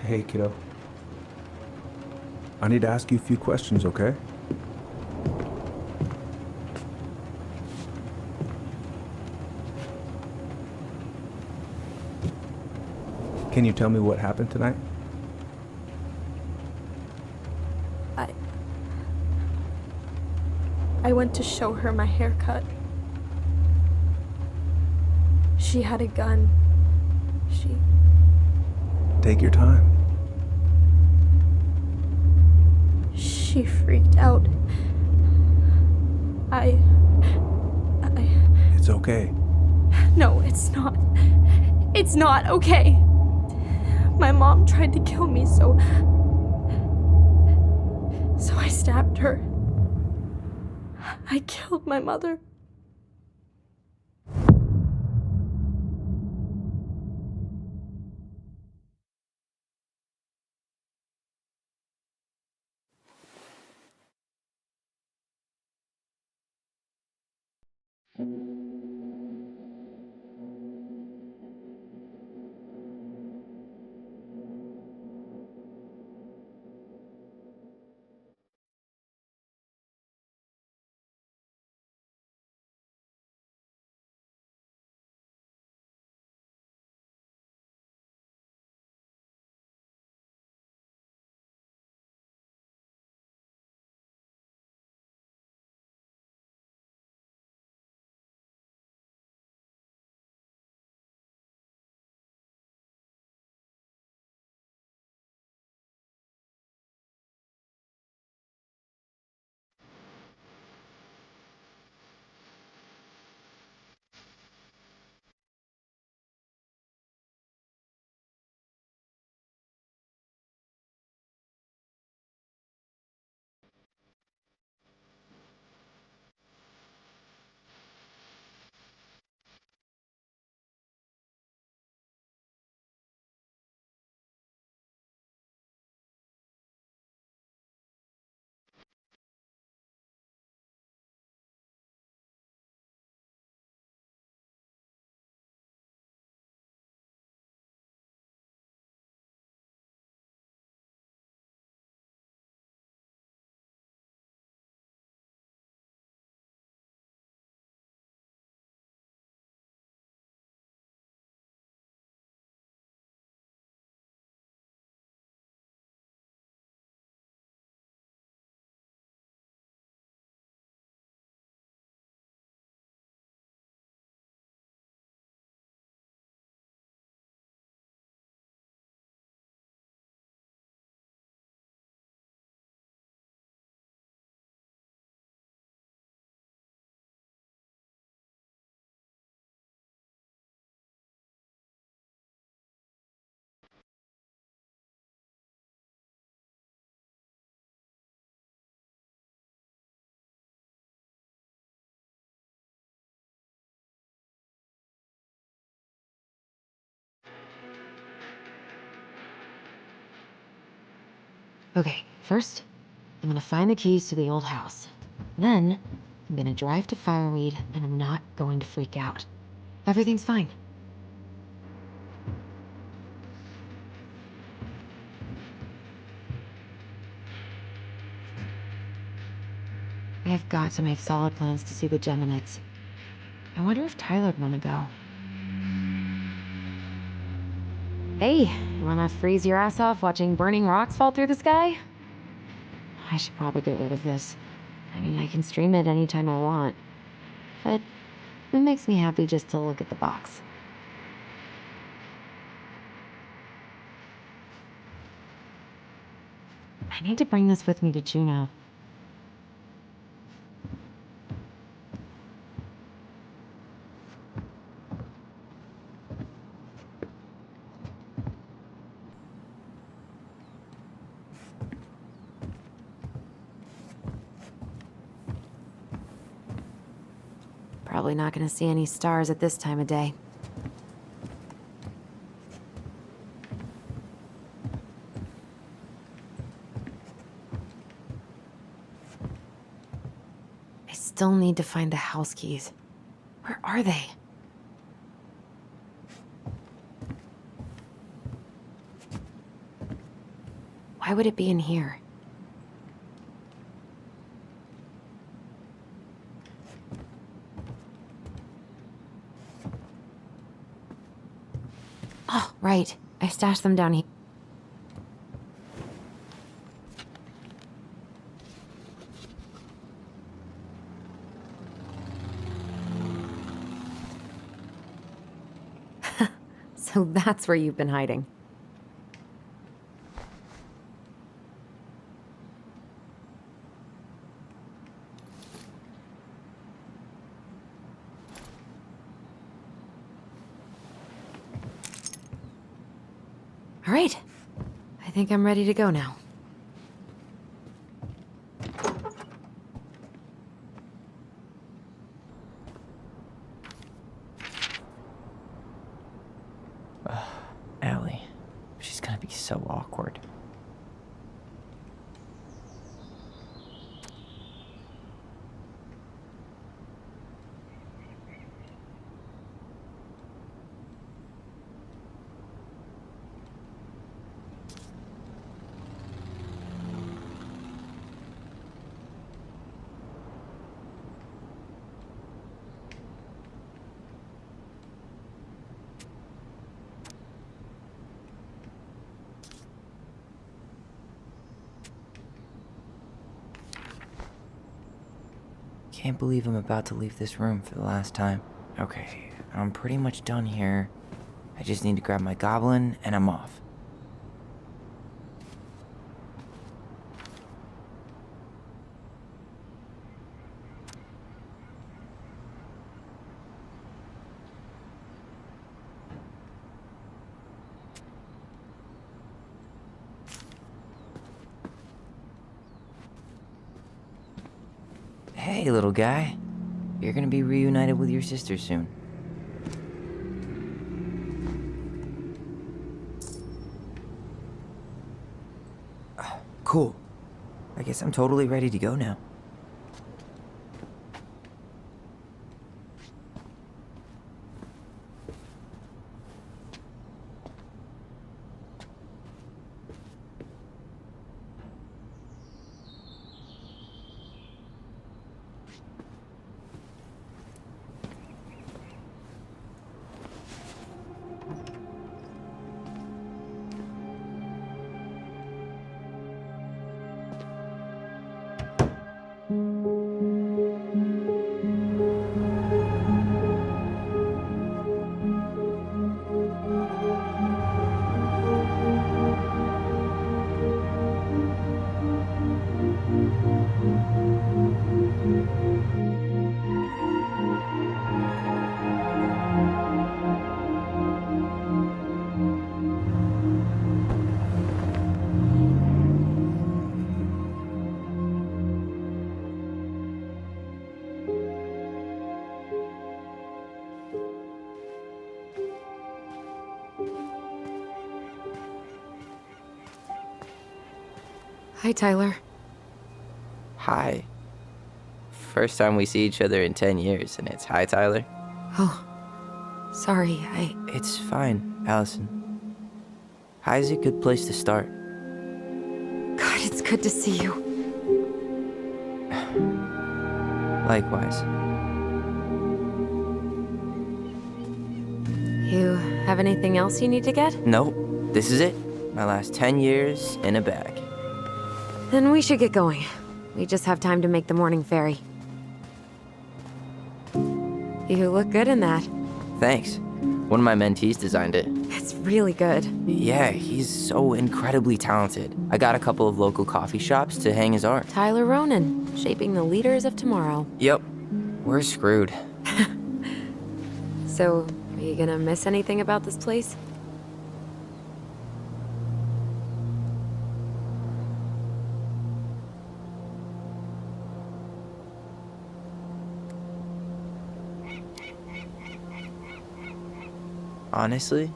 Hey, kiddo. I need to ask you a few questions, okay? Can you tell me what happened tonight? I went to show her my haircut. She had a gun. Take your time. She freaked out. It's okay. No, it's not. It's not okay. My mom tried to kill me, so I stabbed her. I killed my mother. Okay, first, I'm gonna find the keys to the old house. Then, I'm gonna drive to Fireweed, and I'm not going to freak out. Everything's fine. I've got to make solid plans to see the Geminids. I wonder if Tyler'd wanna go. Hey, wanna freeze your ass off watching burning rocks fall through the sky? I should probably get rid of this. I mean, I can stream it anytime I want. But it makes me happy just to look at the box. I need to bring this with me to Juneau. Probably not gonna see any stars at this time of day. I still need to find the house keys. Where are they? Why would it be in here? Oh, right. I stashed them down here. So that's where you've been hiding. All right. I think I'm ready to go now. Allie. She's gonna be so awkward. Can't believe I'm about to leave this room for the last time. Okay, I'm pretty much done here. I just need to grab my goblin and I'm off. Hey, little guy. You're gonna be reunited with your sister soon. Cool. I guess I'm totally ready to go now. Hi, Tyler. Hi. First time we see each other in 10 years, and it's hi, Tyler. Oh, sorry, It's fine, Allison. Hi's a good place to start. God, it's good to see you. Likewise. You have anything else you need to get? Nope, this is it. My last 10 years in a bag. Then we should get going. We just have time to make the morning ferry. You look good in that. Thanks. One of my mentees designed it. It's really good. Yeah, he's so incredibly talented. I got a couple of local coffee shops to hang his art. Tyler Ronan, shaping the leaders of tomorrow. Yep, we're screwed. So, are you gonna miss anything about this place? Honestly,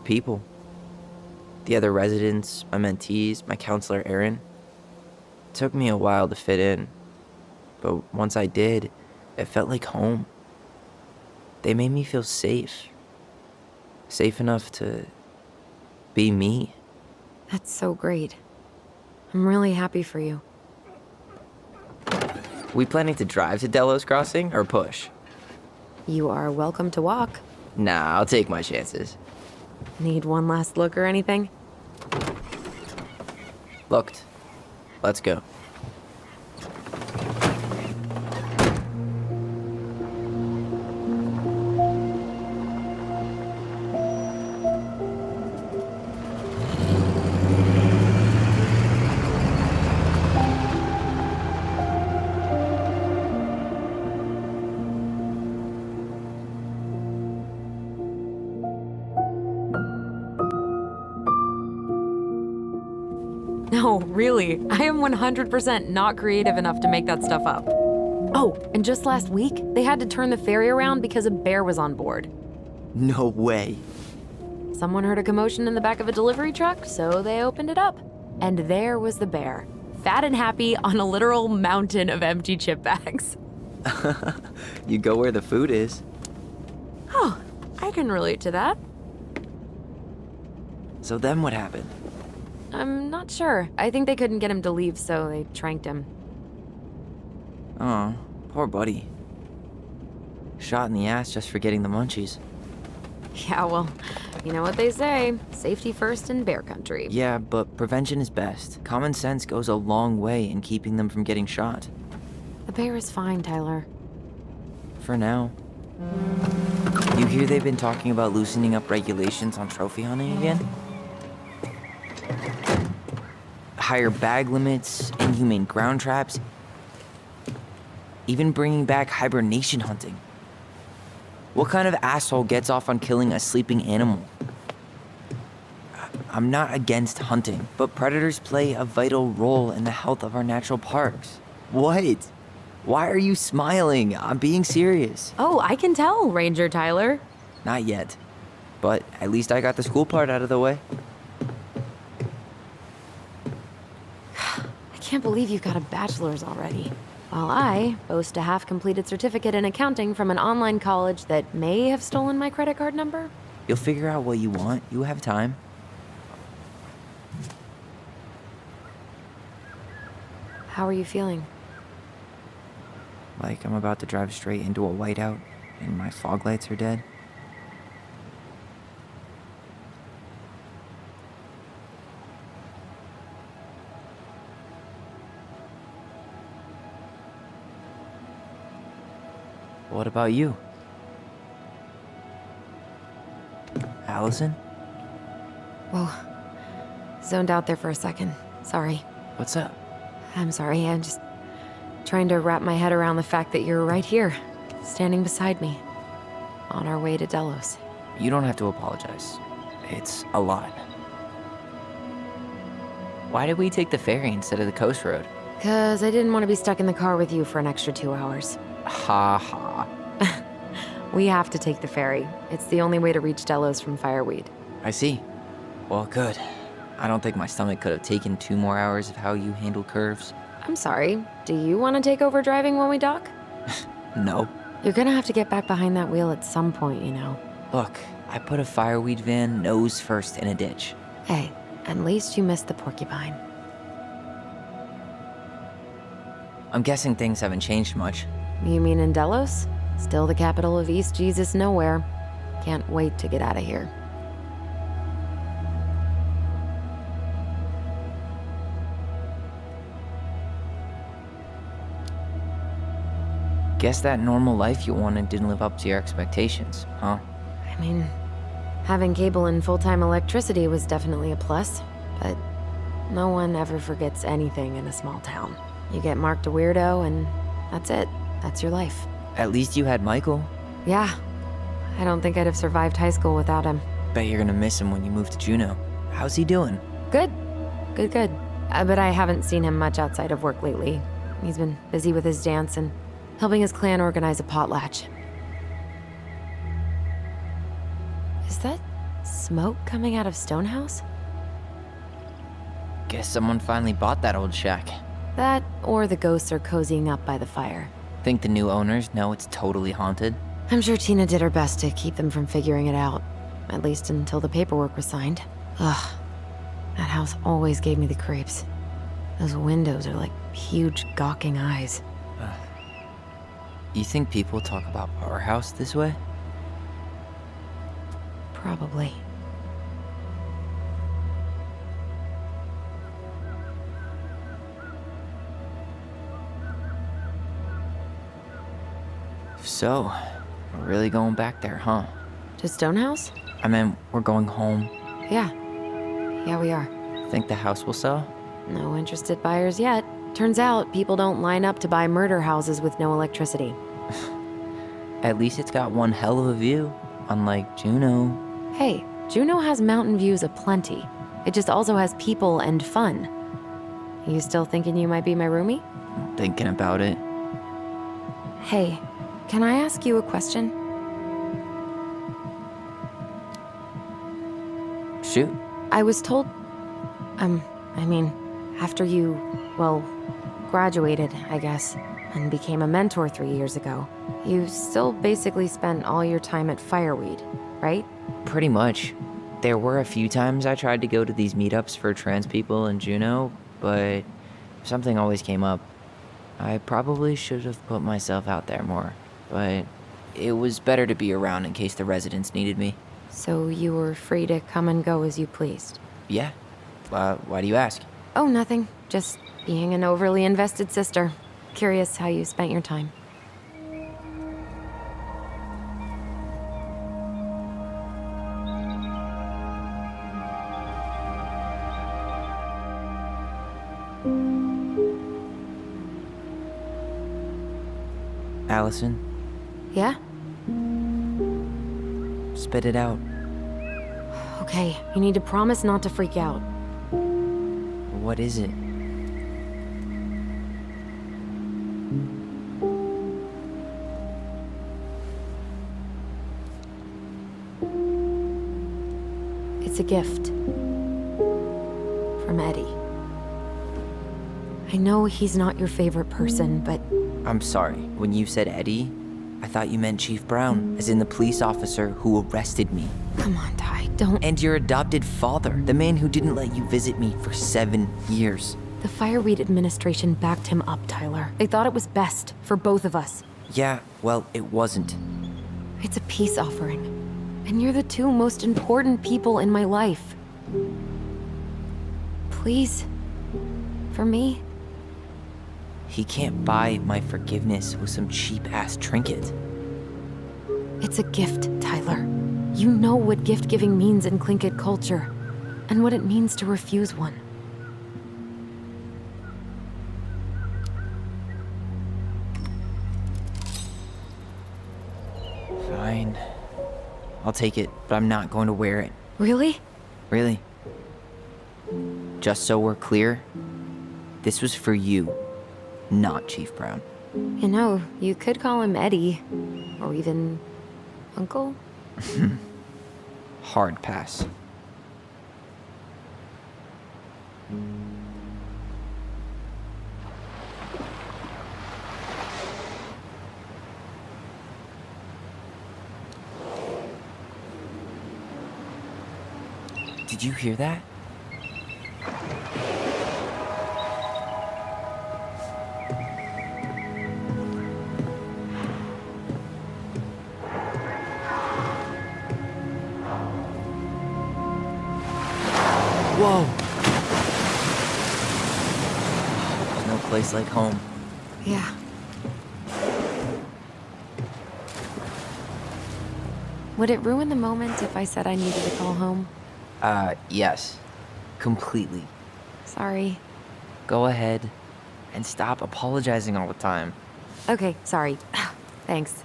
people. The other residents, my mentees, my counselor Aaron. It took me a while to fit in, but once I did, it felt like home. They made me feel safe. Safe enough to be me. That's so great. I'm really happy for you. We planning to drive to Delos Crossing or push? You are welcome to walk. Nah, I'll take my chances. Need one last look or anything? Looked. Let's go. No, really. I am 100% not creative enough to make that stuff up. Oh, and just last week, they had to turn the ferry around because a bear was on board. No way. Someone heard a commotion in the back of a delivery truck, so they opened it up. And there was the bear, fat and happy on a literal mountain of empty chip bags. You go where the food is. Oh, I can relate to that. So then what happened? I'm not sure. I think they couldn't get him to leave, so they tranked him. Oh, poor buddy. Shot in the ass just for getting the munchies. Yeah, well, you know what they say. Safety first in bear country. Yeah, but prevention is best. Common sense goes a long way in keeping them from getting shot. The bear is fine, Tyler. For now. You hear they've been talking about loosening up regulations on trophy hunting again? Higher bag limits, inhumane ground traps, even bringing back hibernation hunting. What kind of asshole gets off on killing a sleeping animal? I'm not against hunting, but predators play a vital role in the health of our natural parks. What? Why are you smiling? I'm being serious. Oh, I can tell, Ranger Tyler. Not yet, but at least I got the school part out of the way. I can't believe you've got a bachelor's already. While I boast a half-completed certificate in accounting from an online college that may have stolen my credit card number. You'll figure out what you want. You have time. How are you feeling? Like I'm about to drive straight into a whiteout and my fog lights are dead. What about you? Allison? Whoa. Zoned out there for a second. Sorry. What's up? I'm sorry. I'm just trying to wrap my head around the fact that you're right here, standing beside me, on our way to Delos. You don't have to apologize. It's a lot. Why did we take the ferry instead of the coast road? 'Cause I didn't want to be stuck in the car with you for an extra 2 hours. Ha ha. We have to take the ferry. It's the only way to reach Delos from Fireweed. I see. Well, good. I don't think my stomach could have taken 2 more hours of how you handle curves. I'm sorry. Do you want to take over driving when we dock? No. You're gonna have to get back behind that wheel at some point, you know. Look, I put a fireweed van nose first in a ditch. Hey, at least you missed the porcupine. I'm guessing things haven't changed much. You mean in Delos? Still the capital of East Jesus Nowhere. Can't wait to get out of here. Guess that normal life you wanted didn't live up to your expectations, huh? I mean, having cable and full-time electricity was definitely a plus, but no one ever forgets anything in a small town. You get marked a weirdo and that's it. That's your life. At least you had Michael. Yeah. I don't think I'd have survived high school without him. Bet you're gonna miss him when you move to Juneau. How's he doing? Good. Good. But I haven't seen him much outside of work lately. He's been busy with his dance and helping his clan organize a potlatch. Is that smoke coming out of Stonehouse? Guess someone finally bought that old shack. That, or the ghosts are cozying up by the fire. Think the new owners know it's totally haunted? I'm sure Tina did her best to keep them from figuring it out. At least until the paperwork was signed. Ugh. That house always gave me the creeps. Those windows are like huge gawking eyes. You think people talk about our house this way? Probably. So, we're really going back there, huh? To Stonehouse? I mean, we're going home. Yeah. Yeah, we are. Think the house will sell? No interested buyers yet. Turns out people don't line up to buy murder houses with no electricity. At least it's got one hell of a view, unlike Juneau. Hey, Juneau has mountain views aplenty. It just also has people and fun. You still thinking you might be my roomie? Thinking about it. Hey, can I ask you a question? Shoot. I was told... after you, well, graduated, I guess, and became a mentor 3 years ago, you still basically spent all your time at Fireweed, right? Pretty much. There were a few times I tried to go to these meetups for trans people in Juneau, but something always came up. I probably should have put myself out there more, but it was better to be around in case the residents needed me. So you were free to come and go as you pleased? Yeah. Why do you ask? Oh, nothing. Just being an overly invested sister. Curious how you spent your time. Allison, Yeah? spit it out. Okay, you need to promise not to freak out. What is it? It's a gift. From Eddie. I know he's not your favorite person, but I'm sorry. When you said Eddie, I thought you meant Chief Brown, as in the police officer who arrested me. come on, Ty, don't... And your adopted father, the man who didn't let you visit me for 7 years. The Fireweed administration backed him up, Tyler. They thought it was best for both of us. Yeah, well, it wasn't. It's a peace offering. And you're the two most important people in my life. Please. For me. He can't buy my forgiveness with some cheap-ass trinket. It's a gift, Tyler. You know what gift-giving means in Tlingit culture, and what it means to refuse one. Fine. I'll take it, but I'm not going to wear it. Really? Really. Just so we're clear, this was for you, not Chief Brown. You know, you could call him Eddie, or even Uncle. Hard pass. Did you hear that? Whoa! There's no place like home. Yeah. Would it ruin the moment if I said I needed to call home? Yes. Completely. Sorry. Go ahead and stop apologizing all the time. Okay, sorry. Thanks.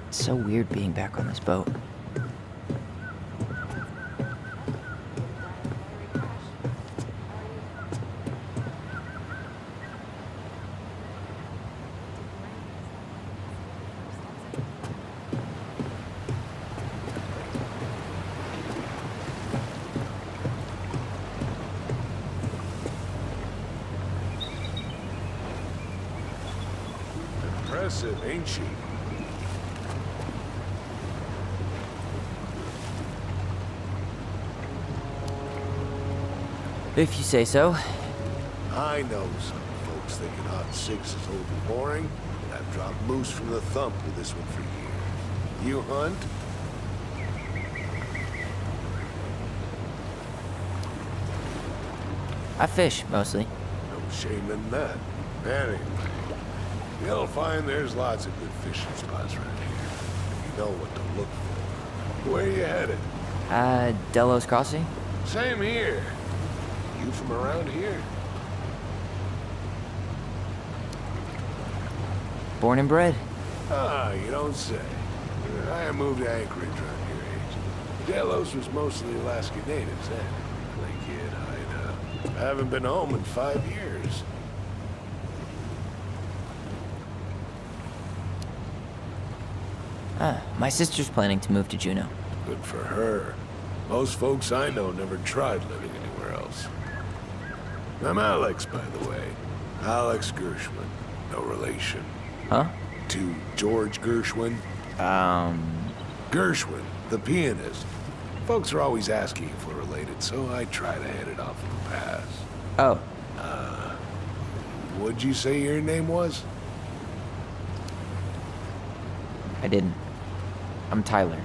It's so weird being back on this boat. Impressive, ain't she? If you say so. I know some folks thinking Hot 6 is old and boring, but I've dropped loose from the thump with this one for years. You hunt? I fish, mostly. No shame in that. Anyway, you'll find there's lots of good fishing spots around here. You know what to look for. Where you headed? Delos Crossing? Same here. You from around here? Born and bred. Ah, you don't say. I moved to Anchorage around your age. Delos was mostly Alaskan natives then. Play kid, I haven't been home in 5 years. My sister's planning to move to Juneau. Good for her. Most folks I know never tried living anywhere else. I'm Alex, by the way. Alex Gershwin. No relation. Huh? To George Gershwin. Gershwin, the pianist. Folks are always asking if we're related, so I try to head it off in the pass. Oh. What'd you say your name was? I didn't. I'm Tyler.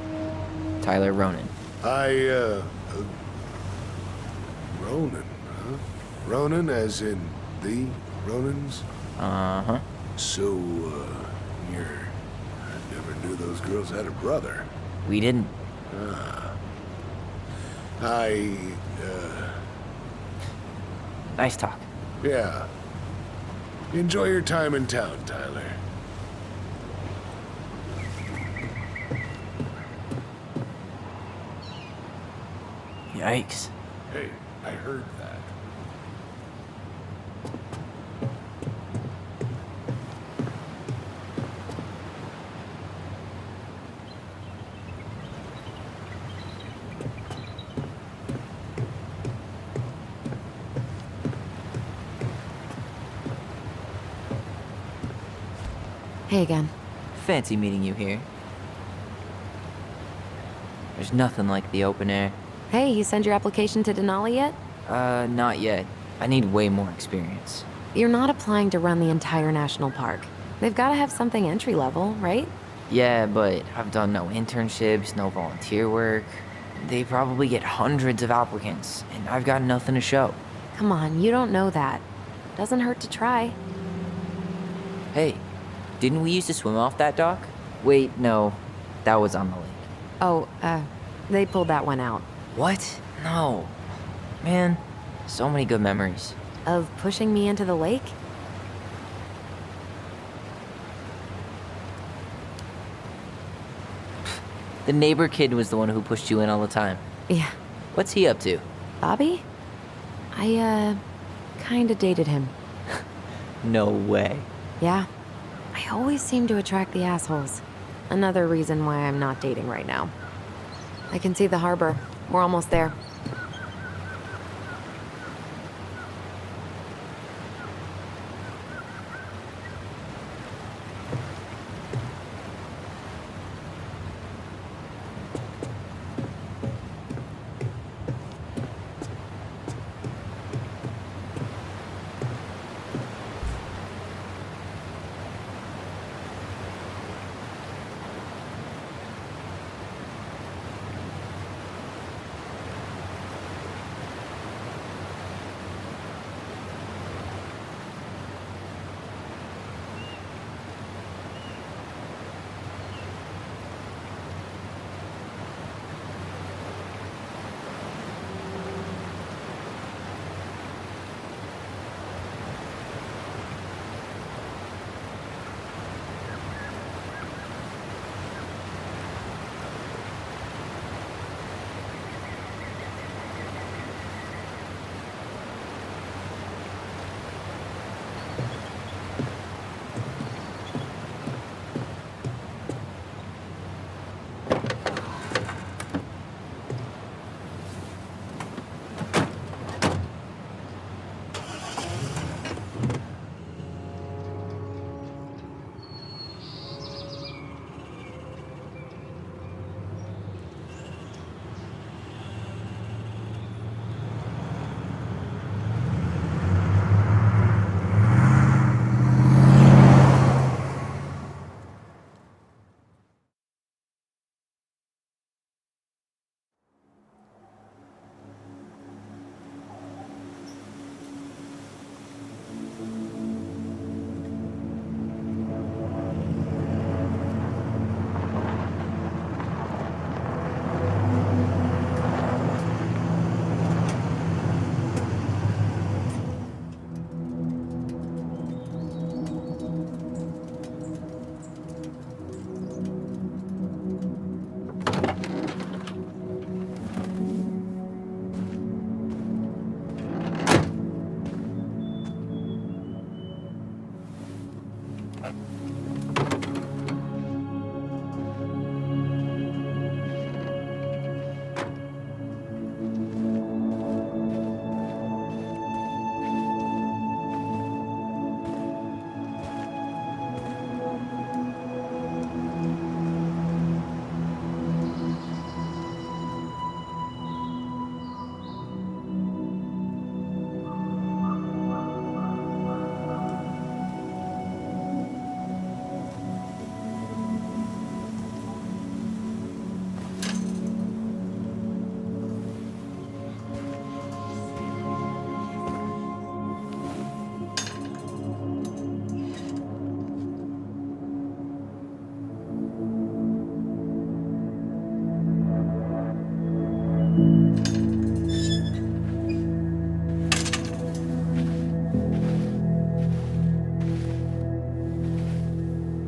Tyler Ronan. Ronan, huh? Ronan as in the Ronans? Uh-huh. So, I never knew those girls had a brother. We didn't. Nice talk. Yeah. Enjoy your time in town, Tyler. Yikes. Hey, I heard that. Hey again. Fancy meeting you here. There's nothing like the open air. Hey, you sent your application to Denali yet? Not yet. I need way more experience. You're not applying to run the entire national park. They've got to have something entry level, right? Yeah, but I've done no internships, no volunteer work. They probably get hundreds of applicants, and I've got nothing to show. Come on, you don't know that. Doesn't hurt to try. Hey, didn't we used to swim off that dock? Wait, no. That was on the lake. Oh, they pulled that one out. What? No. Man, so many good memories. Of pushing me into the lake? The neighbor kid was the one who pushed you in all the time. Yeah. What's he up to? Bobby? I, kinda dated him. No way. Yeah. I always seem to attract the assholes. Another reason why I'm not dating right now. I can see the harbor. We're almost there.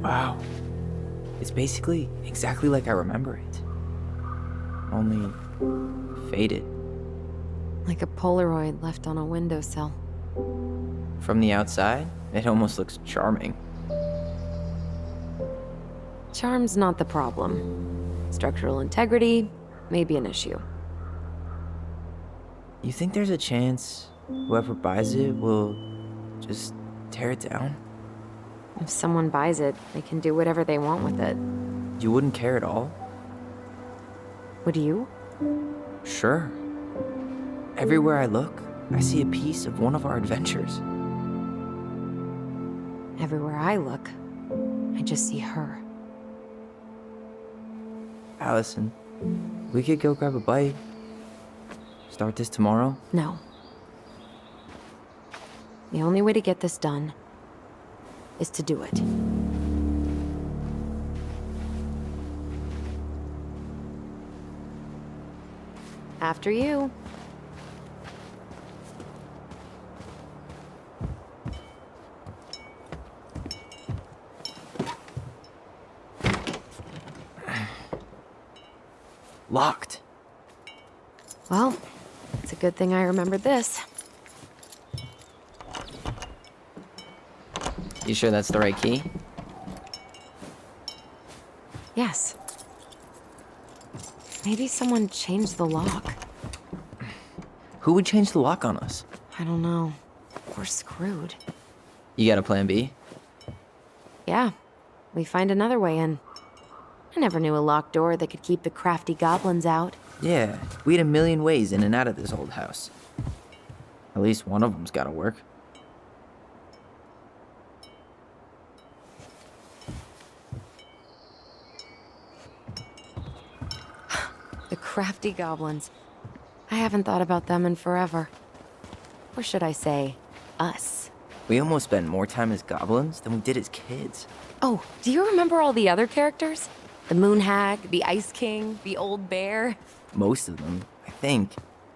Wow. It's basically exactly like I remember it. Only faded. Like a Polaroid left on a windowsill. From the outside, it almost looks charming. Charm's not the problem. Structural integrity may be an issue. You think there's a chance whoever buys it will just tear it down? If someone buys it, they can do whatever they want with it. You wouldn't care at all? Would you? Sure. Everywhere I look, I see a piece of one of our adventures. Everywhere I look, I just see her. Allison, we could go grab a bite. Start this tomorrow? No. The only way to get this done is to do it. After you. Locked. Well, it's a good thing I remembered this. You sure that's the right key? Yes. Maybe someone changed the lock. Who would change the lock on us? I don't know. We're screwed. You got a plan B? Yeah, we find another way in. I never knew a locked door that could keep the crafty goblins out. Yeah, we had a million ways in and out of this old house. At least one of them's gotta work. The crafty goblins. I haven't thought about them in forever. Or should I say, us. We almost spent more time as goblins than we did as kids. Oh, do you remember all the other characters? The Moon Hag, the Ice King, the Old Bear? Most of them, I think.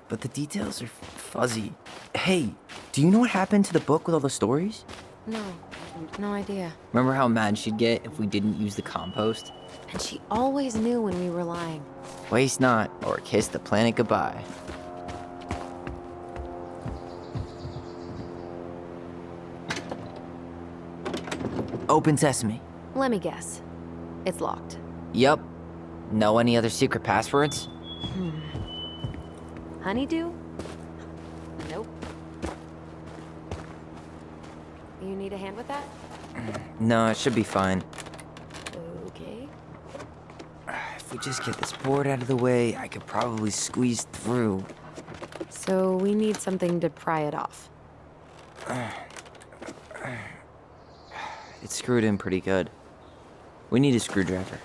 But the details are fuzzy. Hey, do you know what happened to the book with all the stories? No idea. Remember how mad she'd get if we didn't use the compost? And she always knew when we were lying. Waste not, or kiss the planet goodbye. Open sesame. Let me guess. It's locked. Yup. Know any other secret passwords? Honeydew? Nope. You need a hand with that? No, it should be fine. Okay. If we just get this board out of the way, I could probably squeeze through. So we need something to pry it off. It's screwed in pretty good. We need a screwdriver.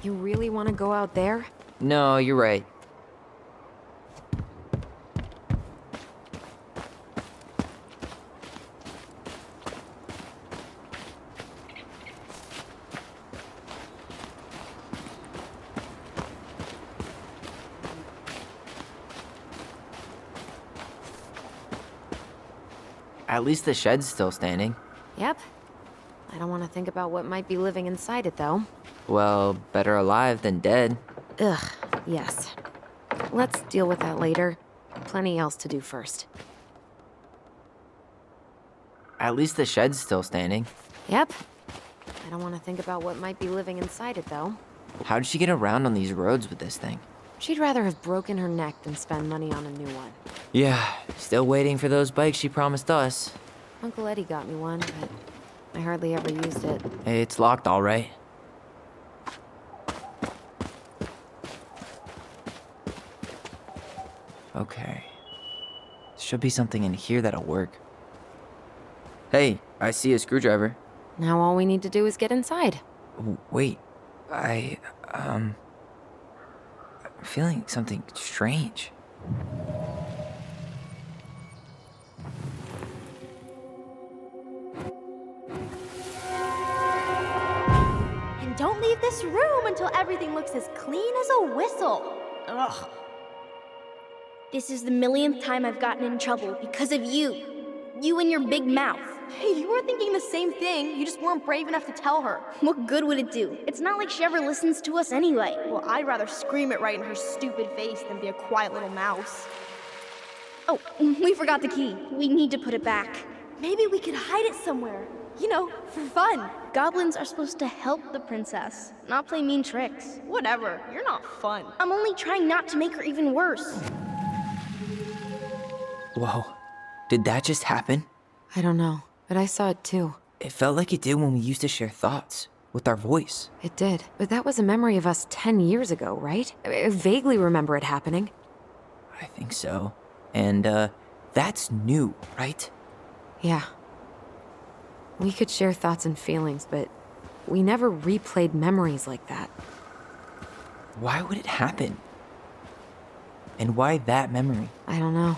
You really want to go out there? No, you're right. At least the shed's still standing. Yep. I don't want to think about what might be living inside it, though. Well, better alive than dead. Ugh, yes. Let's deal with that later. Plenty else to do first. At least the shed's still standing. Yep. I don't want to think about what might be living inside it, though. How did she get around on these roads with this thing? She'd rather have broken her neck than spend money on a new one. Yeah, still waiting for those bikes she promised us. Uncle Eddie got me one, but I hardly ever used it. It's locked, all right. Okay. Should be something in here that'll work. Hey, I see a screwdriver. Now all we need to do is get inside. Wait, I'm feeling something strange. this room until everything looks as clean as a whistle. Ugh. This is the millionth time I've gotten in trouble because of you. You and your big mouth. Hey, you were thinking the same thing. You just weren't brave enough to tell her. What good would it do? It's not like she ever listens to us anyway. Well, I'd rather scream it right in her stupid face than be a quiet little mouse. Oh, we forgot the key. We need to put it back. Maybe we could hide it somewhere. You know, for fun. Goblins are supposed to help the princess, not play mean tricks. Whatever, you're not fun. I'm only trying not to make her even worse. Whoa, did that just happen? I don't know, but I saw it too. It felt like it did when we used to share thoughts with our voice. It did, but that was a memory of us 10 years ago, right? I vaguely remember it happening. I think so. And, that's new, right? Yeah. We could share thoughts and feelings, but we never replayed memories like that. Why would it happen? And why that memory? I don't know.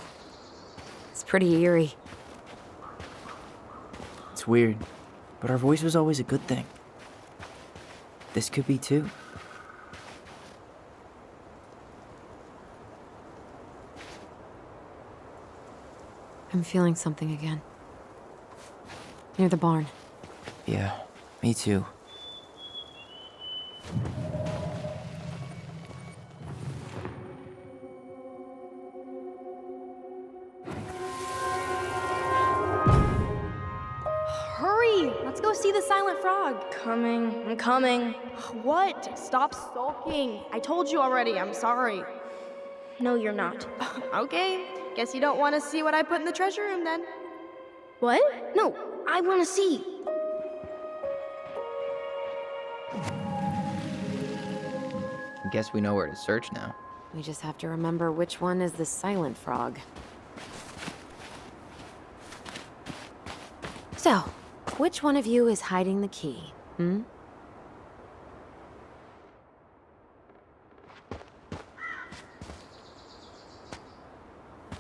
It's pretty eerie. It's weird, but our voice was always a good thing. This could be too. I'm feeling something again. Near the barn. Yeah, me too. Hurry! Let's go see the silent frog. I'm coming. What? Stop sulking. I told you already, I'm sorry. No, you're not. Okay, guess you don't want to see what I put in the treasure room then. What? No, I want to see. I guess we know where to search now. We just have to remember which one is the silent frog. So, which one of you is hiding the key,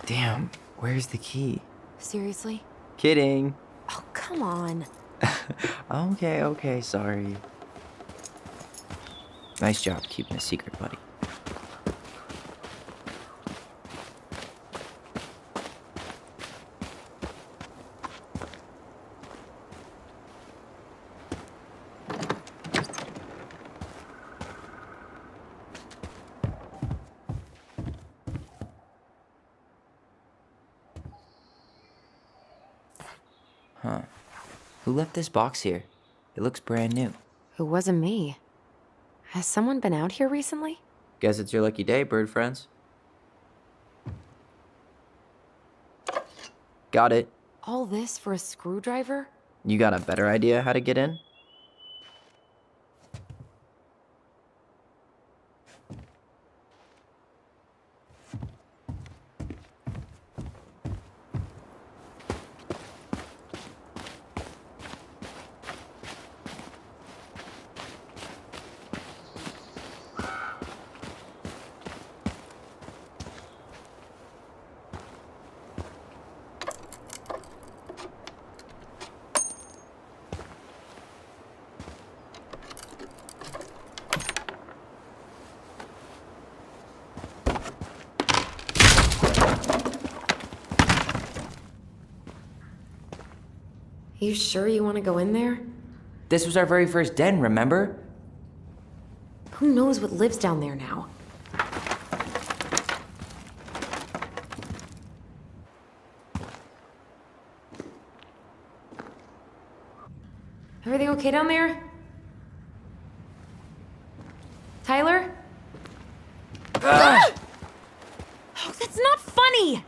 Damn, where's the key? Seriously? Kidding. Oh, come on. Okay, sorry. Nice job keeping a secret, buddy. Huh. Who left this box here? It looks brand new. It wasn't me. Has someone been out here recently? Guess it's your lucky day, bird friends. Got it. All this for a screwdriver? You got a better idea how to get in? You sure you want to go in there? This was our very first den, remember? Who knows what lives down there now? Everything okay down there? Tyler? Oh, that's not funny!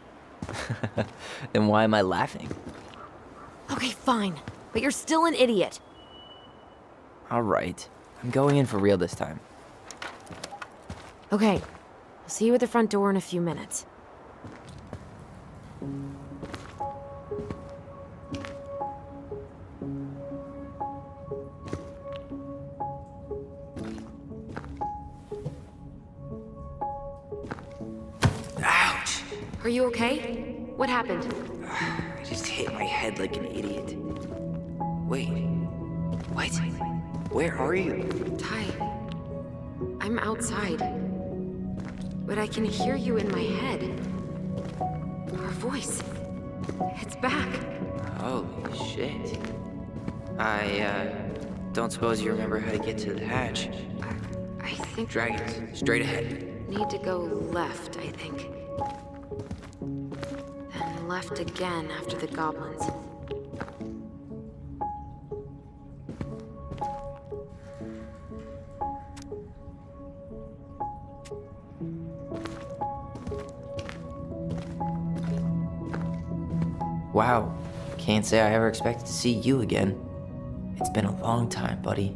Then why am I laughing? Okay, fine. But you're still an idiot. All right. I'm going in for real this time. Okay. I'll see you at the front door in a few minutes. Ouch! Are you okay? What happened? I just hit my head like an idiot. Wait. What? Where are you? Ty, I'm outside. But I can hear you in my head. Our voice. It's back. Holy shit. I don't suppose you remember how to get to the hatch. I think... Dragons, straight ahead. Need to go left, I think. Then left again after the goblins. Wow, can't say I ever expected to see you again. It's been a long time, buddy.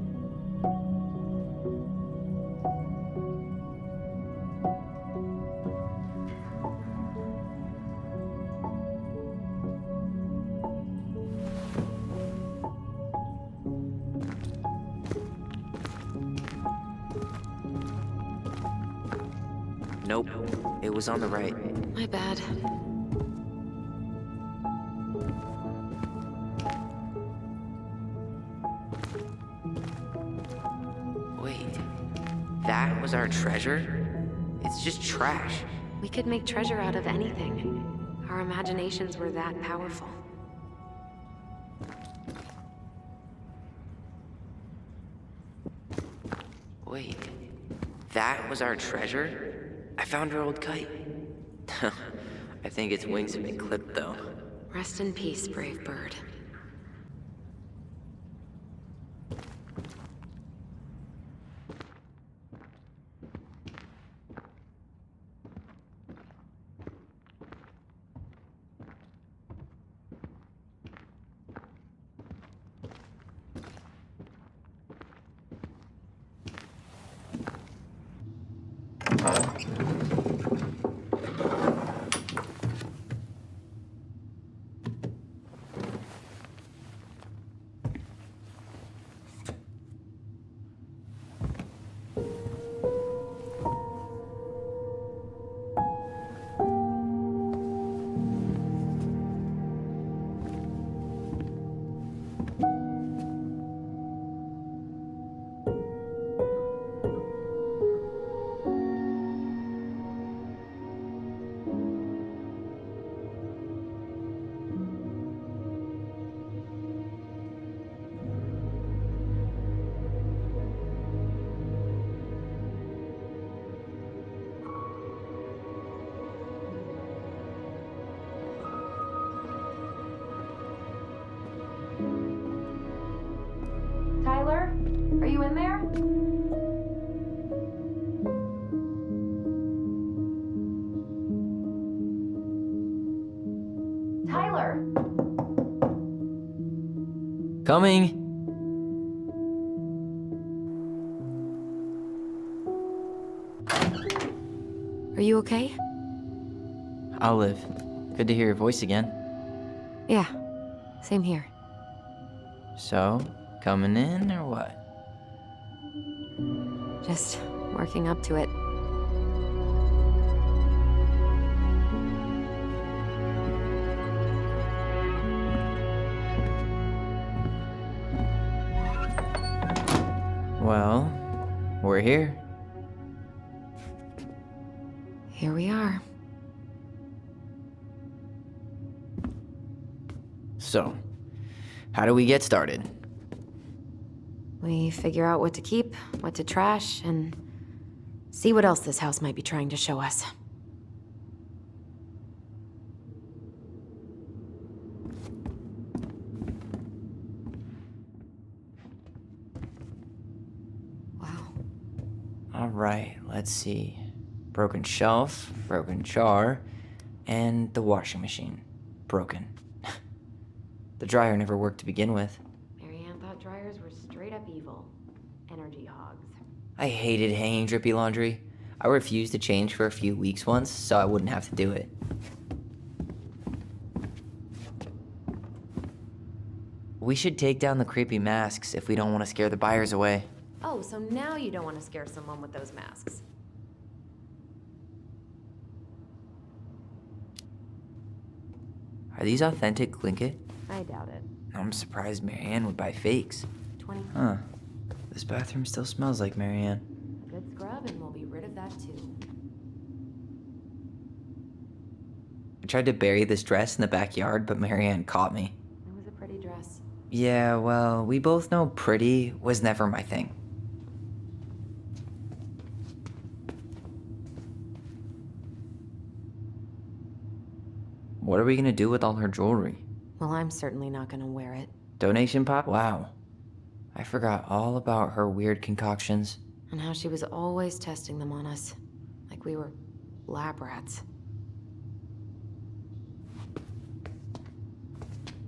Nope, it was on the right. My bad. Wait, that was our treasure? It's just trash. We could make treasure out of anything. Our imaginations were that powerful. Wait, that was our treasure? I found our old kite. I think its wings have been clipped, though. Rest in peace, brave bird. Tyler, are you in there? Tyler! Coming! Are you okay? I'll live. Good to hear your voice again. Yeah, same here. So, coming in or what? Just working up to it. Well, we're here. Here we are. So, how do we get started? We figure out what to keep, what to trash, and see what else this house might be trying to show us. Wow. All right, let's see. Broken shelf, broken jar, and the washing machine. Broken. The dryer never worked to begin with. Marianne thought dryers were straight up evil. Energy hogs. I hated hanging drippy laundry. I refused to change for a few weeks once, so I wouldn't have to do it. We should take down the creepy masks if we don't want to scare the buyers away. Oh, so now you don't want to scare someone with those masks. Are these authentic Glinkit? I doubt it. I'm surprised Marianne would buy fakes. 20. Huh. This bathroom still smells like Marianne. Good good scrub and we'll be rid of that too. I tried to bury this dress in the backyard, but Marianne caught me. It was a pretty dress. Yeah, well, we both know pretty was never my thing. What are we gonna do with all her jewelry? Well, I'm certainly not gonna wear it. Donation pot? Wow. I forgot all about her weird concoctions. And how she was always testing them on us. Like we were lab rats.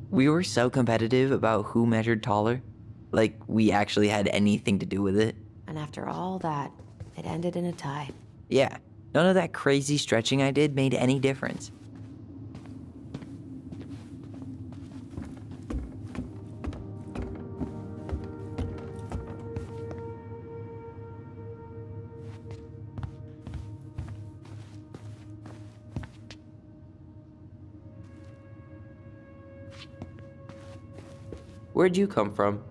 We were so competitive about who measured taller. Like we actually had anything to do with it. And after all that, it ended in a tie. Yeah, none of that crazy stretching I did made any difference. Where'd you come from?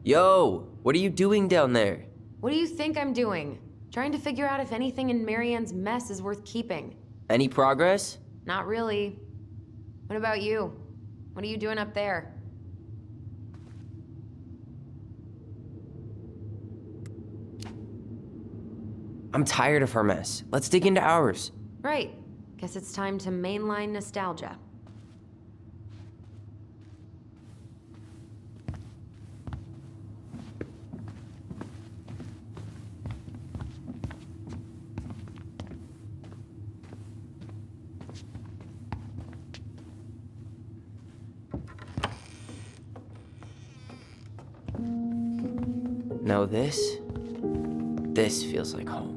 Yo, what are you doing down there? What do you think I'm doing? Trying to figure out if anything in Marianne's mess is worth keeping. Any progress? Not really. What about you? What are you doing up there? I'm tired of her mess. Let's dig into ours. Right. Guess it's time to mainline nostalgia. No, this feels like home.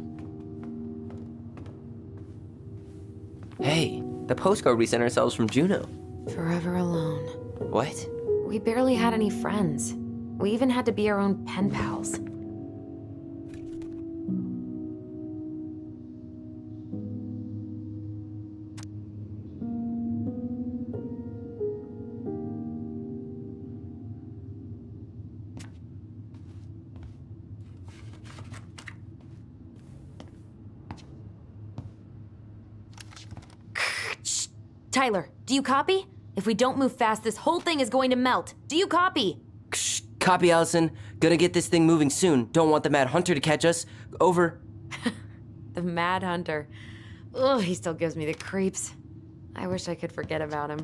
Hey, the postcard we sent ourselves from Juneau. Forever alone. What? We barely had any friends. We even had to be our own pen pals. Tyler, do you copy? If we don't move fast, this whole thing is going to melt. Do you copy? Shh, copy, Allison. Gonna get this thing moving soon. Don't want the Mad Hunter to catch us. Over. The Mad Hunter. Ugh, he still gives me the creeps. I wish I could forget about him.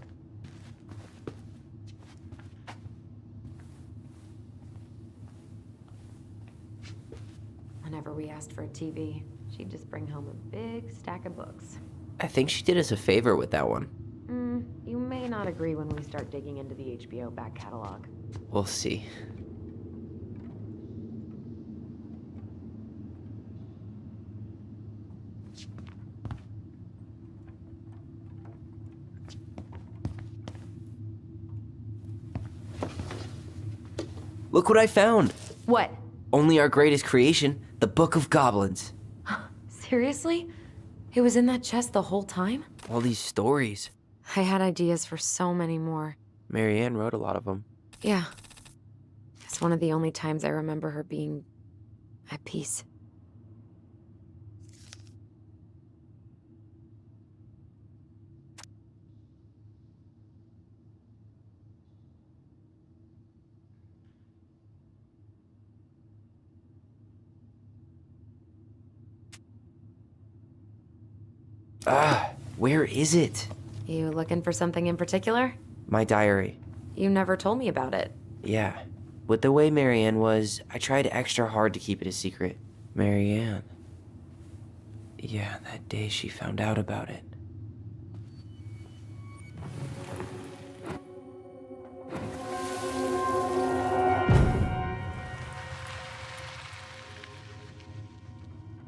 Whenever we asked for a TV, she'd just bring home a big stack of books. I think she did us a favor with that one. You may not agree when we start digging into the HBO back catalog. We'll see. Look what I found! What? Only our greatest creation, the Book of Goblins. Seriously? It was in that chest the whole time? All these stories. I had ideas for so many more. Marianne wrote a lot of them. Yeah. It's one of the only times I remember her being at peace. Where is it? You looking for something in particular? My diary. You never told me about it. Yeah. With the way Marianne was, I tried extra hard to keep it a secret. Marianne. Yeah, that day she found out about it.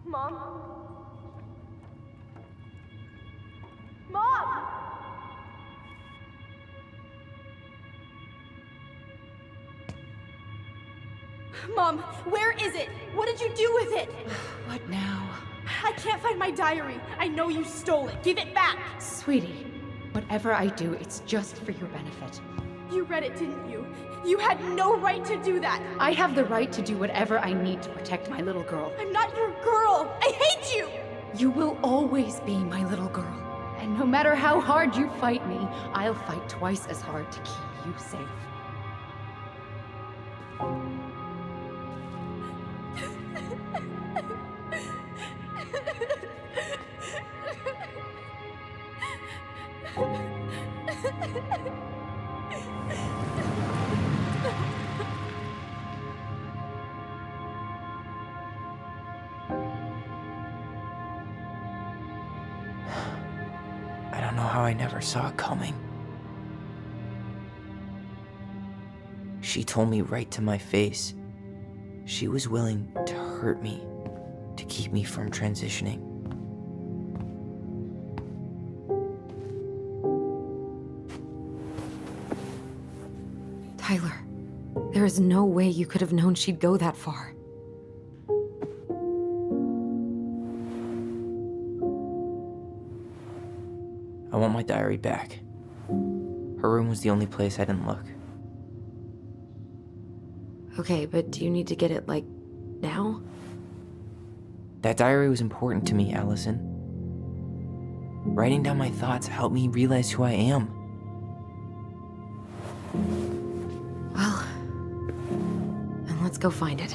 Mom? Mom! Mom, where is it? What did you do with it? What now? I can't find my diary. I know you stole it. Give it back. Sweetie, whatever I do, it's just for your benefit. You read it, didn't you? You had no right to do that. I have the right to do whatever I need to protect my little girl. I'm not your girl. I hate you. You will always be my little girl. And no matter how hard you fight me, I'll fight twice as hard to keep you safe. I don't know how I never saw it coming. She told me right to my face. She was willing to hurt me to keep me from transitioning. Tyler, there is no way you could have known she'd go that far. I want my diary back. Her room was the only place I didn't look. Okay, but do you need to get it, like, now? That diary was important to me, Allison. Writing down my thoughts helped me realize who I am. Well, then let's go find it.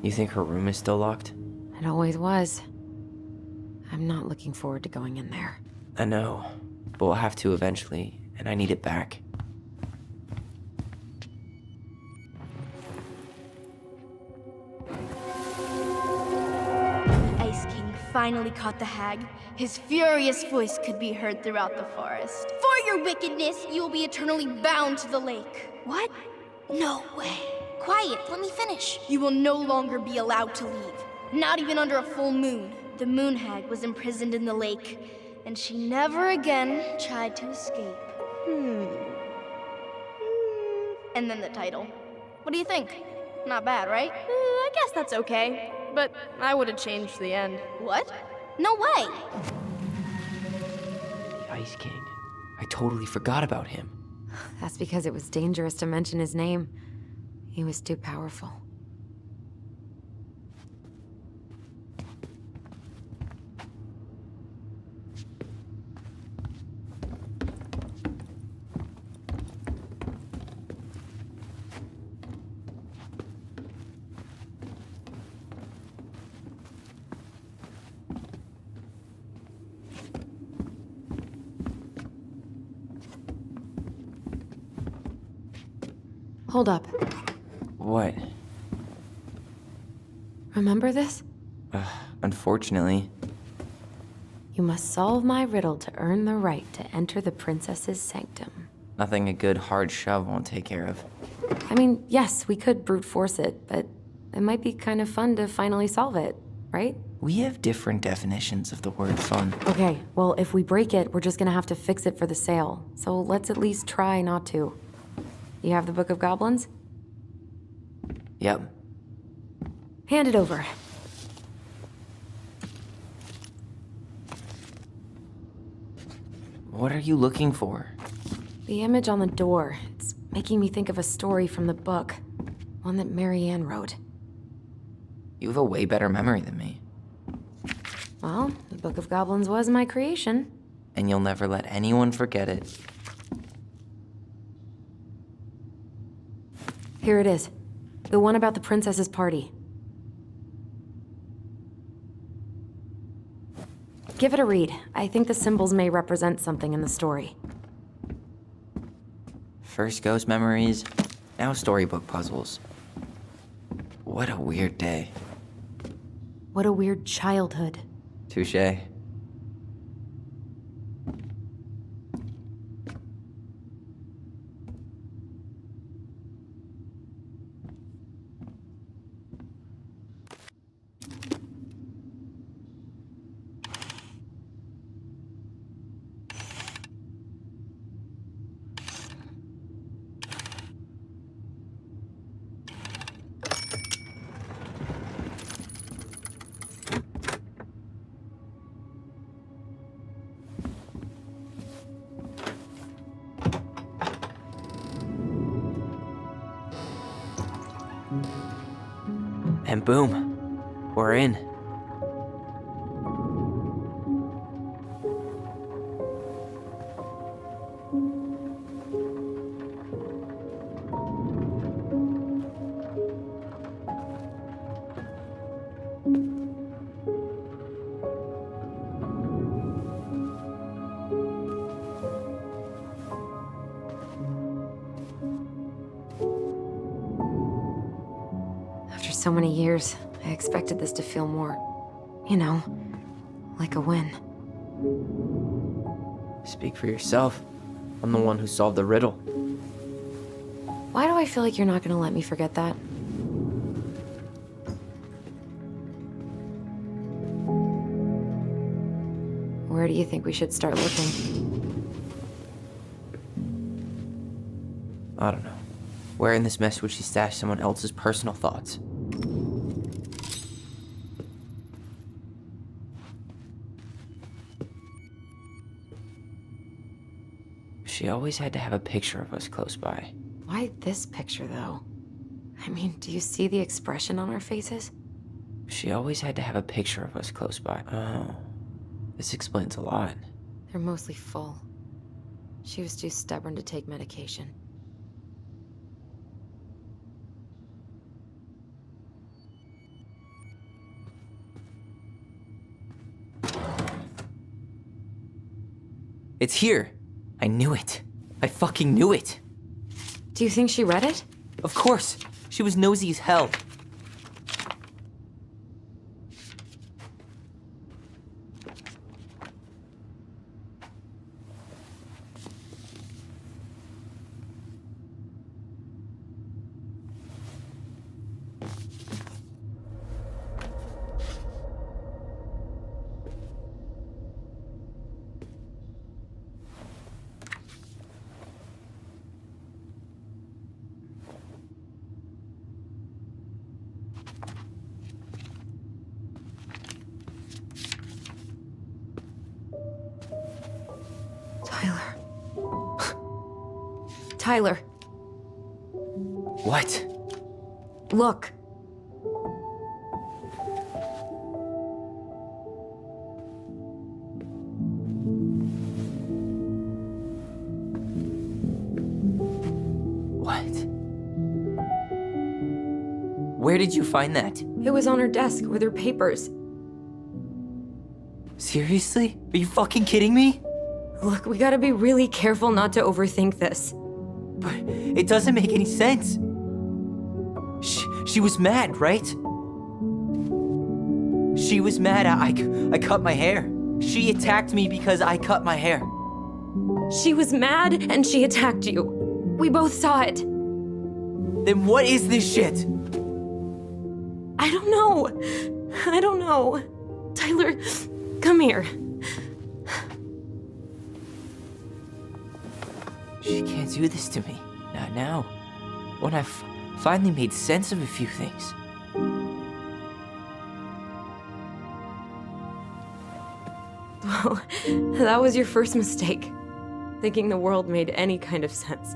You think her room is still locked? It always was. I'm not looking forward to going in there. I know, but we'll have to eventually, and I need it back. Ice King finally caught the hag. His furious voice could be heard throughout the forest. For your wickedness, you will be eternally bound to the lake. What? No way. Quiet, let me finish. You will no longer be allowed to leave. Not even under a full moon. The moon hag was imprisoned in the lake, and she never again tried to escape. And then the title. What do you think? Not bad, right? I guess that's okay. But I would have changed the end. What? No way! The Ice King. I totally forgot about him. That's because it was dangerous to mention his name. He was too powerful. Hold up. What? Remember this? Unfortunately. You must solve my riddle to earn the right to enter the princess's sanctum. Nothing a good hard shove won't take care of. I mean, yes, we could brute force it, but it might be kind of fun to finally solve it, right? We have different definitions of the word fun. Okay, well, if we break it, we're just gonna have to fix it for the sale. So let's at least try not to. You have the Book of Goblins? Yep. Hand it over. What are you looking for? The image on the door. It's making me think of a story from the book. One that Marianne wrote. You have a way better memory than me. Well, the Book of Goblins was my creation. And you'll never let anyone forget it. Here it is. The one about the princess's party. Give it a read. I think the symbols may represent something in the story. First ghost memories, now storybook puzzles. What a weird day. What a weird childhood. Touché. And boom, we're in. After so many years, I expected this to feel more, like a win. Speak for yourself. I'm the one who solved the riddle. Why do I feel like you're not gonna let me forget that? Where do you think we should start looking? I don't know. Where in this mess would she stash someone else's personal thoughts? She always had to have a picture of us close by. Why this picture, though? I mean, do you see the expression on our faces? She always had to have a picture of us close by. Oh, this explains a lot. They're mostly full. She was too stubborn to take medication. It's here. I knew it. I fucking knew it. Do you think she read it? Of course. She was nosy as hell. Tyler. What? Look. What? Where did you find that? It was on her desk with her papers. Seriously? Are you fucking kidding me? Look, we gotta be really careful not to overthink this. But it doesn't make any sense. She was mad, right? She was mad I cut my hair. She attacked me because I cut my hair. She was mad and she attacked you. We both saw it. Then what is this shit? I don't know. Tyler, come here. She can't do this to me. Not now. When I've finally made sense of a few things. Well, that was your first mistake. Thinking the world made any kind of sense.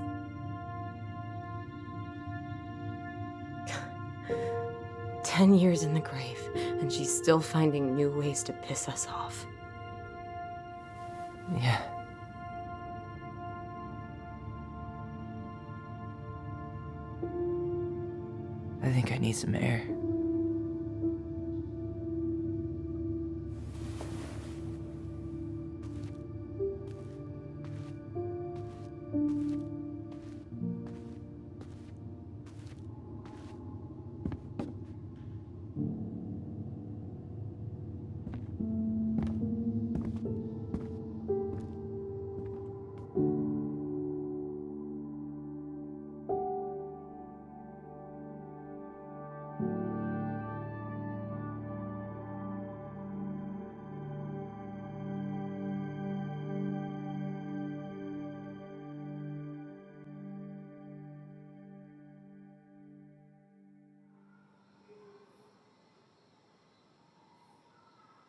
"10 years in the grave, and she's still finding new ways to piss us off." Yeah. I think I need some air.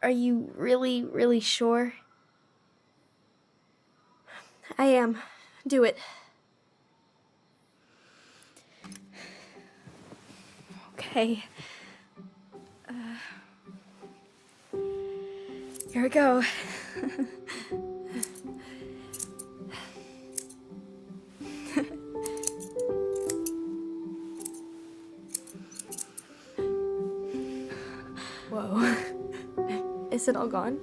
Are you really, really sure? I am. Do it. Okay. Here we go. Whoa. Is it all gone?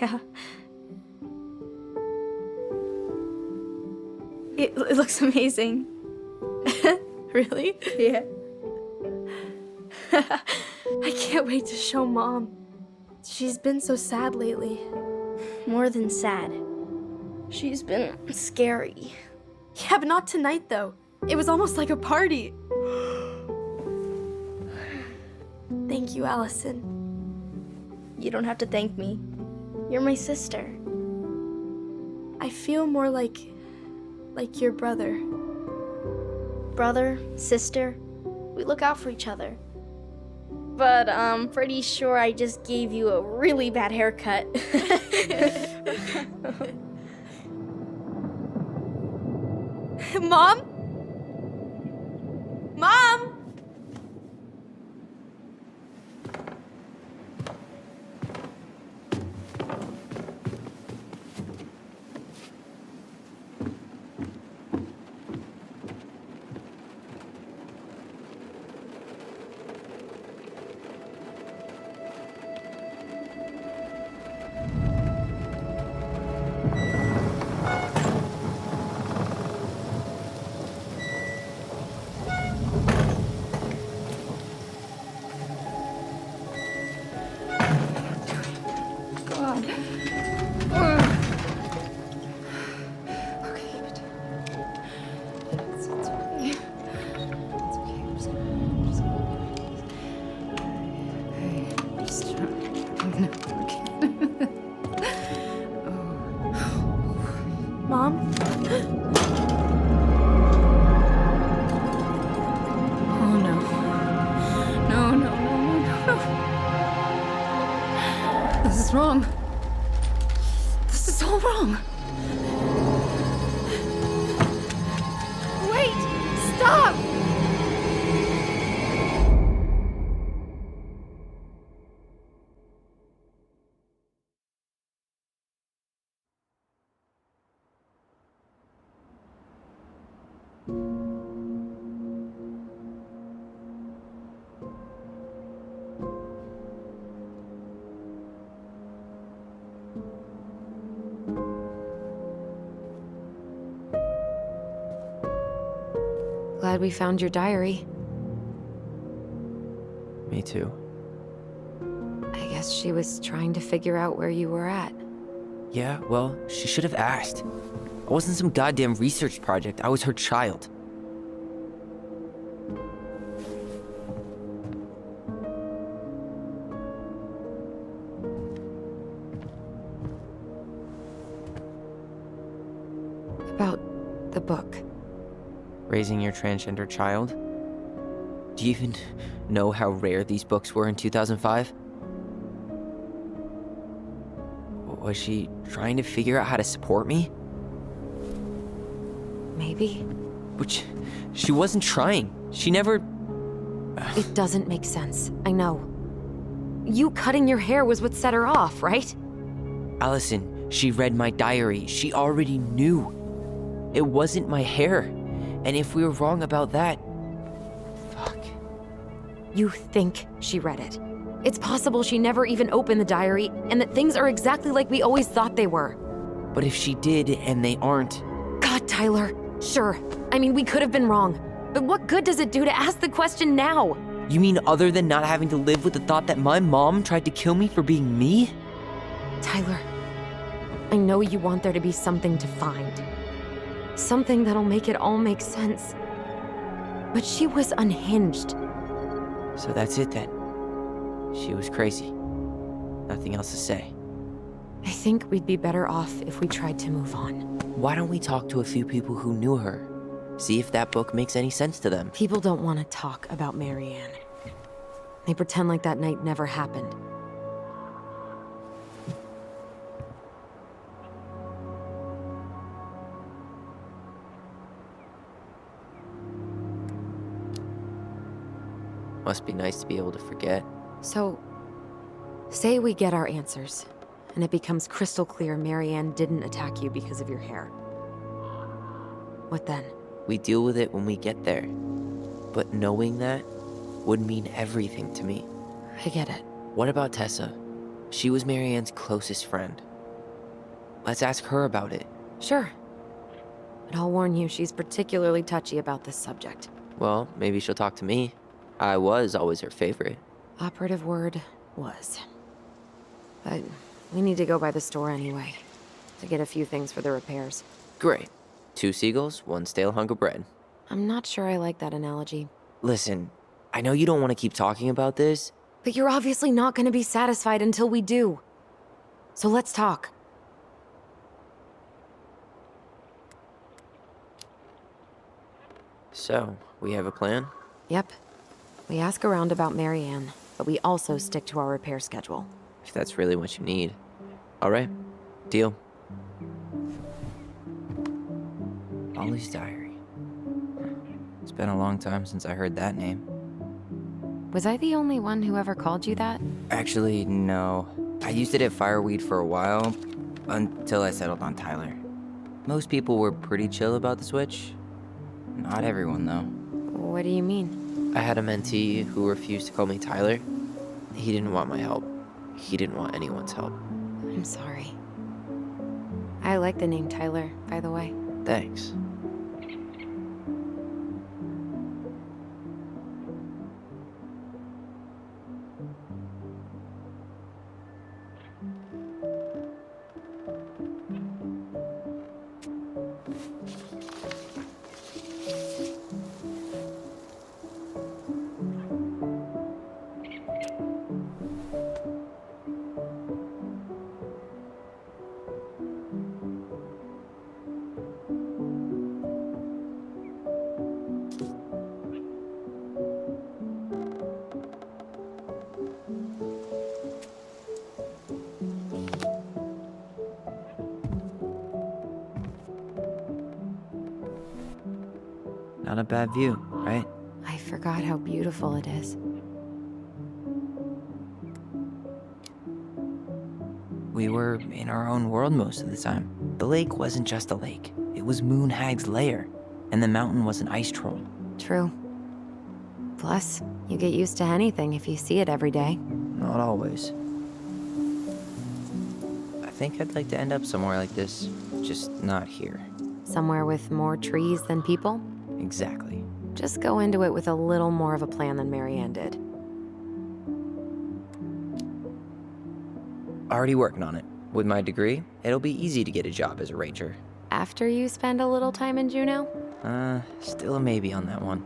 Yeah. It looks amazing. Really? Yeah. I can't wait to show Mom. She's been so sad lately. More than sad. She's been scary. Yeah, but not tonight, though. It was almost like a party. Thank you, Allison. You don't have to thank me. You're my sister. I feel more like your brother. Brother, sister, we look out for each other. But I'm pretty sure I just gave you a really bad haircut. Mom? Mom? Mom? Oh no. No. This is wrong. This is all wrong. Wait! Stop! Glad we found your diary. Me too. I guess she was trying to figure out where you were at. Yeah, well, she should have asked. I wasn't some goddamn research project. I was her child. About the book. Raising your transgender child? Do you even know how rare these books were in 2005? Was she trying to figure out how to support me? Maybe. Which, she wasn't trying. She never... It doesn't make sense. I know. You cutting your hair was what set her off, right? Allison, she read my diary. She already knew. It wasn't my hair. And if we were wrong about that... Fuck. You think she read it. It's possible she never even opened the diary, and that things are exactly like we always thought they were. But if she did, and they aren't... God, Tyler. Sure. I mean, we could have been wrong. But what good does it do to ask the question now? You mean other than not having to live with the thought that my mom tried to kill me for being me? Tyler, I know you want there to be something to find. Something that'll make it all make sense. But she was unhinged. So that's it then. She was crazy. Nothing else to say. I think we'd be better off if we tried to move on. Why don't we talk to a few people who knew her? See if that book makes any sense to them. People don't want to talk about Marianne. They pretend like that night never happened. Must be nice to be able to forget. So, say we get our answers, and it becomes crystal clear Marianne didn't attack you because of your hair. What then? We deal with it when we get there. But knowing that would mean everything to me. I get it. What about Tessa? She was Marianne's closest friend. Let's ask her about it. Sure. But I'll warn you, she's particularly touchy about this subject. Well, maybe she'll talk to me. I was always her favorite. Operative word was. But we need to go by the store anyway, to get a few things for the repairs. Great. 2 seagulls, 1 stale hunk of bread. I'm not sure I like that analogy. Listen, I know you don't want to keep talking about this. But you're obviously not going to be satisfied until we do. So let's talk. So, we have a plan? Yep. We ask around about Marianne, but we also stick to our repair schedule. If that's really what you need. All right, deal. Ollie's diary. It's been a long time since I heard that name. Was I the only one who ever called you that? Actually, no. I used it at Fireweed for a while, until I settled on Tyler. Most people were pretty chill about the switch. Not everyone, though. What do you mean? I had a mentee who refused to call me Tyler. He didn't want my help. He didn't want anyone's help. I'm sorry. I like the name Tyler, by the way. Thanks. Not a bad view, right? I forgot how beautiful it is. We were in our own world most of the time. The lake wasn't just a lake. It was Moonhag's lair, and the mountain was an ice troll. True. Plus, you get used to anything if you see it every day. Not always. I think I'd like to end up somewhere like this, just not here. Somewhere with more trees than people? Exactly. Just go into it with a little more of a plan than Marianne did. Already working on it. With my degree, it'll be easy to get a job as a ranger. After you spend a little time in Juneau? Still a maybe on that one.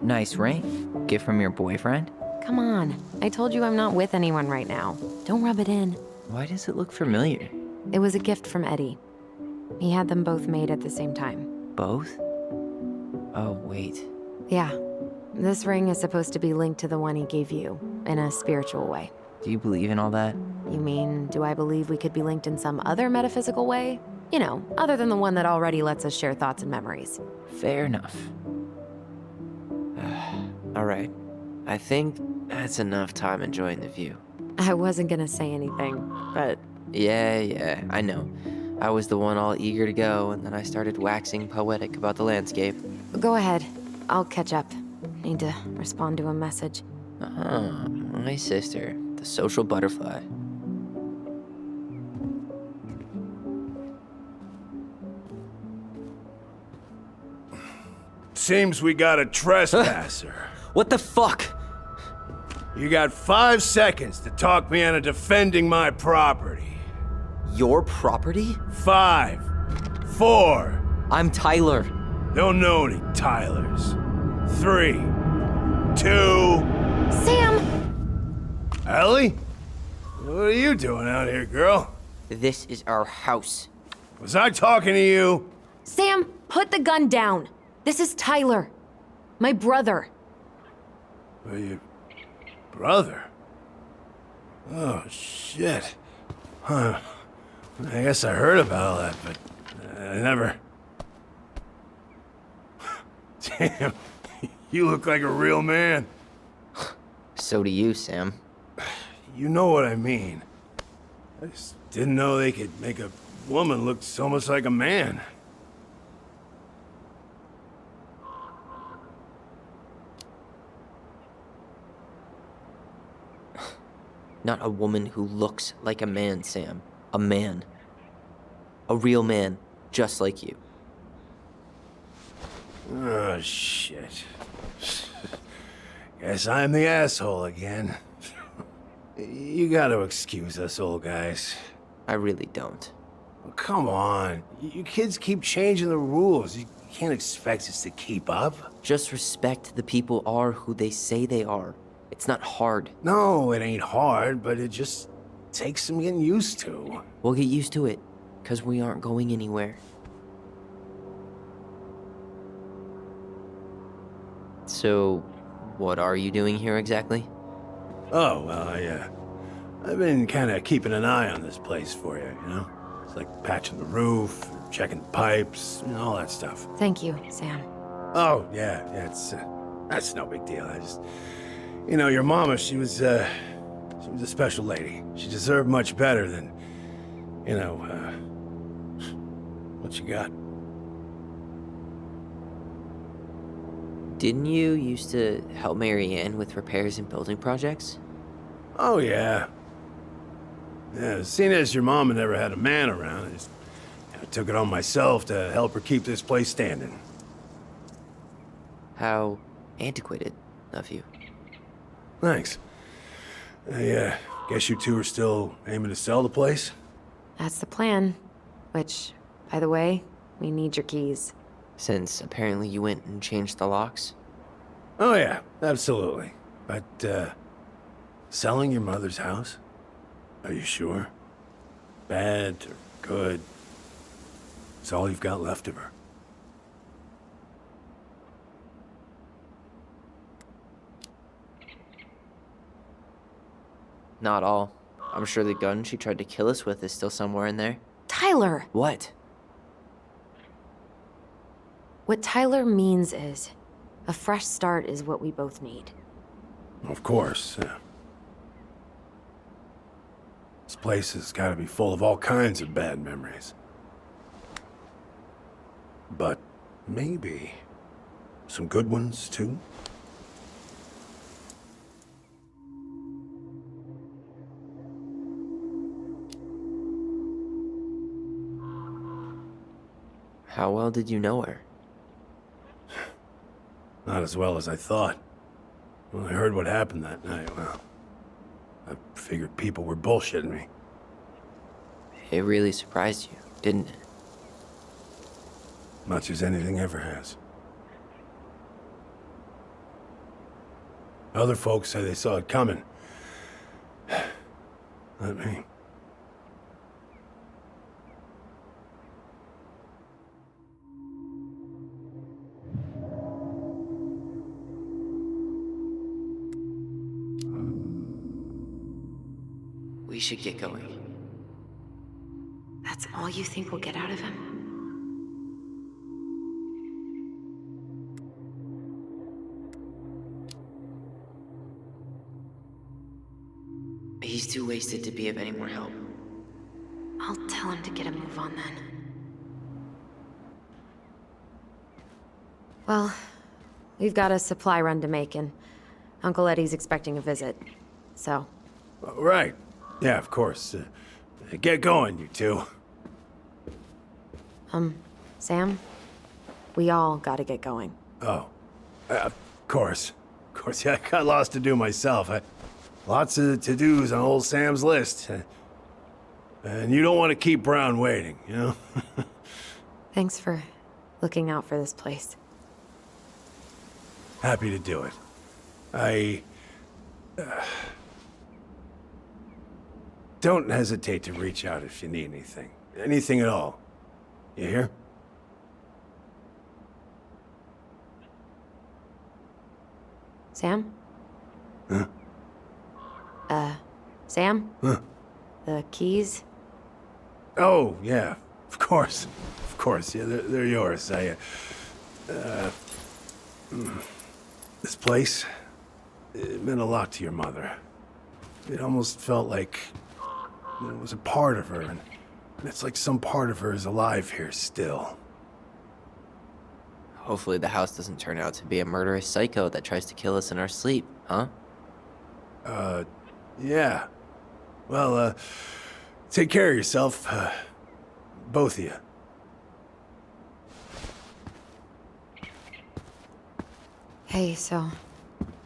Nice ring. Gift from your boyfriend? Come on. I told you I'm not with anyone right now. Don't rub it in. Why does it look familiar? It was a gift from Eddie. He had them both made at the same time. Both? Oh, wait. Yeah. This ring is supposed to be linked to the one he gave you, in a spiritual way. Do you believe in all that? You mean, do I believe we could be linked in some other metaphysical way? You know, other than the one that already lets us share thoughts and memories. Fair enough. All right. I think that's enough time enjoying the view. I wasn't gonna say anything, but... Yeah, I know. I was the one all eager to go, and then I started waxing poetic about the landscape. Go ahead. I'll catch up. Need to respond to a message. My sister, the social butterfly. Seems we got a trespasser. What the fuck? You got 5 seconds to talk me into defending my property. Your property? 5, 4. I'm Tyler. Don't know any Tylers. 3, 2. Sam! Ellie? What are you doing out here, girl? This is our house. Was I talking to you? Sam, put the gun down. This is Tyler. My brother. Well, your brother? Oh, shit. Huh. I guess I heard about all that, but I never... Damn, you look like a real man. So do you, Sam. You know what I mean. I just didn't know they could make a woman look so much like a man. Not a woman who looks like a man, Sam. A man. A real man, just like you. Oh, shit. Guess I'm the asshole again. You gotta excuse us old guys. I really don't. Oh, come on. You kids keep changing the rules. You can't expect us to keep up. Just respect the people are who they say they are. It's not hard. No, it ain't hard, but it just takes some getting used to. We'll get used to it, because we aren't going anywhere. So, what are you doing here exactly? Oh, well, I've been kind of keeping an eye on this place for you, you know? It's like patching the roof, checking the pipes, and all that stuff. Thank you, Sam. Oh, yeah, that's no big deal. I just, you know, your mama, she was a special lady. She deserved much better than, you know, what you got. Didn't you used to help Mary Ann with repairs and building projects? Oh, yeah. Yeah, seeing as your mama never had a man around, I took it on myself to help her keep this place standing. How antiquated of you. Thanks. I guess you two are still aiming to sell the place? That's the plan. Which, by the way, we need your keys. Since apparently you went and changed the locks? Oh, yeah, absolutely. But, selling your mother's house? Are you sure? Bad or good? It's all you've got left of her. Not all. I'm sure the gun she tried to kill us with is still somewhere in there. Tyler! What? What Tyler means is, a fresh start is what we both need. Of course. This place has got to be full of all kinds of bad memories. But maybe some good ones, too? How well did you know her? Not as well as I thought. When I heard what happened that night, well, I figured people were bullshitting me. It really surprised you, didn't it? Much as anything ever has. Other folks say they saw it coming. Not me. We should get going. That's all you think we'll get out of him? He's too wasted to be of any more help. I'll tell him to get a move on then. Well, we've got a supply run to make, and Uncle Eddie's expecting a visit. So... Right. Yeah, of course. Get going, you two. Sam? We all gotta get going. Oh. Of course. Of course, yeah, I got lots to do myself. Lots of to-dos on old Sam's list. And you don't want to keep Brown waiting, you know? Thanks for looking out for this place. Happy to do it. Don't hesitate to reach out if you need anything. Anything at all. You hear? Sam? Huh? Sam? Huh? The keys? Oh, yeah. Of course. Of course. Yeah, they're yours. This place, it meant a lot to your mother. It almost felt like it was a part of her, and it's like some part of her is alive here still. Hopefully the house doesn't turn out to be a murderous psycho that tries to kill us in our sleep, huh? Yeah. Well, take care of yourself, both of you. Hey, so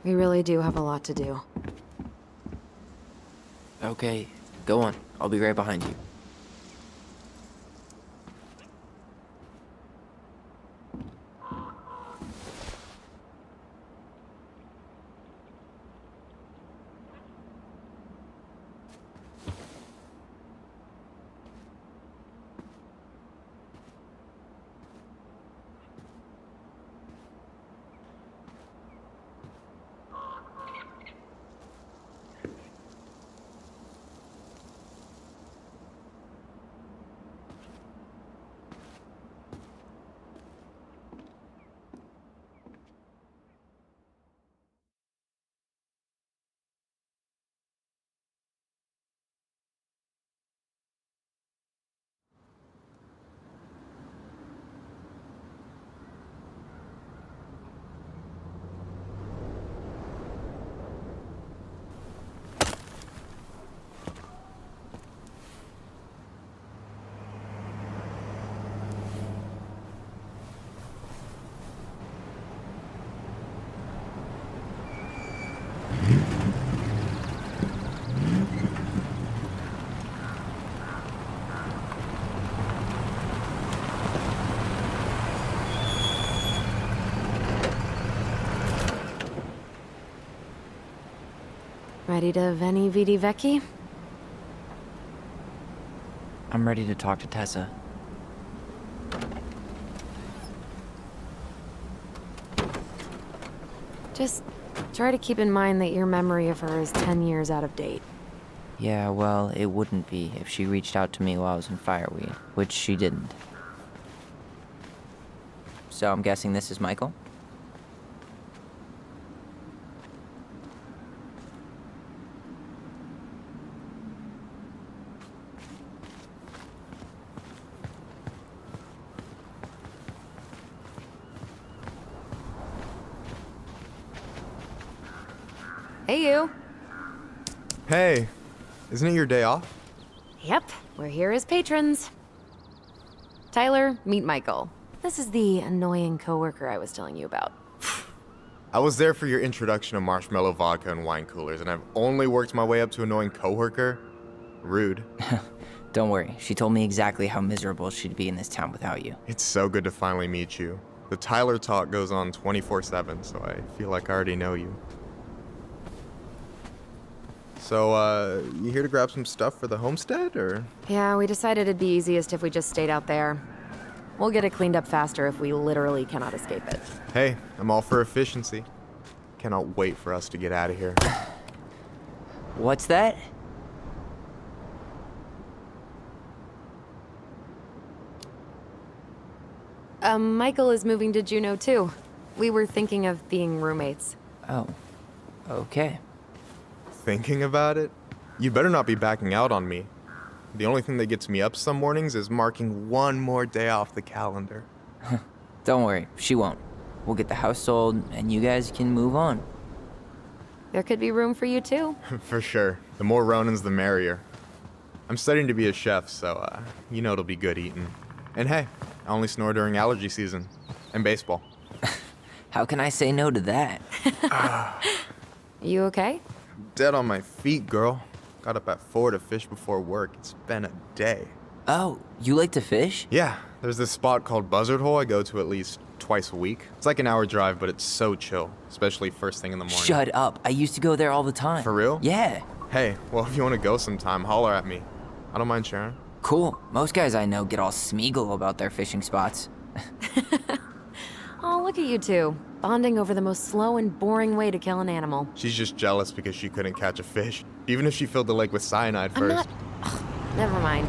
we really do have a lot to do. Okay, go on. I'll be right behind you. Ready to veni vidi vecchi? I'm ready to talk to Tessa. Just try to keep in mind that your memory of her is 10 years out of date. Yeah, well, it wouldn't be if she reached out to me while I was in Fireweed, which she didn't. So I'm guessing this is Michael? Hey, you. Hey, isn't it your day off? Yep, we're here as patrons. Tyler, meet Michael. This is the annoying coworker I was telling you about. I was there for your introduction to marshmallow vodka and wine coolers, and I've only worked my way up to annoying coworker. Rude. Don't worry, she told me exactly how miserable she'd be in this town without you. It's so good to finally meet you. The Tyler talk goes on 24/7, so I feel like I already know you. So, you here to grab some stuff for the homestead, or? Yeah, we decided it'd be easiest if we just stayed out there. We'll get it cleaned up faster if we literally cannot escape it. Hey, I'm all for efficiency. Cannot wait for us to get out of here. What's that? Michael is moving to Juneau too. We were thinking of being roommates. Oh, okay. Thinking about it? You better not be backing out on me. The only thing that gets me up some mornings is marking one more day off the calendar. Don't worry, she won't. We'll get the house sold, and you guys can move on. There could be room for you too. For sure. The more Ronans, the merrier. I'm studying to be a chef, so, you know it'll be good eating. And hey, I only snore during allergy season. And baseball. How can I say no to that? You okay? Dead on my feet, girl. Got up at 4 to fish before work. It's been a day. Oh, you like to fish? Yeah, there's this spot called Buzzard Hole I go to at least twice a week. It's like an hour drive, but it's so chill, especially first thing in the morning. Shut up. I used to go there all the time. For real? Yeah. Hey, well, if you want to go sometime, holler at me. I don't mind sharing. Cool. Most guys I know get all Smeagol about their fishing spots. Oh, look at you two. Bonding over the most slow and boring way to kill an animal. She's just jealous because she couldn't catch a fish, even if she filled the lake with cyanide I'm first. not... Ugh, never mind.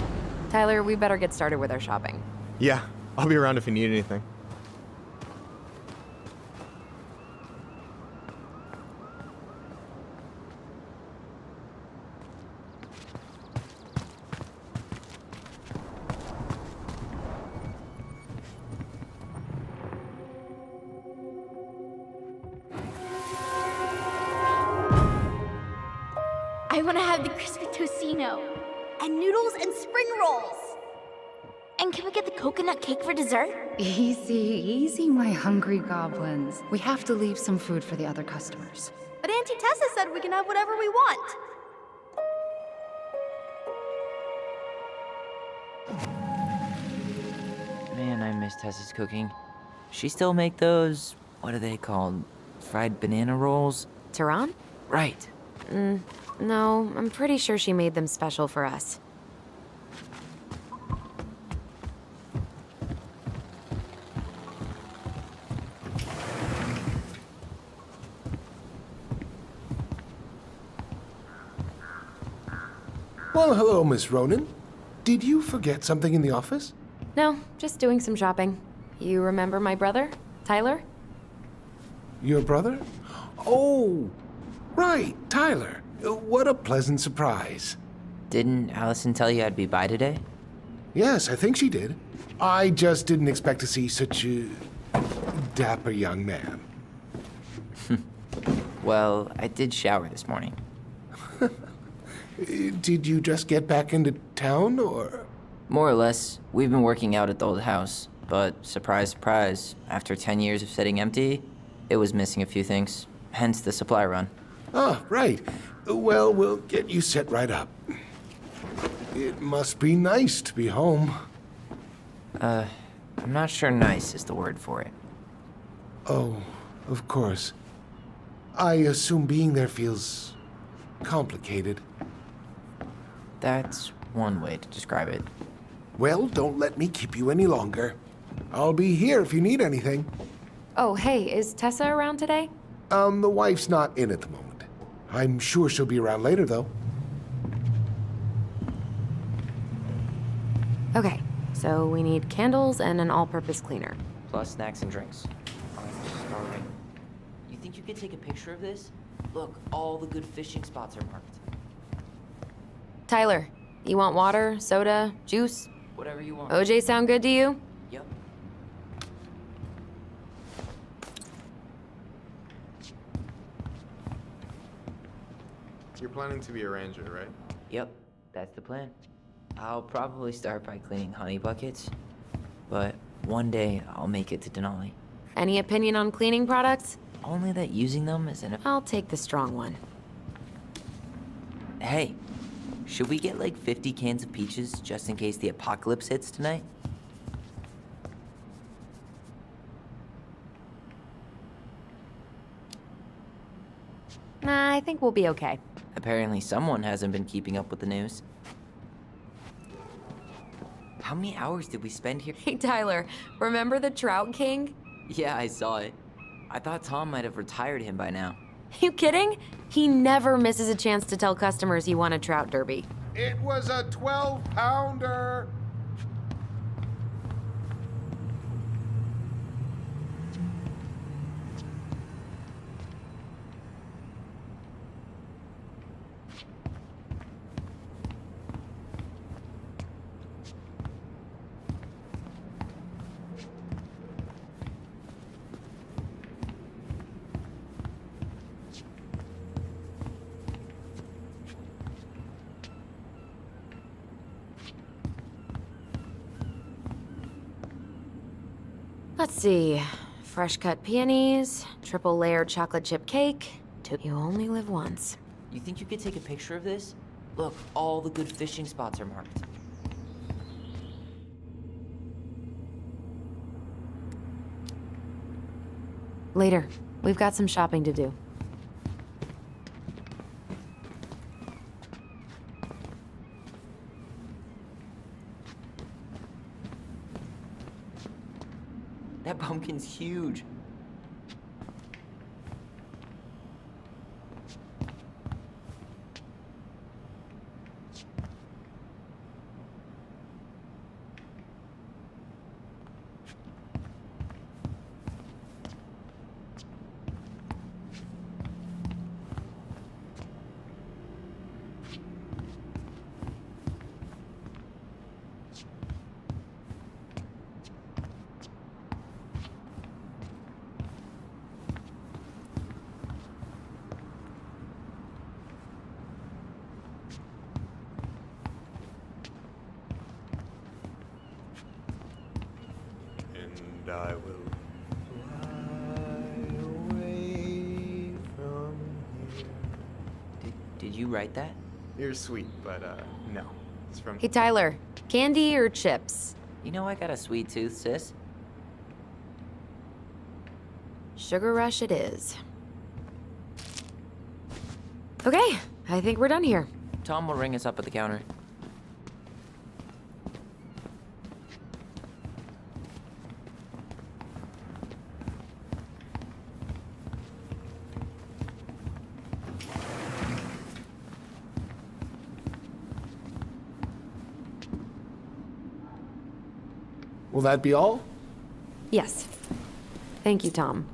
Tyler, we better get started with our shopping. Yeah, I'll be around if you need anything. have the crispy tocino. And noodles and spring rolls. And can we get the coconut cake for dessert? Easy, easy, my hungry goblins. We have to leave some food for the other customers. But Auntie Tessa said we can have whatever we want. Man, I miss Tessa's cooking. She still make those, what are they called? Fried banana rolls? Tehran? Right. No, I'm pretty sure she made them special for us. Well, hello, Miss Ronan. Did you forget something in the office? No, just doing some shopping. You remember my brother, Tyler? Your brother? Oh, right, Tyler. What a pleasant surprise. Didn't Allison tell you I'd be by today? Yes, I think she did. I just didn't expect to see such a dapper young man. Well, I did shower this morning. Did you just get back into town, or? More or less. We've been working out at the old house, but surprise, surprise, after 10 years of sitting empty, it was missing a few things. Hence the supply run. Ah, right. Well, we'll get you set right up. It must be nice to be home. I'm not sure nice is the word for it. Oh, of course. I assume being there feels complicated. That's one way to describe it. Well, don't let me keep you any longer. I'll be here if you need anything. Oh, hey, is Tessa around today? The wife's not in at the moment. I'm sure she'll be around later, though. Okay, so we need candles and an all-purpose cleaner. Plus snacks and drinks. I'm starving. You think you could take a picture of this? Look, all the good fishing spots are marked. Tyler, you want water, soda, juice? Whatever you want. OJ sound good to you? Yep. You're planning to be a ranger, right? Yep, that's the plan. I'll probably start by cleaning honey buckets, but one day I'll make it to Denali. Any opinion on cleaning products? Only that using them is an... I'll take the strong one. Hey, should we get like 50 cans of peaches just in case the apocalypse hits tonight? Nah, I think we'll be okay. Apparently someone hasn't been keeping up with the news. How many hours did we spend here? Hey, Tyler, remember the Trout King? Yeah, I saw it. I thought Tom might have retired him by now. You kidding? He never misses a chance to tell customers he won a trout derby. It was a 12-pounder. Let's see. Fresh cut peonies, triple layer chocolate chip cake. You only live once. You think you could take a picture of this? Look, all the good fishing spots are marked. Later. We've got some shopping to do. That pumpkin's huge. I will fly away from here. Did you write that? You're sweet, but no. It's from Hey, Tyler, candy or chips? You know I got a sweet tooth, sis. Sugar rush it is. Okay, I think we're done here. Tom will ring us up at the counter. Will that be all? Yes. Thank you, Tom.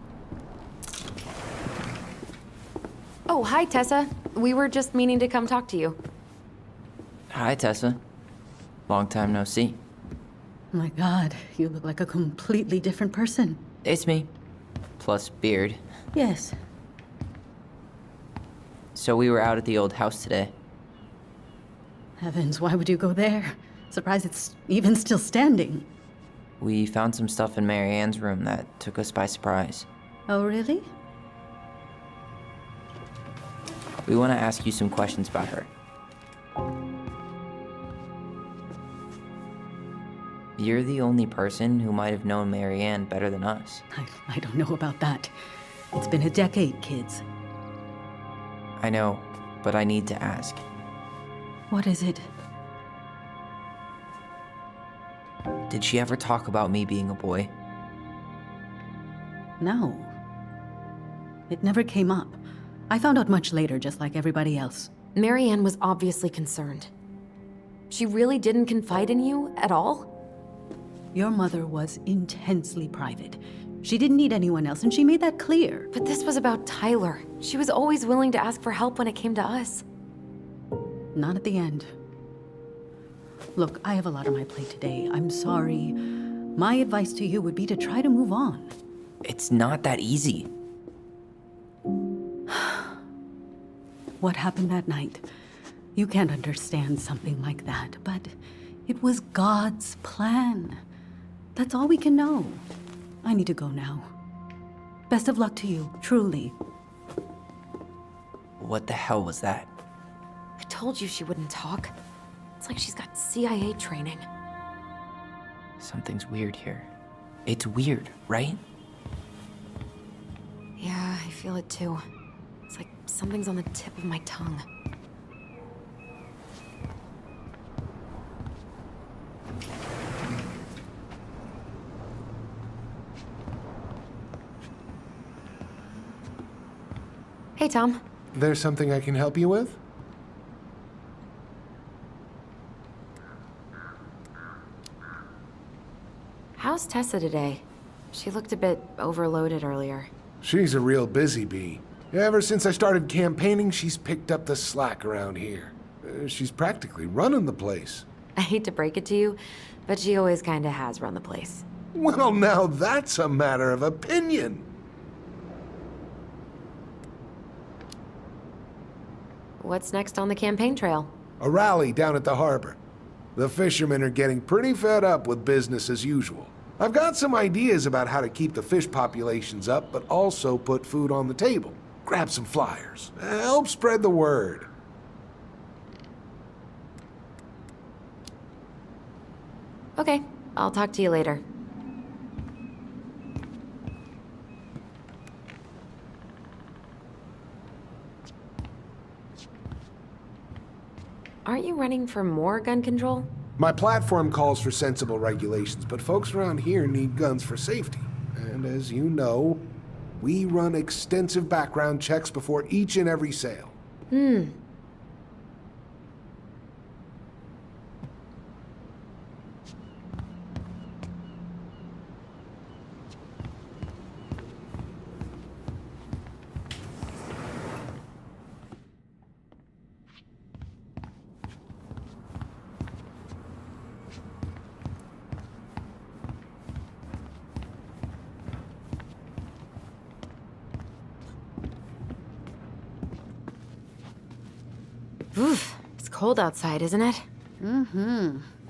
Oh, hi, Tessa. We were just meaning to come talk to you. Hi, Tessa. Long time no see. My God, you look like a completely different person. It's me. Plus beard. Yes. So we were out at the old house today. Heavens, why would you go there? Surprised it's even still standing. We found some stuff in Mary Ann's room that took us by surprise. Oh, really? We want to ask you some questions about her. You're the only person who might have known Mary Ann better than us. I don't know about that. It's been a decade, kids. I know, but I need to ask. What is it? Did she ever talk about me being a boy? No. It never came up. I found out much later, just like everybody else. Mary Ann was obviously concerned. She really didn't confide in you at all? Your mother was intensely private. She didn't need anyone else, and she made that clear. But this was about Tyler. She was always willing to ask for help when it came to us. Not at the end. Look, I have a lot on my plate today. I'm sorry. My advice to you would be to try to move on. It's not that easy. What happened that night? You can't understand something like that, but it was God's plan. That's all we can know. I need to go now. Best of luck to you, truly. What the hell was that? I told you she wouldn't talk. It's like she's got CIA training. Something's weird here. It's weird, right? Yeah, I feel it too. It's like something's on the tip of my tongue. Hey, Tom. There's something I can help you with? How's Tessa today? She looked a bit overloaded earlier. She's a real busy bee. Ever since I started campaigning, she's picked up the slack around here. She's practically running the place. I hate to break it to you, but she always kinda has run the place. Well, now that's a matter of opinion. What's next on the campaign trail? A rally down at the harbor. The fishermen are getting pretty fed up with business as usual. I've got some ideas about how to keep the fish populations up, but also put food on the table. Grab some flyers. Help spread the word. Okay, I'll talk to you later. Aren't you running for more gun control? My platform calls for sensible regulations, but folks around here need guns for safety. And as you know, we run extensive background checks before each and every sale. Oof, it's cold outside, isn't it?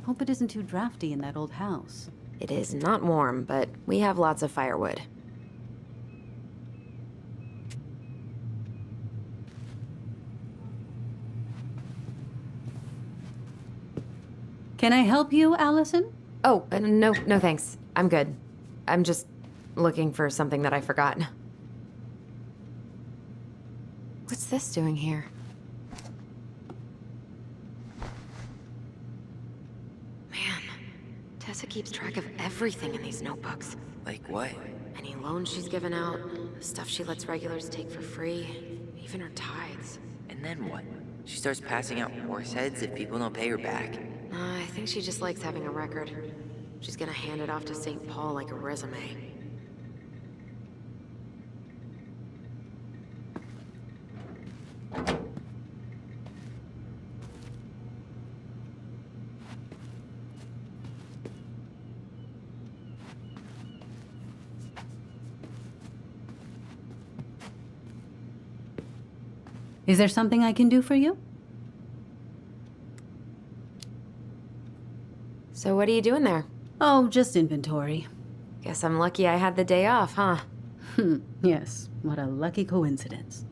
Hope it isn't too drafty in that old house. It is not warm, but we have lots of firewood. Can I help you, Allison? Oh, no thanks. I'm good. I'm just looking for something that I forgot. What's this doing here? Man, Tessa keeps track of everything in these notebooks. Like what? Any loans she's given out, stuff she lets regulars take for free, even her tithes. And then what? She starts passing out horse heads if people don't pay her back. I think she just likes having a record. She's gonna hand it off to St. Paul like a resume. Is there something I can do for you? So what are you doing there? Oh, just inventory. Guess I'm lucky I had the day off, huh? Yes, what a lucky coincidence.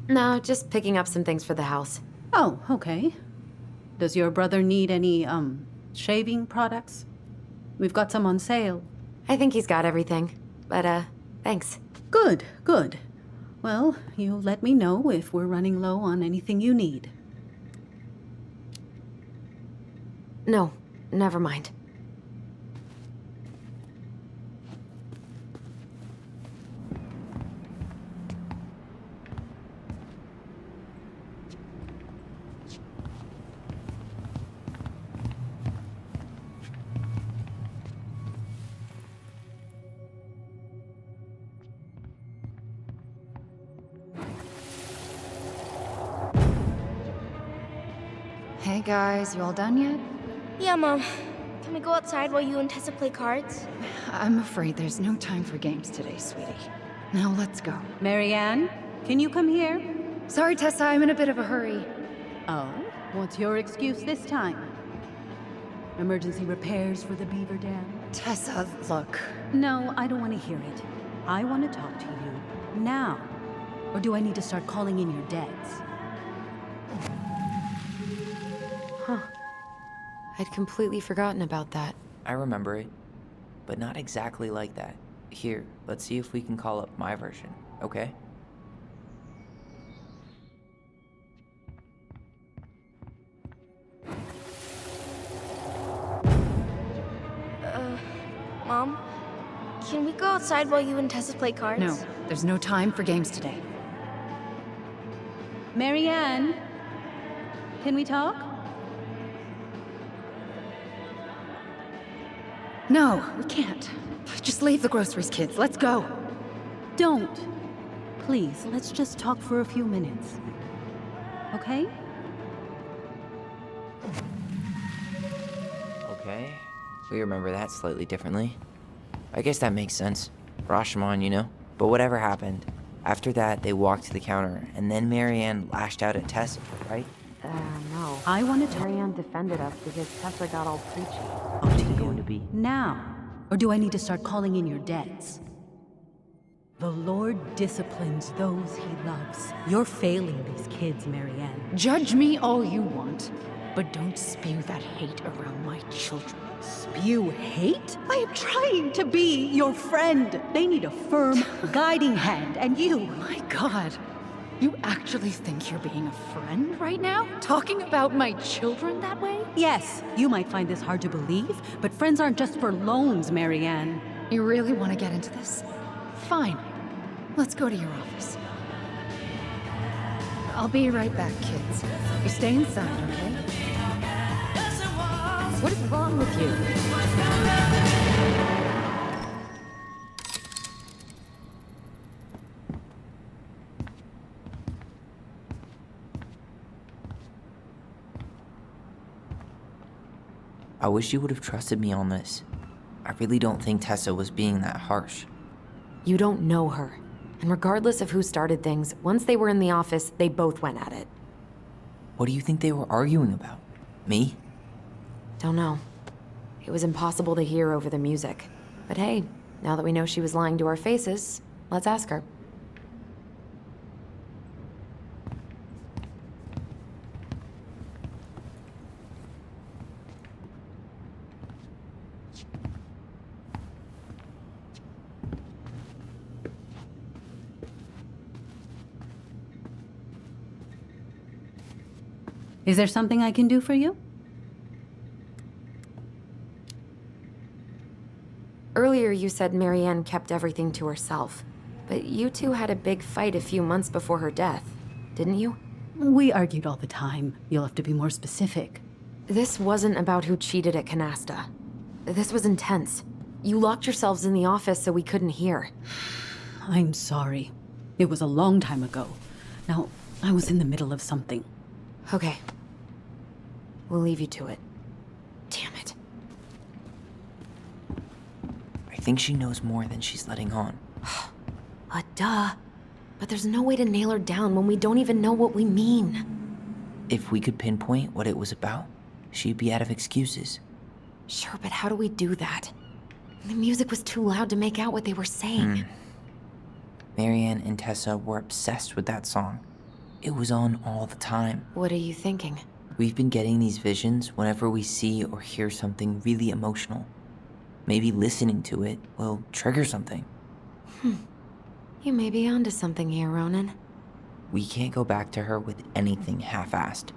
No, just picking up some things for the house. Oh, okay. Does your brother need any, shaving products? We've got some on sale. I think he's got everything. But, thanks. Good, good. Well, you'll let me know if we're running low on anything you need. No, never mind. Hey guys, you all done yet? Yeah, Mom. Can we go outside while you and Tessa play cards? I'm afraid there's no time for games today, sweetie. Now let's go. Marianne, can you come here? Sorry, Tessa, I'm in a bit of a hurry. Oh, what's your excuse this time? Emergency repairs for the beaver dam? Tessa, look. No, I don't want to hear it. I want to talk to you now. Or do I need to start calling in your debts? Huh. I'd completely forgotten about that. I remember it, but not exactly like that. Here, let's see if we can call up my version, okay? Mom? Can we go outside while you and Tessa play cards? No, there's no time for games today. Marianne, can we talk? No, we can't. Just leave the groceries, kids. Let's go. Don't. Please, let's just talk for a few minutes. Okay? Okay, we remember that slightly differently. I guess that makes sense. Rashomon, you know? But whatever happened, after that they walked to the counter, and then Marianne lashed out at Tessa, right? No. I want to talk Marianne defended us because Tessa got all preachy. to you Going to be now. Or do I need to start calling in your debts? The Lord disciplines those he loves. You're failing these kids, Marianne. Judge me all you want, but don't spew that hate around my children. Spew hate? I am trying to be your friend. They need a firm, guiding hand, and you... My God. You actually think you're being a friend right now? Talking about my children that way? Yes, you might find this hard to believe, but friends aren't just for loans, Marianne. You really want to get into this? Fine. Let's go to your office. I'll be right back, kids. You stay inside, okay? What is wrong with you? I wish you would have trusted me on this. I really don't think Tessa was being that harsh. You don't know her. And regardless of who started things, once they were in the office, they both went at it. What do you think they were arguing about? Me? Don't know. It was impossible to hear over the music. But hey, now that we know she was lying to our faces, let's ask her. Is there something I can do for you? Earlier you said Marianne kept everything to herself. But you two had a big fight a few months before her death, didn't you? We argued all the time. You'll have to be more specific. This wasn't about who cheated at Canasta. This was intense. You locked yourselves in the office so we couldn't hear. I'm sorry. It was a long time ago. Now, I was in the middle of something. Okay. We'll leave you to it. Damn it. I think she knows more than she's letting on. Duh. But there's no way to nail her down when we don't even know what we mean. If we could pinpoint what it was about, she'd be out of excuses. Sure, but how do we do that? The music was too loud to make out what they were saying. Marianne and Tessa were obsessed with that song. It was on all the time. What are you thinking? We've been getting these visions whenever we see or hear something really emotional. Maybe listening to it will trigger something. You may be onto something here, Ronan. We can't go back to her with anything half-assed.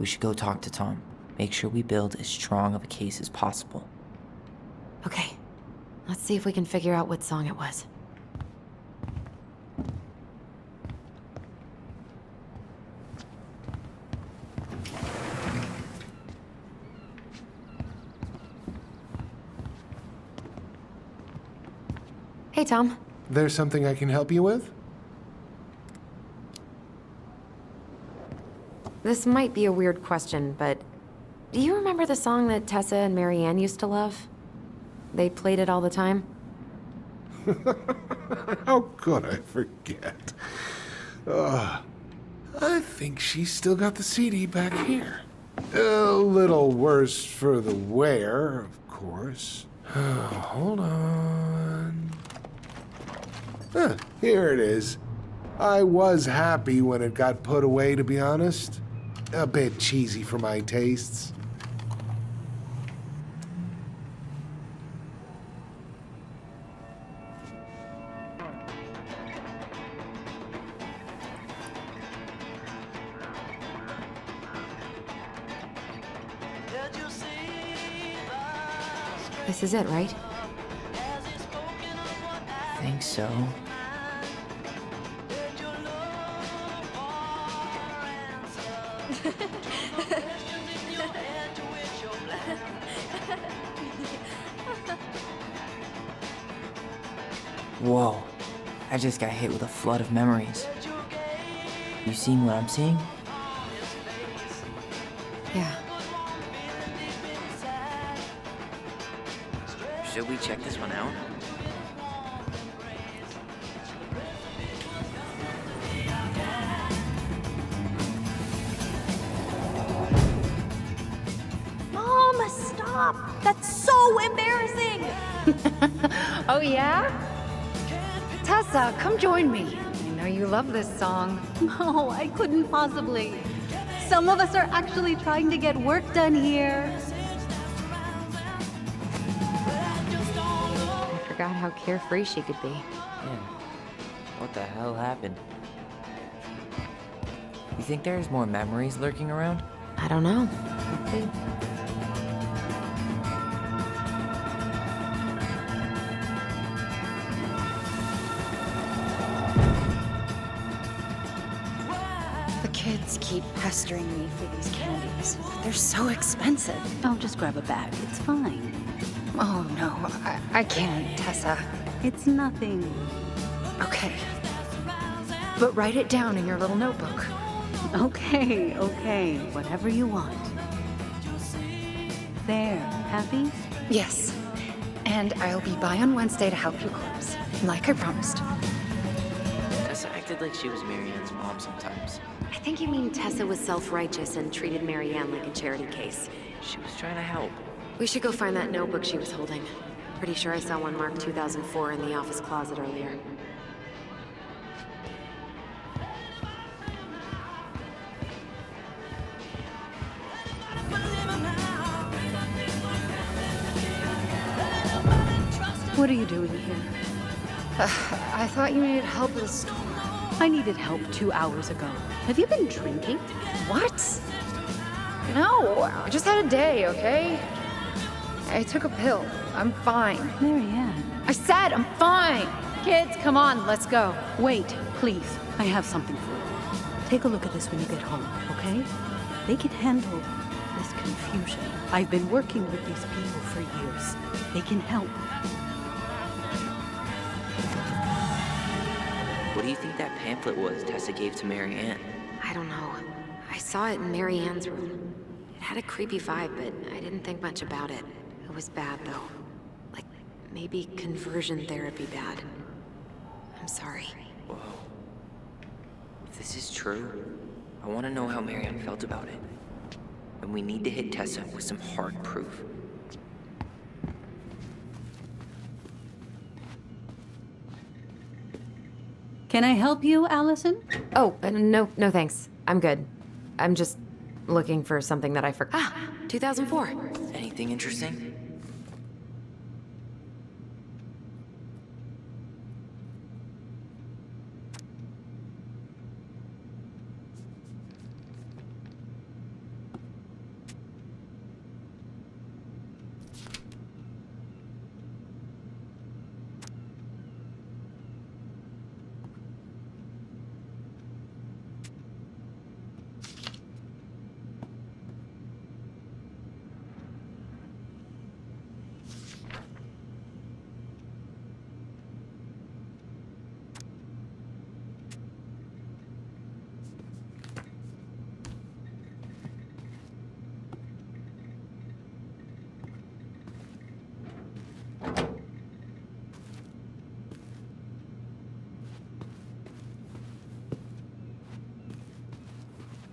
We should go talk to Tom. Make sure we build as strong of a case as possible. Okay. Let's see if we can figure out what song it was. Hey, Tom. There's something I can help you with? This might be a weird question, but do you remember the song that Tessa and Marianne used to love? They played it all the time. How could I forget? I think she's still got the CD back here. A little worse for the wear, of course. Hold on. Here it is. I was happy when it got put away, to be honest. A bit cheesy for my tastes. This is it, right? I think so. Whoa, I just got hit with a flood of memories. You seeing what I'm seeing? Yeah. Should we check this one out? Mom, stop! That's so embarrassing! Oh, yeah? Tessa, come join me. I know you love this song. No, I couldn't possibly. Some of us are actually trying to get work done here. I forgot how carefree she could be. Yeah. What the hell happened? You think there's more memories lurking around? I don't know. Let's see. The kids keep pestering me for these candies. They're so expensive. I'll just grab a bag. It's fine. Oh, no, I can't, Tessa. It's nothing. Okay. But write it down in your little notebook. Okay. Whatever you want. There. Happy? Yes. And I'll be by on Wednesday to help you close, like I promised. Tessa acted like she was Marianne's mom sometimes. I think you mean Tessa was self-righteous and treated Marianne like a charity case. She was trying to help. We should go find that notebook she was holding. Pretty sure I saw one marked 2004 in the office closet earlier. What are you doing here? I thought you needed help with a storm. I needed help 2 hours ago. Have you been drinking? What? No, I just had a day, okay? I took a pill. I'm fine. Marianne. I said I'm fine! Kids, come on, let's go. Wait, please. I have something for you. Take a look at this when you get home, okay? They can handle this confusion. I've been working with these people for years. They can help. What do you think that pamphlet was Tessa gave to Marianne? I don't know. I saw it in Mary Ann's room. It had a creepy vibe, but I didn't think much about it. It was bad, though. Like, maybe conversion therapy bad. I'm sorry. Whoa. If this is true, I want to know how Marianne felt about it. And we need to hit Tessa with some hard proof. Can I help you, Allison? Oh, no thanks. I'm good. I'm just looking for something that I forgot. Ah, 2004. Anything interesting?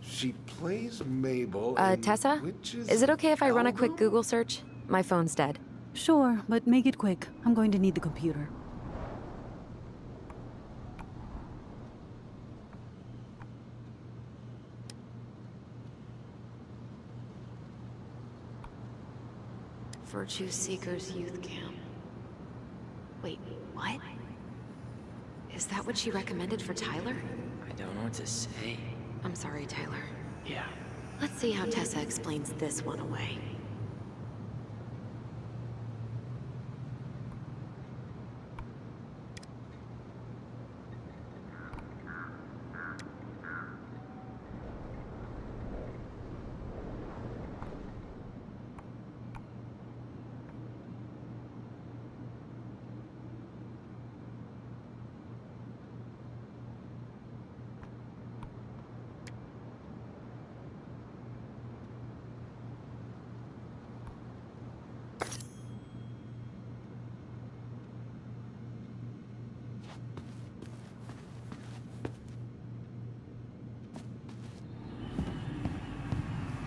She plays Mabel. Tessa? Is it okay if I run a quick Google search? My phone's dead. Sure, but make it quick. I'm going to need the computer. Virtue Seekers Youth Camp. Wait, what? Is that what she recommended for Tyler? I don't know what to say. I'm sorry, Tyler. Yeah. Let's see how Tessa explains this one away.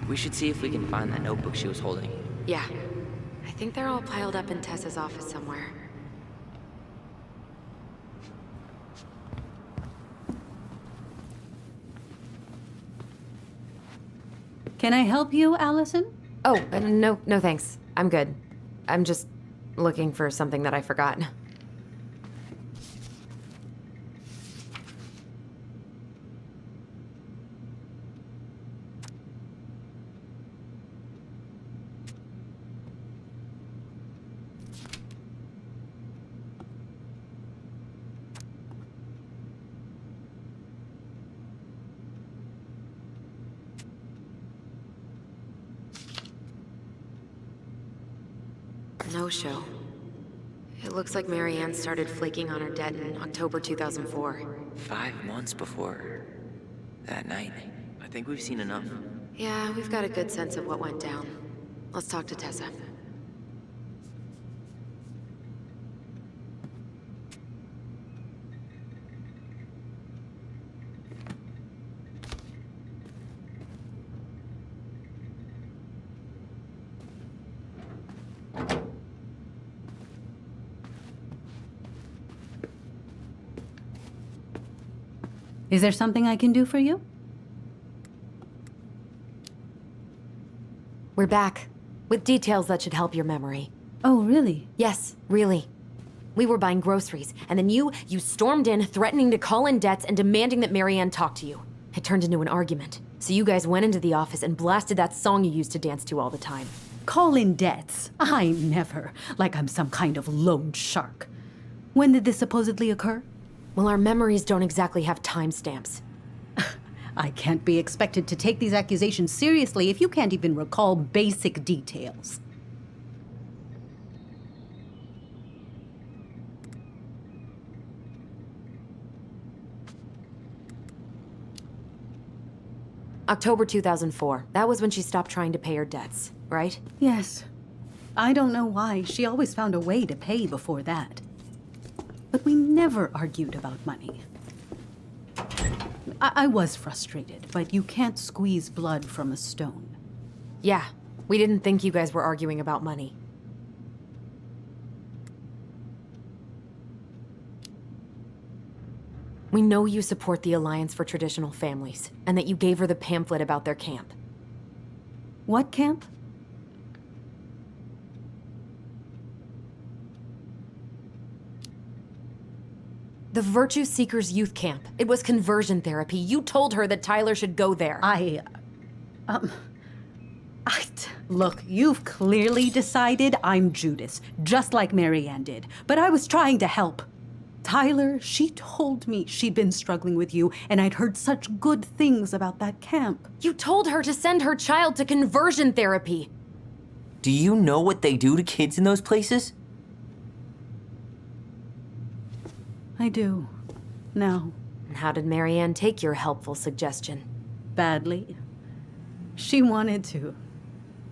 We should see if we can find that notebook she was holding. Yeah. I think they're all piled up in Tessa's office somewhere. Can I help you, Allison? Oh, no thanks. I'm good. I'm just looking for something that I forgot. No show. It looks like Mary Ann started flaking on her debt in October 2004. 5 months before that night. I think we've seen enough. Yeah, we've got a good sense of what went down. Let's talk to Tessa. Is there something I can do for you? We're back, with details that should help your memory. Oh, really? Yes, really. We were buying groceries, and then you stormed in, threatening to call in debts and demanding that Marianne talk to you. It turned into an argument. So you guys went into the office and blasted that song you used to dance to all the time. Call in debts? I never. Like I'm some kind of loan shark. When did this supposedly occur? Well, our memories don't exactly have timestamps. I can't be expected to take these accusations seriously if you can't even recall basic details. October 2004. That was when she stopped trying to pay her debts, right? Yes. I don't know why. She always found a way to pay before that. But we never argued about money. I was frustrated, but you can't squeeze blood from a stone. Yeah, we didn't think you guys were arguing about money. We know you support the Alliance for Traditional Families, and that you gave her the pamphlet about their camp. What camp? The Virtue Seekers Youth Camp. It was conversion therapy. You told her that Tyler should go there. Look, you've clearly decided I'm Judas, just like Marianne did. But I was trying to help. Tyler, she told me she'd been struggling with you, and I'd heard such good things about that camp. You told her to send her child to conversion therapy. Do you know what they do to kids in those places? I do. Now. How did Marianne take your helpful suggestion? Badly. She wanted to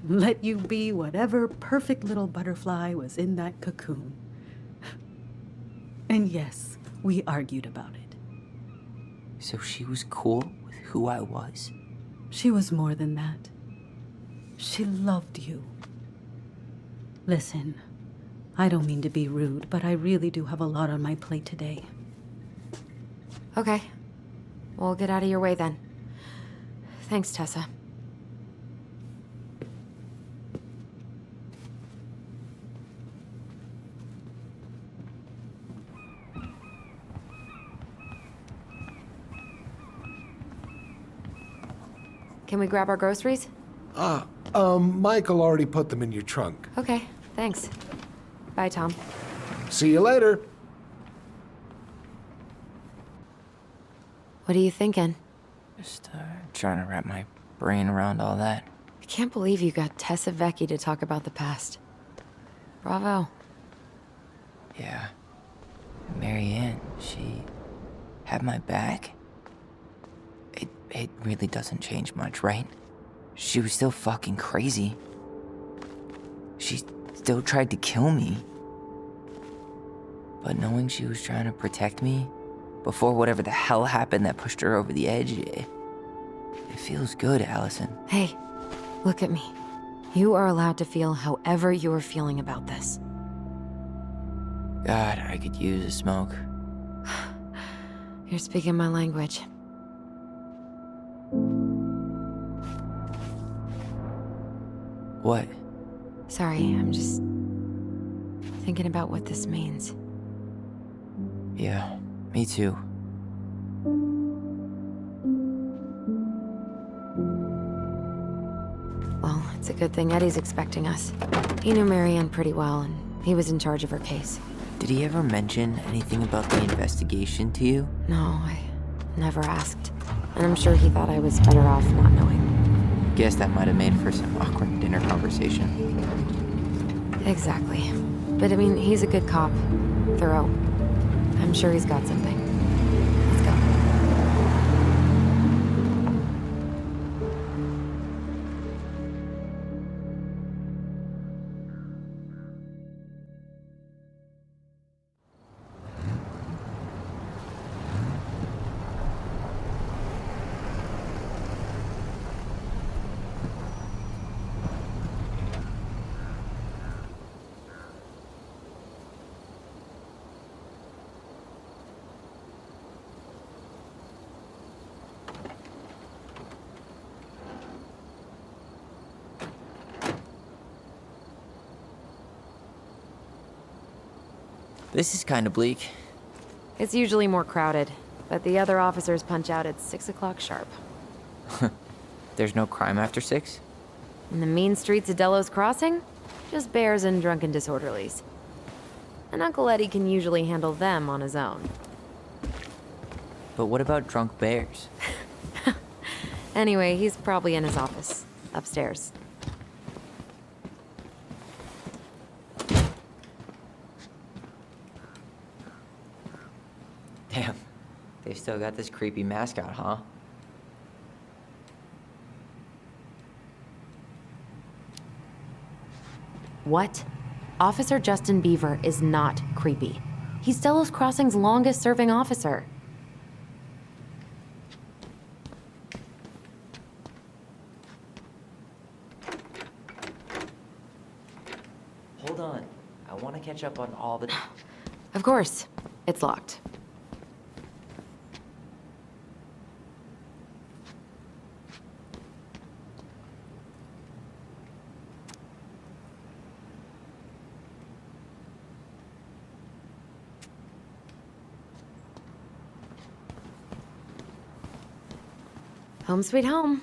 let you be whatever perfect little butterfly was in that cocoon. And yes, we argued about it. So she was cool with who I was? She was more than that. She loved you. Listen, I don't mean to be rude, but I really do have a lot on my plate today. Okay. We'll get out of your way then. Thanks, Tessa. Can we grab our groceries? Michael already put them in your trunk. Okay, thanks. Bye, Tom. See you later. What are you thinking? Just trying to wrap my brain around all that. I can't believe you got Tessa Vecchi to talk about the past. Bravo. Yeah. Marianne, she had my back. It really doesn't change much, right? She was still fucking crazy. She still tried to kill me. But knowing she was trying to protect me before whatever the hell happened that pushed her over the edge, it feels good, Allison. Hey, look at me. You are allowed to feel however you are feeling about this. God, I could use a smoke. You're speaking my language. What? Sorry, I'm just thinking about what this means. Yeah, me too. Well, it's a good thing Eddie's expecting us. He knew Marianne pretty well, and he was in charge of her case. Did he ever mention anything about the investigation to you? No, I never asked. And I'm sure he thought I was better off not knowing. Guess that might have made for some awkward dinner conversation. Exactly. But I mean, he's a good cop. Thorough. I'm sure he's got something. Let's go. This is kind of bleak. It's usually more crowded, but the other officers punch out at 6 o'clock sharp. There's no crime after 6? In the mean streets of Delos Crossing, just bears and drunken disorderlies. And Uncle Eddie can usually handle them on his own. But what about drunk bears? Anyway, he's probably in his office, upstairs. Damn, they still got this creepy mascot, huh? What? Officer Justin Beaver is not creepy. He's Delos Crossing's longest-serving officer. Hold on. I want to catch up on all the... Of course. It's locked. Home sweet home.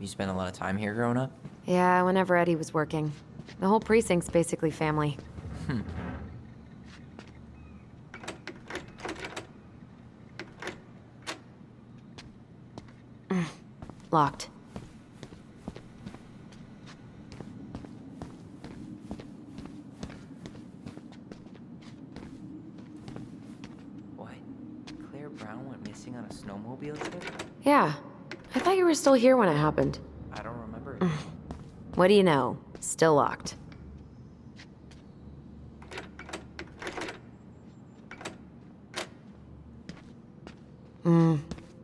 You spent a lot of time here growing up? Yeah, whenever Eddie was working. The whole precinct's basically family. Locked. What? Claire Brown went missing on a snowmobile trip? Yeah. I thought you were still here when it happened. I don't remember. What do you know? Still locked.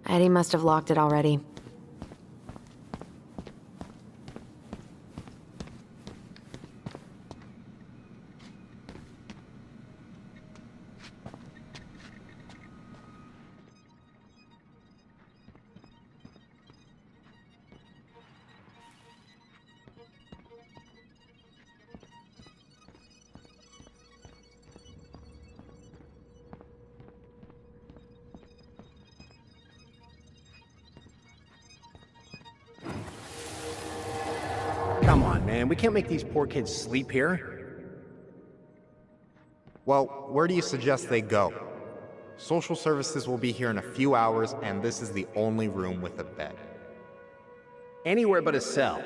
Eddie must have locked it already. Come on, man. We can't make these poor kids sleep here. Well, where do you suggest they go? Social services will be here in a few hours, and this is the only room with a bed. Anywhere but a cell.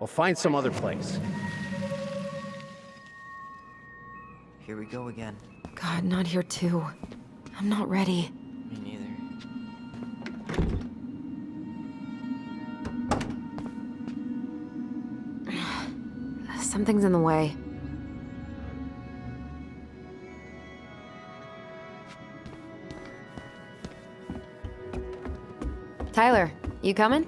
We'll find some other place. Here we go again. God, not here too. I'm not ready. Me neither. Something's in the way. Tyler, you coming?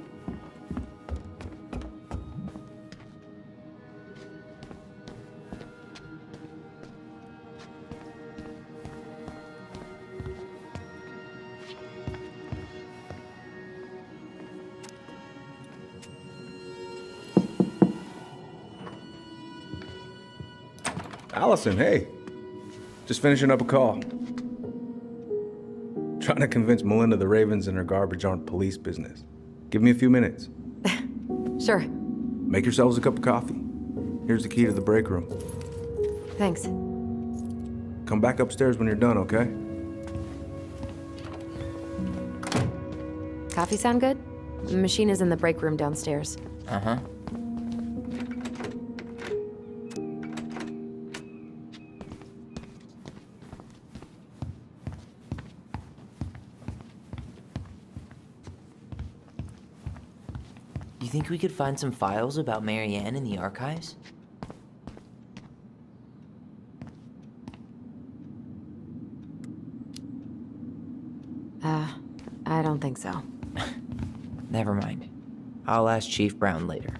Allison, hey. Just finishing up a call. Trying to convince Melinda the Ravens and her garbage aren't police business. Give me a few minutes. Sure. Make yourselves a cup of coffee. Here's the key to the break room. Thanks. Come back upstairs when you're done, okay? Coffee sound good? The machine is in the break room downstairs. Uh-huh. You think we could find some files about Marianne in the archives? I don't think so. Never mind. I'll ask Chief Brown later.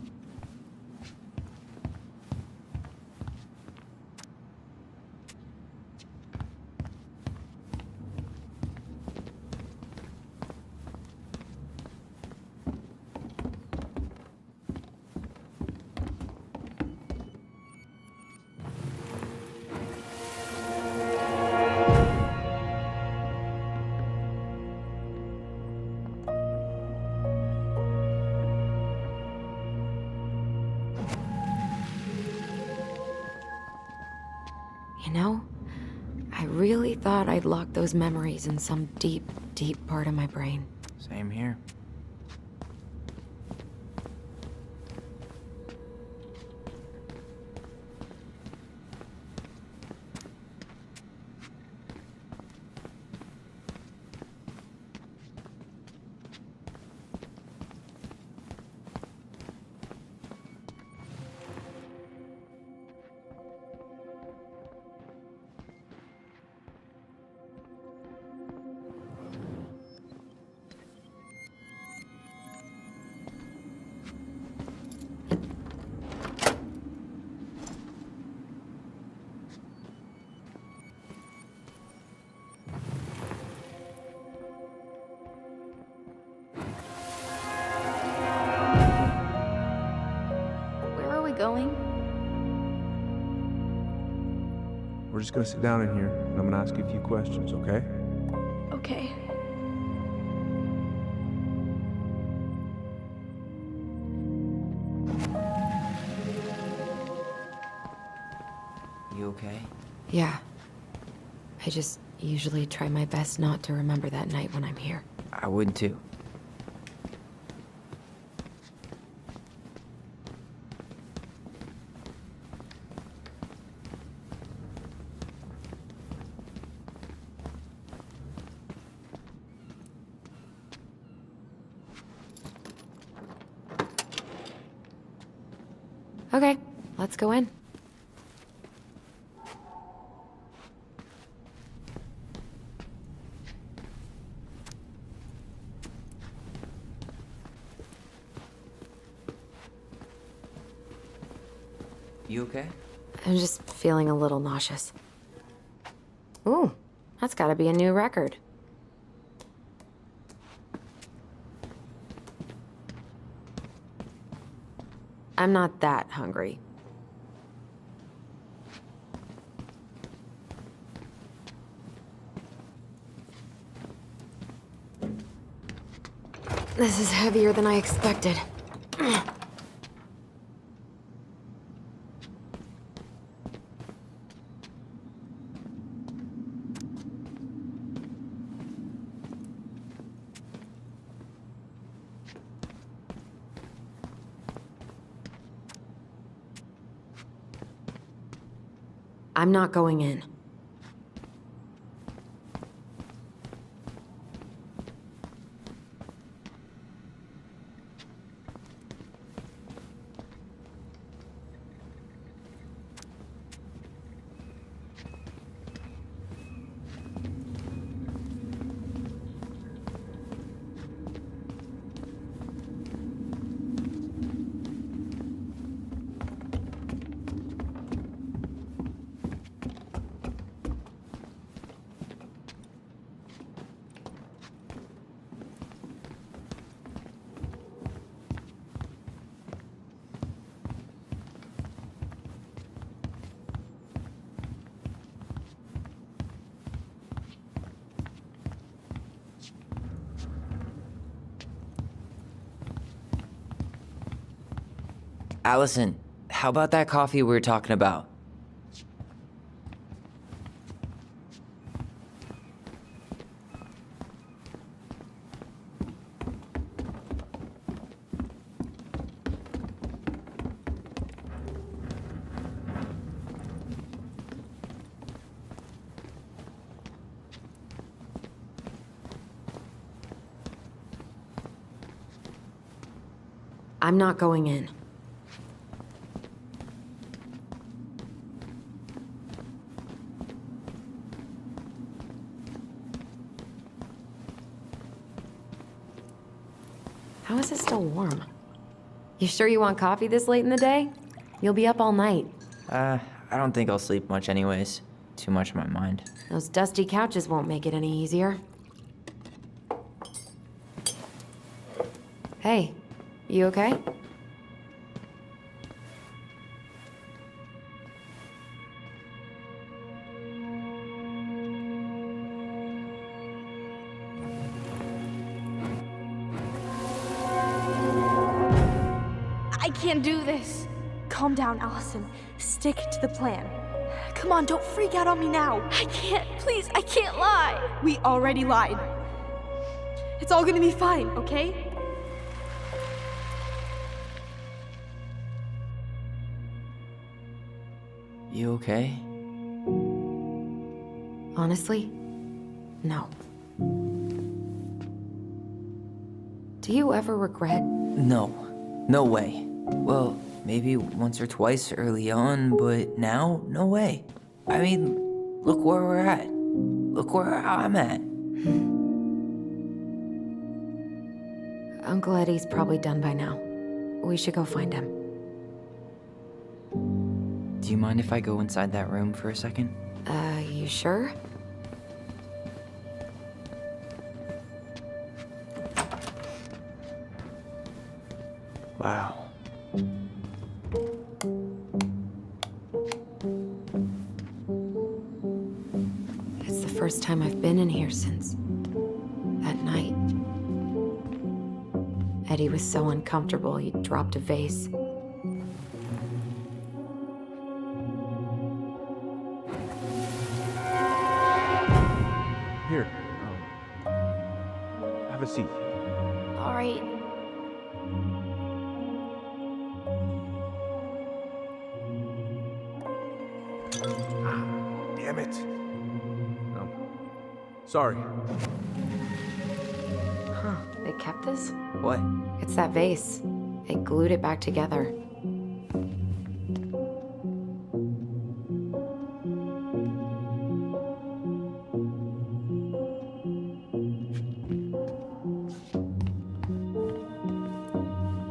You know, I really thought I'd locked those memories in some deep, deep part of my brain. Same here. Where are we going? We're just gonna sit down in here, and I'm gonna ask you a few questions, okay? Okay. You okay? Yeah. I just usually try my best not to remember that night when I'm here. I would too. Okay, let's go in. You okay? I'm just feeling a little nauseous. Ooh, that's gotta be a new record. I'm not that hungry. This is heavier than I expected. I'm not going in. Allison, how about that coffee we were talking about? I'm not going in. How is it still warm? You sure you want coffee this late in the day? You'll be up all night. I don't think I'll sleep much anyways. Too much on my mind. Those dusty couches won't make it any easier. Hey, you okay? I can't do this. Calm down, Allison. Stick to the plan. come on, don't freak out on me now. I can't, please, I can't lie. We already lied. It's all gonna be fine, okay? You okay? Honestly, no. Do you ever regret? No. No way. Well, maybe once or twice early on, but now, no way. I mean, look where we're at. Look where I'm at. Uncle Eddie's probably done by now. We should go find him. Do you mind if I go inside that room for a second? You sure? Wow. It's the first time I've been in here since that night. Eddie was so uncomfortable he dropped a vase. Here. Have a seat. All right. Damn it. No. Sorry. Huh, they kept this? What? It's that vase. They glued it back together.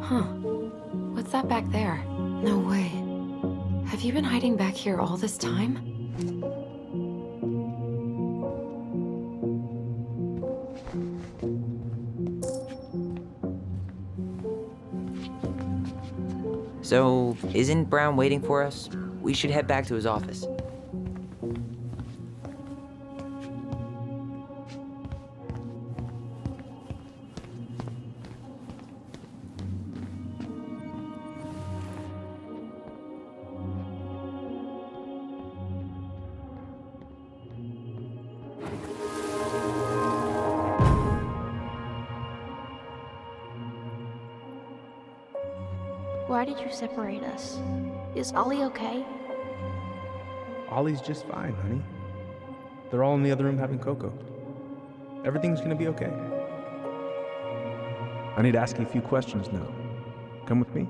Huh. What's that back there? No way. Have you been hiding back here all this time? So, isn't Brown waiting for us? We should head back to his office. Why did you separate us? Is Ollie okay? Ollie's just fine, honey. They're all in the other room having cocoa. Everything's gonna be okay. I need to ask you a few questions now. Come with me?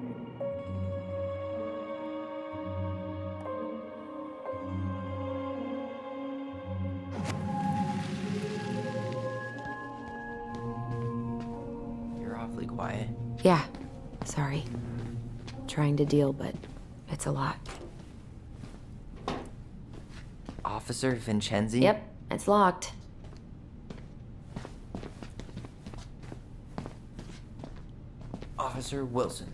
You're awfully quiet. Yeah, sorry. Trying to deal, but it's a lot. Officer Vincenzi? Yep, it's locked. Officer Wilson.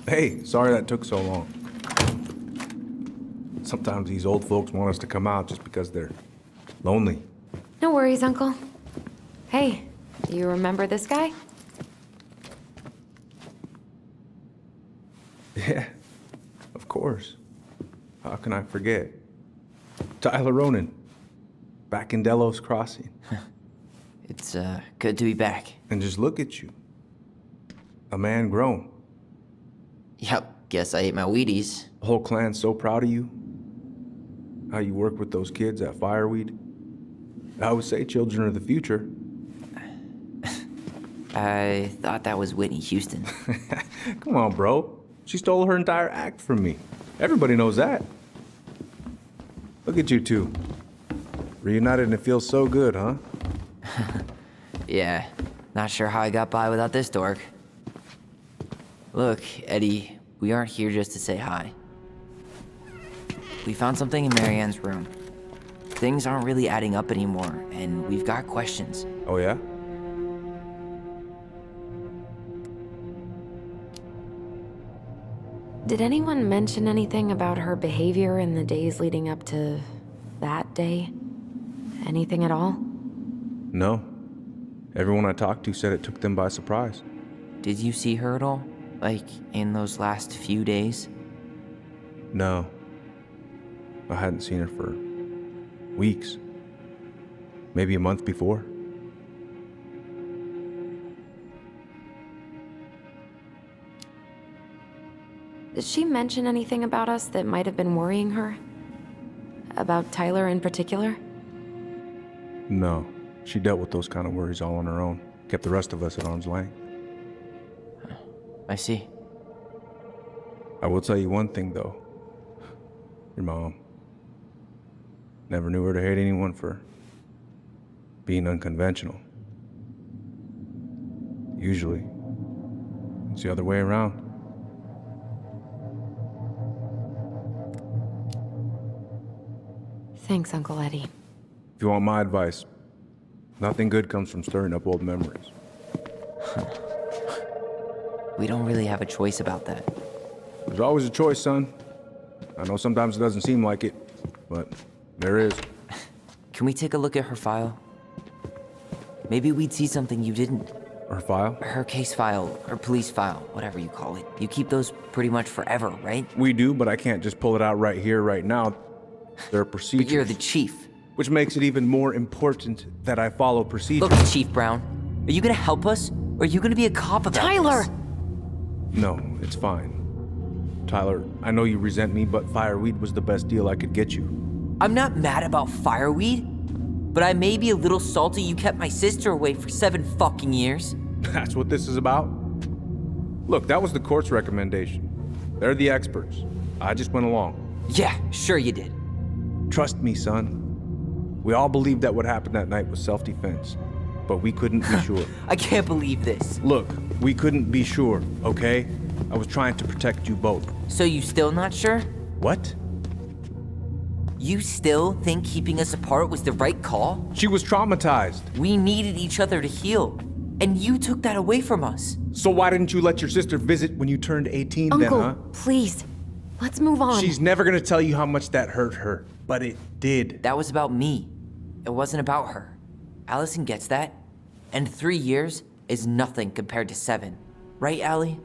Hey, sorry that took so long. Sometimes these old folks want us to come out just because they're lonely. No worries, Uncle. Hey, do you remember this guy? Yeah, of course. How can I forget? Tyler Ronan, back in Delos Crossing. It's, good to be back. And just look at you. A man grown. Yep, guess I ate my Wheaties. The whole clan's so proud of you. How you work with those kids at Fireweed. I always say children are the future. I thought that was Whitney Houston. Come on, bro. She stole her entire act from me. Everybody knows that. Look at you two. Reunited and it feels so good, huh? Yeah, not sure how I got by without this dork. Look, Eddie, we aren't here just to say hi. We found something in Marianne's room. Things aren't really adding up anymore, and we've got questions. Oh, yeah? Did anyone mention anything about her behavior in the days leading up to that day? Anything at all? No. Everyone I talked to said it took them by surprise. Did you see her at all? Like, in those last few days? No. I hadn't seen her for weeks. Maybe a month before. Did she mention anything about us that might have been worrying her? About Tyler in particular? No. She dealt with those kind of worries all on her own. Kept the rest of us at arm's length. I see. I will tell you one thing, though. Your mom. Never knew her to hate anyone for being unconventional. Usually, it's the other way around. Thanks, Uncle Eddie. If you want my advice, nothing good comes from stirring up old memories. We don't really have a choice about that. There's always a choice, son. I know sometimes it doesn't seem like it, but there is. Can we take a look at her file? Maybe we'd see something you didn't. Her file? Her case file, her police file, whatever you call it. You keep those pretty much forever, right? We do, but I can't just pull it out right here, right now. There are procedures. But you're the chief. Which makes it even more important that I follow procedures. Look, Chief Brown, are you gonna help us, or are you gonna be a cop about Tyler! this? No, it's fine. Tyler, I know you resent me, but fireweed was the best deal I could get you. I'm not mad about fireweed, but I may be a little salty you kept my sister away for 7 fucking years. That's what this is about? Look, that was the court's recommendation. They're the experts. I just went along. Yeah, sure you did. Trust me, son. We all believed that what happened that night was self-defense, but we couldn't be sure. I can't believe this. Look, we couldn't be sure, okay? I was trying to protect you both. So you still not sure? What? You still think keeping us apart was the right call? She was traumatized. We needed each other to heal, and you took that away from us. So why didn't you let your sister visit when you turned 18 Uncle, then, huh? please. Let's move on. She's never gonna tell you how much that hurt her, but it did. That was about me. It wasn't about her. Allison gets that. And 3 years is nothing compared to 7. Right, Allie?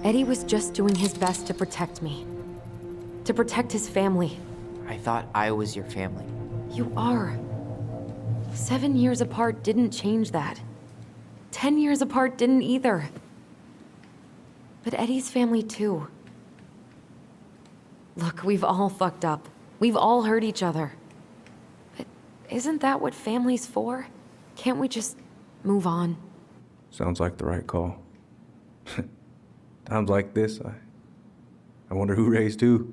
Eddie was just doing his best to protect me. To protect his family. I thought I was your family. You are. 7 years apart didn't change that. 10 years apart didn't either. But Eddie's family too. Look, we've all fucked up. We've all hurt each other. But isn't that what family's for? Can't we just move on? Sounds like the right call. Times like this, I wonder who raised who.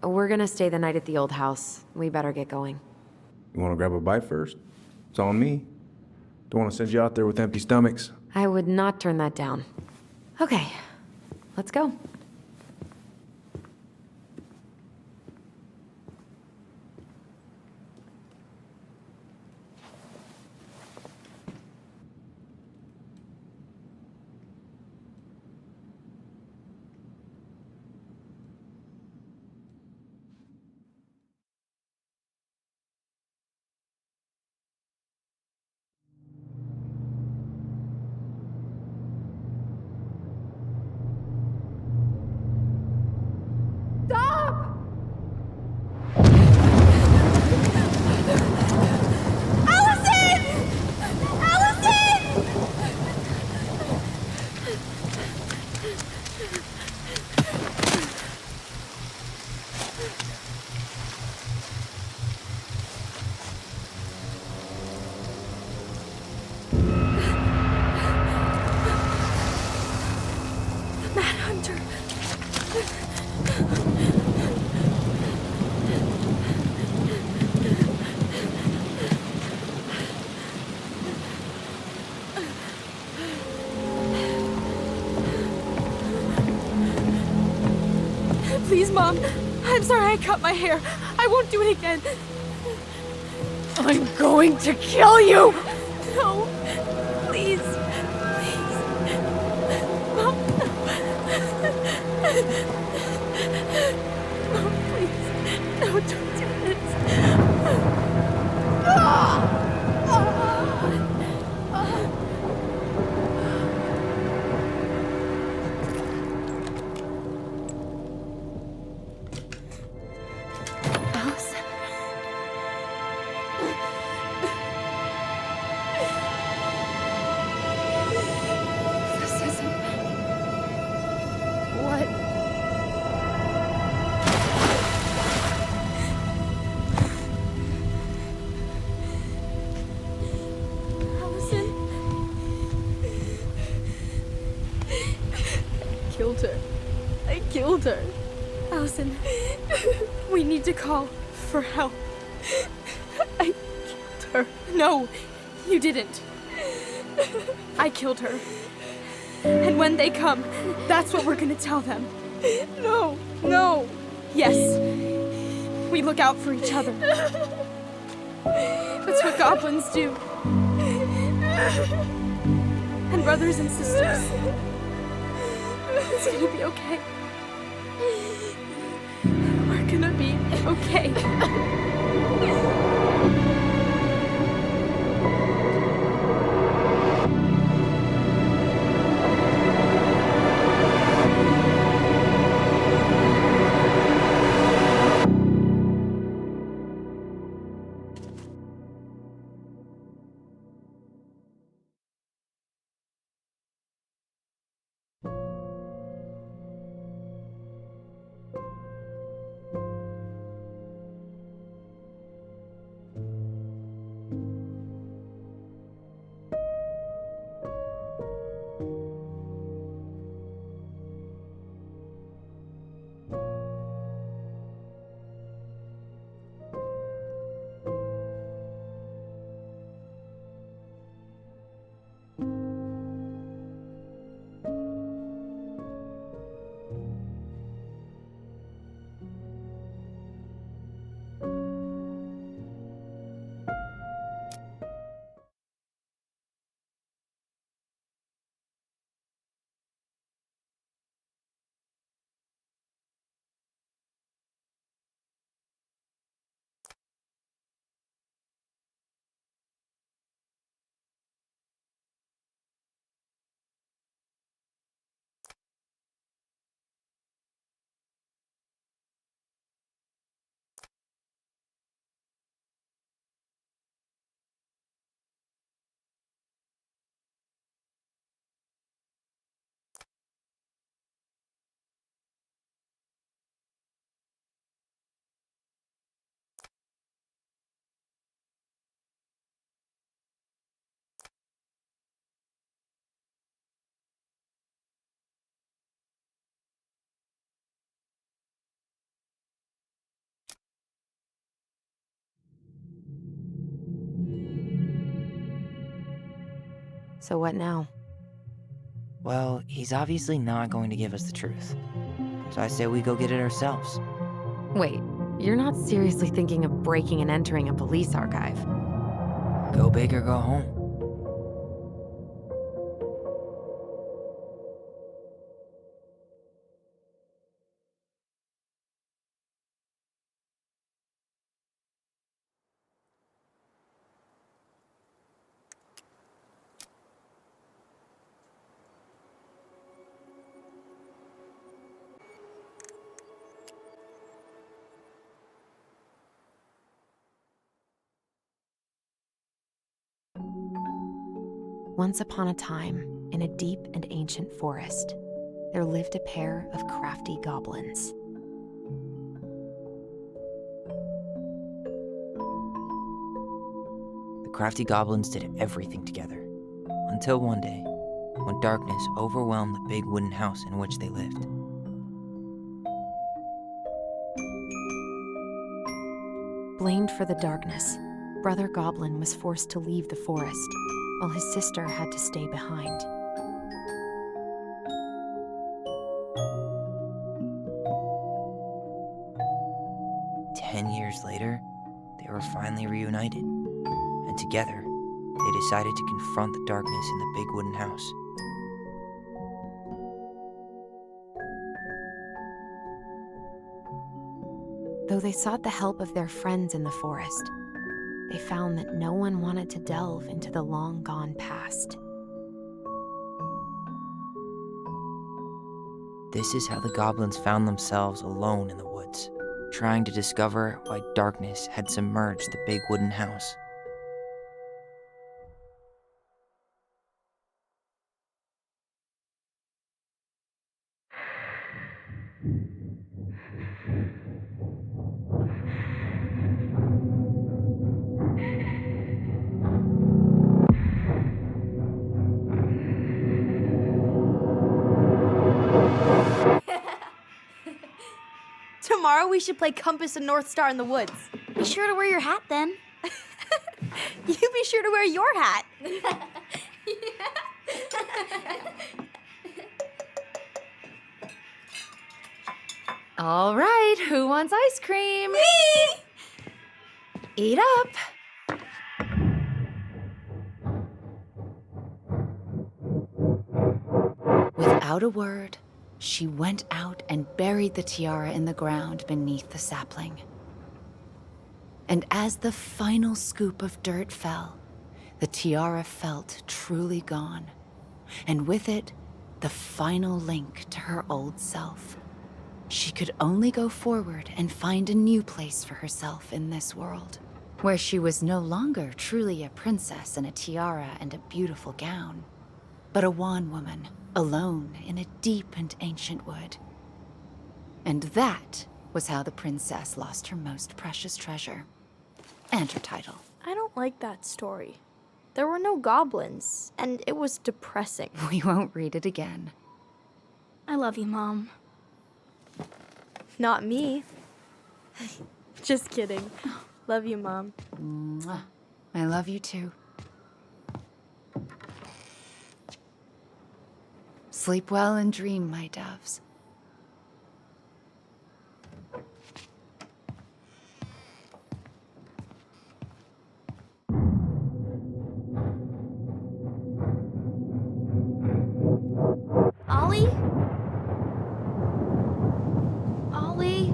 We're gonna stay the night at the old house. We better get going. You wanna grab a bite first? It's on me. Don't wanna send you out there with empty stomachs. I would not turn that down. Okay, let's go. Please, Mom. I'm sorry I cut my hair. I won't do it again. I'm going to kill you! No. Please. Please. Mom. Mom, please. No, don't do this. Allison. This isn't what. Allison. Killed her. I killed her. Allison, we need to call for help. I killed her. No, you didn't. I killed her. And when they come, that's what we're gonna tell them. No, no. Yes. We look out for each other. That's what goblins do. And brothers and sisters. It's gonna be okay. We're gonna be okay. So what now? Well, he's obviously not going to give us the truth. So I say we go get it ourselves. Wait, you're not seriously thinking of breaking and entering a police archive? Go big or go home. Once upon a time, in a deep and ancient forest, there lived a pair of crafty goblins. The crafty goblins did everything together, until one day, when darkness overwhelmed the big wooden house in which they lived. Blamed for the darkness, Brother Goblin was forced to leave the forest, while his sister had to stay behind. "10 years later, they were finally reunited, and together, they decided to confront the darkness in the big wooden house. Though they sought the help of their friends in the forest, they found that no one wanted to delve into the long-gone past. This is how the goblins found themselves alone in the woods, trying to discover why darkness had submerged the big wooden house. Tomorrow we should play Compass and North Star in the woods. Be sure to wear your hat then. You be sure to wear your hat. All right, who wants ice cream? Me! Eat up. Without a word, she went out and buried the tiara in the ground beneath the sapling. And as the final scoop of dirt fell, the tiara felt truly gone, and with it, the final link to her old self. She could only go forward and find a new place for herself in this world, where she was no longer truly a princess in a tiara and a beautiful gown, but a wan woman, alone in a deep and ancient wood. And that was how the princess lost her most precious treasure, and her title. I don't like that story. There were no goblins, and it was depressing. We won't read it again. I love you, Mom. Not me. Just kidding. Love you, Mom. Mwah. I love you too. Sleep well and dream, my doves. Ollie? Ollie?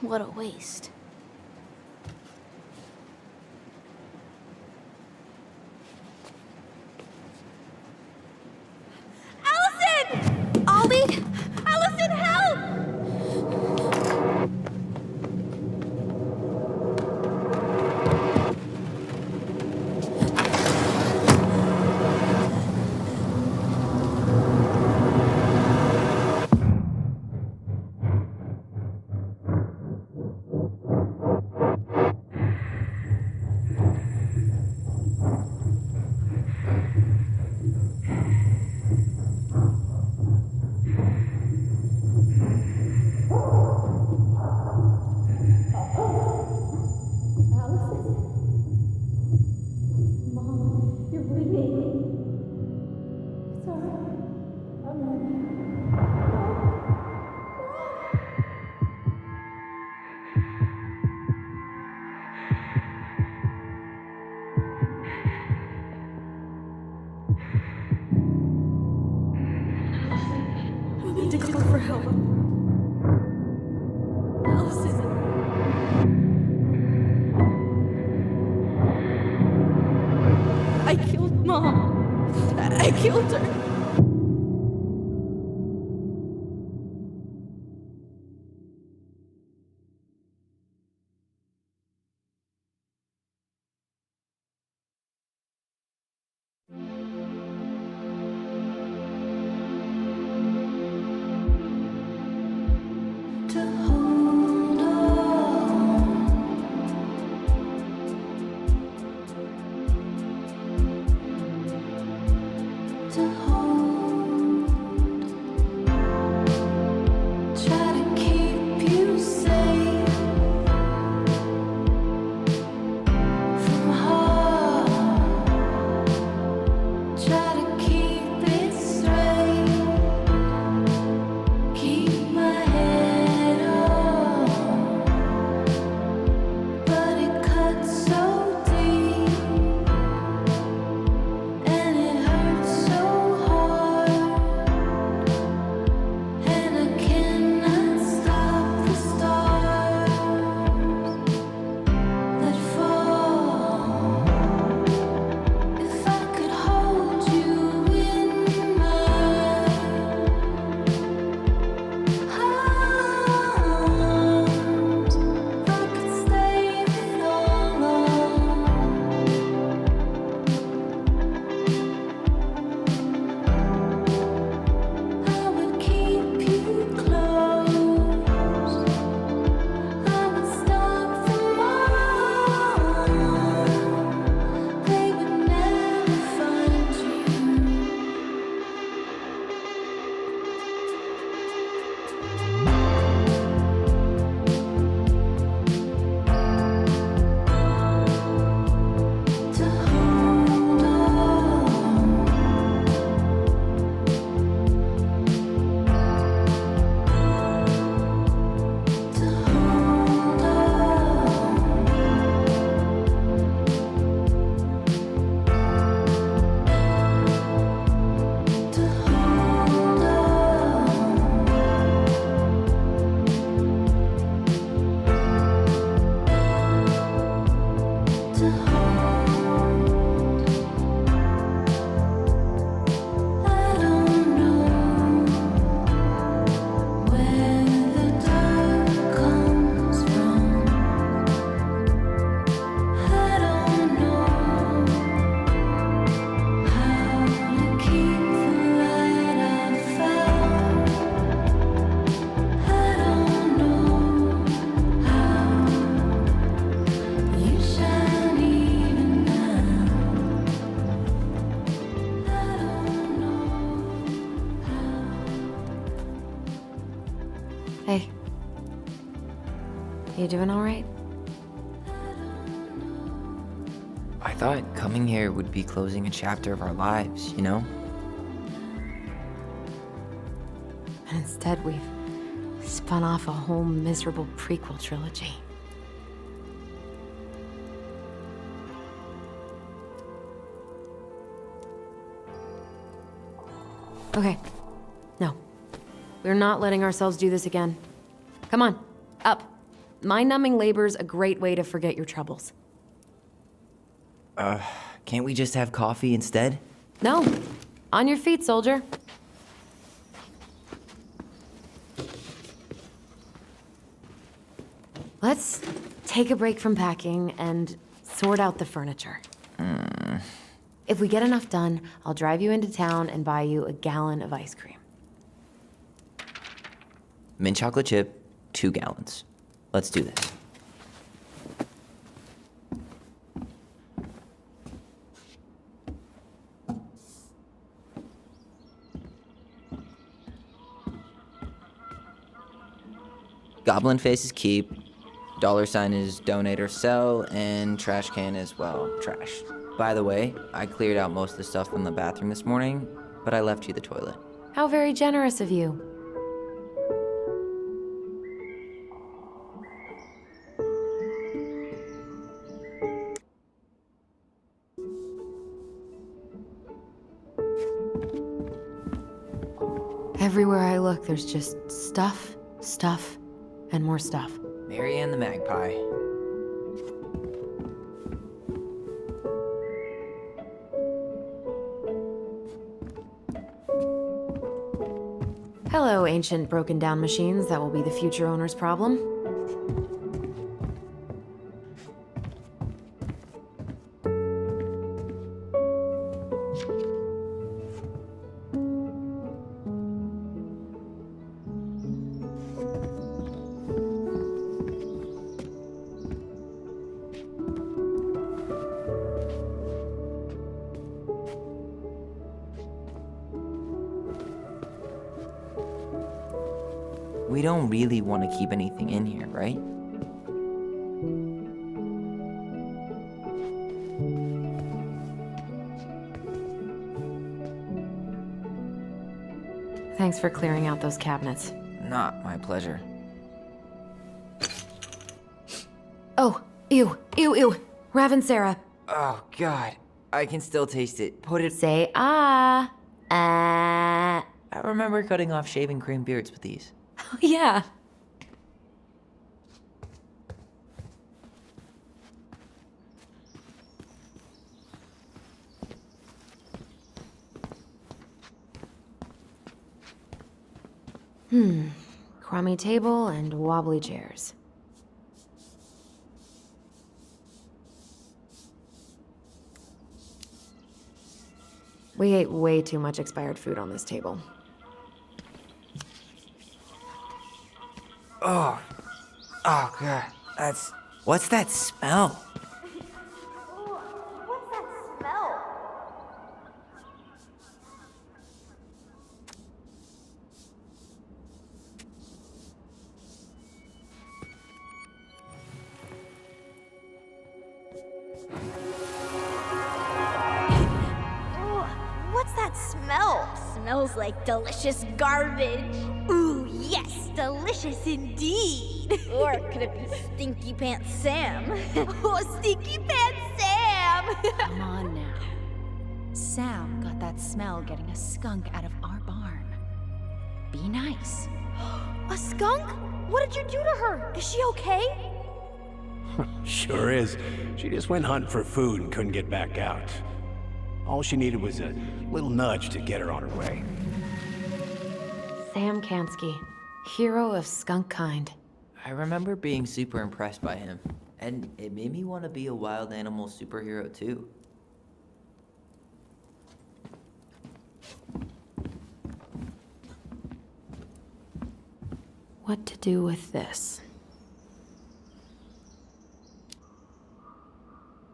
What a waste. Allison! Ollie! Allison, help! We need to call for help. Allison. I killed Mom. I killed her. To hold You doing all right? I thought coming here would be closing a chapter of our lives, you know? And instead, we've spun off a whole miserable prequel trilogy. Okay. No. We're not letting ourselves do this again. Come on, up. Mind-numbing labor's a great way to forget your troubles. Can't we just have coffee instead? No. On your feet, soldier. Let's take a break from packing and sort out the furniture. If we get enough done, I'll drive you into town and buy you a gallon of ice cream. Mint chocolate chip, 2 gallons. Let's do this. Goblin face is keep, $sign is donate or sell, and trash can is, well, trash. By the way, I cleared out most of the stuff from the bathroom this morning, but I left you the toilet. How very generous of you. Everywhere I look, there's just stuff, stuff, and more stuff. Mary Ann the Magpie. Hello, ancient broken down machines that will be the future owner's problem. We don't really want to keep anything in here, right? Thanks for clearing out those cabinets. Not my pleasure. Oh, ew, ew, ew. Raven Sarah. Oh, God. I can still taste it. Put it... Say ah. Ah. I remember cutting off shaving cream beards with these. Yeah. Crummy table and wobbly chairs. We ate way too much expired food on this table. Oh, God. That's... What's that smell? What's that smell? What's that smell? Smells like delicious garbage. Ooh, yes, delicious indeed. Or could it be Stinky Pants Sam? Oh, Stinky Pants Sam! Come on now. Sam got that smell getting a skunk out of our barn. Be nice. A skunk? What did you do to her? Is she okay? Sure is. She just went hunting for food and couldn't get back out. All she needed was a little nudge to get her on her way. Sam Kansky, hero of skunk kind. I remember being super impressed by him, and it made me want to be a wild animal superhero too. What to do with this?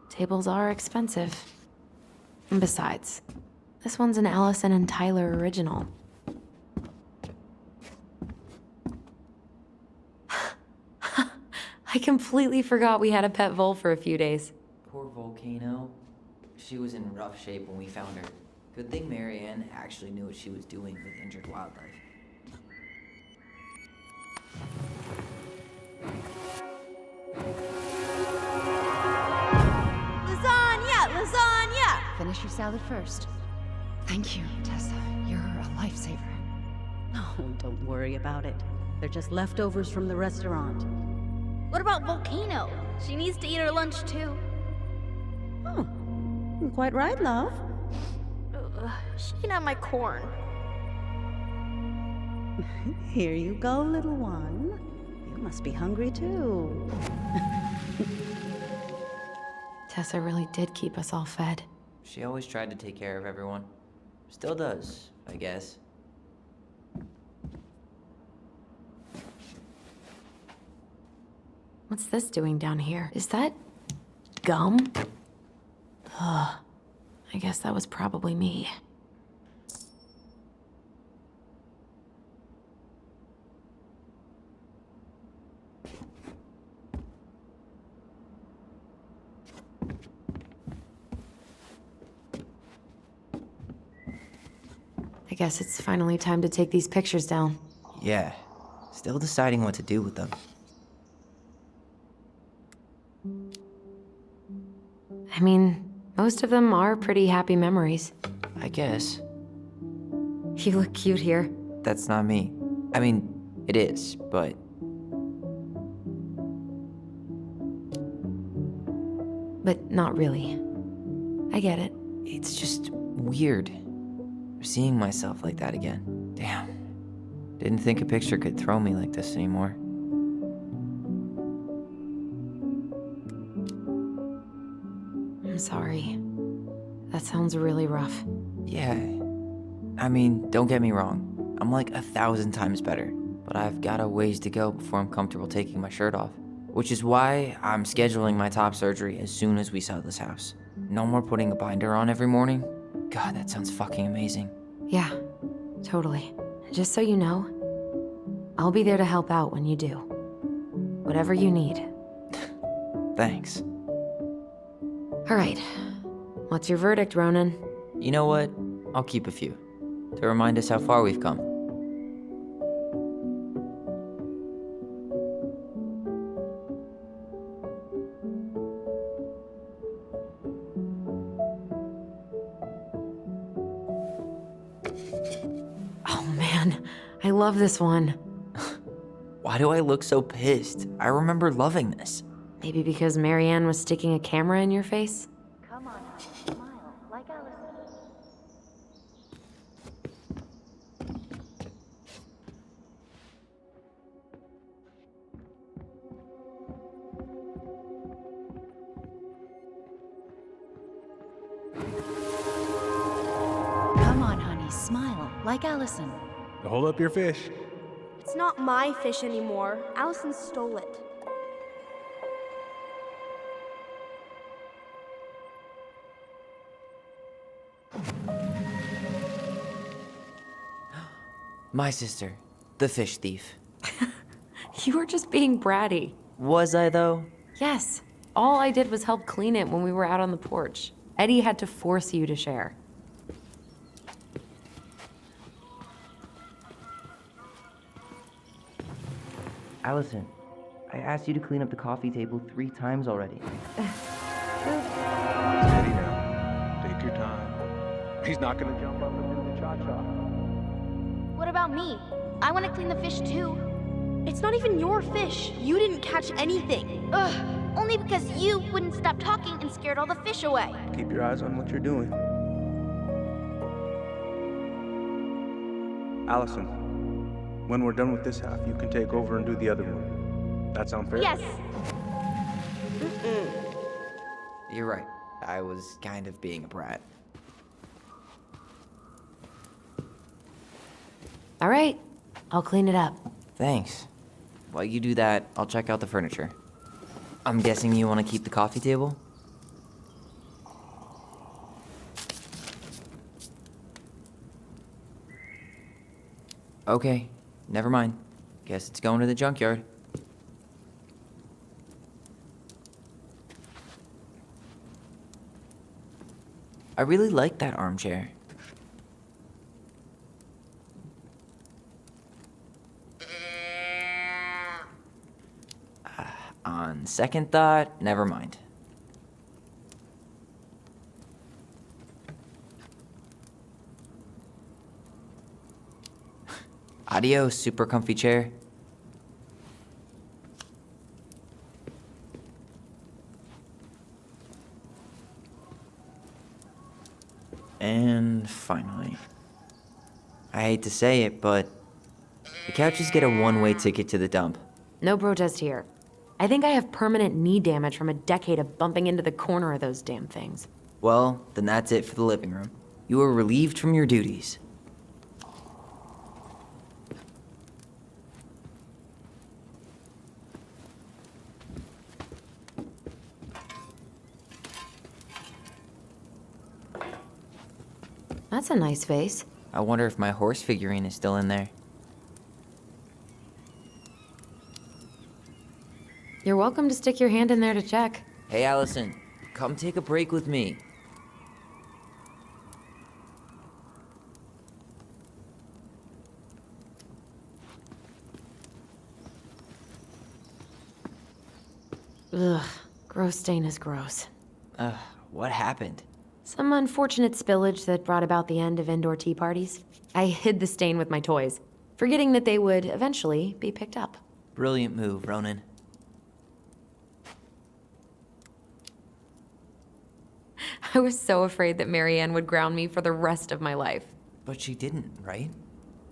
Tables are expensive. And besides, this one's an Ellison and Tyler original. I completely forgot we had a pet vole for a few days. Poor Volcano. She was in rough shape when we found her. Good thing Marianne actually knew what she was doing with injured wildlife. Lasagna! Lasagna! Finish your salad first. Thank you, Tessa. You're a lifesaver. Oh, don't worry about it. They're just leftovers from the restaurant. What about Volcano? She needs to eat her lunch too. Oh, quite right, love. She can have my corn. Here you go, little one. You must be hungry too. Tessa really did keep us all fed. She always tried to take care of everyone. Still does, I guess. What's this doing down here? Is that gum? Ugh. I guess that was probably me. I guess it's finally time to take these pictures down. Yeah. Still deciding what to do with them. I mean, most of them are pretty happy memories. I guess. You look cute here. That's not me. I mean, it is, but... But not really. I get it. It's just weird. Seeing myself like that again. Damn. Didn't think a picture could throw me like this anymore. I'm sorry. That sounds really rough. Yeah. I mean, don't get me wrong. I'm like 1,000 times better. But I've got a ways to go before I'm comfortable taking my shirt off. Which is why I'm scheduling my top surgery as soon as we sell this house. No more putting a binder on every morning. God, that sounds fucking amazing. Yeah, totally. Just so you know, I'll be there to help out when you do. Whatever you need. Thanks. All right. What's your verdict, Ronan? You know what? I'll keep a few. To remind us how far we've come. Oh man, I love this one. Why do I look so pissed? I remember loving this. Maybe because Marianne was sticking a camera in your face? Come on, smile, like Allison. Come on, honey, smile, like Allison. Hold up your fish. It's not my fish anymore. Allison stole it. My sister, the fish thief. You were just being bratty. Was I, though? Yes. All I did was help clean it when we were out on the porch. Eddie had to force you to share. Allison, I asked you to clean up the coffee table 3 times already. Steady now. Take your time. He's not gonna jump up and do the cha-cha. What about me? I want to clean the fish too. It's not even your fish. You didn't catch anything. Ugh. Only because you wouldn't stop talking and scared all the fish away. Keep your eyes on what you're doing. Allison, when we're done with this half, you can take over and do the other one. That sound fair? Yes. You're right. I was kind of being a brat. All right, I'll clean it up. Thanks. While you do that, I'll check out the furniture. I'm guessing you want to keep the coffee table? Okay, never mind. Guess it's going to the junkyard. I really like that armchair. On second thought, never mind. Adios, super comfy chair. And finally, I hate to say it, but the couches get a one-way ticket to the dump. No protest here. I think I have permanent knee damage from a decade of bumping into the corner of those damn things. Well, then that's it for the living room. You are relieved from your duties. That's a nice vase. I wonder if my horse figurine is still in there. You're welcome to stick your hand in there to check. Hey, Allison, come take a break with me. Ugh, gross stain is gross. What happened? Some unfortunate spillage that brought about the end of indoor tea parties. I hid the stain with my toys, forgetting that they would eventually be picked up. Brilliant move, Ronan. I was so afraid that Marianne would ground me for the rest of my life. But she didn't, right?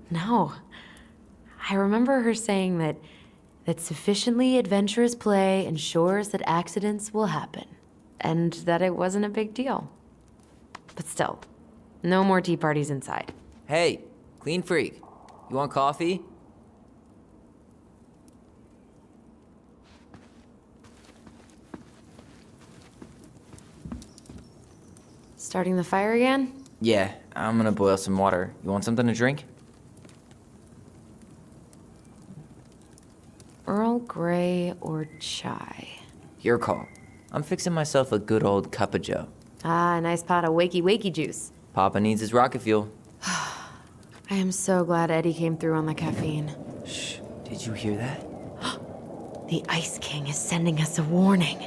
No. I remember her saying that sufficiently adventurous play ensures that accidents will happen, and that it wasn't a big deal. But still, no more tea parties inside. Hey, clean freak. You want coffee? Starting the fire again? Yeah, I'm gonna boil some water. You want something to drink? Earl Grey or chai? Your call. I'm fixing myself a good old cup of joe. Ah, a nice pot of wakey juice. Papa needs his rocket fuel. I am so glad Eddie came through on the caffeine. Shh, did you hear that? The Ice King is sending us a warning.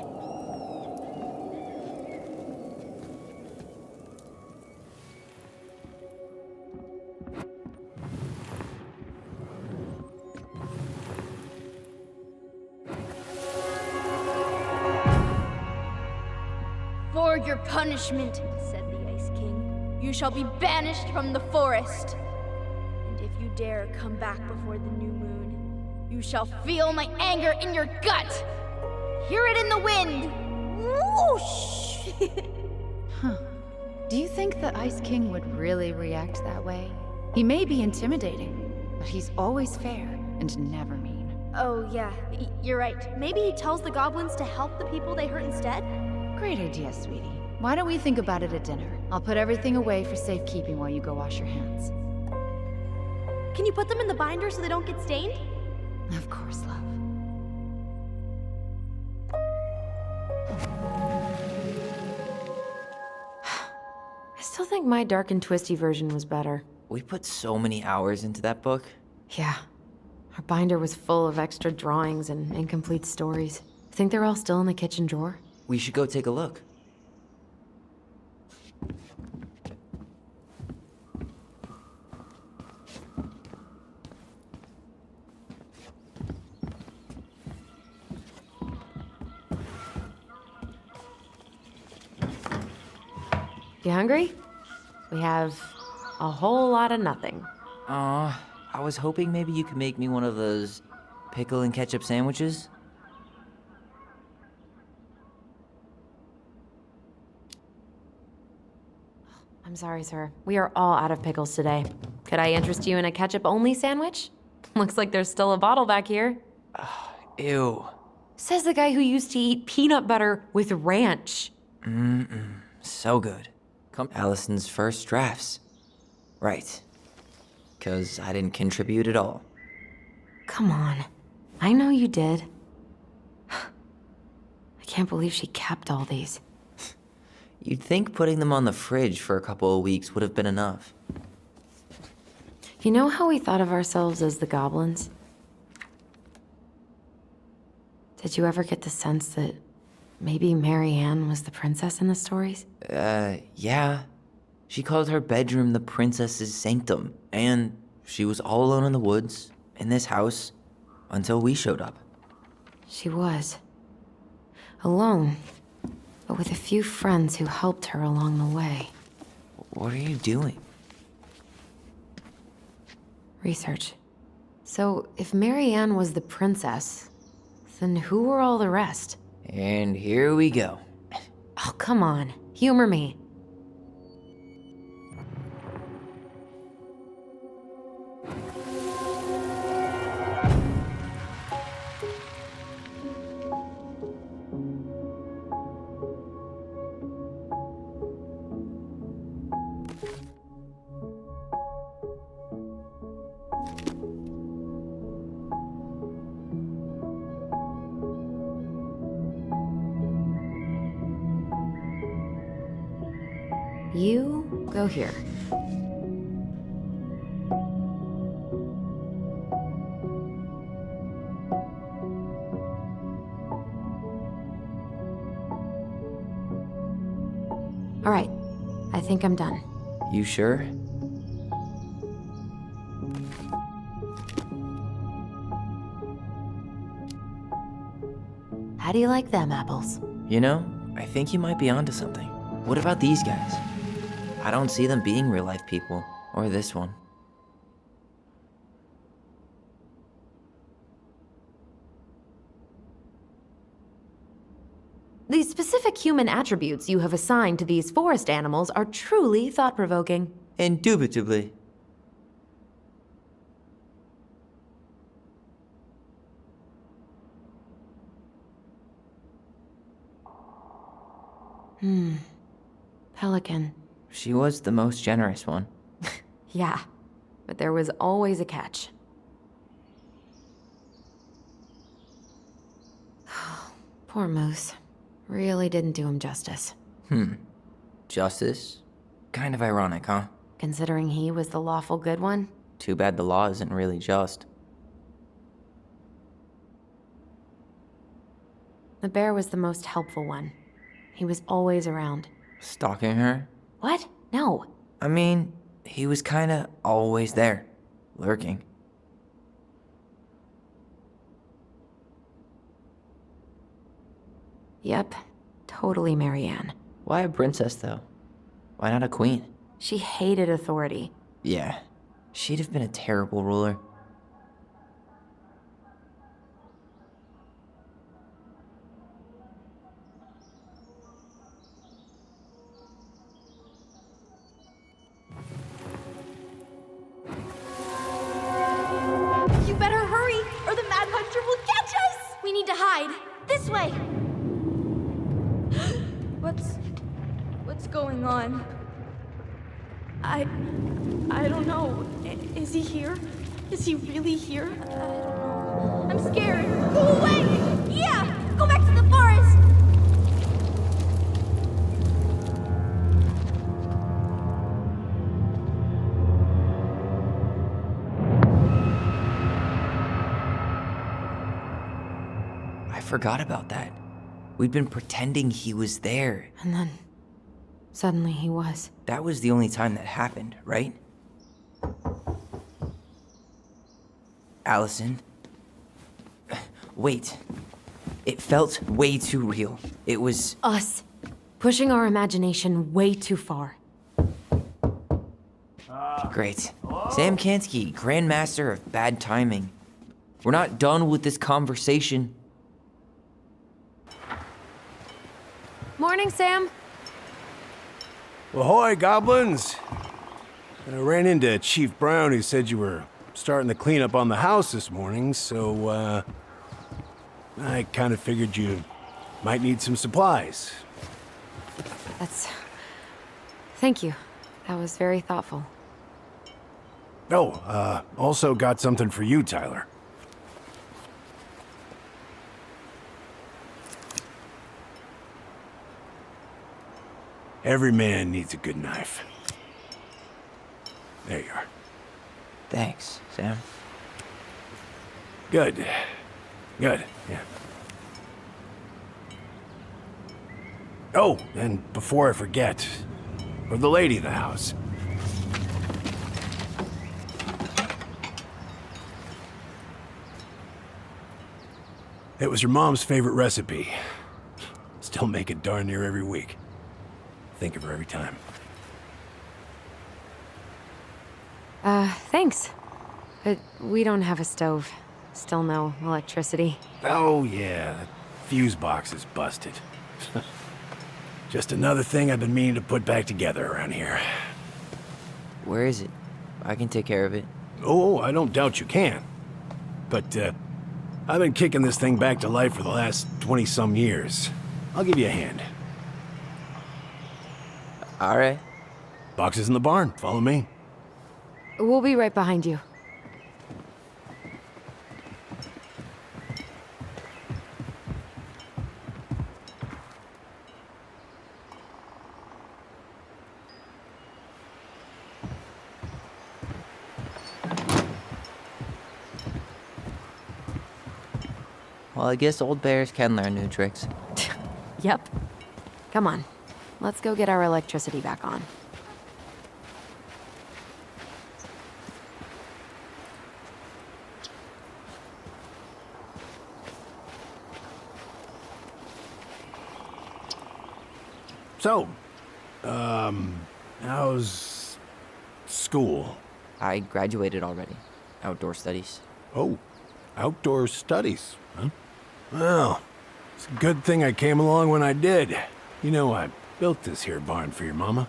For your punishment, said the Ice King, you shall be banished from the forest. And if you dare come back before the new moon, you shall feel my anger in your gut. Hear it in the wind. Whoosh! Do you think the Ice King would really react that way? He may be intimidating, but he's always fair and never mean. Oh, yeah, you're right. Maybe he tells the goblins to help the people they hurt instead? Great idea, sweetie. Why don't we think about it at dinner? I'll put everything away for safekeeping while you go wash your hands. Can you put them in the binder so they don't get stained? Of course, love. I still think my dark and twisty version was better. We put so many hours into that book. Yeah. Our binder was full of extra drawings and incomplete stories. Think they're all still in the kitchen drawer? We should go take a look. You hungry? We have a whole lot of nothing. I was hoping maybe you could make me one of those pickle and ketchup sandwiches. I'm sorry, sir. We are all out of pickles today. Could I interest you in a ketchup-only sandwich? Looks like there's still a bottle back here. Ew. Says the guy who used to eat peanut butter with ranch. So good. Come Allison's first drafts. Right. 'Cause I didn't contribute at all. Come on. I know you did. I can't believe she kept all these. You'd think putting them on the fridge for a couple of weeks would have been enough. You know how we thought of ourselves as the goblins? Did you ever get the sense that maybe Mary Ann was the princess in the stories? Yeah. She called her bedroom the princess's sanctum, and she was all alone in the woods, in this house, until we showed up. She was. Alone, but with a few friends who helped her along the way. What are you doing? Research. So, if Mary Ann was the princess, then who were all the rest? And here we go. Oh, come on. Humor me. You go here. All right, I think I'm done. You sure? How do you like them apples? You know, I think you might be onto something. What about these guys? I don't see them being real-life people, or this one. The specific human attributes you have assigned to these forest animals are truly thought-provoking. Indubitably. Pelican. She was the most generous one. Yeah, but there was always a catch. Poor Moose. Really didn't do him justice. Justice? Kind of ironic, huh? Considering he was the lawful good one. Too bad the law isn't really just. The bear was the most helpful one. He was always around. Stalking her? What? No. I mean, he was kinda always there. Lurking. Yep, totally Mary Ann. Why a princess, though? Why not a queen? She hated authority. Yeah, she'd have been a terrible ruler. You better hurry, or the Mad Hunter will catch us! We need to hide. This way! What's going on? I don't know. Is he here? Is he really here? I'm scared. Go away! Yeah! Go back to the forest! I forgot about that. We'd been pretending he was there. And then, suddenly he was. That was the only time that happened, right? Allison? Wait. It felt way too real. It was... Us. Pushing our imagination way too far. Great. Sam Kansky, Grandmaster of Bad Timing. We're not done with this conversation. Morning, Sam. Ahoy, goblins! I ran into Chief Brown, who said you were starting the cleanup on the house this morning, so, I kind of figured you might need some supplies. Thank you. That was very thoughtful. Oh, also got something for you, Tyler. Every man needs a good knife. There you are. Thanks, Sam. Good. Good, yeah. Oh, and before I forget, for the lady of the house. It was your mom's favorite recipe. Still make it darn near every week. Think of her every time. Thanks. But we don't have a stove. Still no electricity. Oh, yeah, that fuse box is busted. Just another thing I've been meaning to put back together around here. Where is it? I can take care of it. Oh, I don't doubt you can. But, I've been kicking this thing back to life for the last 20-some years. I'll give you a hand. All right. Box is in the barn. Follow me. We'll be right behind you. Well, I guess old bears can learn new tricks. Yep. Come on. Let's go get our electricity back on. So, how's school? I graduated already. Outdoor studies. Oh, outdoor studies, huh? Well, it's a good thing I came along when I did. You know, I built this here barn for your mama.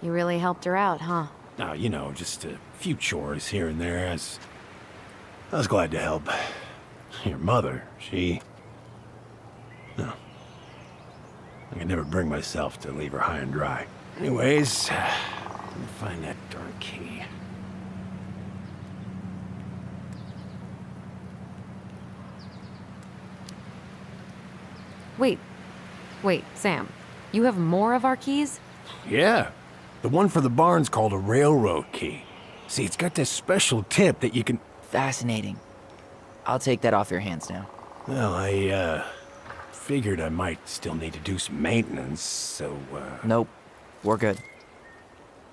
You really helped her out, huh? Now, you know, just a few chores here and there. I was glad to help. Your mother, she... No. I could never bring myself to leave her high and dry. Anyways, let me find that darn key. Wait, Sam. You have more of our keys? Yeah. The one for the barn's called a railroad key. See, it's got this special tip that you can... Fascinating. I'll take that off your hands now. Well, I, figured I might still need to do some maintenance, so, Nope. We're good.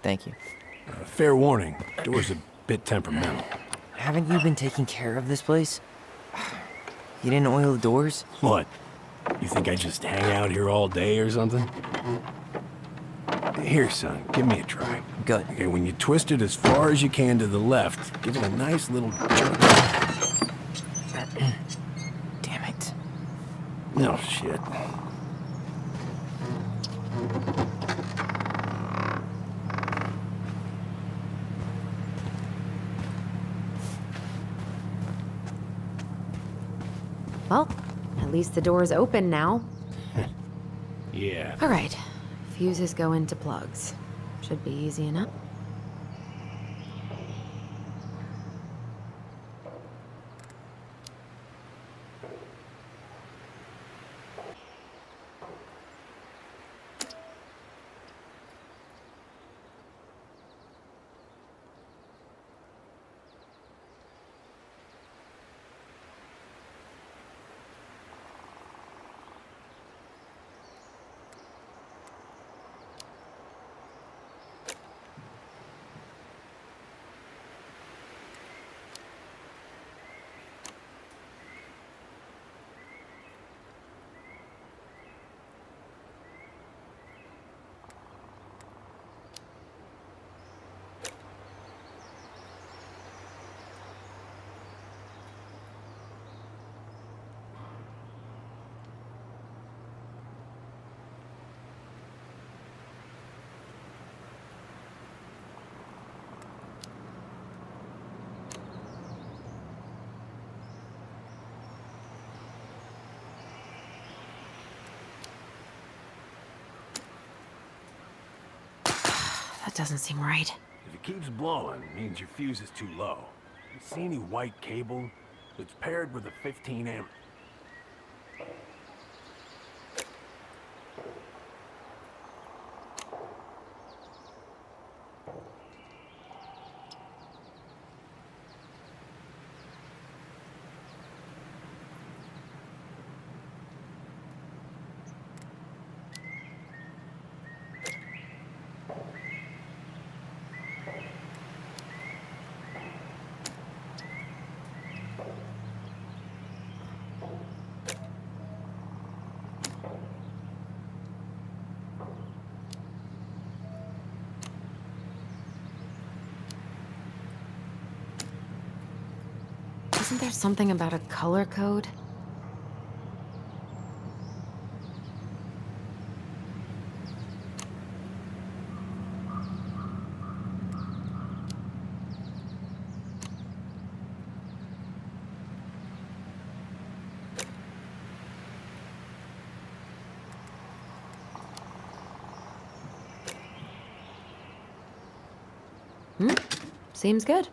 Thank you. Fair warning, door's a bit temperamental. Haven't you been taking care of this place? You didn't oil the doors? What? You think I just hang out here all day or something? Here, son, give me a try. Good. Okay, when you twist it as far as you can to the left, give it a nice little jerk. Damn it. No shit. Well, at least the door's open now. Yeah. All right. Fuses go into plugs. Should be easy enough. That doesn't seem right. If it keeps blowing, it means your fuse is too low. You see any white cable? It's paired with a 15 amp. Isn't there something about a color code? Seems good.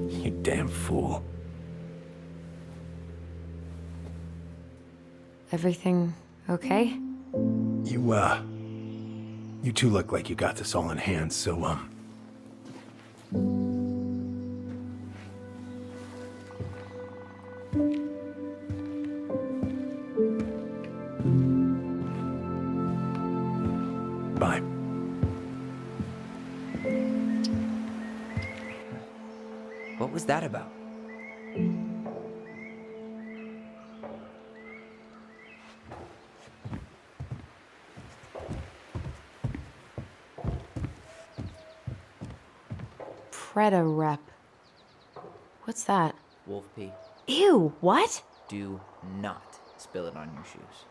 You damn fool. Everything okay? You two look like you got this all in hand, so, bye. What was that about? Preda-rep. What's that? Wolf pee. Ew, what? Do not spill it on your shoes.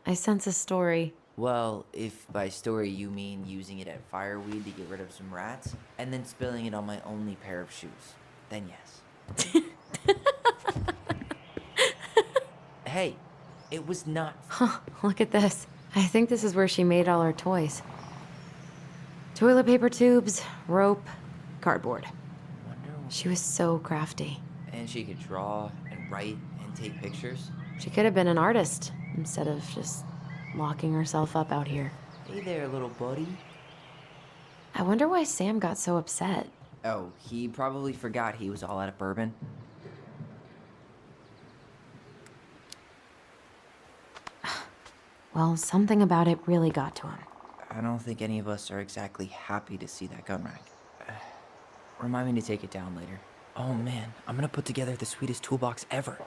I sense a story. Well, if by story you mean using it at fireweed to get rid of some rats, and then spilling it on my only pair of shoes, then yes. Hey, it was not. Huh, look at this. I think this is where she made all her toys. Toilet paper tubes, rope, cardboard. She was so crafty. And she could draw and write and take pictures. She could have been an artist instead of just locking herself up out here. Hey there, little buddy. I wonder why Sam got so upset. Oh, he probably forgot he was all out of bourbon. Well, something about it really got to him. I don't think any of us are exactly happy to see that gun rack. Remind me to take it down later. Oh man, I'm gonna put together the sweetest toolbox ever.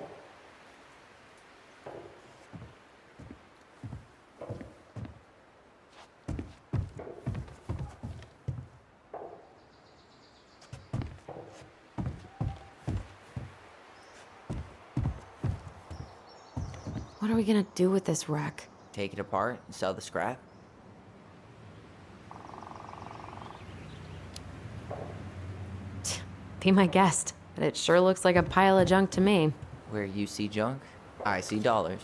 What are we gonna do with this wreck? Take it apart and sell the scrap. Be my guest, but it sure looks like a pile of junk to me. Where you see junk, I see dollars.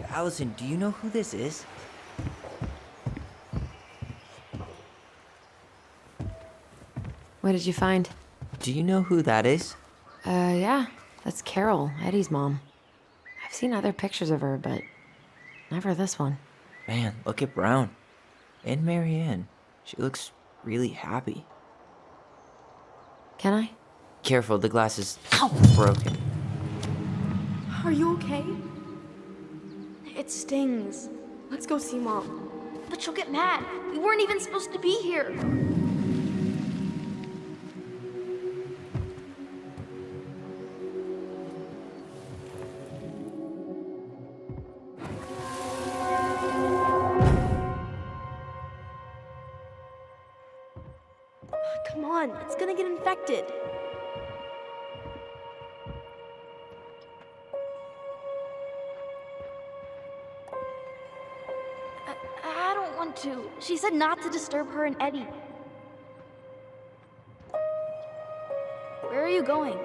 Allison, do you know who this is? What did you find? Do you know who that is? Yeah, that's Carol, Eddie's mom. I've seen other pictures of her, but never this one. Man, look at Brown. And Marianne. She looks really happy. Can I? Careful, the glass is broken. Are you okay? It stings. Let's go see Mom. But she'll get mad. We weren't even supposed to be here. Come on, it's gonna get infected. to. She said not to disturb her and Eddie. Where are you going?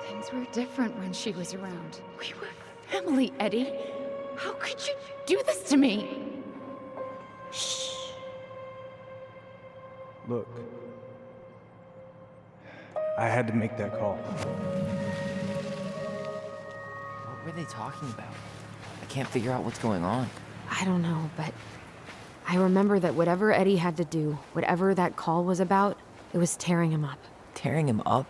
Things were different when she was around. We were family, Eddie. How could you do this to me? Shh. Look, I had to make that call. What were they talking about? I can't figure out what's going on. I don't know, but I remember that whatever Eddie had to do, whatever that call was about, it was tearing him up. Tearing him up?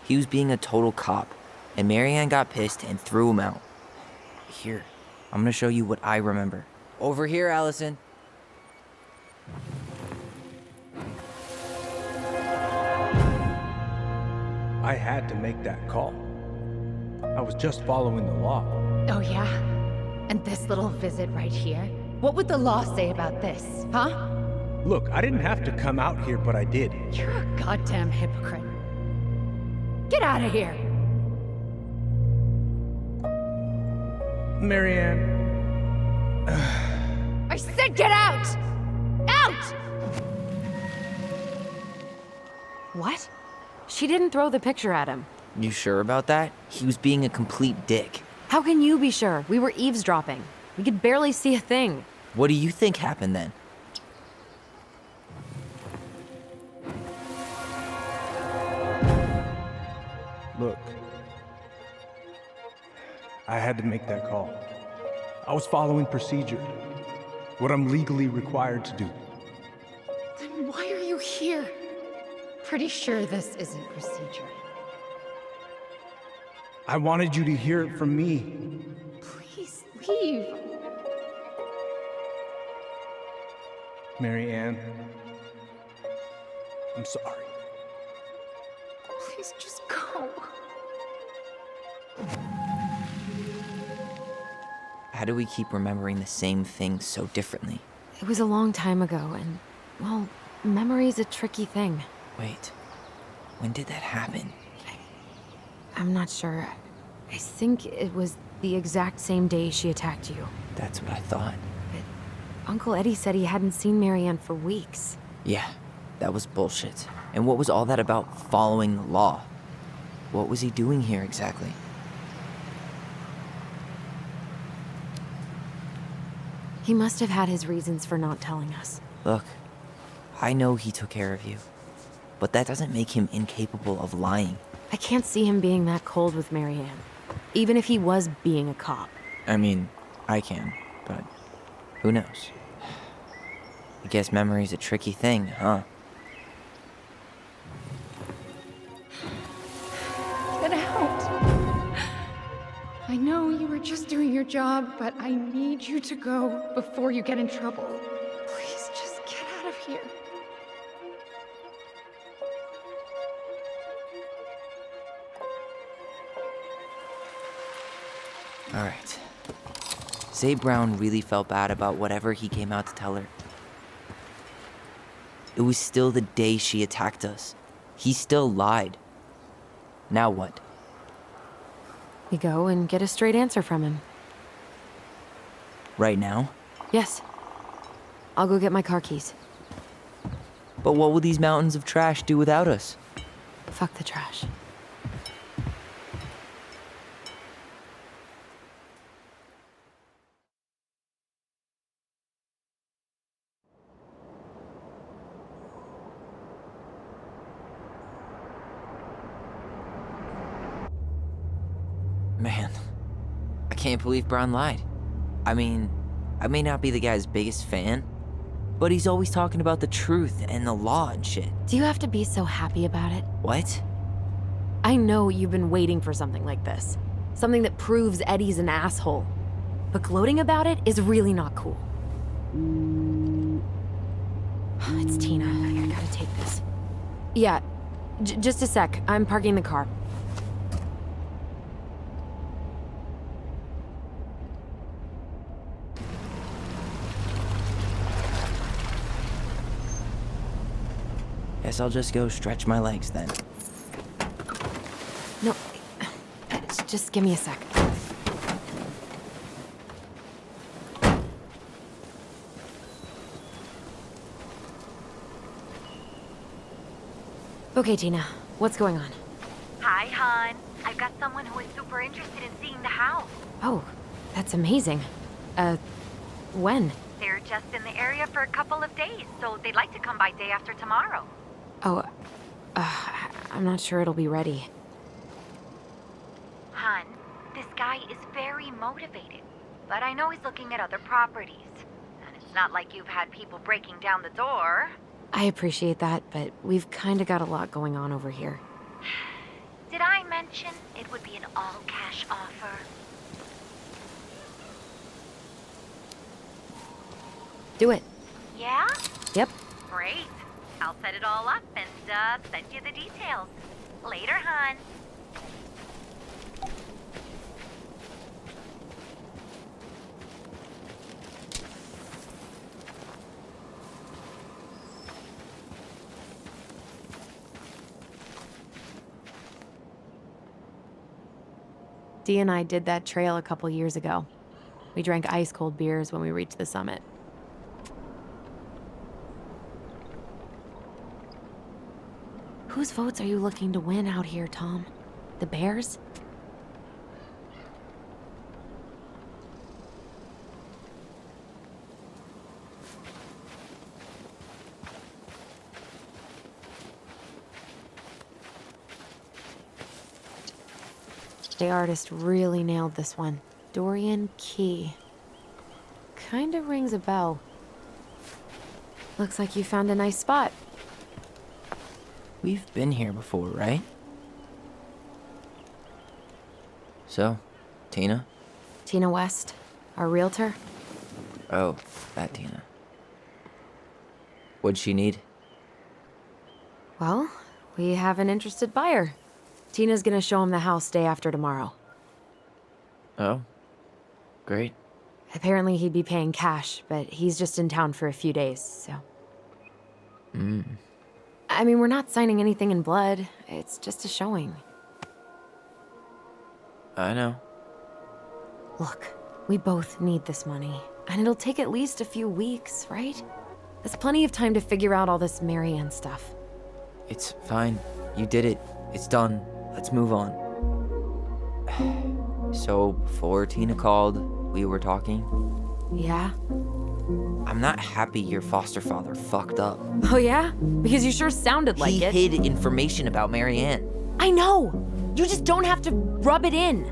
He was being a total cop, and Marianne got pissed and threw him out. Here, I'm gonna show you what I remember. Over here, Allison. I had to make that call. I was just following the law. Oh, yeah? And this little visit right here? What would the law say about this, huh? Look, I didn't have to come out here, but I did. You're a goddamn hypocrite. Get out of here! Marianne. I said get out! Out! What? She didn't throw the picture at him. You sure about that? He was being a complete dick. How can you be sure? We were eavesdropping. We could barely see a thing. What do you think happened then? Look, I had to make that call. I was following procedure, what I'm legally required to do. Then why are you here? Pretty sure this isn't procedure. I wanted you to hear it from me. Please leave. Marianne, I'm sorry. Please just go. How do we keep remembering the same thing so differently? It was a long time ago, and, well, memory's a tricky thing. Wait, when did that happen? I'm not sure. I think it was the exact same day she attacked you. That's what I thought. But Uncle Eddie said he hadn't seen Marianne for weeks. Yeah, that was bullshit. And what was all that about following the law? What was he doing here exactly? He must have had his reasons for not telling us. Look, I know he took care of you, but that doesn't make him incapable of lying. I can't see him being that cold with Marianne, even if he was being a cop. I mean, I can, but who knows? I guess memory's a tricky thing, huh? Get out. I know you were just doing your job, but I need you to go before you get in trouble. Please just get out of here. All right. Say Brown really felt bad about whatever he came out to tell her. It was still the day she attacked us. He still lied. Now what? We go and get a straight answer from him. Right now? Yes. I'll go get my car keys. But what will these mountains of trash do without us? Fuck the trash. Man, I can't believe Brown lied. I mean, I may not be the guy's biggest fan, but he's always talking about the truth and the law and shit. Do you have to be so happy about it? What? I know you've been waiting for something like this. Something that proves Eddie's an asshole. But gloating about it is really not cool. It's Tina. I gotta take this. Yeah, just a sec. I'm parking the car. Guess I'll just go stretch my legs then. No, just give me a sec. Okay, Tina, what's going on? Hi, hon. I've got someone who is super interested in seeing the house. Oh, that's amazing. When? They're just in the area for a couple of days, so they'd like to come by day after tomorrow. Oh, I'm not sure it'll be ready. Hun, this guy is very motivated, but I know he's looking at other properties. And it's not like you've had people breaking down the door. I appreciate that, but we've kinda got a lot going on over here. Did I mention it would be an all-cash offer? Do it. Yeah? Yep. Great. I'll set it all up and send you the details. Later, hon. Dee and I did that trail a couple years ago. We drank ice-cold beers when we reached the summit. Whose votes are you looking to win out here, Tom? The Bears? The artist really nailed this one. Dorian Key. Kinda rings a bell. Looks like you found a nice spot. We've been here before, right? So, Tina? Tina West, our realtor. Oh, that Tina. What'd she need? Well, we have an interested buyer. Tina's gonna show him the house day after tomorrow. Oh, great. Apparently he'd be paying cash, but he's just in town for a few days, so... I mean, we're not signing anything in blood. It's just a showing. I know. Look, we both need this money, and it'll take at least a few weeks, right? There's plenty of time to figure out all this Marianne stuff. It's fine. You did it. It's done. Let's move on. So, before Tina called, we were talking. Yeah? I'm not happy your foster father fucked up. Oh yeah? Because you sure sounded like it. He hid information about Marianne. I know! You just don't have to rub it in.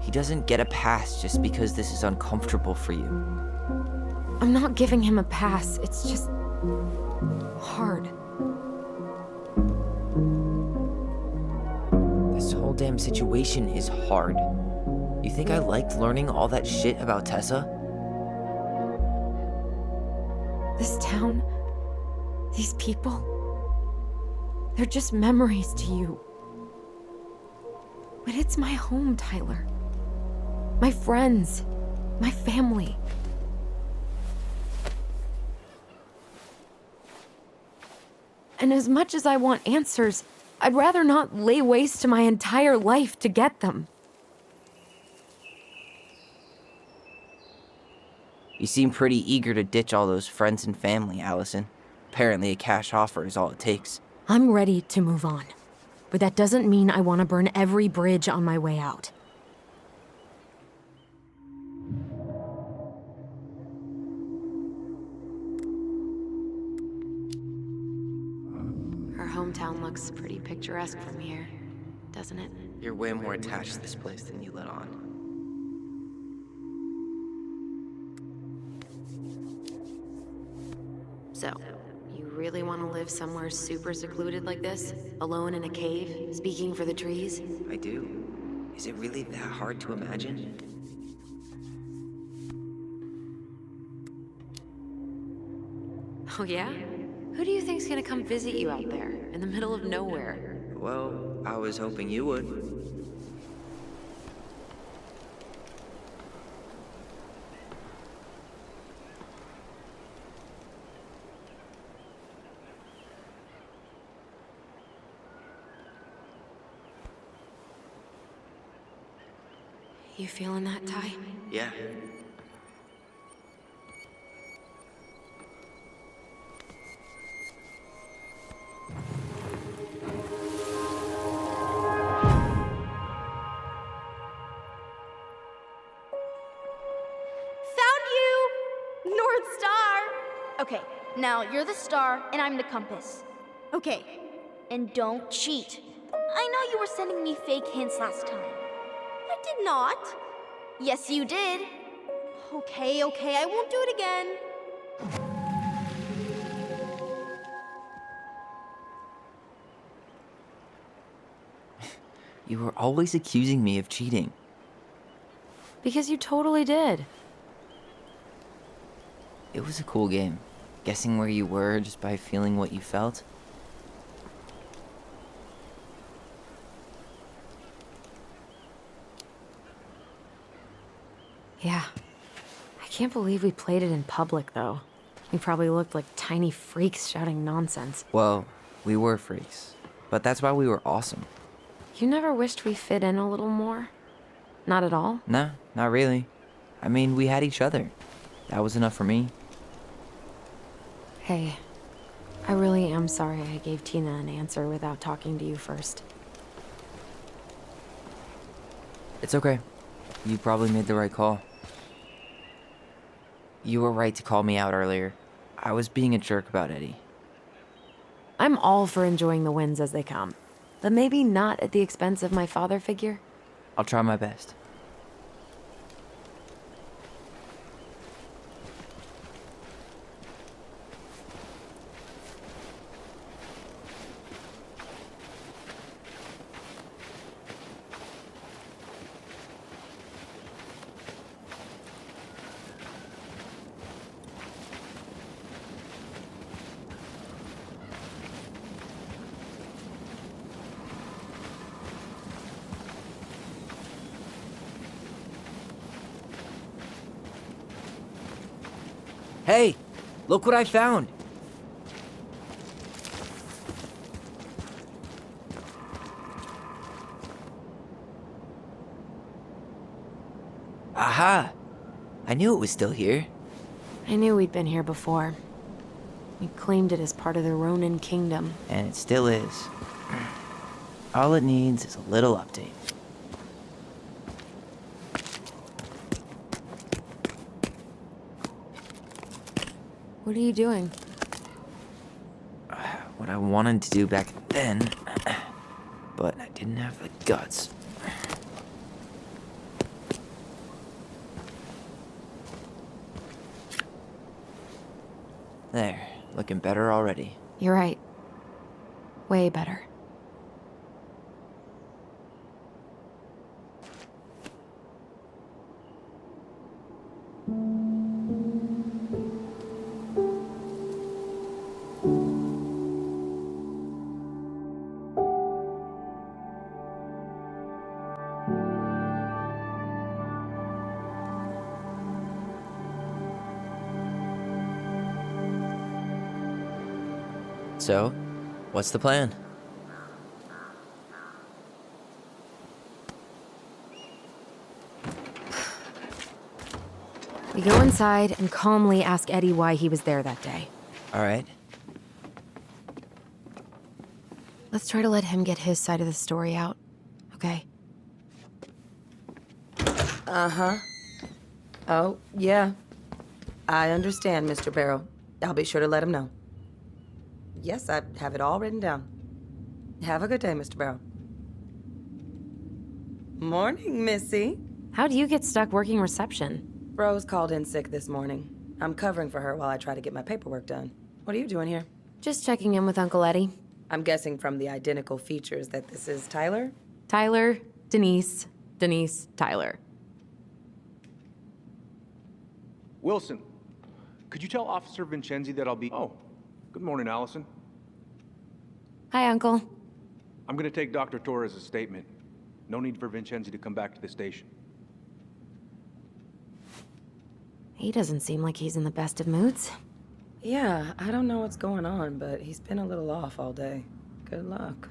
He doesn't get a pass just because this is uncomfortable for you. I'm not giving him a pass. It's just... hard. This whole damn situation is hard. You think I liked learning all that shit about Tessa? This town, these people, they're just memories to you. But it's my home, Tyler. My friends, my family. And as much as I want answers, I'd rather not lay waste to my entire life to get them. You seem pretty eager to ditch all those friends and family, Allison. Apparently a cash offer is all it takes. I'm ready to move on. But that doesn't mean I want to burn every bridge on my way out. Our hometown looks pretty picturesque from here, doesn't it? You're way more attached to this place than you let on. So, you really want to live somewhere super secluded like this? Alone in a cave, speaking for the trees? I do. Is it really that hard to imagine? Oh yeah? Who do you think's gonna come visit you out there, in the middle of nowhere? Well, I was hoping you would. You feeling that, Ty? Yeah. Okay, now you're the star and I'm the compass. Okay, and don't cheat. I know you were sending me fake hints last time. I did not. Yes, you did. Okay, I won't do it again. You were always accusing me of cheating. Because you totally did. It was a cool game. Guessing where you were just by feeling what you felt. Yeah. I can't believe we played it in public, though. We probably looked like tiny freaks shouting nonsense. Well, we were freaks. But that's why we were awesome. You never wished we fit in a little more? Not at all? Nah, not really. I mean, we had each other. That was enough for me. Hey, I really am sorry I gave Tina an answer without talking to you first. It's okay. You probably made the right call. You were right to call me out earlier. I was being a jerk about Eddie. I'm all for enjoying the wins as they come, but maybe not at the expense of my father figure. I'll try my best. Hey, look what I found. Aha! I knew it was still here. I knew we'd been here before. We claimed it as part of the Ronan kingdom. And it still is. All it needs is a little update. What are you doing? What I wanted to do back then, but I didn't have the guts. There, looking better already. You're right. Way better. So, what's the plan? We go inside and calmly ask Eddie why he was there that day. All right. Let's try to let him get his side of the story out, okay? Uh-huh. Oh, yeah. I understand, Mr. Barrow. I'll be sure to let him know. Yes, I have it all written down. Have a good day, Mr. Barrow. Morning, Missy. How'd you get stuck working reception? Rose called in sick this morning. I'm covering for her while I try to get my paperwork done. What are you doing here? Just checking in with Uncle Eddie. I'm guessing from the identical features that this is Tyler? Tyler, Denise, Tyler. Wilson, could you tell Officer Vincenzi that I'll be... Oh, good morning, Allison. Hi, Uncle. I'm gonna take Dr. Torres' statement. No need for Vincenzi to come back to the station. He doesn't seem like he's in the best of moods. Yeah, I don't know what's going on, but he's been a little off all day. Good luck.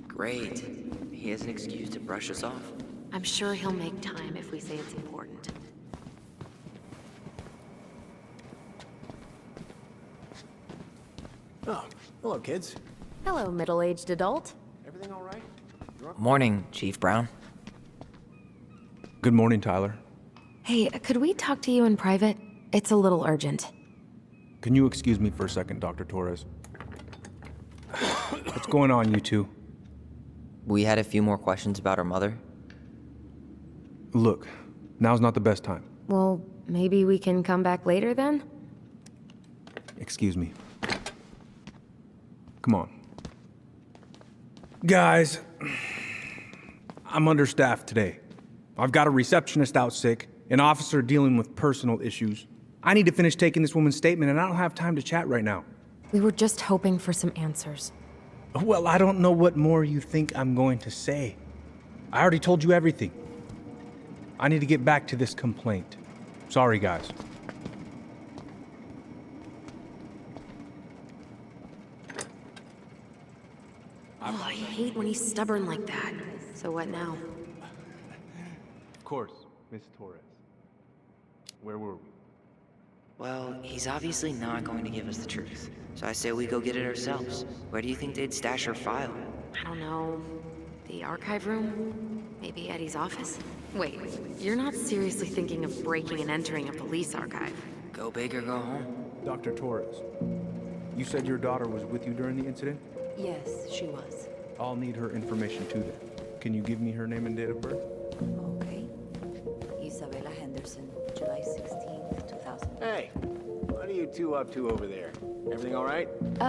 Great. He has an excuse to brush us off. I'm sure he'll make time if we say it's important. Oh, hello, kids. Hello, middle-aged adult. Everything all right? Morning, Chief Brown. Good morning, Tyler. Hey, could we talk to you in private? It's a little urgent. Can you excuse me for a second, Dr. Torres? What's going on, you two? We had a few more questions about our mother. Look, now's not the best time. Well, maybe we can come back later then? Excuse me. Come on. Guys, I'm understaffed today. I've got a receptionist out sick, an officer dealing with personal issues. I need to finish taking this woman's statement, and I don't have time to chat right now. We were just hoping for some answers. Well, I don't know what more you think I'm going to say. I already told you everything. I need to get back to this complaint. Sorry, guys. Oh, I hate when he's stubborn like that. So what now? Of course, Miss Torres. Where were we? Well, he's obviously not going to give us the truth. So I say we go get it ourselves. Where do you think they'd stash her file? I don't know. The archive room? Maybe Eddie's office? Wait, you're not seriously thinking of breaking and entering a police archive? Go big or go home. Dr. Torres, you said your daughter was with you during the incident? Yes, she was. I'll need her information too then. Can you give me her name and date of birth? Okay. Isabella Henderson, July 16th, 2000. Hey, what are you two up to over there? Everything all right?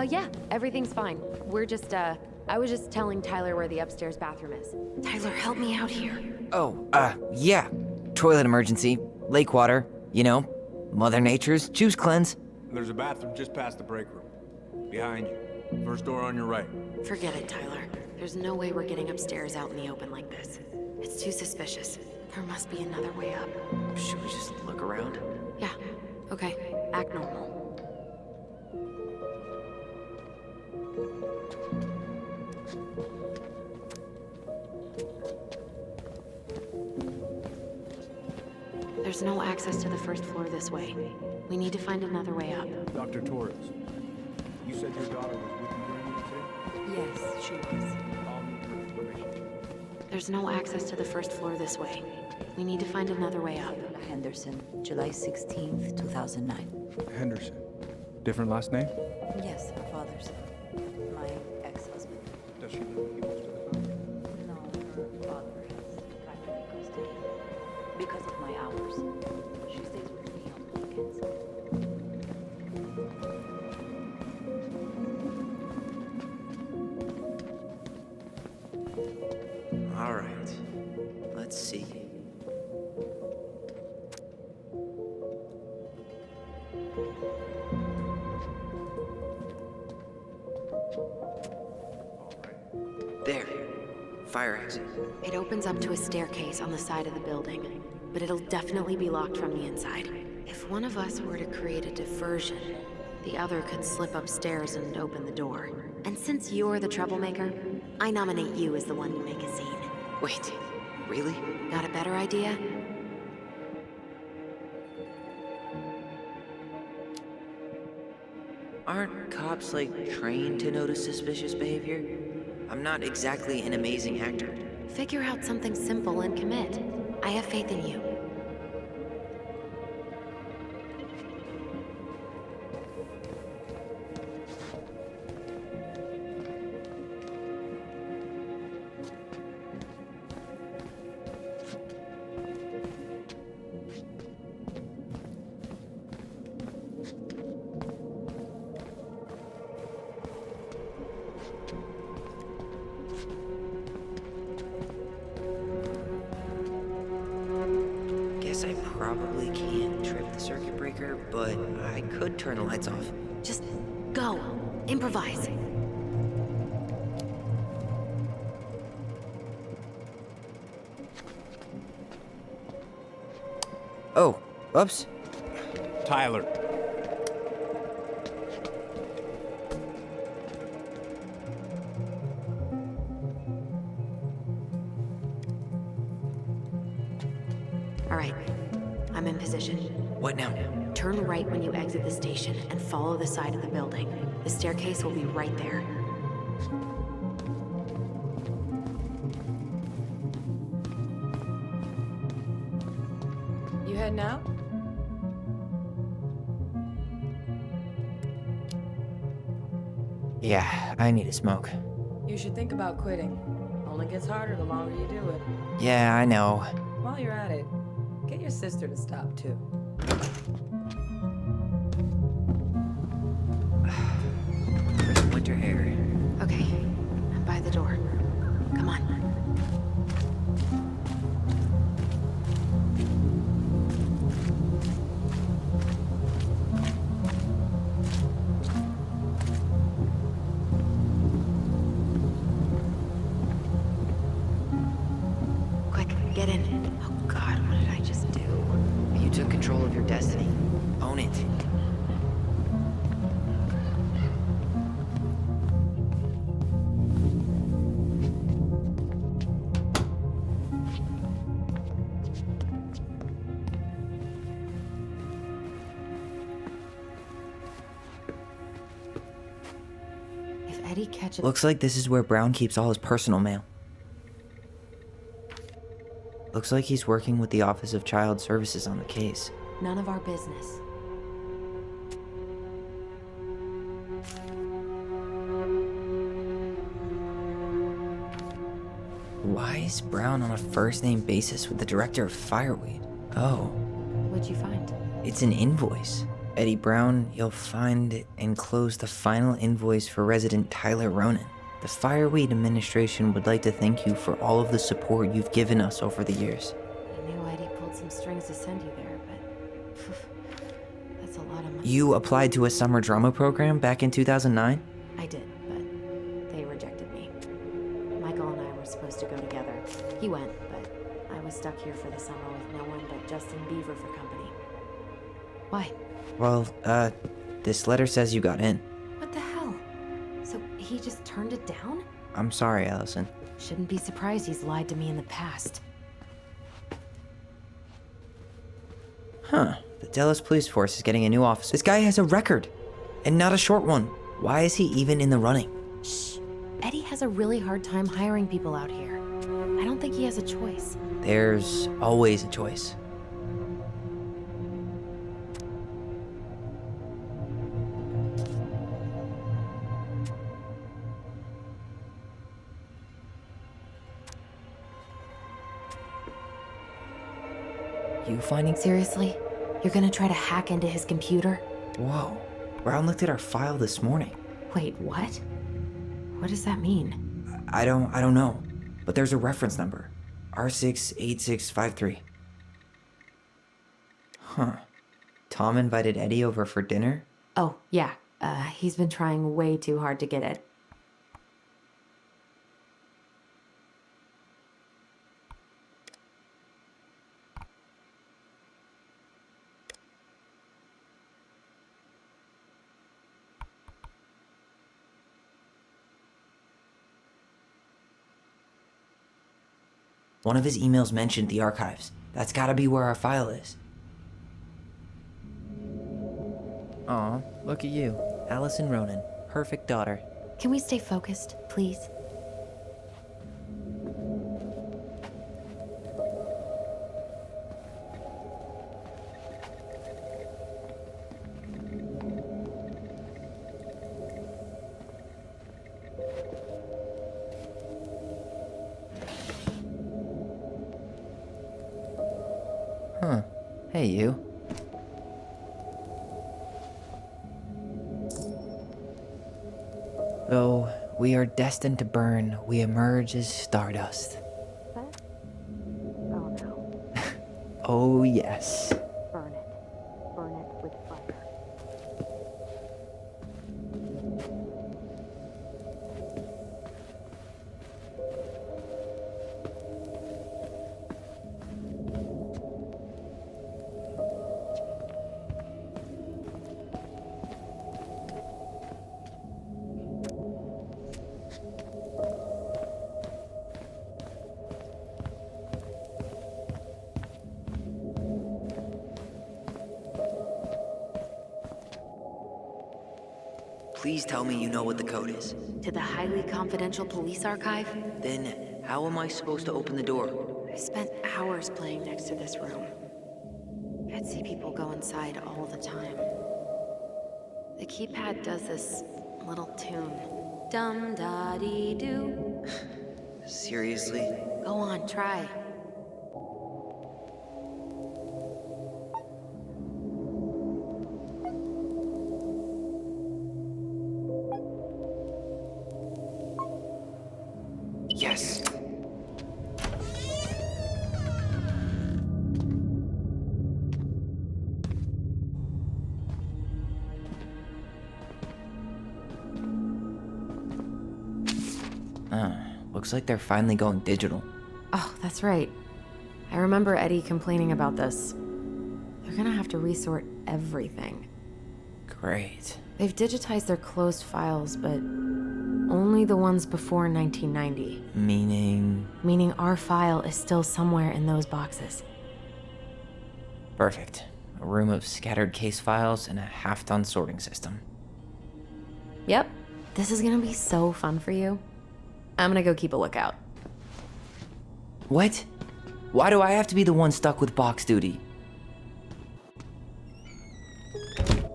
Yeah, everything's fine. We're just, I was just telling Tyler where the upstairs bathroom is. Tyler, help me out here. Oh, yeah. Toilet emergency, lake water, you know, Mother Nature's juice cleanse. There's a bathroom just past the break room. Behind you. First door on your right. Forget it, Tyler. There's no way we're getting upstairs out in the open like this. It's too suspicious. There must be another way up. Should we just look around? Yeah, okay. Act normal. There's no access to the first floor this way. We need to find another way up. Dr. Torres, you said your daughter was with you during the incident? Yes, she was. I'll need her information. There's no access to the first floor this way. We need to find another way up. Henderson, July 16th, 2009. Henderson. Different last name? Yes, her father's. My ex-husband. Does she live with you most of the time? No, her father has primary custody. Because of my hours, she stays with me on weekends. All right. Let's see. There. Fire exit. It opens up to a staircase on the side of the building, but it'll definitely be locked from the inside. If one of us were to create a diversion, the other could slip upstairs and open the door. And since you're the troublemaker, I nominate you as the one to make a scene. Wait, really? Got a better idea? Aren't cops, like, trained to notice suspicious behavior? I'm not exactly an amazing actor. Figure out something simple and commit. I have faith in you. Guess I probably can't trip the circuit breaker, but I could turn the lights off. Just go. Improvise. Oh, oops. Tyler. All right. I'm in position. What now? Turn right when you exit the station and follow the side of the building. The staircase will be right there. You heading out? Yeah, I need a smoke. You should think about quitting. Only gets harder the longer you do it. Yeah, I know. While you're at it, get your sister to stop too. Where's the winter hair? Okay, I'm by the door. Come on. Quick, get in. Oh God, what did I just do? You took control of your destiny. Own it. If Eddie catches... Looks like this is where Brown keeps all his personal mail. Looks like he's working with the Office of Child Services on the case. None of our business. Why is Brown on a first-name basis with the director of Fireweed? Oh, What'd you find? it's an invoice. Eddie Brown, you'll find enclosed the final invoice for resident Tyler Ronan. The Fireweed administration would like to thank you for all of the support you've given us over the years. I knew Eddie pulled some strings to send you there, but... that's a lot of money. You applied to a summer drama program back in 2009? I did, but they rejected me. Michael and I were supposed to go together. He went, but I was stuck here for the summer with no one but Justin Beaver for company. Why? Well, this letter says you got in. What the hell? So he just turned it down? I'm sorry, Allison. Shouldn't be surprised he's lied to me in the past. Huh. The Dallas Police Force is getting a new officer. This guy has a record, and not a short one. Why is he even in the running? Shh. Eddie has a really hard time hiring people out here. I don't think he has a choice. There's always a choice. You finding... Seriously? You're gonna try to hack into his computer? Whoa. Brown looked at our file this morning. Wait, what? What does that mean? I don't know. But there's a reference number. R68653. Huh. Tom invited Eddie over for dinner? Oh, yeah. He's been trying way too hard to get it. One of his emails mentioned the archives. That's gotta be where our file is. Aw, look at you. Ellison Ronan. Perfect daughter. Can we stay focused, please? Huh. Hey, you. Though we are destined to burn, we emerge as stardust. What? Oh no. Oh, yes. Burn it. Burn it with fire. Please tell me you know what the code is. To the highly confidential police archive? Then, how am I supposed to open the door? I spent hours playing next to this room. see people go inside all the time. The keypad does this little tune. Dum-da-dee-doo. Seriously? Go on, try. Yes. Looks like they're finally going digital. Oh, that's right. I remember Eddie complaining about this. They're gonna have to resort everything. Great. They've digitized their closed files, but only the ones before 1990. Meaning? Meaning our file is still somewhere in those boxes. Perfect. A room of scattered case files and a half-done sorting system. Yep. This is gonna be so fun for you. I'm gonna go keep a lookout. What? Why do I have to be the one stuck with box duty?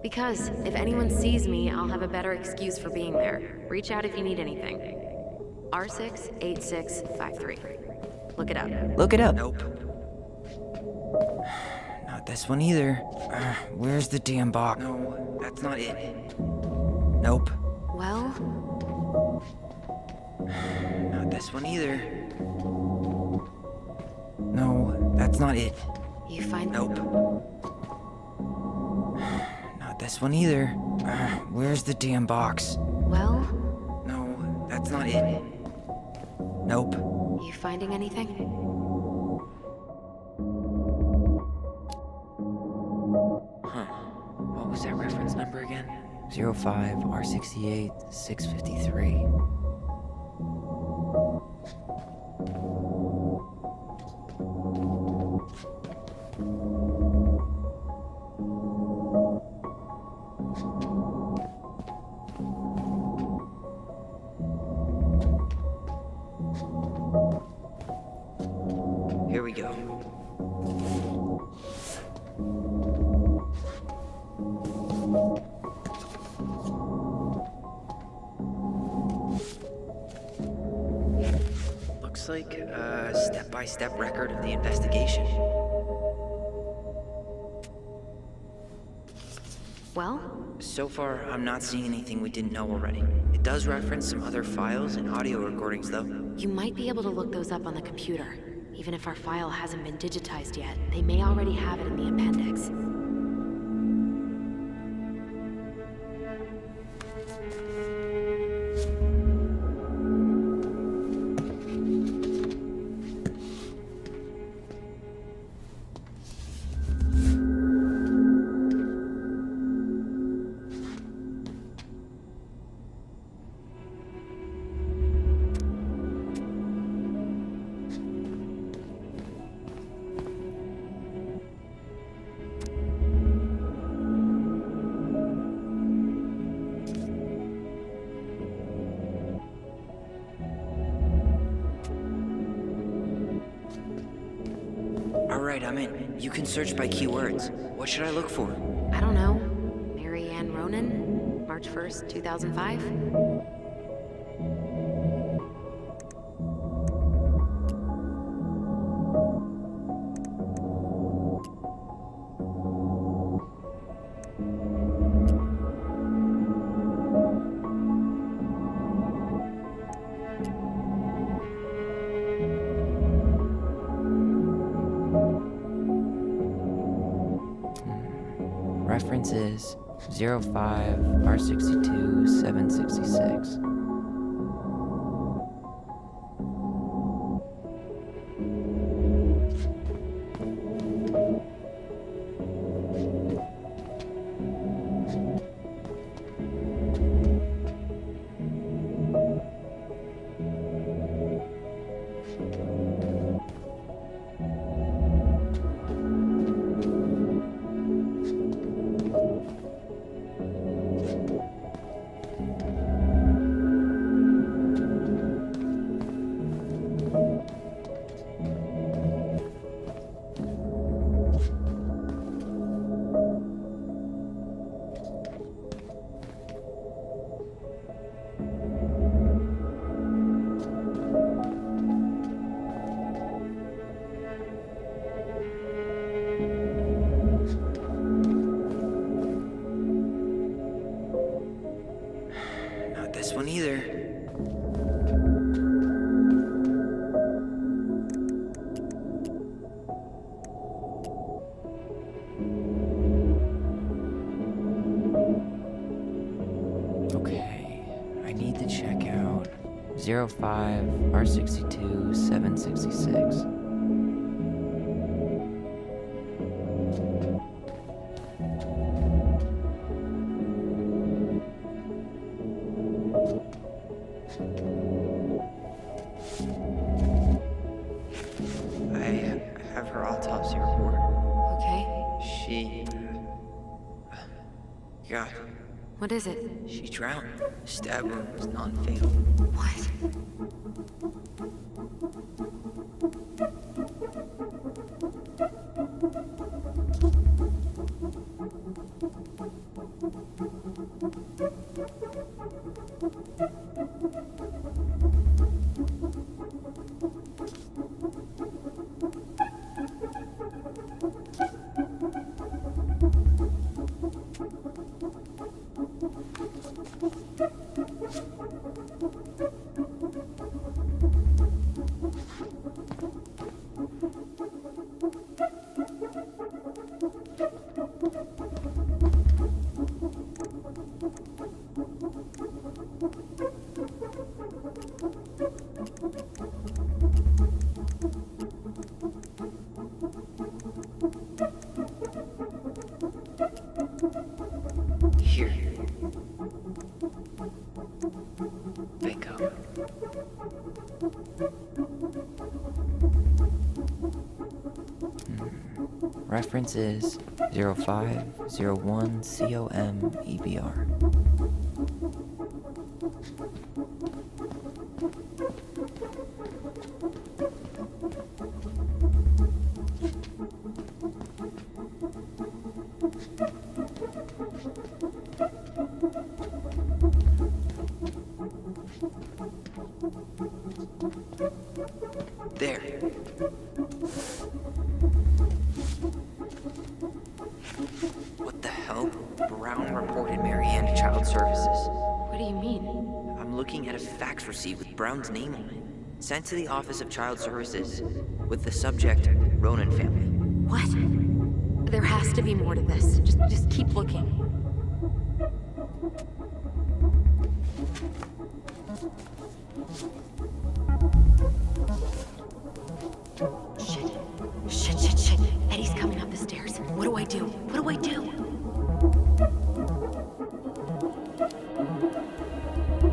Because if anyone sees me, I'll have a better excuse for being there. Reach out if you need anything. R68653. Look it up. Look it up. Nope. Not this one either. Where's the damn box? No, that's not it. Nope. Well? Not this one either. No, that's not it. You find... Nope. Not this one either. Where's the damn box? Well? No, that's not it. Nope. You finding anything? Huh. What was that reference number again? 05R68-653. Here we go. Looks like a step-by-step record of the investigation. Well? So far, I'm not seeing anything we didn't know already. It does reference some other files and audio recordings, though. You might be able to look those up on the computer. Even if our file hasn't been digitized yet, they may already have it in the appendix. Alright, I'm in. You can search by keywords. What should I look for? I don't know. Marianne Ronan? March 1st, 2005? References 05R62-766. this one either. Okay, I need to check out 05 R62 766. I have her autopsy report. Okay. She... God, What is it? she drowned. Stab wound was non-fatal. What? Here. Bingo. Reference is 0501 COM EBR. There. What the hell? Brown reported Marianne to Child Services. What do you mean? I'm looking at a fax receipt with Brown's name on it. Sent to the Office of Child Services with the subject, Ronan family. What? There has to be more to this. Just keep looking. Shit. Eddie's coming up the stairs. What do I do?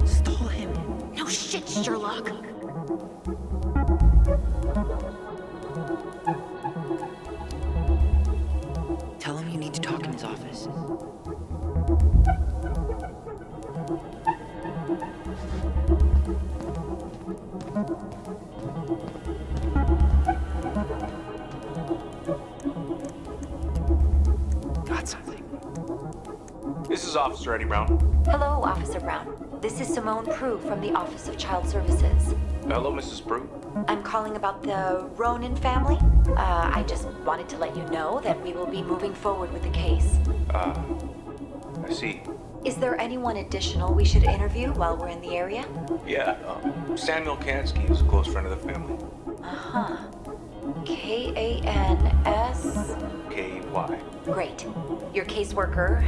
Stall him. No shit, Sherlock. Tell him you need to talk in his office. Got something. This is Officer Eddie Brown. Hello, Officer Brown. This is Simone Prue from the Office of Child Services. Hello, Mrs. Prue. I'm calling about the Ronan family. I just wanted to let you know that we will be moving forward with the case. I see. Is there anyone additional we should interview while we're in the area? Yeah, Samuel Kansky is a close friend of the family. Uh-huh. K-A-N-S... K-Y. Great. Your caseworker,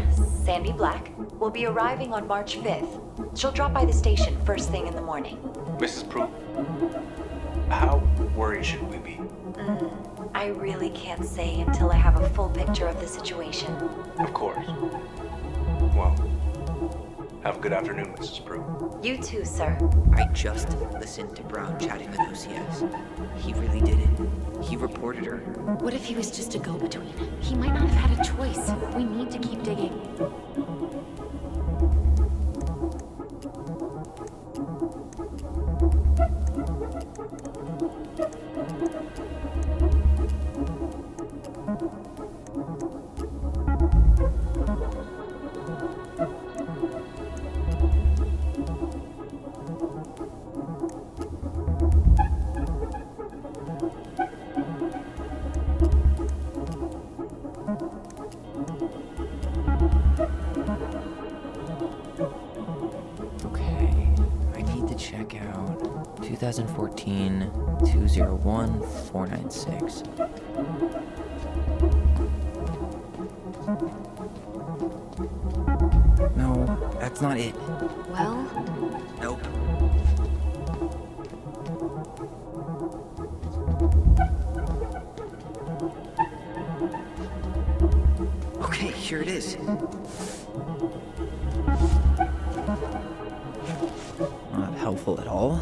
Sandy Black, will be arriving on March 5th. She'll drop by the station first thing in the morning. Mrs. Prue, how worried should we be? I really can't say until I have a full picture of the situation. Of course. Well, have a good afternoon, Mrs. Prue. You too, sir. I just listened to Brown chatting with OCS. He really did it. He reported her. What if he was just a go-between? He might not have had a choice. We need to keep digging. check out 2014-201-496. No, that's not it. Well, Nope. Okay, here it is. Not helpful at all.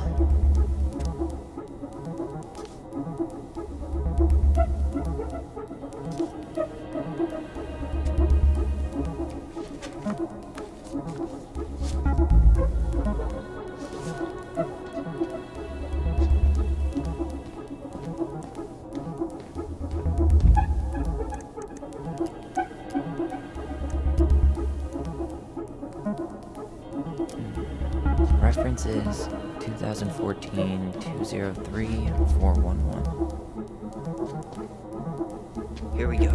References 2014-203-411. Here we go.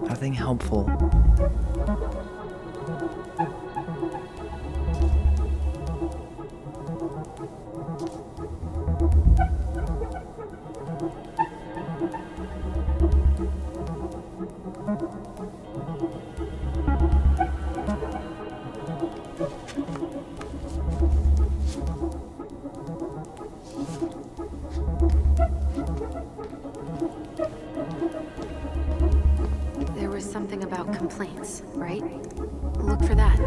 Nothing helpful. there was something about complaints, right? Look for that.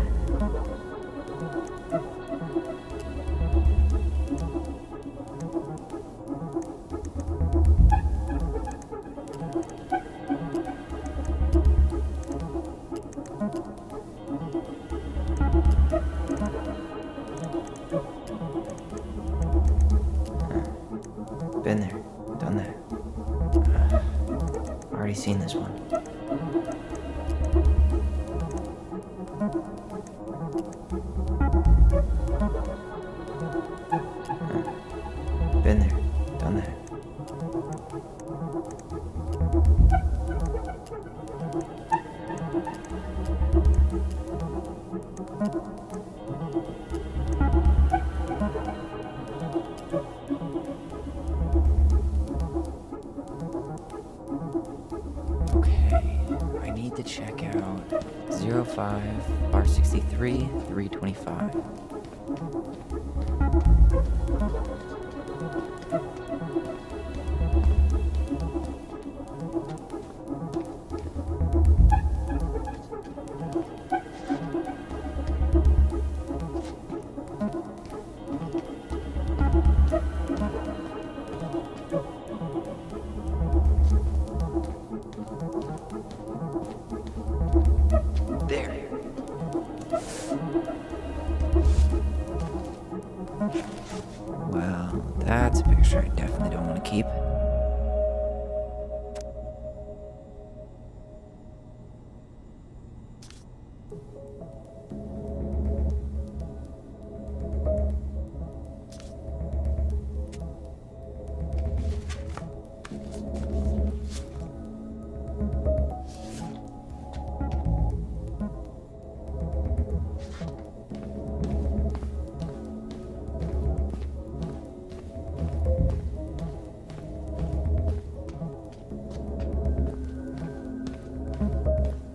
Been there, done that. Already seen this one. Been there, done that. Okay, I need to check out 05 bar 63 325. There. Well, that's a picture I definitely don't want to keep.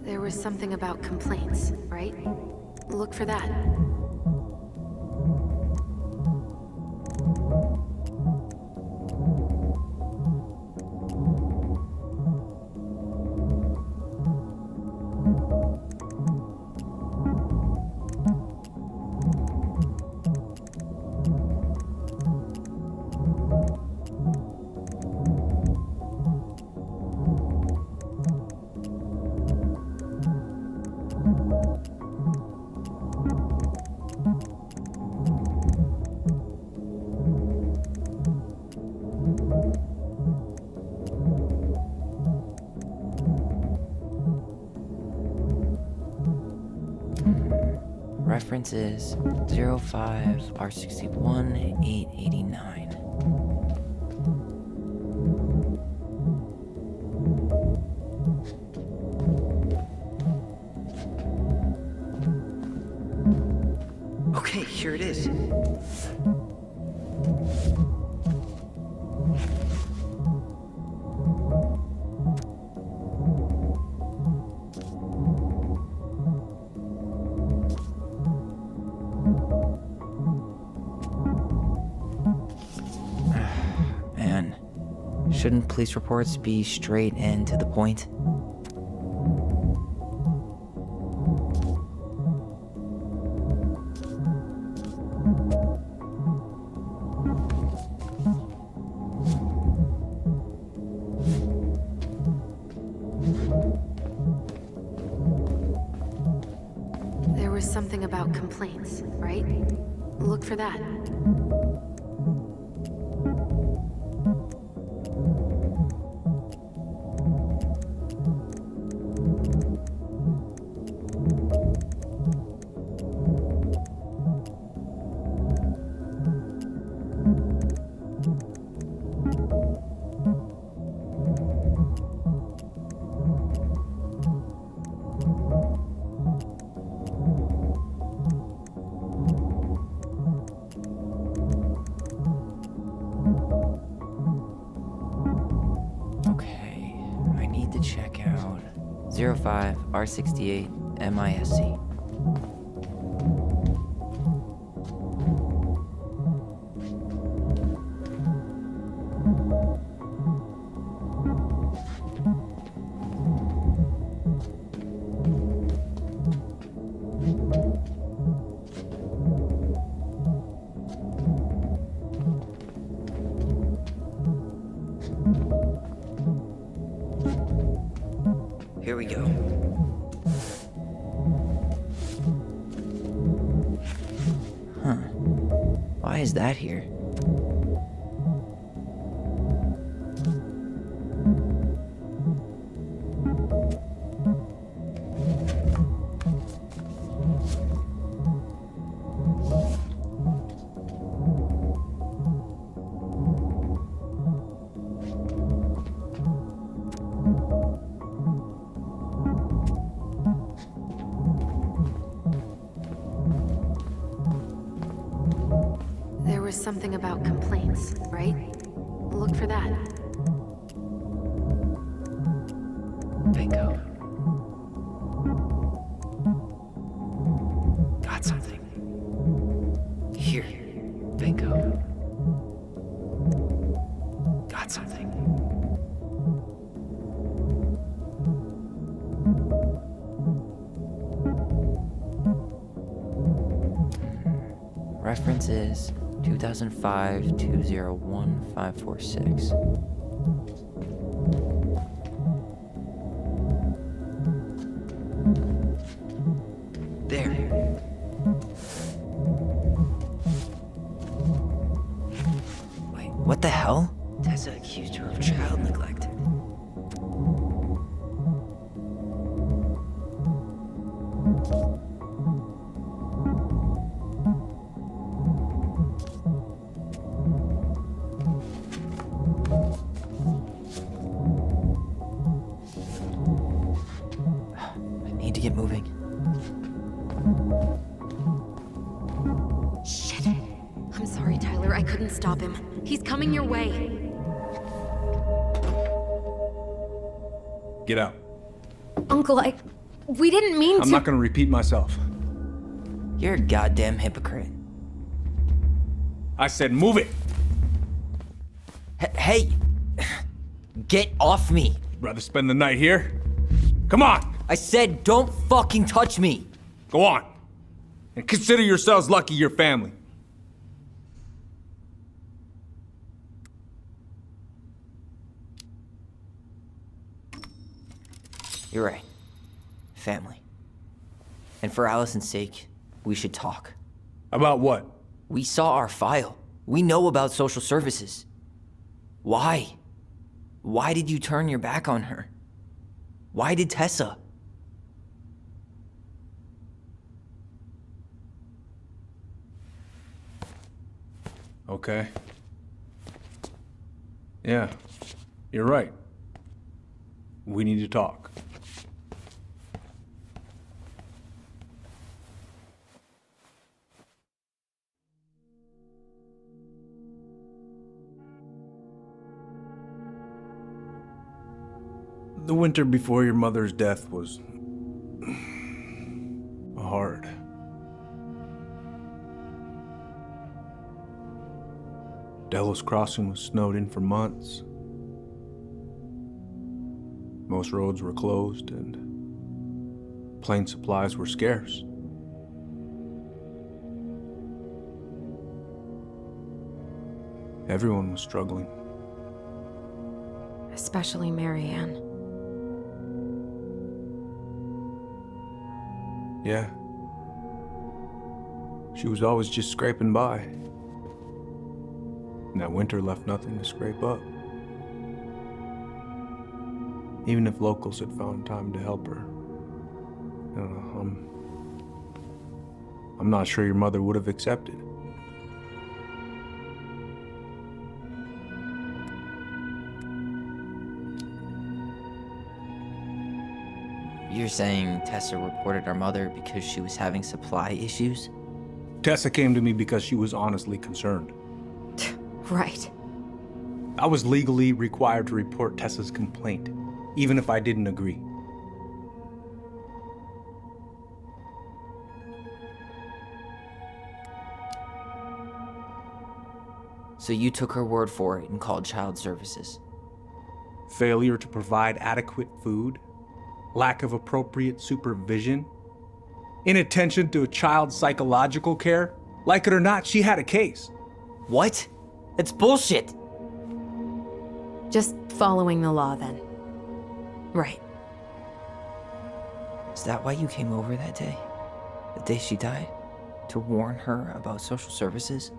There was something about complaints, right? Look for that. References 05 R61 889. Here it is. Man, shouldn't police reports be straight and to the point? There was something about complaints, right? Look for that. Okay, I need to check out 05 R68 MISC. Here we go. Huh. Why is that here? There was something about complaints, right? Look for that. Bingo. Got something. Here. Bingo. Got something. Reference is 2005-201-546. There. Wait, what the hell? Tessa accused her of child neglect. I need to get moving. Shit. I'm sorry, Tyler. I couldn't stop him. He's coming your way. Get out. Uncle, we didn't mean to. I'm not gonna repeat myself. You're a goddamn hypocrite. I said move it. Hey! Get off me! Rather spend the night here? Come on! I said don't fucking touch me! Go on. And consider yourselves lucky you're family. You're right. Family. And for Allison's sake, we should talk. About what? We saw our file. We know about social services. Why? Why did you turn your back on her? Why did Tessa? Okay. Yeah, you're right. We need to talk. The winter before your mother's death was hard. Delos Crossing was snowed in for months. Most roads were closed and plane supplies were scarce. Everyone was struggling. Especially Marianne. Yeah. She was always just scraping by. And that winter left nothing to scrape up. Even if locals had found time to help her. I don't know, I'm not sure your mother would have accepted. You're saying Tessa reported our mother because she was having supply issues? Tessa came to me because she was honestly concerned. Right. I was legally required to report Tessa's complaint, even if I didn't agree. So you took her word for it and called child services? Failure to provide adequate food, lack of appropriate supervision, inattention to a child's psychological care. Like it or not, she had a case. What? That's bullshit! Just following the law then. Right. Is that why you came over that day? The day she died? To warn her about social services?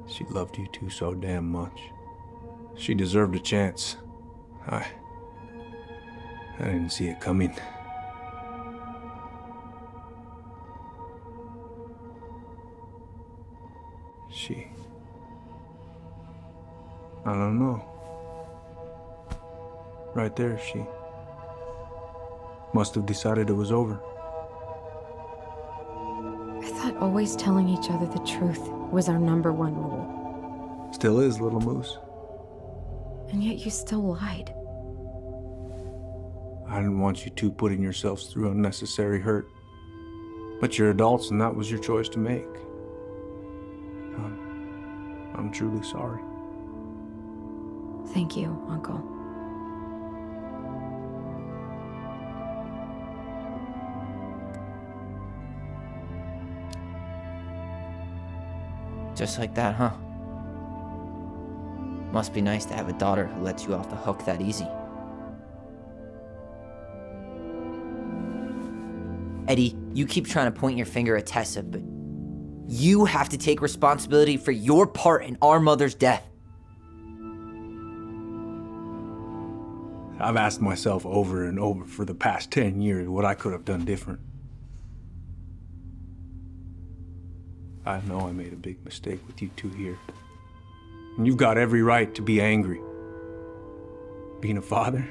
She loved you two so damn much. She deserved a chance. I didn't see it coming. I don't know. Right there, she must have decided it was over. I thought always telling each other the truth was our number one rule. Still is, little moose. And yet you still lied. I didn't want you two putting yourselves through unnecessary hurt. But you're adults and that was your choice to make. I'm truly sorry. Thank you, Uncle. Just like that, huh? Must be nice to have a daughter who lets you off the hook that easy. Eddie, you keep trying to point your finger at Tessa, but you have to take responsibility for your part in our mother's death. I've asked myself over and over for the past 10 years what I could have done different. I know I made a big mistake with you two here. And you've got every right to be angry. Being a father,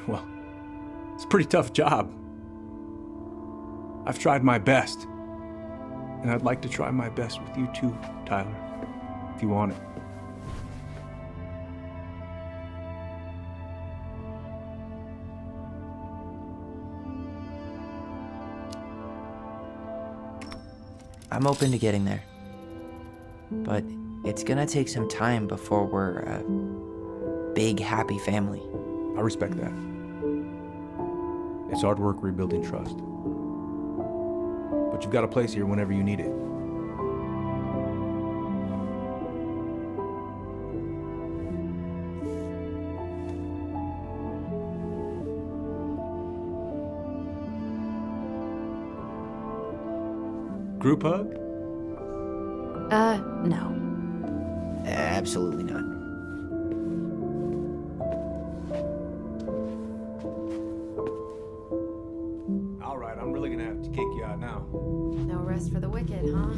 well, it's a pretty tough job. I've tried my best. And I'd like to try my best with you too, Tyler, if you want it. I'm open to getting there. But it's gonna take some time before we're a big, happy family. I respect that. It's hard work rebuilding trust. But you've got a place here whenever you need it. Group hug? No. Absolutely not. All right, I'm really gonna have to kick you out now. No rest for the wicked, huh?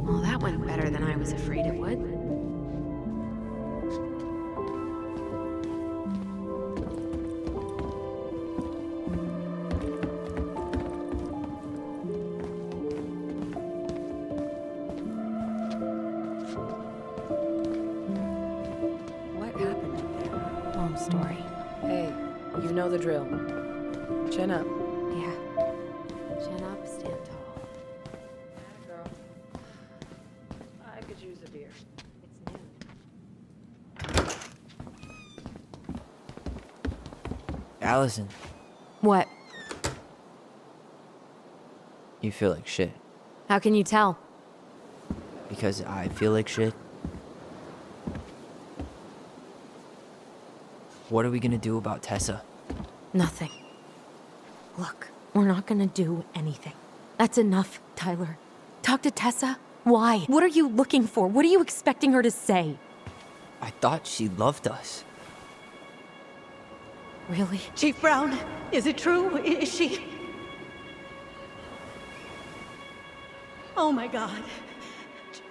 Well, that went better than I was afraid it would. What Hey, you know the drill. Chin up. Yeah. Chin up, stand tall. Girl. I could use a beer. It's new. Allison, What? you feel like shit. How can you tell? Because I feel like shit. What are we gonna do about Tessa? Nothing. Look, we're not gonna do anything. That's enough, Tyler. Talk to Tessa? Why? What are you looking for? What are you expecting her to say? I thought she loved us. Really? Chief Brown, is it true? Is she... Oh my God.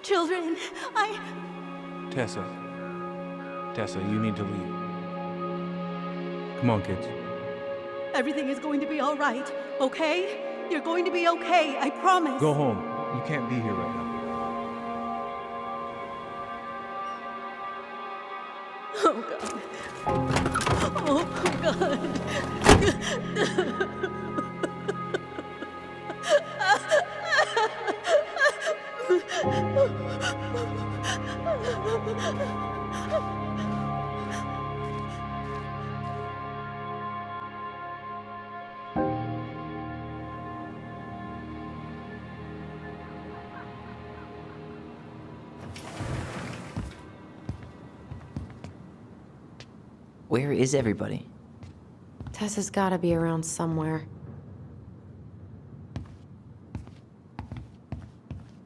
Children, Tessa. Tessa, you need to leave. Come on, kids. Everything is going to be all right, okay? You're going to be okay, I promise. Go home. You can't be here right now. Oh God. Oh Where is everybody? Tessa's gotta be around somewhere.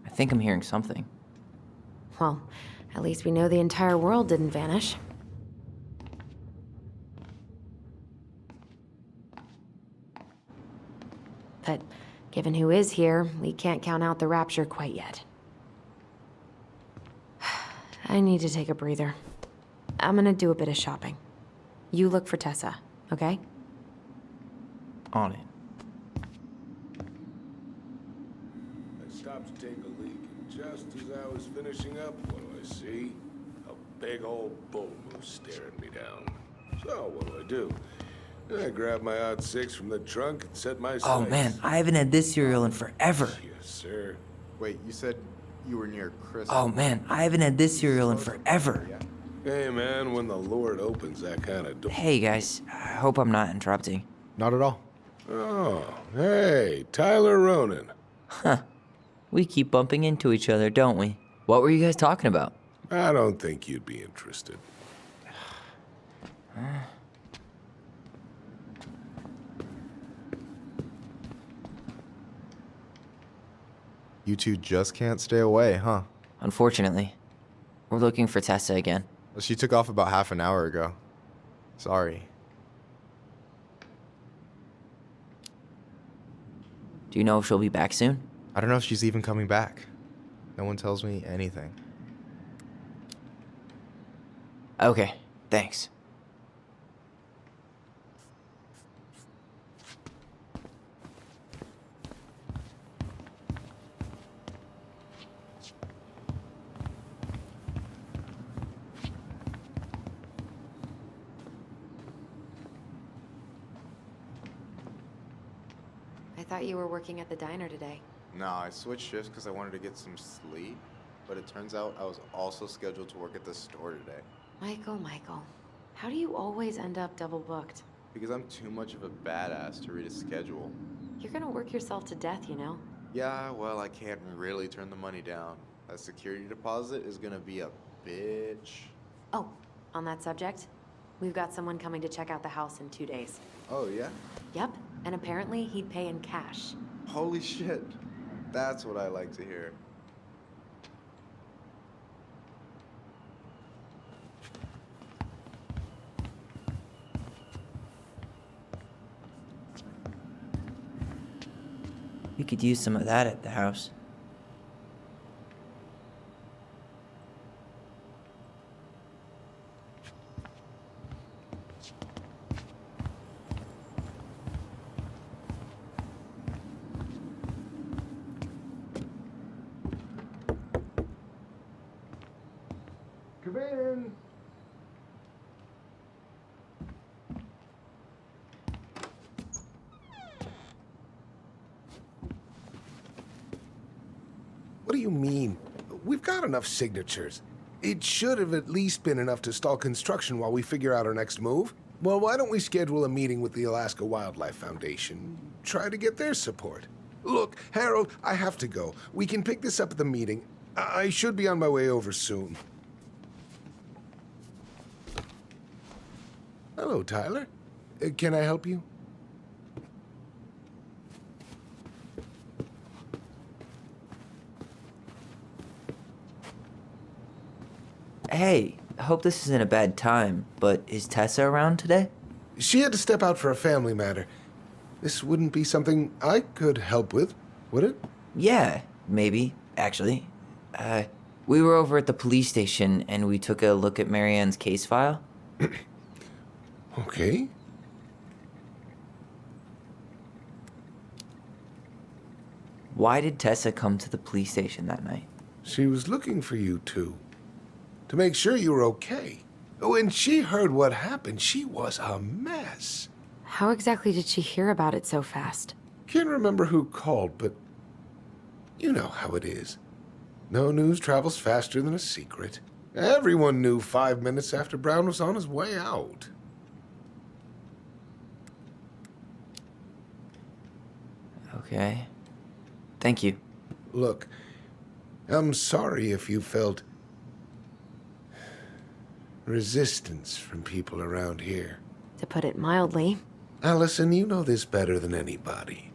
I think I'm hearing something. Well, at least we know the entire world didn't vanish. But given who is here, we can't count out the rapture quite yet. I need to take a breather. I'm gonna do a bit of shopping. You look for Tessa, okay? On it. I stopped to take a leak, and just as I was finishing up, what do I see? A big old bull moose staring me down. So, what do? I grabbed my odd six from the trunk and set my sights. Oh man, I haven't had this cereal in forever. Yes, sir. Wait, you said you were near Chris. Oh man, I haven't had this cereal in forever. Hey, man, when the Lord opens that kind of door... Hey guys, I hope I'm not interrupting. Not at all. Oh, hey, Tyler Ronan. Huh. We keep bumping into each other, don't we? What were you guys talking about? I don't think you'd be interested. You two just can't stay away, huh? Unfortunately, we're looking for Tessa again. Well, she took off about half an hour ago. Sorry. Do you know if she'll be back soon? I don't know if she's even coming back. No one tells me anything. Okay, thanks. I thought you were working at the diner today. No, I switched shifts because I wanted to get some sleep, but it turns out I was also scheduled to work at the store today. Michael, how do you always end up double booked? Because I'm too much of a badass to read a schedule. You're gonna work yourself to death, you know? Yeah, well, I can't really turn the money down. That security deposit is gonna be a bitch. Oh, on that subject, we've got someone coming to check out the house in 2 days. Oh, yeah? Yep, and apparently he'd pay in cash. Holy shit. That's what I like to hear. We could use some of that at the house. Come in. do you mean? We've got enough signatures. It should have at least been enough to stall construction while we figure out our next move. Well, why don't we schedule a meeting with the Alaska Wildlife Foundation? Try to get their support. Look, Harold, I have to go. We can pick this up at the meeting. I should be on my way over soon. Hello, Tyler. Can I help you? Hey, I hope this isn't a bad time, but is Tessa around today? She had to step out for a family matter. This wouldn't be something I could help with, would it? Yeah, maybe, actually. We were over at the police station and we took a look at Marianne's case file. Okay. Why did Tessa come to the police station that night? She was looking for you two. To make sure you were okay. When she heard what happened, she was a mess. How exactly did she hear about it so fast? Can't remember who called, but you know how it is. No news travels faster than a secret. Everyone knew 5 minutes after Brown was on his way out. Okay. Thank you. Look, I'm sorry if you felt resistance from people around here. To put it mildly. Allison, you know this better than anybody.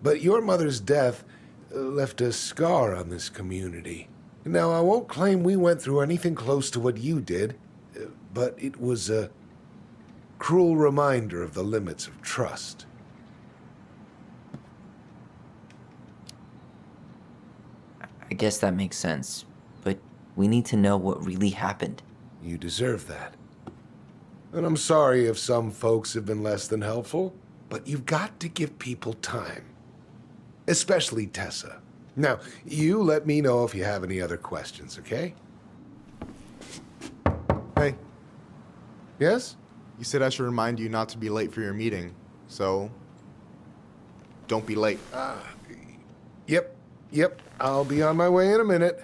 But your mother's death left a scar on this community. Now, I won't claim we went through anything close to what you did, but it was a cruel reminder of the limits of trust. I guess that makes sense, but we need to know what really happened. You deserve that. And I'm sorry if some folks have been less than helpful, but you've got to give people time. Especially Tessa. Now, you let me know if you have any other questions, okay? Hey, Yes? you said I should remind you not to be late for your meeting, so don't be late. Yep. I'll be on my way in a minute.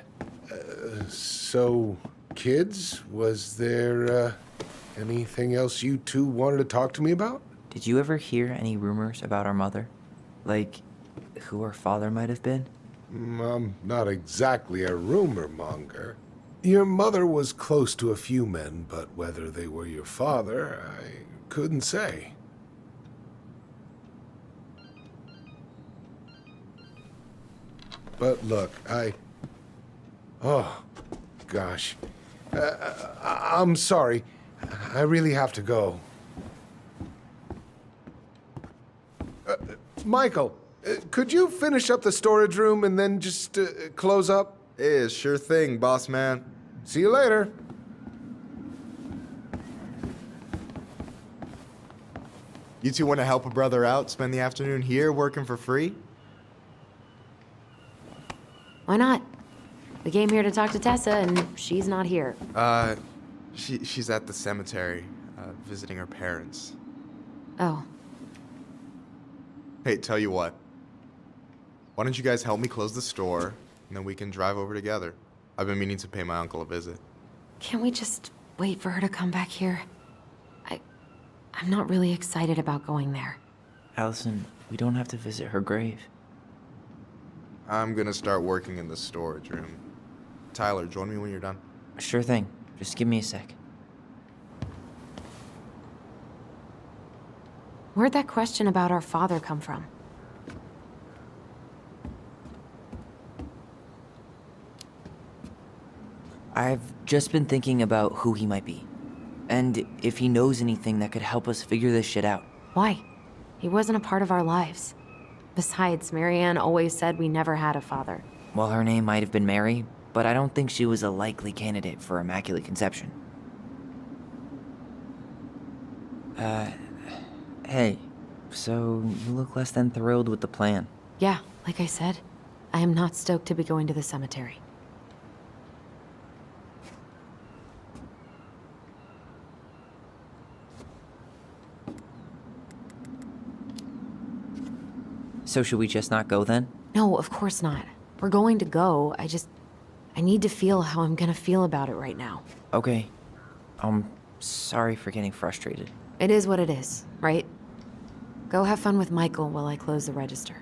So, kids, was there anything else you two wanted to talk to me about? Did you ever hear any rumors about our mother? Like, who our father might have been? I'm not exactly a rumor monger. Your mother was close to a few men, but whether they were your father, I couldn't say. But look, oh, gosh. I'm sorry. I really have to go. Michael, could you finish up the storage room and then just close up? Yeah, sure thing, boss man. See you later. You two want to help a brother out, spend the afternoon here working for free? Why not? We came here to talk to Tessa, and she's not here. She's at the cemetery, visiting her parents. Oh. Hey, tell you what. Why don't you guys help me close the store, and then we can drive over together? I've been meaning to pay my uncle a visit. Can't we just wait for her to come back here? I'm not really excited about going there. Allison, we don't have to visit her grave. I'm gonna start working in the storage room. Tyler, join me when you're done. Sure thing. Just give me a sec. Where'd that question about our father come from? I've just been thinking about who he might be. And if he knows anything that could help us figure this shit out. Why? He wasn't a part of our lives. Besides, Marianne always said we never had a father. Well, her name might have been Mary, but I don't think she was a likely candidate for Immaculate Conception. Hey, so you look less than thrilled with the plan. Yeah, like I said, I am not stoked to be going to the cemetery. So should we just not go then? No, of course not. We're going to go. I need to feel how I'm gonna feel about it right now. Okay. I'm sorry for getting frustrated. It is what it is, right? Go have fun with Michael while I close the register.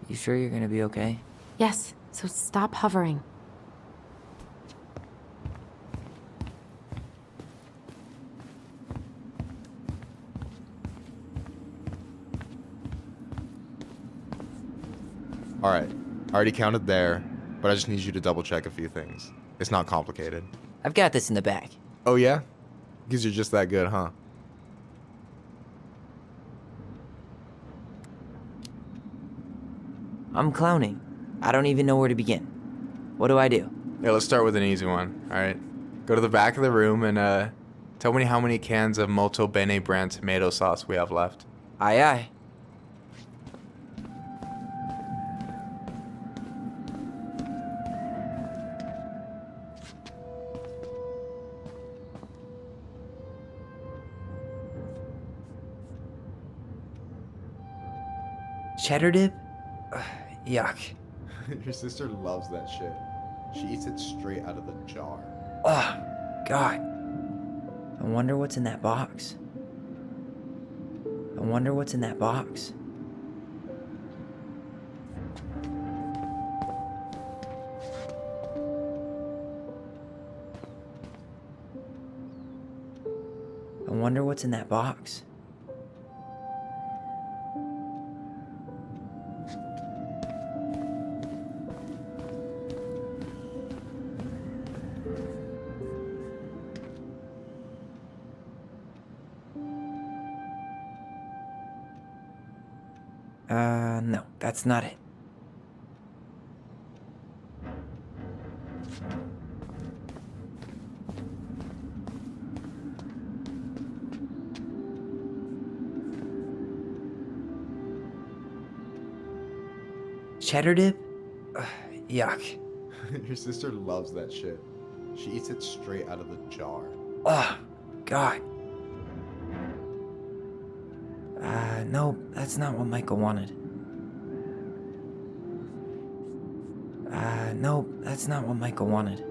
You sure you're gonna be okay? Yes, so stop hovering. Alright, I already counted there, but I just need you to double check a few things. It's not complicated. I've got this in the bag. Oh yeah? Because you're just that good, huh? I'm clowning. I don't even know where to begin. What do I do? Yeah, let's start with an easy one, alright? Go to the back of the room and tell me how many cans of Molto Bene brand tomato sauce we have left. Aye aye. Cheddar dip? Ugh, yuck. Your sister loves that shit. She eats it straight out of the jar. Ugh, God. I wonder what's in that box. I wonder what's in that box. I wonder what's in that box. No, that's not it. Cheddar dip? Ugh, yuck. Your sister loves that shit. She eats it straight out of the jar. Ugh, God. No, that's not what Michael wanted. No, that's not what Michael wanted.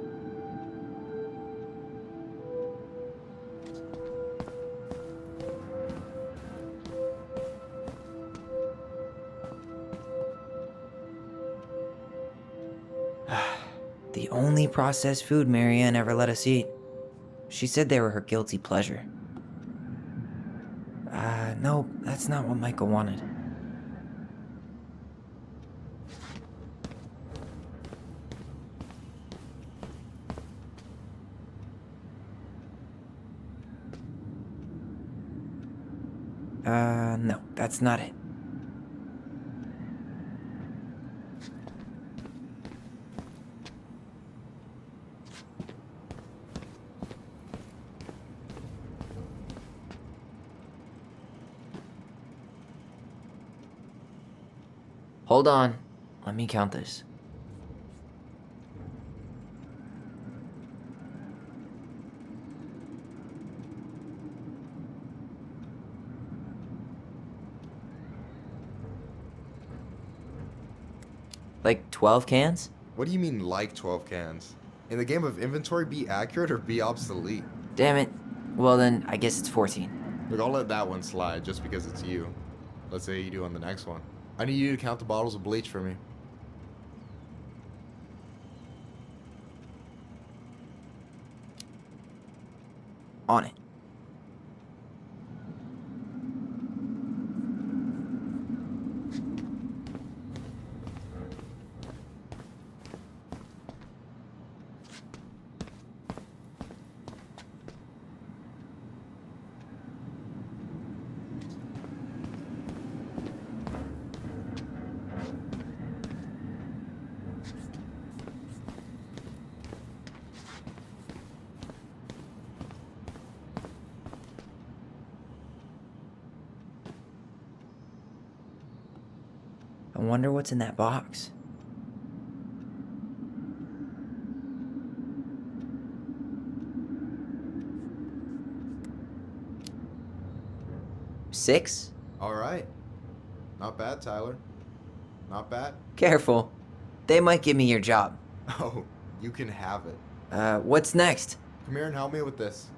The only processed food Marianne ever let us eat. She said they were her guilty pleasure. No, that's not what Michael wanted. No, that's not it. Hold on. Let me count this. Like 12 cans? What do you mean, like 12 cans? In the game of inventory, be accurate or be obsolete. Damn it. Well then, I guess it's 14. Look, I'll let that one slide just because it's you. Let's say you do on the next one. I need you to count the bottles of bleach for me. On it. I wonder what's in that box. Six? All right. Not bad, Tyler. Not bad? Careful. They might give me your job. Oh, you can have it. What's next? Come here and help me with this.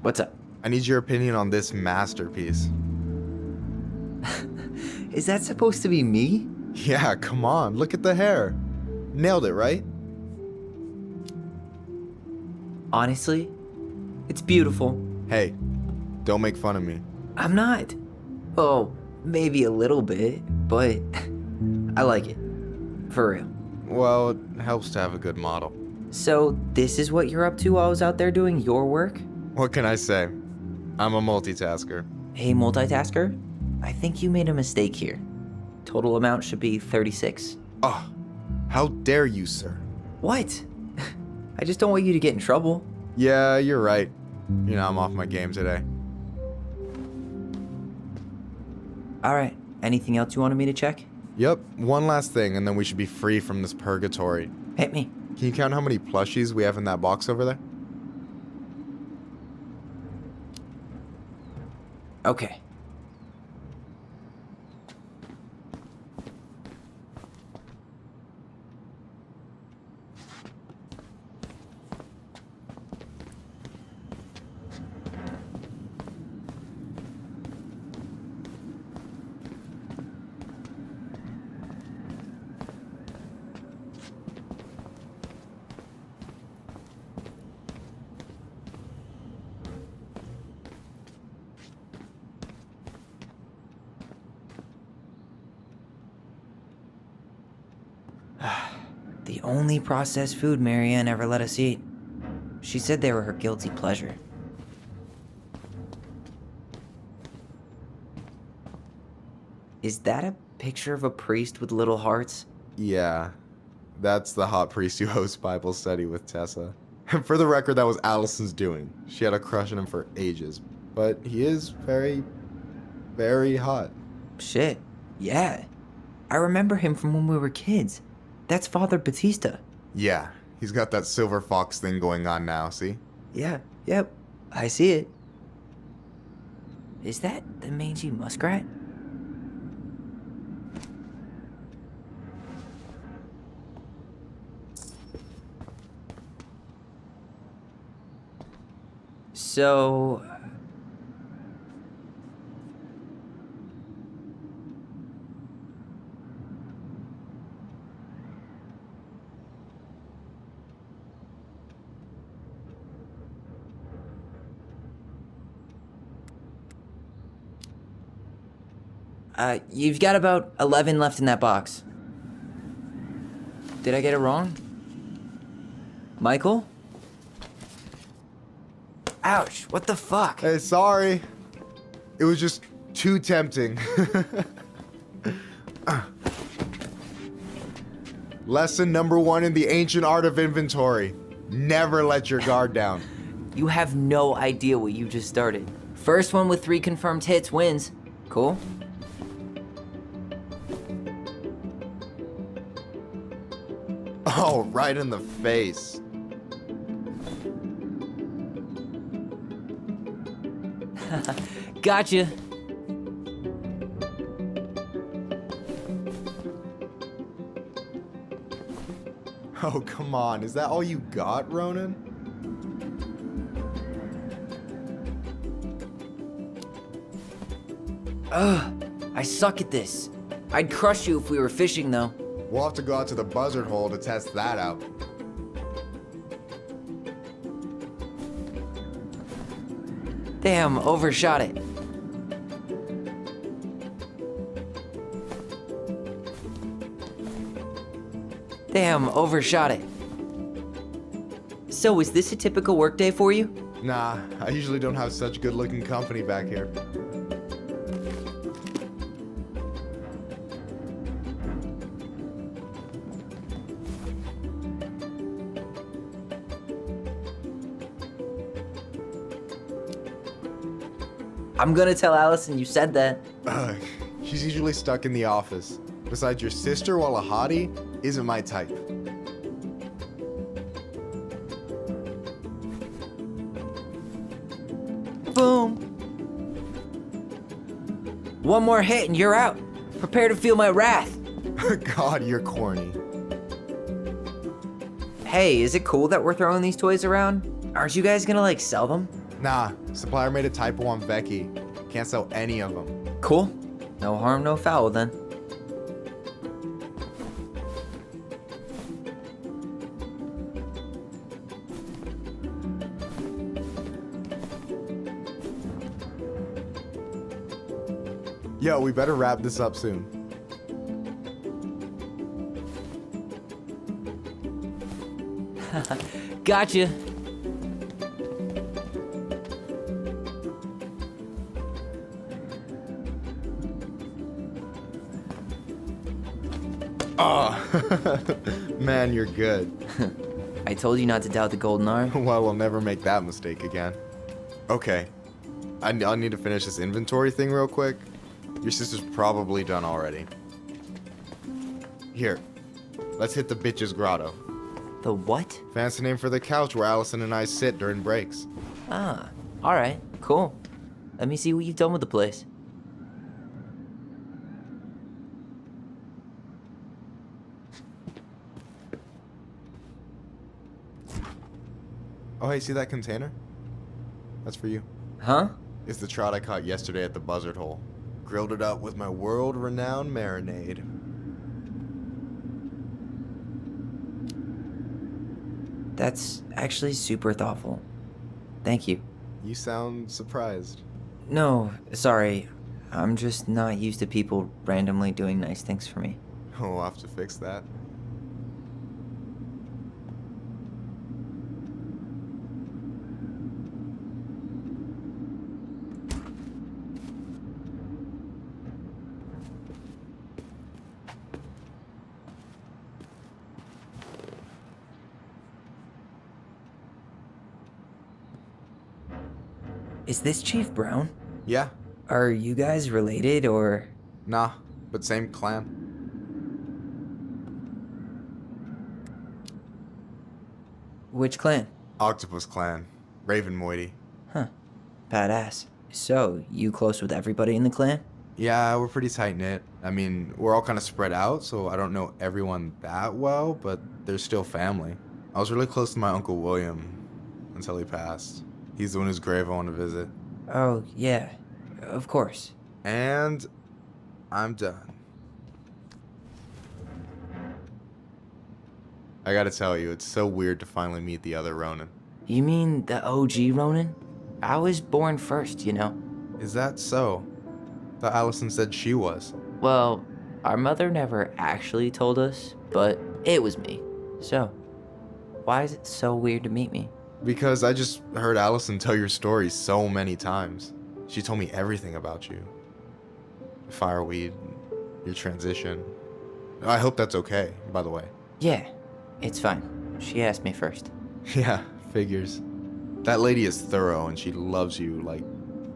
What's up? I need your opinion on this masterpiece. Is that supposed to be me? Yeah, come on, look at the hair. Nailed it, right? Honestly, it's beautiful. Hey, don't make fun of me. I'm not. Oh, maybe a little bit, but I like it. For real. Well, it helps to have a good model. So, this is what you're up to while I was out there doing your work? What can I say? I'm a multitasker. Hey, multitasker, I think you made a mistake here. Total amount should be 36. Oh, how dare you, sir? What? I just don't want you to get in trouble. Yeah, you're right. You know, I'm off my game today. Alright, anything else you wanted me to check? Yep, one last thing, and then we should be free from this purgatory. Hit me. Can you count how many plushies we have in that box over there? Okay. The only processed food Marianne ever let us eat. She said they were her guilty pleasure. Is that a picture of a priest with little hearts? Yeah, that's the hot priest who hosts Bible study with Tessa. For the record, that was Allison's doing. She had a crush on him for ages, but he is very, very hot. Shit, yeah. I remember him from when we were kids. That's Father Batista. Yeah, he's got that silver fox thing going on now, see? Yeah, yep, I see it. Is that the mangy muskrat? So... you've got about 11 left in that box. Did I get it wrong? Michael? Ouch, what the fuck? Hey, sorry. It was just too tempting. Lesson number 1 in the ancient art of inventory. Never let your guard down. You have no idea what you just started. First one with 3 confirmed hits wins. Cool? Oh, right in the face. Gotcha. Oh, come on. Is that all you got, Ronan? Ugh, I suck at this. I'd crush you if we were fishing, though. We'll have to go out to the buzzard hole to test that out. Damn, overshot it. Damn, overshot it. So, is this a typical workday for you? Nah, I usually don't have such good-looking company back here. I'm gonna tell Allison you said that. She's usually stuck in the office. besides your sister while a hottie isn't my type. Boom. One more hit and you're out. Prepare to feel my wrath. God, you're corny. Hey, is it cool that we're throwing these toys around? Aren't you guys gonna, like, sell them? Nah, supplier made a typo on Becky. Can't sell any of them. Cool. No harm, no foul then. Yo, we better wrap this up soon. Gotcha. Oh, man, you're good. I told you not to doubt the golden arm. Well, we'll never make that mistake again. Okay, I'll need to finish this inventory thing real quick. Your sister's probably done already. Here, let's hit the bitch's grotto. The what? Fancy name for the couch where Allison and I sit during breaks. Ah, alright, cool. Let me see what you've done with the place. Oh, hey, see that container? That's for you. Huh? It's the trout I caught yesterday at the buzzard hole. Grilled it up with my world-renowned marinade. That's actually super thoughtful. Thank you. You sound surprised. No, sorry. I'm just not used to people randomly doing nice things for me. Oh, we'll have to fix that. Is this Chief Brown? Yeah. Are you guys related, or...? Nah, but same clan. Which clan? Octopus clan. Raven Moiety. Huh. Badass. So, you close with everybody in the clan? Yeah, we're pretty tight-knit. I mean, we're all kind of spread out, so I don't know everyone that well, but they're still family. I was really close to my Uncle William until he passed. He's the one whose grave I want to visit. Oh, yeah. Of course. And I'm done. I gotta tell you, it's so weird to finally meet the other Ronan. You mean the OG Ronan? I was born first, you know. Is that so? Thought Allison said she was. Well, our mother never actually told us, but it was me. So, why is it so weird to meet me? Because I just heard Allison tell your story so many times. She told me everything about you. Fireweed, your transition. I hope that's okay, by the way. Yeah, it's fine. She asked me first. Yeah, figures. That lady is thorough and she loves you like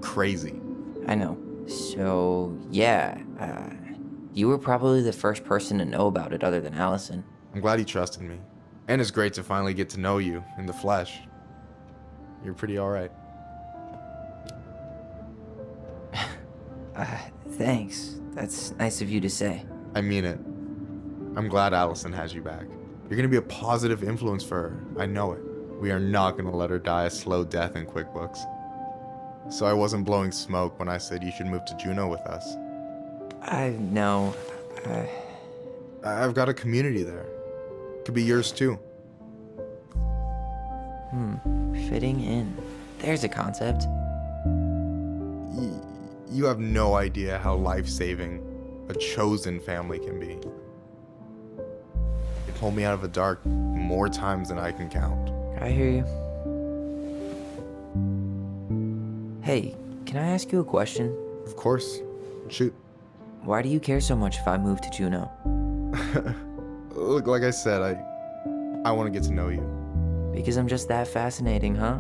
crazy. I know. So, yeah, you were probably the first person to know about it other than Allison. I'm glad you trusted me. And it's great to finally get to know you in the flesh. You're pretty alright. Thanks. That's nice of you to say. I mean it. I'm glad Allison has you back. You're gonna be a positive influence for her. I know it. We are not gonna let her die a slow death in QuickBooks. So I wasn't blowing smoke when I said you should move to Juneau with us. I know. I've got a community there. Could be yours too. Fitting in. There's a concept. You have no idea how life-saving a chosen family can be. They pulled me out of the dark more times than I can count. I hear you. Hey, can I ask you a question? Of course. Shoot. Why do you care so much if I move to Juneau? Look, like I said, I want to get to know you. Because I'm just that fascinating, huh?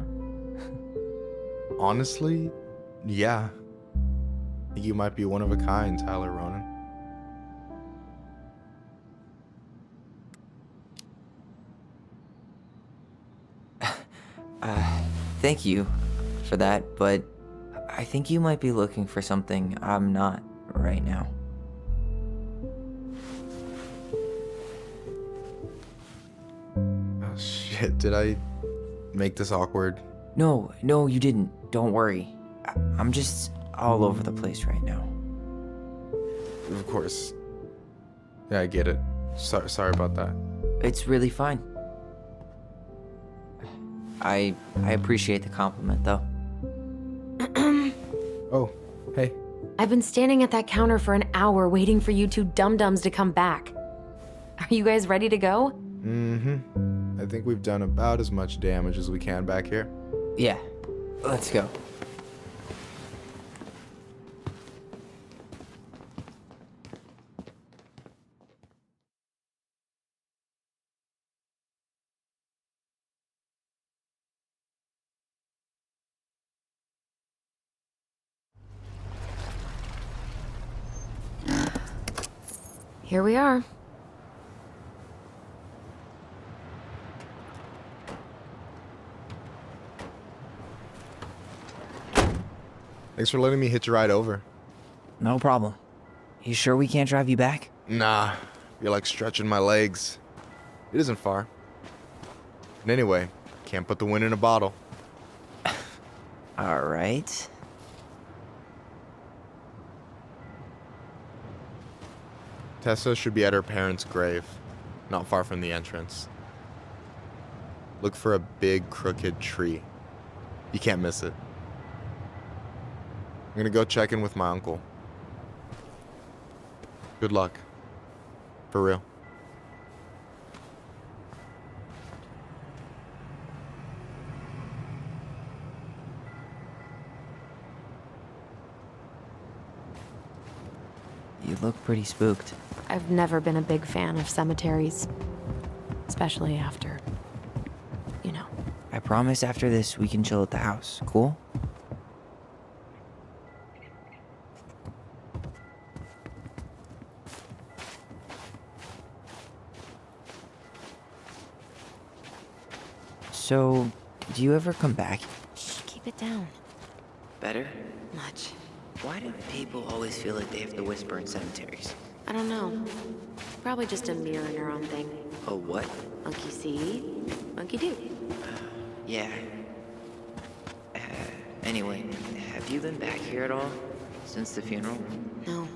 Honestly, yeah. You might be one of a kind, Tyler Ronan. Thank you for that, but I think you might be looking for something I'm not right now. Oh shit, did I make this awkward? No, you didn't. Don't worry. I'm just all over the place right now. Of course. Yeah, I get it. Sorry about that. It's really fine. I appreciate the compliment, though. Oh, hey. I've been standing at that counter for an hour waiting for you two dum-dums to come back. Are you guys ready to go? Mm-hmm. I think we've done about as much damage as we can back here. Yeah, let's go. Here we are. Thanks for letting me hitch a ride over. No problem. You sure we can't drive you back? Nah, you're like stretching my legs. It isn't far. And anyway, can't put the wind in a bottle. All right. Tessa should be at her parents' grave, not far from the entrance. Look for a big crooked tree. You can't miss it. I'm gonna go check in with my uncle. Good luck. For real. You look pretty spooked. I've never been a big fan of cemeteries. Especially after, you know. I promise after this we can chill at the house, cool? So, do you ever come back? Shh, keep it down. Better? Much. Why do people always feel like they have to whisper in cemeteries? I don't know. Probably just a mirror neuron thing. A what? Monkey see, monkey do. Yeah. Anyway, have you been back here at all? Since the funeral? No.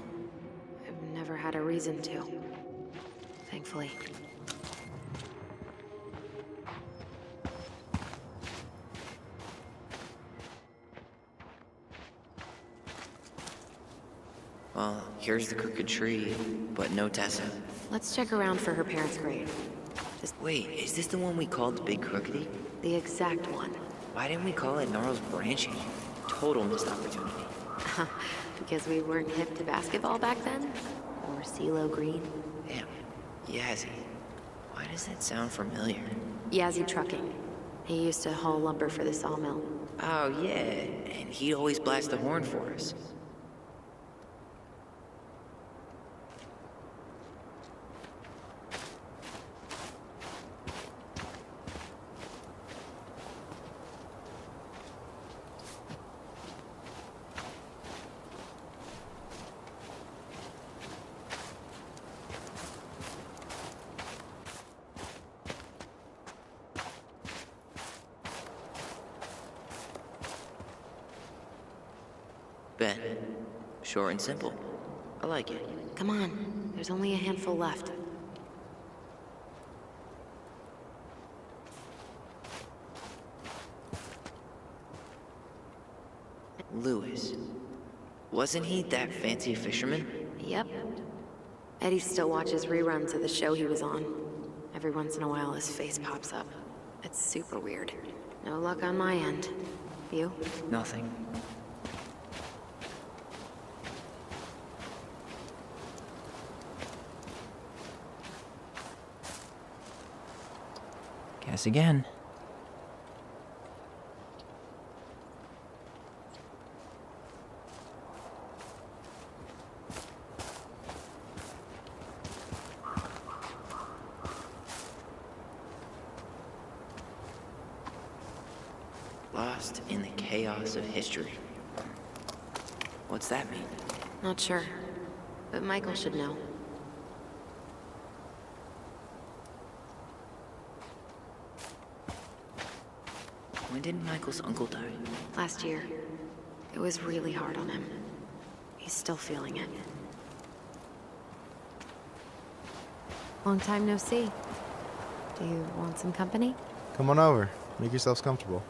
I've never had a reason to. Thankfully. Well, here's the crooked tree, but no Tessa. Let's check around for her parents' grave. Wait, is this the one we called the Big Crookedy? The exact one. Why didn't we call it Gnarls Branching? Total missed opportunity. Because we weren't hip to basketball back then? Or CeeLo Green? Damn. Yazzie. Why does that sound familiar? Yazzie Trucking. He used to haul lumber for the sawmill. Oh, yeah. And he'd always blast the horn for us. Ben. Short and simple. I like it. Come on, there's only a handful left. Lewis. Wasn't he that fancy fisherman? Yep. Eddie still watches reruns of the show he was on. Every once in a while his face pops up. It's super weird. No luck on my end. You? Nothing. Guess again. Lost in the chaos of history. What's that mean? Not sure, but Michael should know. When did Michael's uncle die? Last year. It was really hard on him. He's still feeling it. Long time no see. Do you want some company? Come on over. Make yourselves comfortable.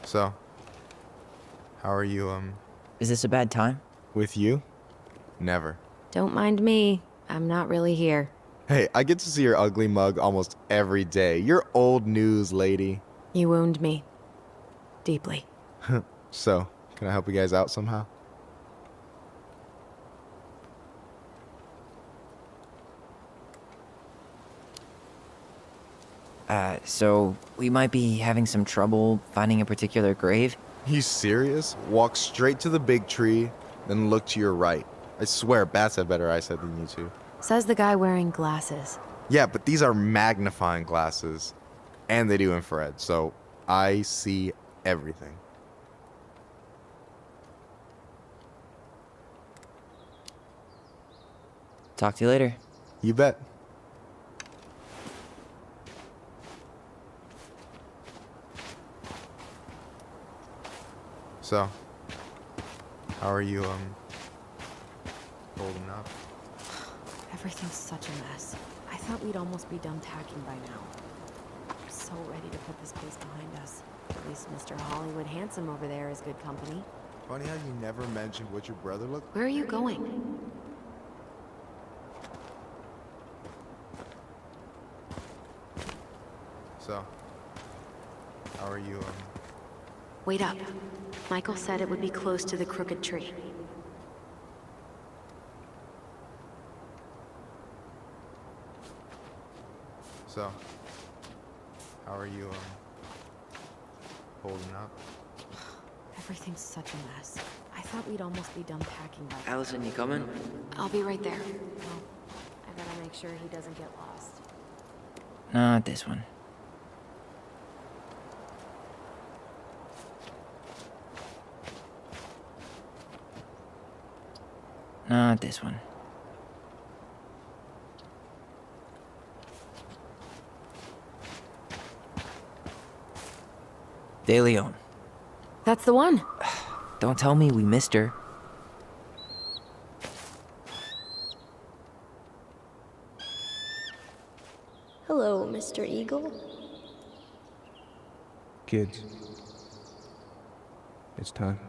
So, how are you, Is this a bad time? with you? Never. Don't mind me. I'm not really here. Hey, I get to see your ugly mug almost every day. You're old news, lady. You wound me. Deeply. So, can I help you guys out somehow? So we might be having some trouble finding a particular grave? You serious? Walk straight to the big tree, then look to your right. I swear, bats have better eyesight than you two. Says the guy wearing glasses. Yeah, but these are magnifying glasses. And they do infrared, so I see everything. Talk to you later. You bet. So, how are you, holding up? Everything's such a mess. I thought we'd almost be done packing by now. I'm so ready to put this place behind us. At least Mr. Hollywood Handsome over there is good company. Funny how you never mentioned what your brother looked. Where are you going? So, how are you, Wait up. Michael said it would be close to the crooked tree. So, how are you, holding up? Everything's such a mess. I thought we'd almost be done packing by now. Allison, you coming? I'll be right there. Well, I gotta make sure he doesn't get lost. Not this one. Not this one. De Leon. That's the one. Don't tell me we missed her. Hello, Mr. Eagle. Kids, it's time.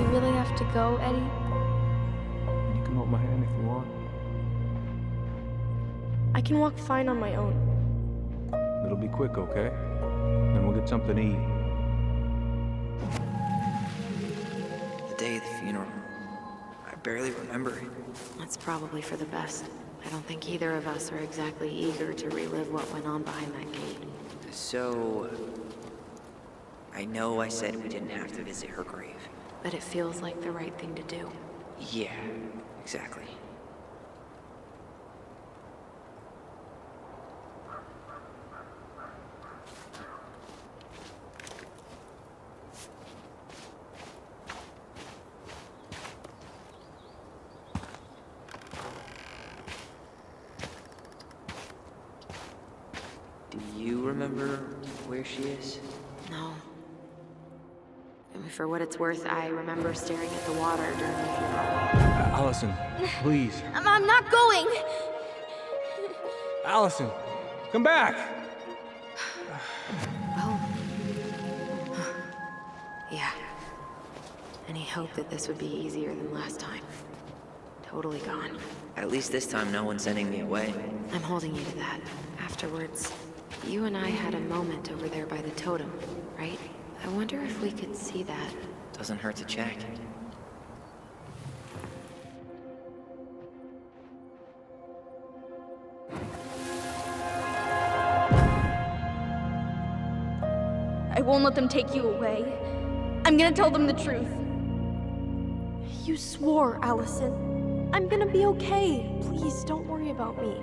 You really have to go, Eddie? You can hold my hand if you want. I can walk fine on my own. It'll be quick, okay? Then we'll get something to eat. The day of the funeral. I barely remember it. That's probably for the best. I don't think either of us are exactly eager to relive what went on behind that gate. So, I know I said we didn't have to visit her grave. But it feels like the right thing to do. Yeah, exactly. Do you remember where she is? No. I mean, for what it's worth, I remember staring at the water during the funeral. Allison, please. I'm not going! Allison, come back! Well... yeah. Any hope that this would be easier than last time? Totally gone. At least this time no one's sending me away. I'm holding you to that. Afterwards, you and I had a moment over there by the totem, right? I wonder if we could see that. Doesn't hurt to check. I won't let them take you away. I'm gonna tell them the truth. You swore, Allison. I'm gonna be okay. Please, don't worry about me.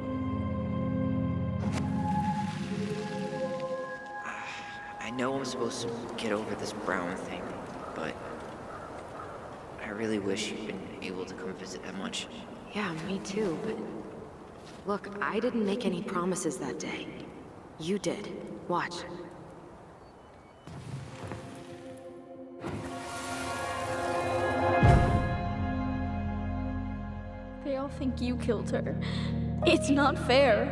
I know I'm supposed to get over this Brown thing, but I really wish you'd been able to come visit that much. Yeah, me too, but... Look, I didn't make any promises that day. You did. Watch. They all think you killed her. It's not fair.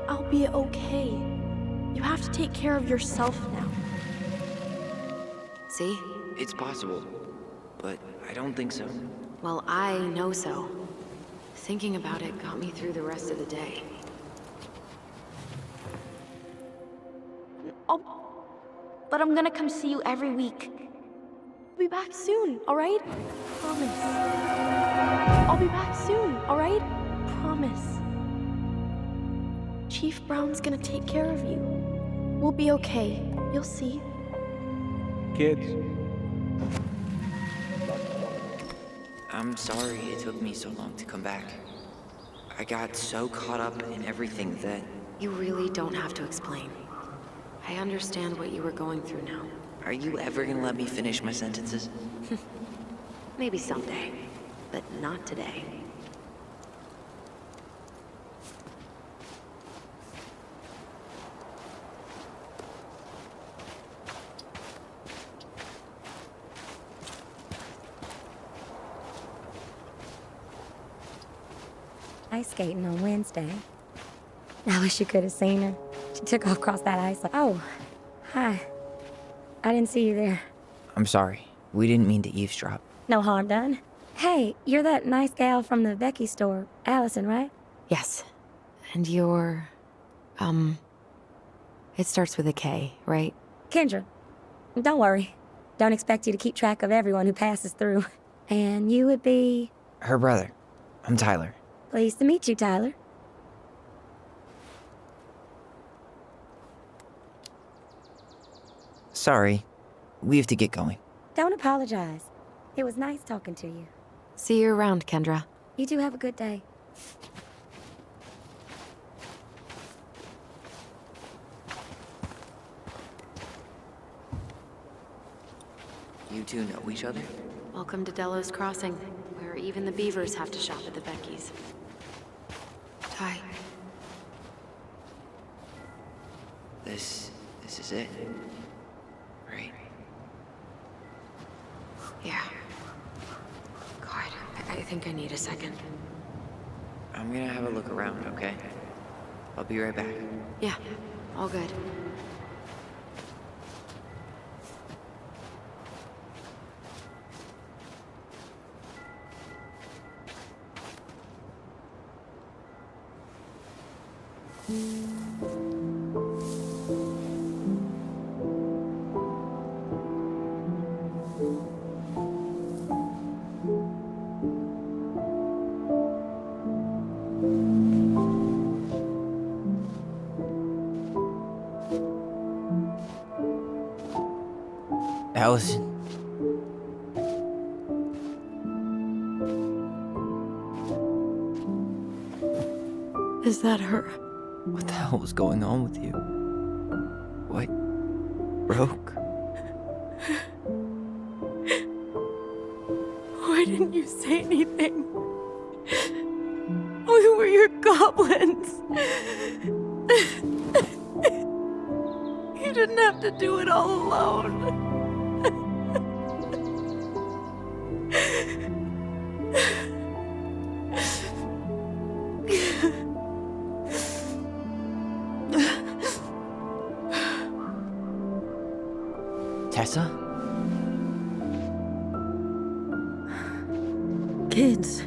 I'll be okay. You have to take care of yourself now. See? It's possible, but I don't think so. Well, I know so. Thinking about it got me through the rest of the day. But I'm gonna come see you every week. I'll be back soon, alright? Promise. I'll be back soon, alright? Promise. Chief Brown's gonna take care of you. We'll be okay. You'll see. Kids. I'm sorry it took me so long to come back. I got so caught up in everything that... You really don't have to explain. I understand what you were going through now. Are you ever gonna let me finish my sentences? Maybe someday, but not today. Ice skating on Wednesday. I wish you could have seen her. She took off across that ice. Oh, hi. I didn't see you there. I'm sorry. We didn't mean to eavesdrop. No harm done. Hey, you're that nice gal from the Becky store, Allison, right? Yes. And you're... It starts with a K, right? Kendra. Don't worry. Don't expect you to keep track of everyone who passes through. And you would be... Her brother. I'm Tyler. Pleased to meet you, Tyler. Sorry. We have to get going. Don't apologize. It was nice talking to you. See you around, Kendra. You two have a good day. You two know each other? Welcome to Delos Crossing, where even the beavers have to shop at the Becky's. Ty. This is it. Right? Yeah. God, I think I need a second. I'm gonna have a look around, okay? I'll be right back. Yeah, all good. Allison. Is that her? What the hell was going on with you? What broke? Why didn't you say anything? We were your goblins. You didn't have to do it all alone. Tessa? Kids,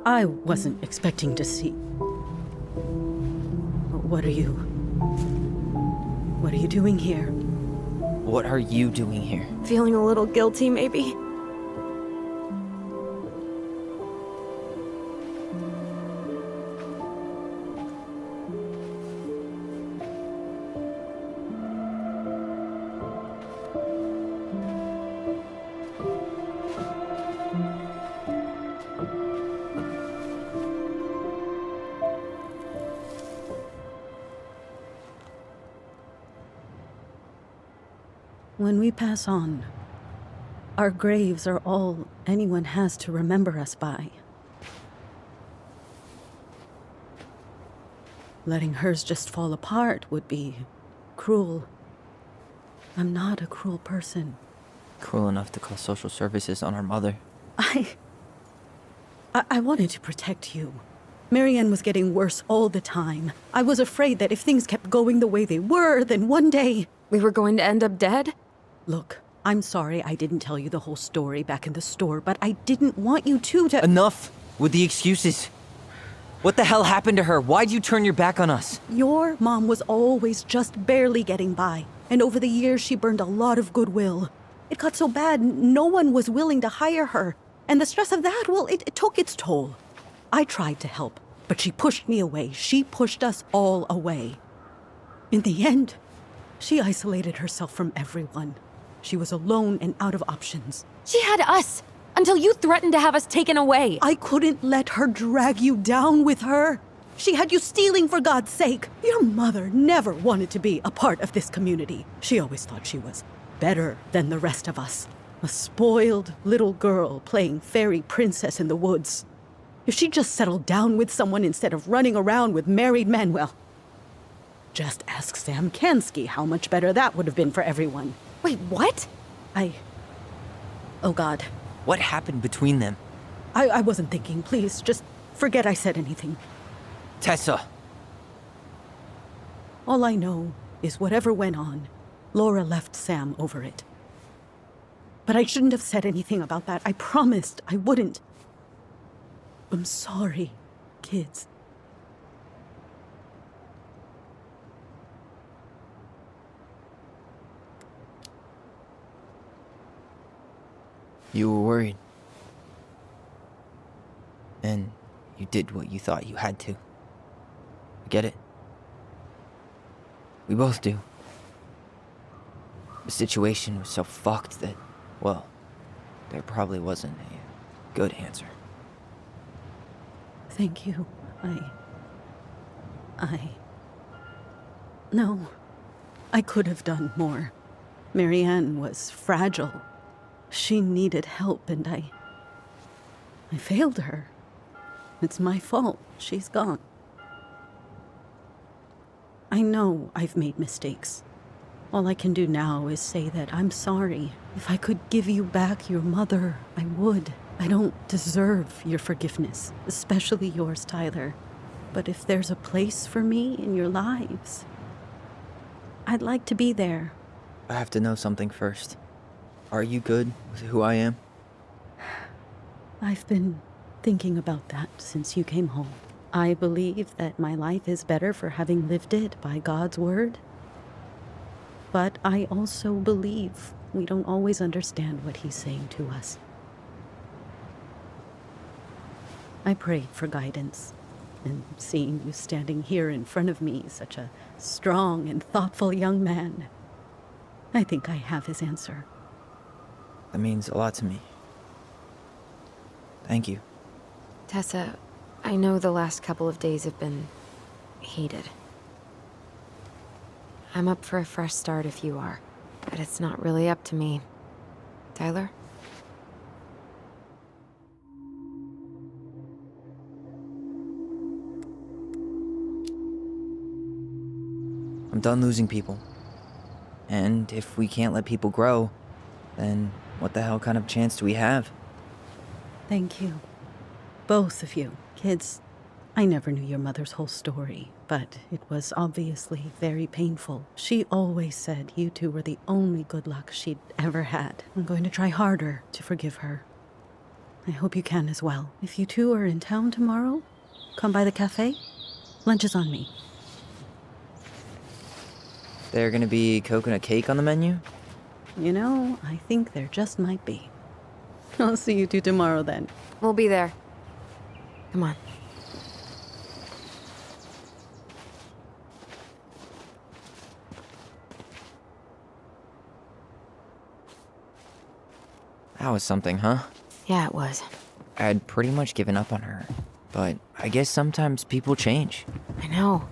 I wasn't expecting to see. What are you? What are you doing here? What are you doing here? Feeling a little guilty, maybe? When we pass on, our graves are all anyone has to remember us by. Letting hers just fall apart would be cruel. I'm not a cruel person. Cruel enough to call social services on our mother. I wanted to protect you. Marianne was getting worse all the time. I was afraid that if things kept going the way they were, then one day... We were going to end up dead? Look, I'm sorry I didn't tell you the whole story back in the store, but I didn't want you to... Enough with the excuses. What the hell happened to her? Why'd you turn your back on us? Your mom was always just barely getting by, and over the years she burned a lot of goodwill. It got so bad, no one was willing to hire her, and the stress of that, well, it took its toll. I tried to help, but she pushed me away. She pushed us all away. In the end, she isolated herself from everyone. She was alone and out of options. She had us, until you threatened to have us taken away. I couldn't let her drag you down with her. She had you stealing for God's sake. Your mother never wanted to be a part of this community. She always thought she was better than the rest of us. A spoiled little girl playing fairy princess in the woods. If she just settled down with someone instead of running around with married men, well, just ask Sam Kansky how much better that would have been for everyone. Wait, what? Oh God. What happened between them? I wasn't thinking. Please, just forget I said anything. Tessa! All I know is whatever went on, Laura left Sam over it. But I shouldn't have said anything about that. I promised I wouldn't. I'm sorry, kids. You were worried. And you did what you thought you had to. I get it. We both do. The situation was so fucked that, well, there probably wasn't a good answer. Thank you. No, I could have done more. Marianne was fragile. She needed help, and I failed her. It's my fault. She's gone. I know I've made mistakes. All I can do now is say that I'm sorry. If I could give you back your mother, I would. I don't deserve your forgiveness, especially yours, Tyler. But if there's a place for me in your lives, I'd like to be there. I have to know something first. Are you good with who I am? I've been thinking about that since you came home. I believe that my life is better for having lived it by God's word. But I also believe we don't always understand what He's saying to us. I prayed for guidance, and seeing you standing here in front of me, such a strong and thoughtful young man, I think I have His answer. That means a lot to me. Thank you. Tessa, I know the last couple of days have been heated. I'm up for a fresh start if you are, but it's not really up to me. Tyler? I'm done losing people. And if we can't let people grow, then what the hell kind of chance do we have? Thank you. Both of you. Kids, I never knew your mother's whole story, but it was obviously very painful. She always said you two were the only good luck she'd ever had. I'm going to try harder to forgive her. I hope you can as well. If you two are in town tomorrow, come by the cafe. Lunch is on me. There gonna be coconut cake on the menu? You know, I think there just might be. I'll see you two tomorrow then. We'll be there. Come on. That was something, huh? Yeah, it was. I'd pretty much given up on her, but I guess sometimes people change. I know.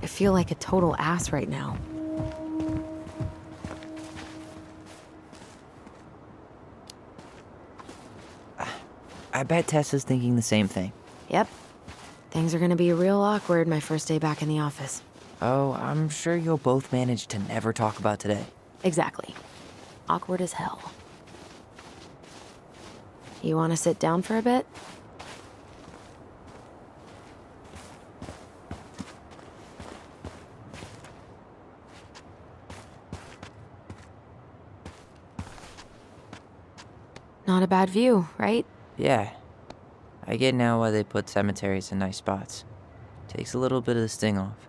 I feel like a total ass right now. I bet Tessa's thinking the same thing. Yep. Things are gonna be real awkward my first day back in the office. Oh, I'm sure you'll both manage to never talk about today. Exactly. Awkward as hell. You wanna sit down for a bit? Not a bad view, right? Yeah. I get now why they put cemeteries in nice spots. Takes a little bit of the sting off.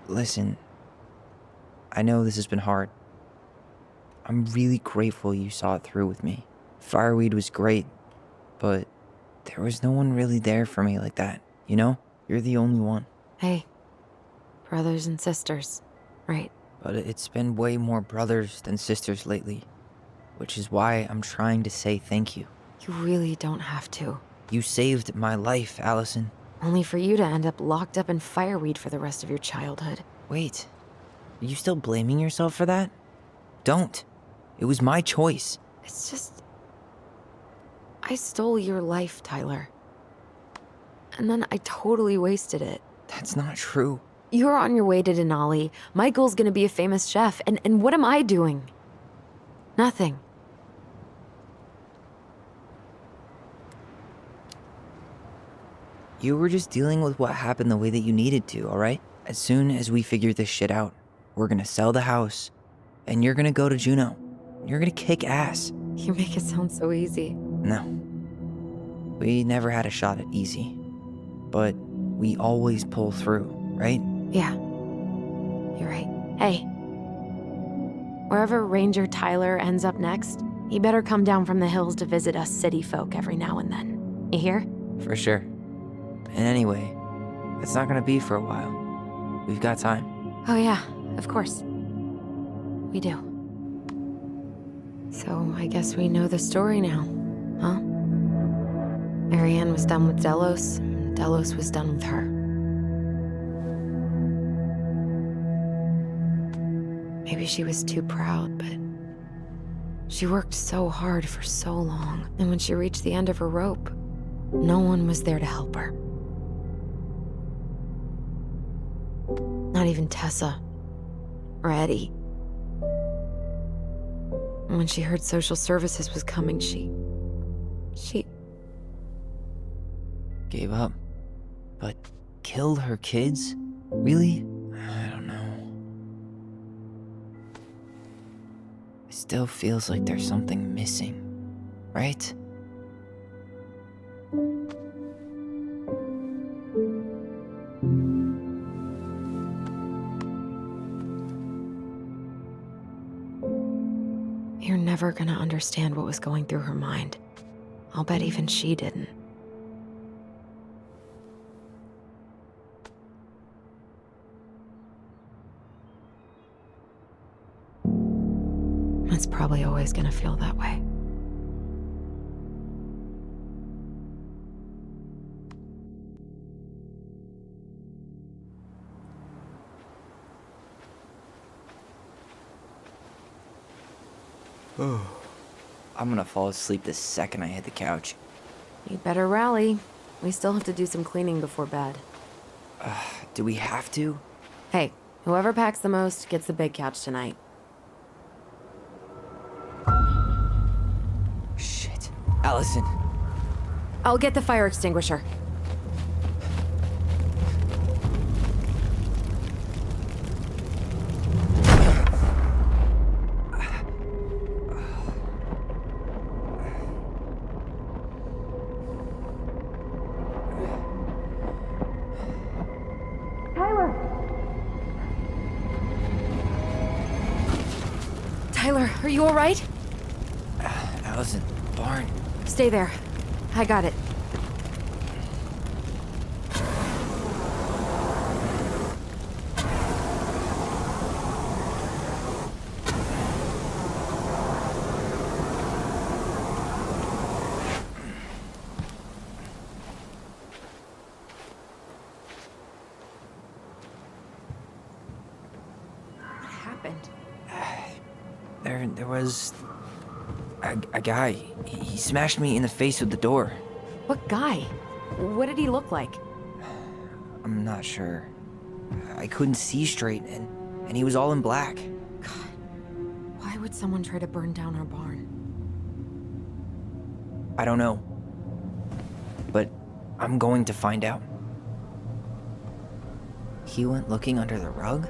Listen, I know this has been hard. I'm really grateful you saw it through with me. Fireweed was great, but there was no one really there for me like that, you know? You're the only one. Hey, brothers and sisters, right? But it's been way more brothers than sisters lately, which is why I'm trying to say thank you. You really don't have to. You saved my life, Allison. Only for you to end up locked up in fireweed for the rest of your childhood. Wait, are you still blaming yourself for that? Don't. It was my choice. It's just... I stole your life, Tyler. And then I totally wasted it. That's not true. You're on your way to Denali. Michael's gonna be a famous chef. And what am I doing? Nothing. You were just dealing with what happened the way that you needed to, alright? As soon as we figure this shit out, we're gonna sell the house, and you're gonna go to Juneau. You're gonna kick ass. You make it sound so easy. No. We never had a shot at easy. But we always pull through, right? Yeah. You're right. Hey. Wherever Ranger Tyler ends up next, he better come down from the hills to visit us city folk every now and then. You hear? For sure. And anyway, it's not gonna be for a while. We've got time. Oh yeah, of course. We do. So I guess we know the story now, huh? Marianne was done with Delos, and Delos was done with her. Maybe she was too proud, but she worked so hard for so long, and when she reached the end of her rope, no one was there to help her. Not even Tessa or Eddie. And when she heard social services was coming, she Gave up. But killed her kids? Really? I don't know. It still feels like there's something missing, right? You're never gonna understand what was going through her mind. I'll bet even she didn't. It's probably always gonna feel that way. I'm gonna fall asleep the second I hit the couch. You better rally. We still have to do some cleaning before bed. Do we have to? Hey, whoever packs the most gets the big couch tonight. Shit. Allison. I'll get the fire extinguisher. Tyler, are you all right? Allison, barn. Stay there. I got it. What happened? There was a guy. He smashed me in the face with the door. What guy? What did he look like? I'm not sure. I couldn't see straight, and he was all in black. God, why would someone try to burn down our barn? I don't know. But I'm going to find out. He went looking under the rug?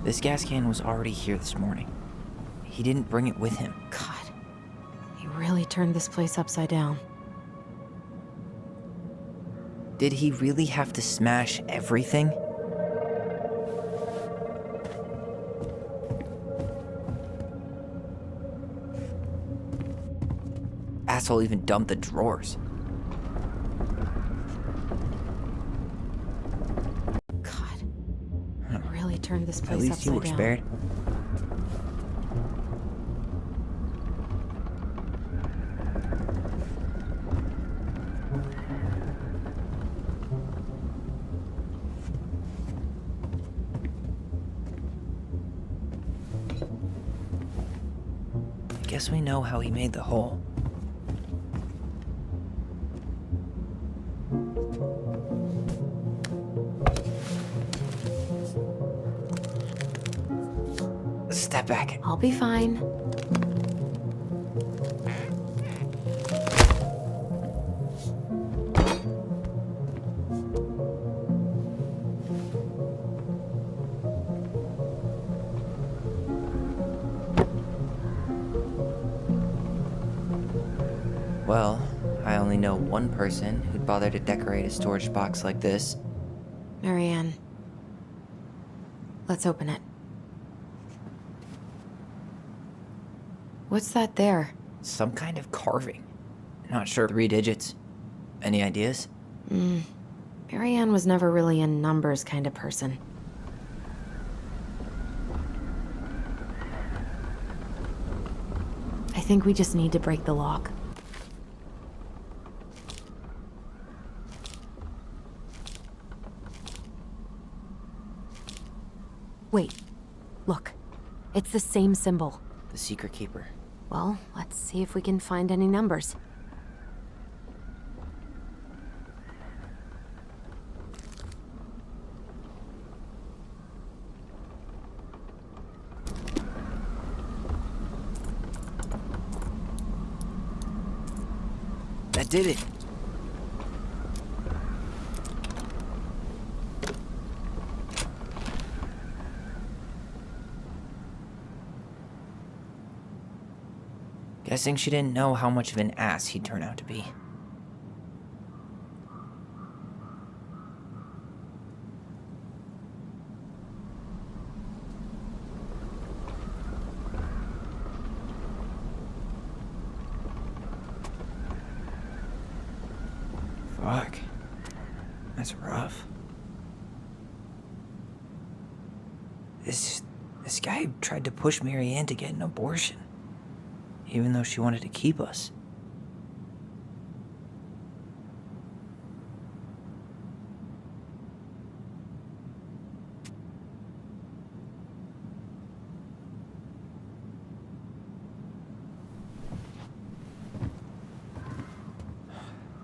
This gas can was already here this morning. He didn't bring it with him. God, he really turned this place upside down. Did he really have to smash everything? Asshole even dumped the drawers. Turned this place At least you were upside down. spared. I guess we know how he made the hole. Step back. I'll be fine. Well, I only know one person who'd bother to decorate a storage box like this. Marianne. Let's open it. What's that there? Some kind of carving. Not sure. 3 digits. Any ideas? Marianne was never really a numbers kind of person. I think we just need to break the lock. Wait. Look. It's the same symbol. The secret keeper. Well, let's see if we can find any numbers. That did it. Guessing she didn't know how much of an ass he'd turn out to be. Fuck. That's rough. This guy tried to push Marianne to get an abortion. Even though she wanted to keep us.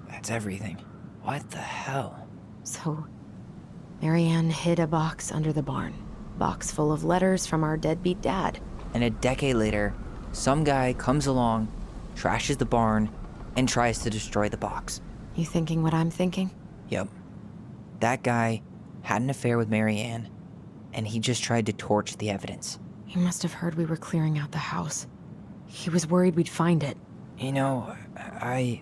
That's everything. What the hell? So, Marianne hid a box under the barn. Box full of letters from our deadbeat dad. And a decade later, some guy comes along, trashes the barn, and tries to destroy the box. You thinking what I'm thinking? Yep. That guy had an affair with Marianne, and he just tried to torch the evidence. He must have heard we were clearing out the house. He was worried we'd find it. You know, I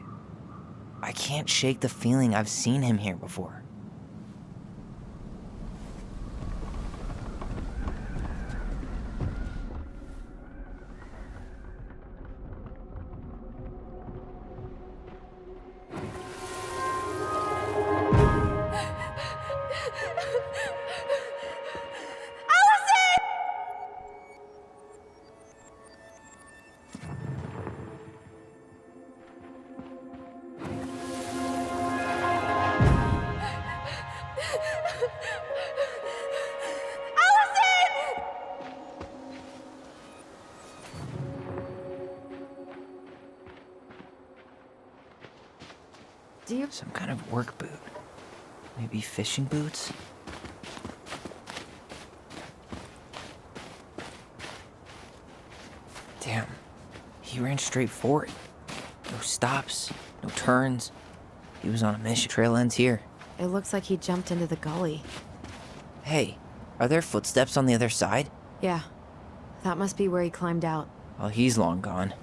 can't shake the feeling I've seen him here before. Some kind of work boot. Maybe fishing boots? Damn. He ran straight for it. No stops, no turns. He was on a mission. Trail ends here. It looks like he jumped into the gully. Hey, are there footsteps on the other side? Yeah. That must be where he climbed out. Well, he's long gone.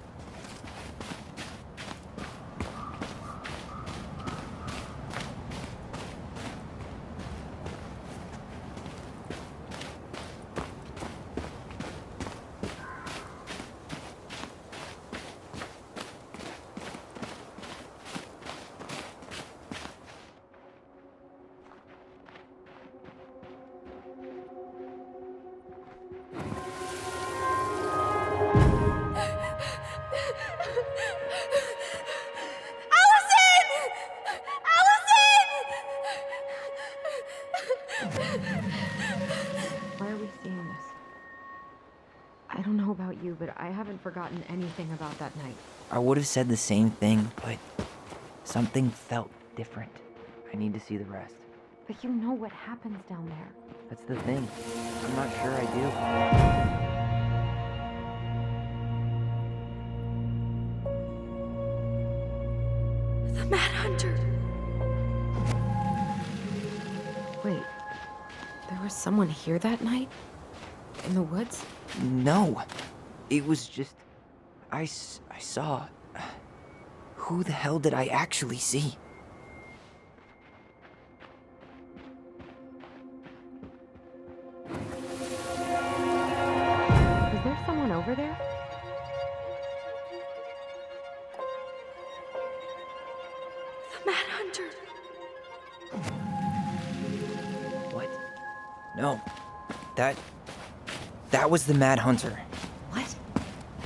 Why are we seeing this? I don't know about you, but I haven't forgotten anything about that night. I would have said the same thing, but something felt different. I need to see the rest. But you know what happens down there. That's the thing. I'm not sure I do. The Mad Hunter. Wait, there was someone here that night? In the woods? No. It was just... I saw... Who the hell did I actually see? Is there someone over there? The Mad Hunter. What? No. That was the Mad Hunter. What?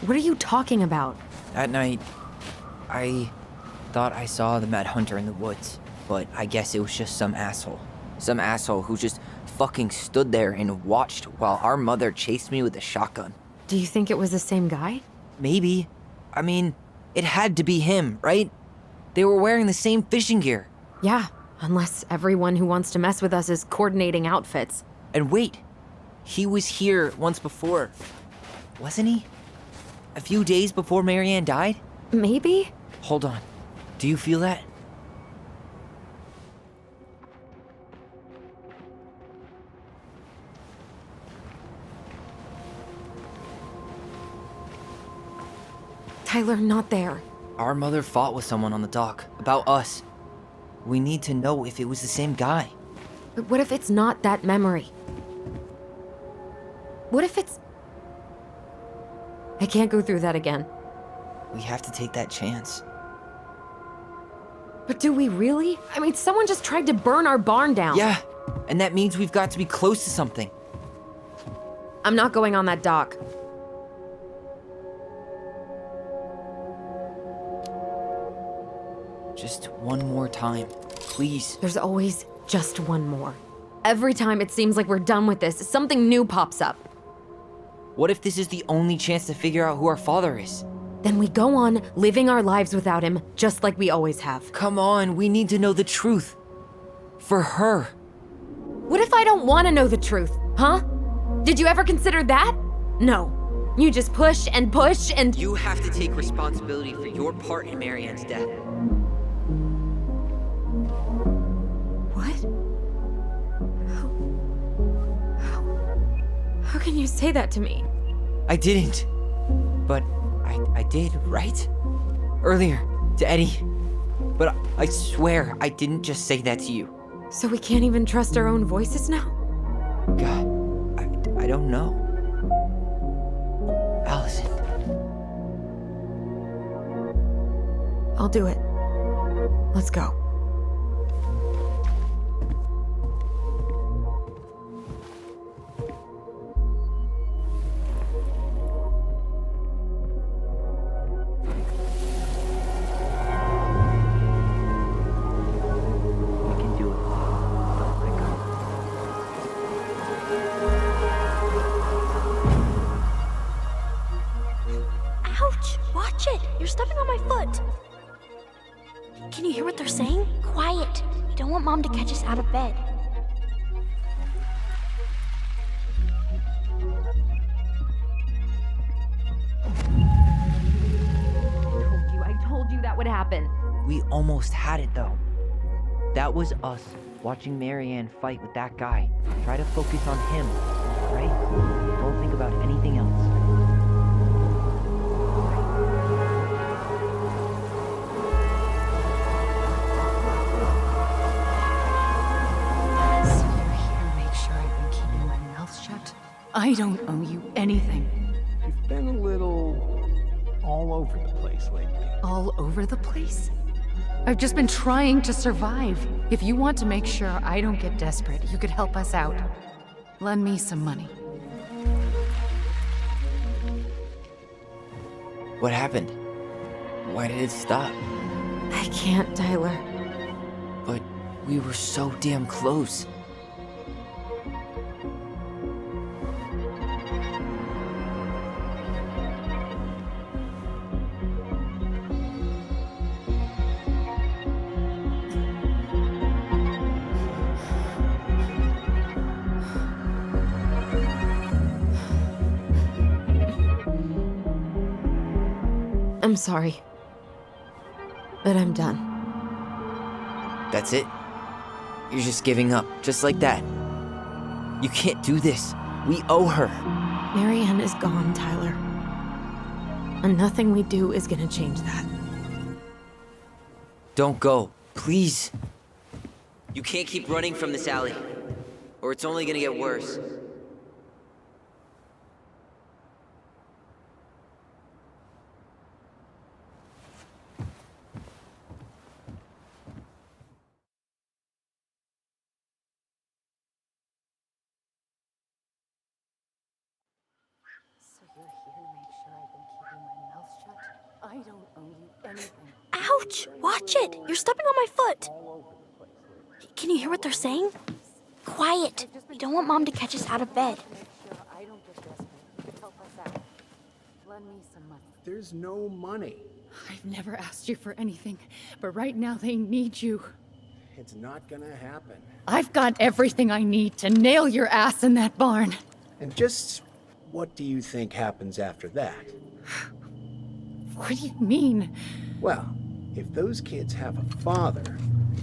What are you talking about? That night, I thought I saw the Mad Hunter in the woods, but I guess it was just some asshole. Some asshole who just fucking stood there and watched while our mother chased me with a shotgun. Do you think it was the same guy? Maybe. I mean, it had to be him, right? They were wearing the same fishing gear. Yeah, unless everyone who wants to mess with us is coordinating outfits. And wait, he was here once before, wasn't he? A few days before Marianne died? Maybe? Hold on. Do you feel that? Tyler, not there. Our mother fought with someone on the dock about us. We need to know if it was the same guy. But what if it's not that memory? What if it's... I can't go through that again. We have to take that chance. But do we really? I mean, someone just tried to burn our barn down. Yeah, and that means we've got to be close to something. I'm not going on that dock. Just one more time, please. There's always just one more. Every time it seems like we're done with this, something new pops up. What if this is the only chance to figure out who our father is? Then we go on living our lives without him, just like we always have. Come on, we need to know the truth. For her. What if I don't want to know the truth, huh? Did you ever consider that? No. You just push and push and... You have to take responsibility for your part in Marianne's death. What? How can you say that to me? I didn't. But I did, right? Earlier, to Eddie. But I swear I didn't just say that to you. So we can't even trust our own voices now? God, I don't know. Allison. I'll do it. Let's go. Ouch! Watch it! You're stepping on my foot! Can you hear what they're saying? Mom to catch us out of bed. I told you that would happen. We almost had it though. That was us watching Marianne fight with that guy. Try to focus on him, right? Don't think about anything else. So you're here to make sure I've been keeping my mouth shut? I don't owe you anything. You've been a little all over the place lately. All over the place? I've just been trying to survive. If you want to make sure I don't get desperate, you could help us out. Lend me some money. What happened? Why did it stop? I can't, Tyler. But we were so damn close. I'm sorry. But I'm done. That's it? You're just giving up, just like that. You can't do this. We owe her. Marianne is gone, Tyler. And nothing we do is gonna change that. Don't go, please. You can't keep running from this alley, or it's only gonna get worse. So you're here to make sure I've been keeping my mouth shut? I don't owe you anything. Ouch! Watch it! You're stepping on my foot! Can you hear what they're saying? Quiet! We don't want Mom to catch us out of bed. Sure I don't get desperate. You could help us out. Lend me some money. There's no money. I've never asked you for anything, but right now they need you. It's not gonna happen. I've got everything I need to nail your ass in that barn. And just what do you think happens after that? What do you mean? Well, if those kids have a father,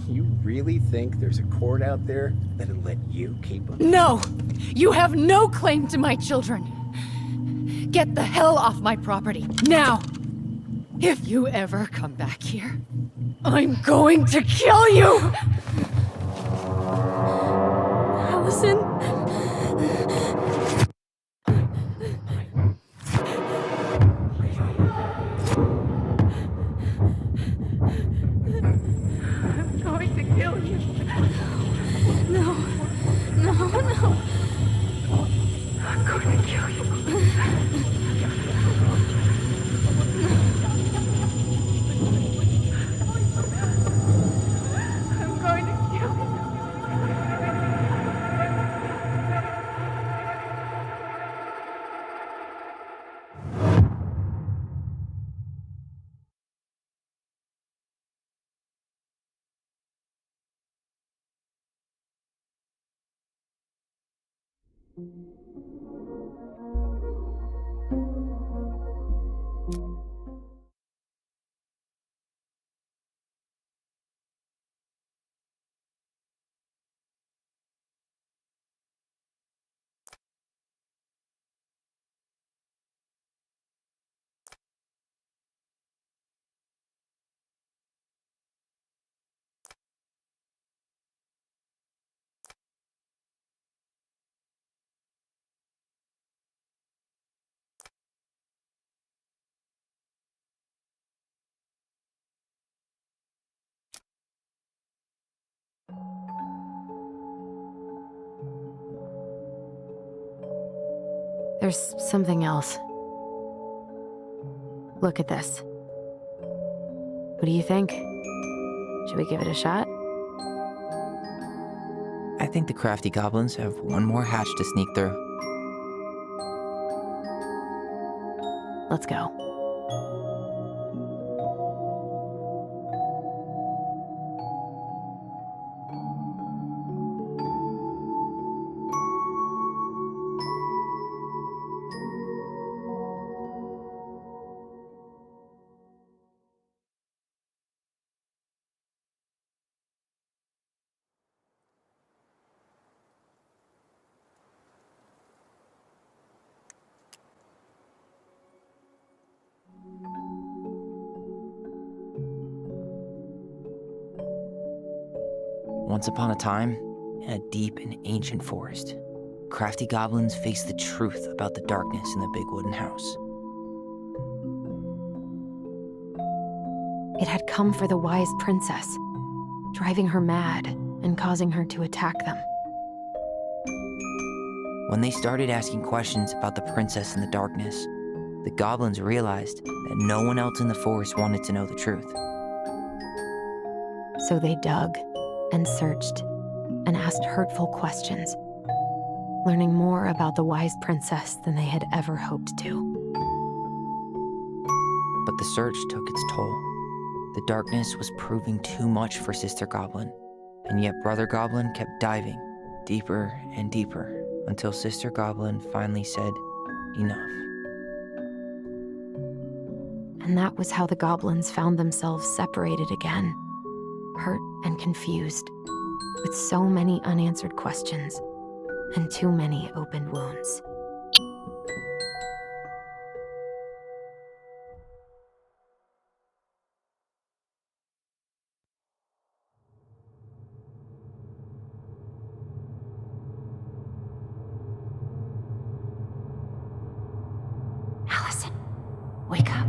you really think there's a court out there that'll let you keep them? No! You have no claim to my children. Get the hell off my property, now! If you ever come back here, I'm going to kill you! Allison? I'm going to kill you. No. No, no. I'm going to kill you. I'm going to kill you. There's something else. Look at this. What do you think? Should we give it a shot? I think the crafty goblins have one more hatch to sneak through. Let's go. Once upon a time, in a deep and ancient forest, crafty goblins faced the truth about the darkness in the big wooden house. It had come for the wise princess, driving her mad and causing her to attack them. When they started asking questions about the princess in the darkness, the goblins realized that no one else in the forest wanted to know the truth. So they dug and searched and asked hurtful questions, learning more about the wise princess than they had ever hoped to. But the search took its toll. The darkness was proving too much for Sister Goblin, and yet Brother Goblin kept diving deeper and deeper until Sister Goblin finally said, enough. And that was how the goblins found themselves separated again, hurt and confused, with so many unanswered questions and too many open wounds. Allison, wake up.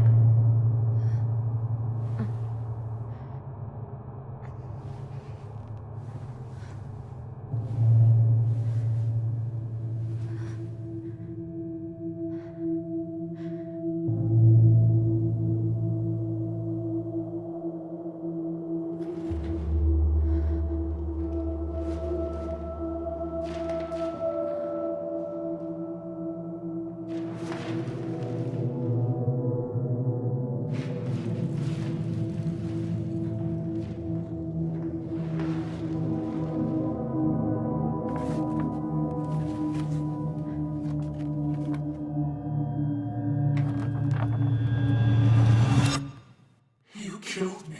Killed me.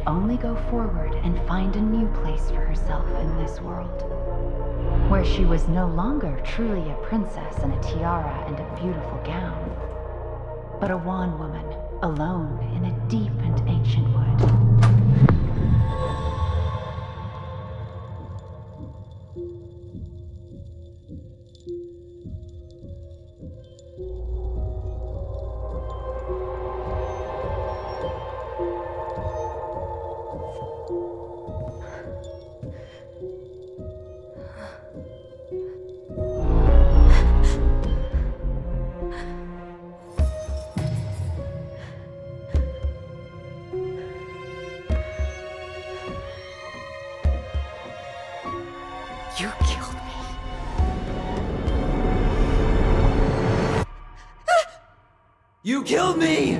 Only go forward and find a new place for herself in this world, where she was no longer truly a princess in a tiara and a beautiful gown, but a wan woman alone in a deep and ancient wood. You killed me. You killed me!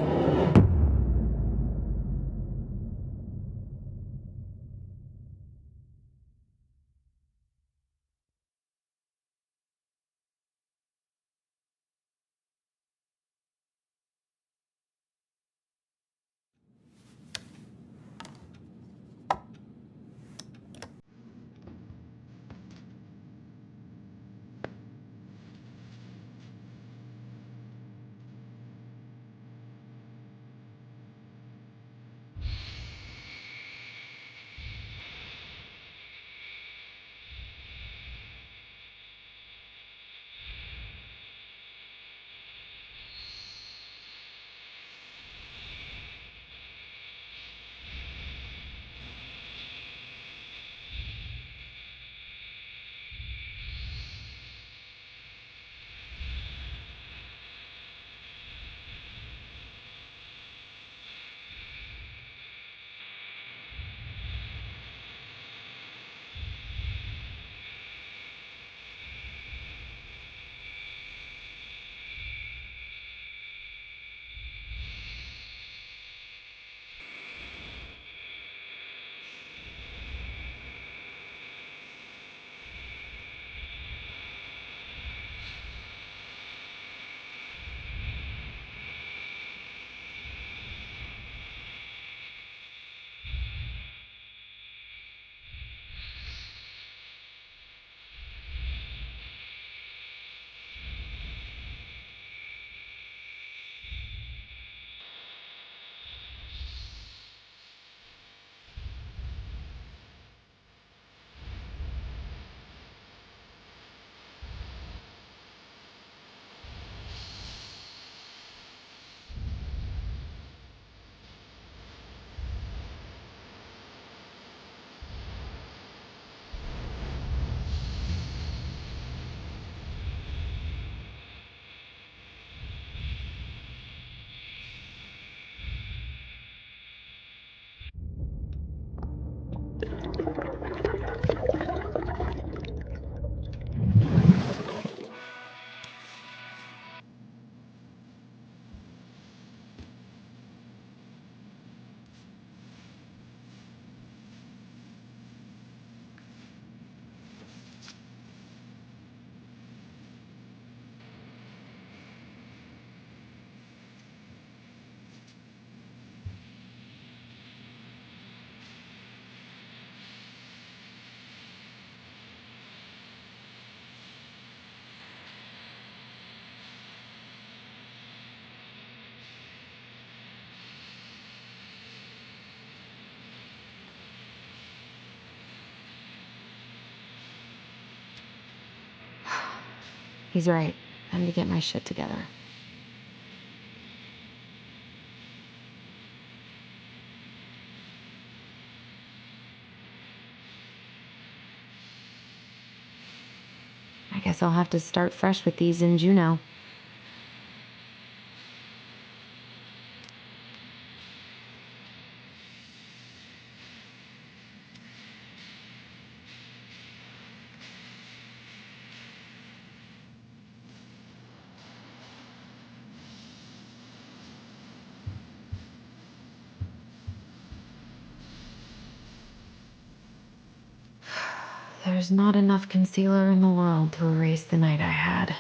He's right. Time to get my shit together. I guess I'll have to start fresh with these in Juneau. There's not enough concealer in the world to erase the night I had.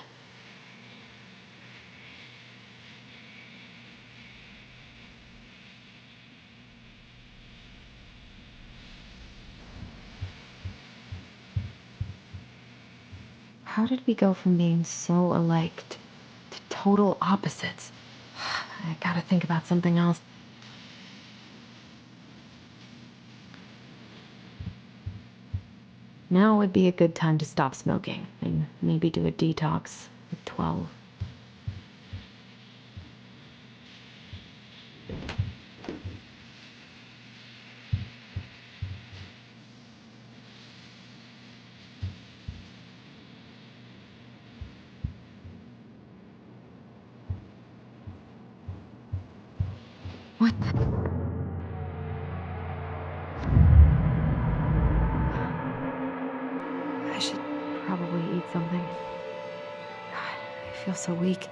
How did we go from being so alike to total opposites? I gotta think about something else. Now would be a good time to stop smoking and maybe do a detox at 12. What the? I should probably eat something. God, I feel so weak.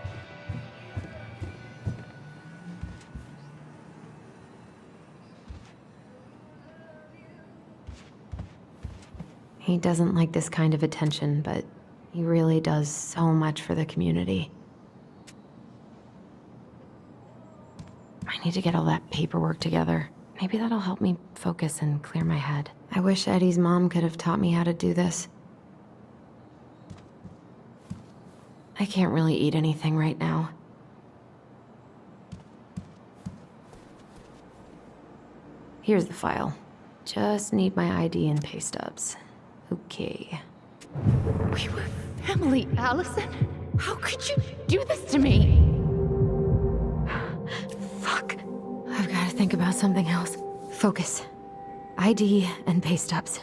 He doesn't like this kind of attention, but he really does so much for the community. I need to get all that paperwork together. Maybe that'll help me focus and clear my head. I wish Eddie's mom could have taught me how to do this. I can't really eat anything right now. Here's the file. Just need my ID and pay stubs. Okay. We were family, Allison. How could you do this to me? Fuck. I've got to think about something else. Focus. ID and pay stubs.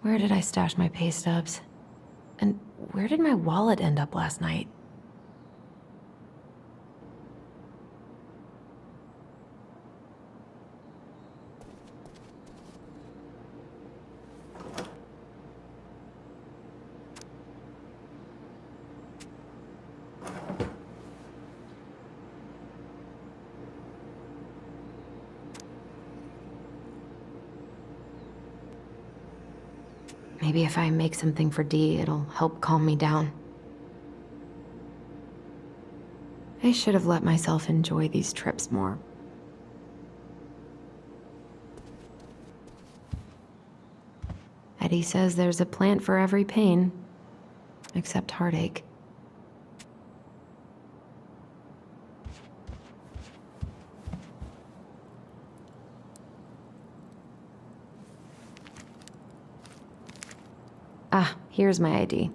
Where did I stash my pay stubs? And where did my wallet end up last night? Maybe if I make something for Dee, it'll help calm me down. I should have let myself enjoy these trips more. Eddie says there's a plant for every pain, except heartache. Ah, here's my ID.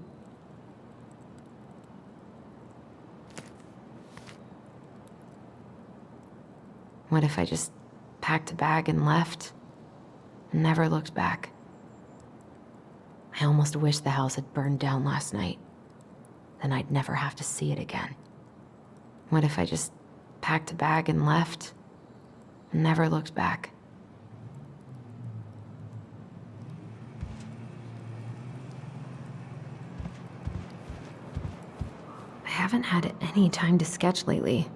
What if I just packed a bag and left? And never looked back. I almost wish the house had burned down last night. Then I'd never have to see it again. What if I just packed a bag and left? And never looked back? I haven't had any time to sketch lately.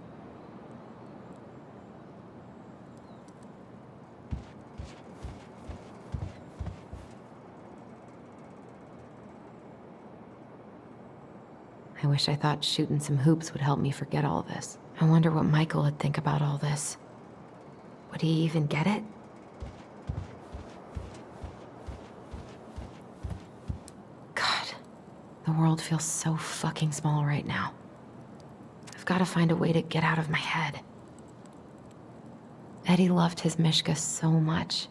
I wish I thought shooting some hoops would help me forget all this. I wonder what Michael would think about all this. Would he even get it? God, the world feels so fucking small right now. I've got to find a way to get out of my head. Eddie loved his Mishka so much.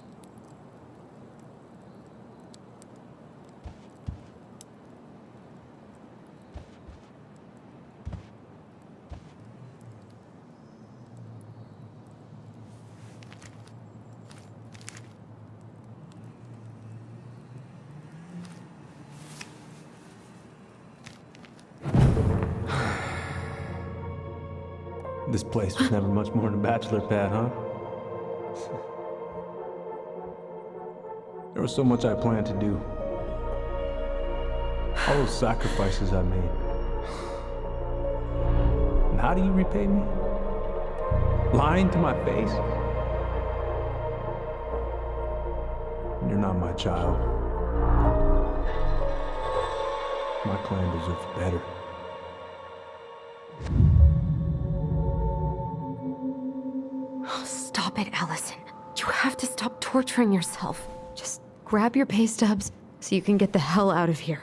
This place was never much more than a bachelor pad, huh? There was so much I planned to do. All those sacrifices I made. And how do you repay me? Lying to my face? You're not my child. My clan deserves better. Stop it, Allison. You have to stop torturing yourself. Just grab your pay stubs so you can get the hell out of here.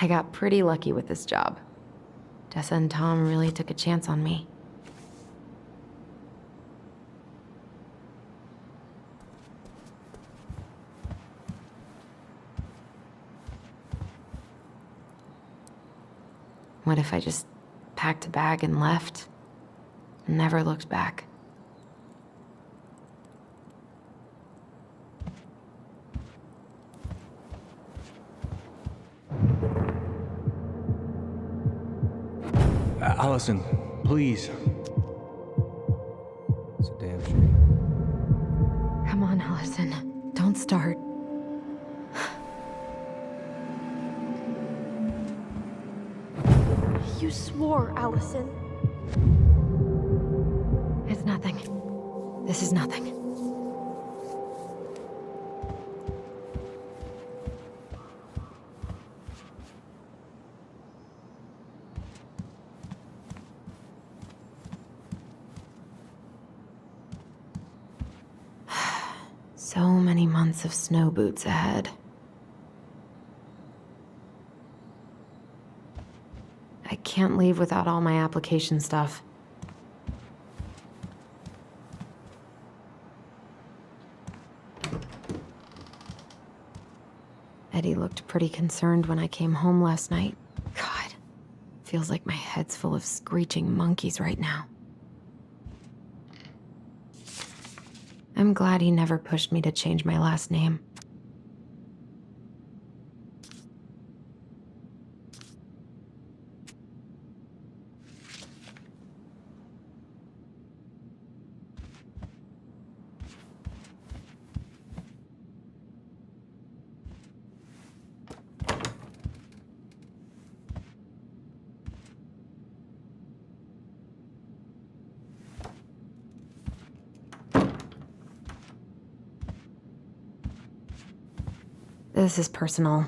I got pretty lucky with this job. Tessa and Tom really took a chance on me. What if I just packed a bag and left, and never looked back? Allison, please. It's a damn shame. Come on, Allison. Don't start. You swore, Allison. It's nothing. This is nothing. So many months of snow boots ahead. I can't leave without all my application stuff. Eddie looked pretty concerned when I came home last night. God, feels like my head's full of screeching monkeys right now. I'm glad he never pushed me to change my last name. This is personal.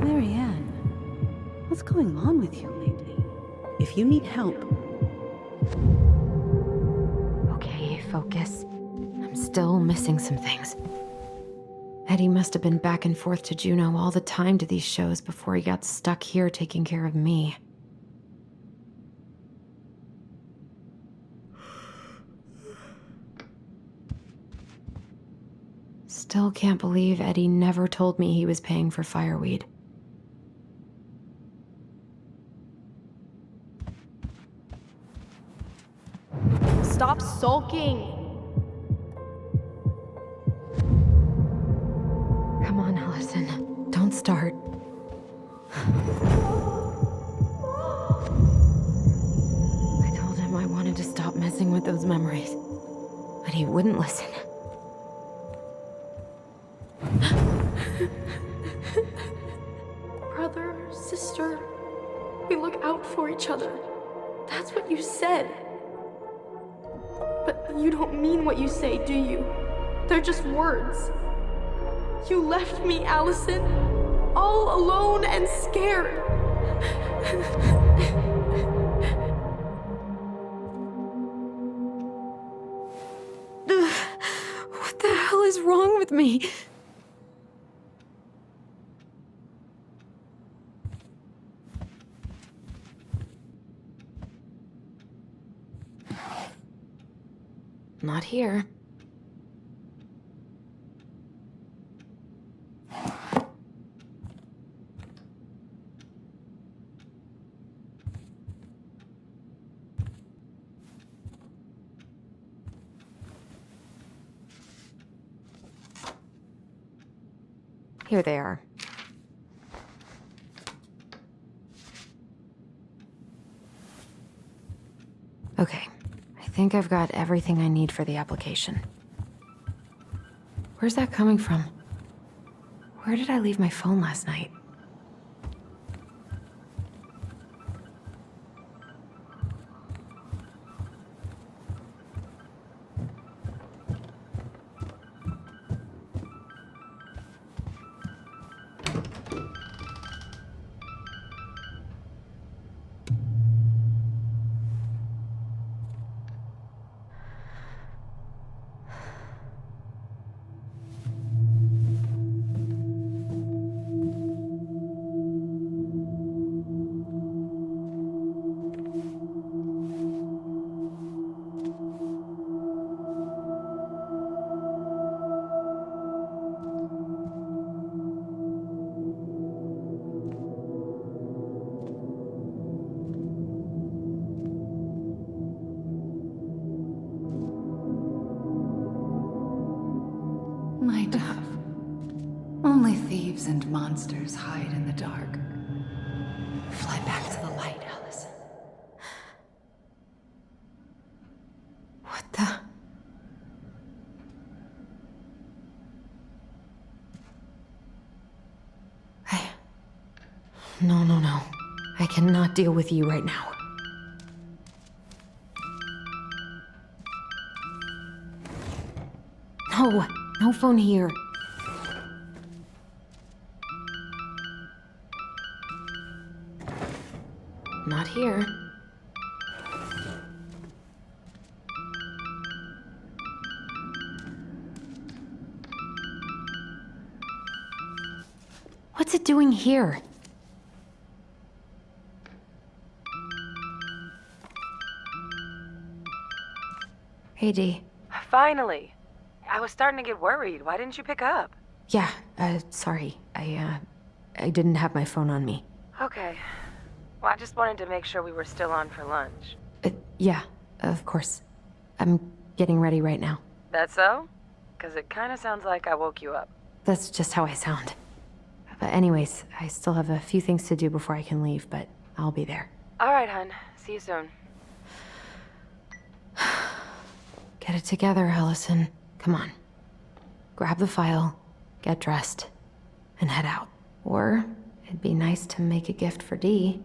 Marianne, what's going on with you lately? If you need help... Okay, focus. I'm still missing some things. Eddie must have been back and forth to Juneau all the time to these shows before he got stuck here taking care of me. Still can't believe Eddie never told me he was paying for fireweed. Stop sulking! Come on, Allison. Don't start. I told him I wanted to stop messing with those memories, but he wouldn't listen. Brother, sister, we look out for each other. That's what you said. But you don't mean what you say, do you? They're just words. You left me, Allison, all alone and scared. What the hell is wrong with me? Not here. Here they are. Okay, I think I've got everything I need for the application. Where's that coming from? Where did I leave my phone last night? My dove. Only thieves and monsters hide in the dark. Fly back to the light, Allison. What the? No. I cannot deal with you right now. No phone here. Not here. What's it doing here? Hey, Dee. Finally. I was starting to get worried. Why didn't you pick up? Yeah, sorry. I didn't have my phone on me. Okay. Well, I just wanted to make sure we were still on for lunch. Yeah, of course. I'm getting ready right now. That so? Because it kind of sounds like I woke you up. That's just how I sound. But anyways, I still have a few things to do before I can leave, but I'll be there. All right, hun. See you soon. Get it together, Allison. Come on. Grab the file, get dressed, and head out. Or it'd be nice to make a gift for Dee.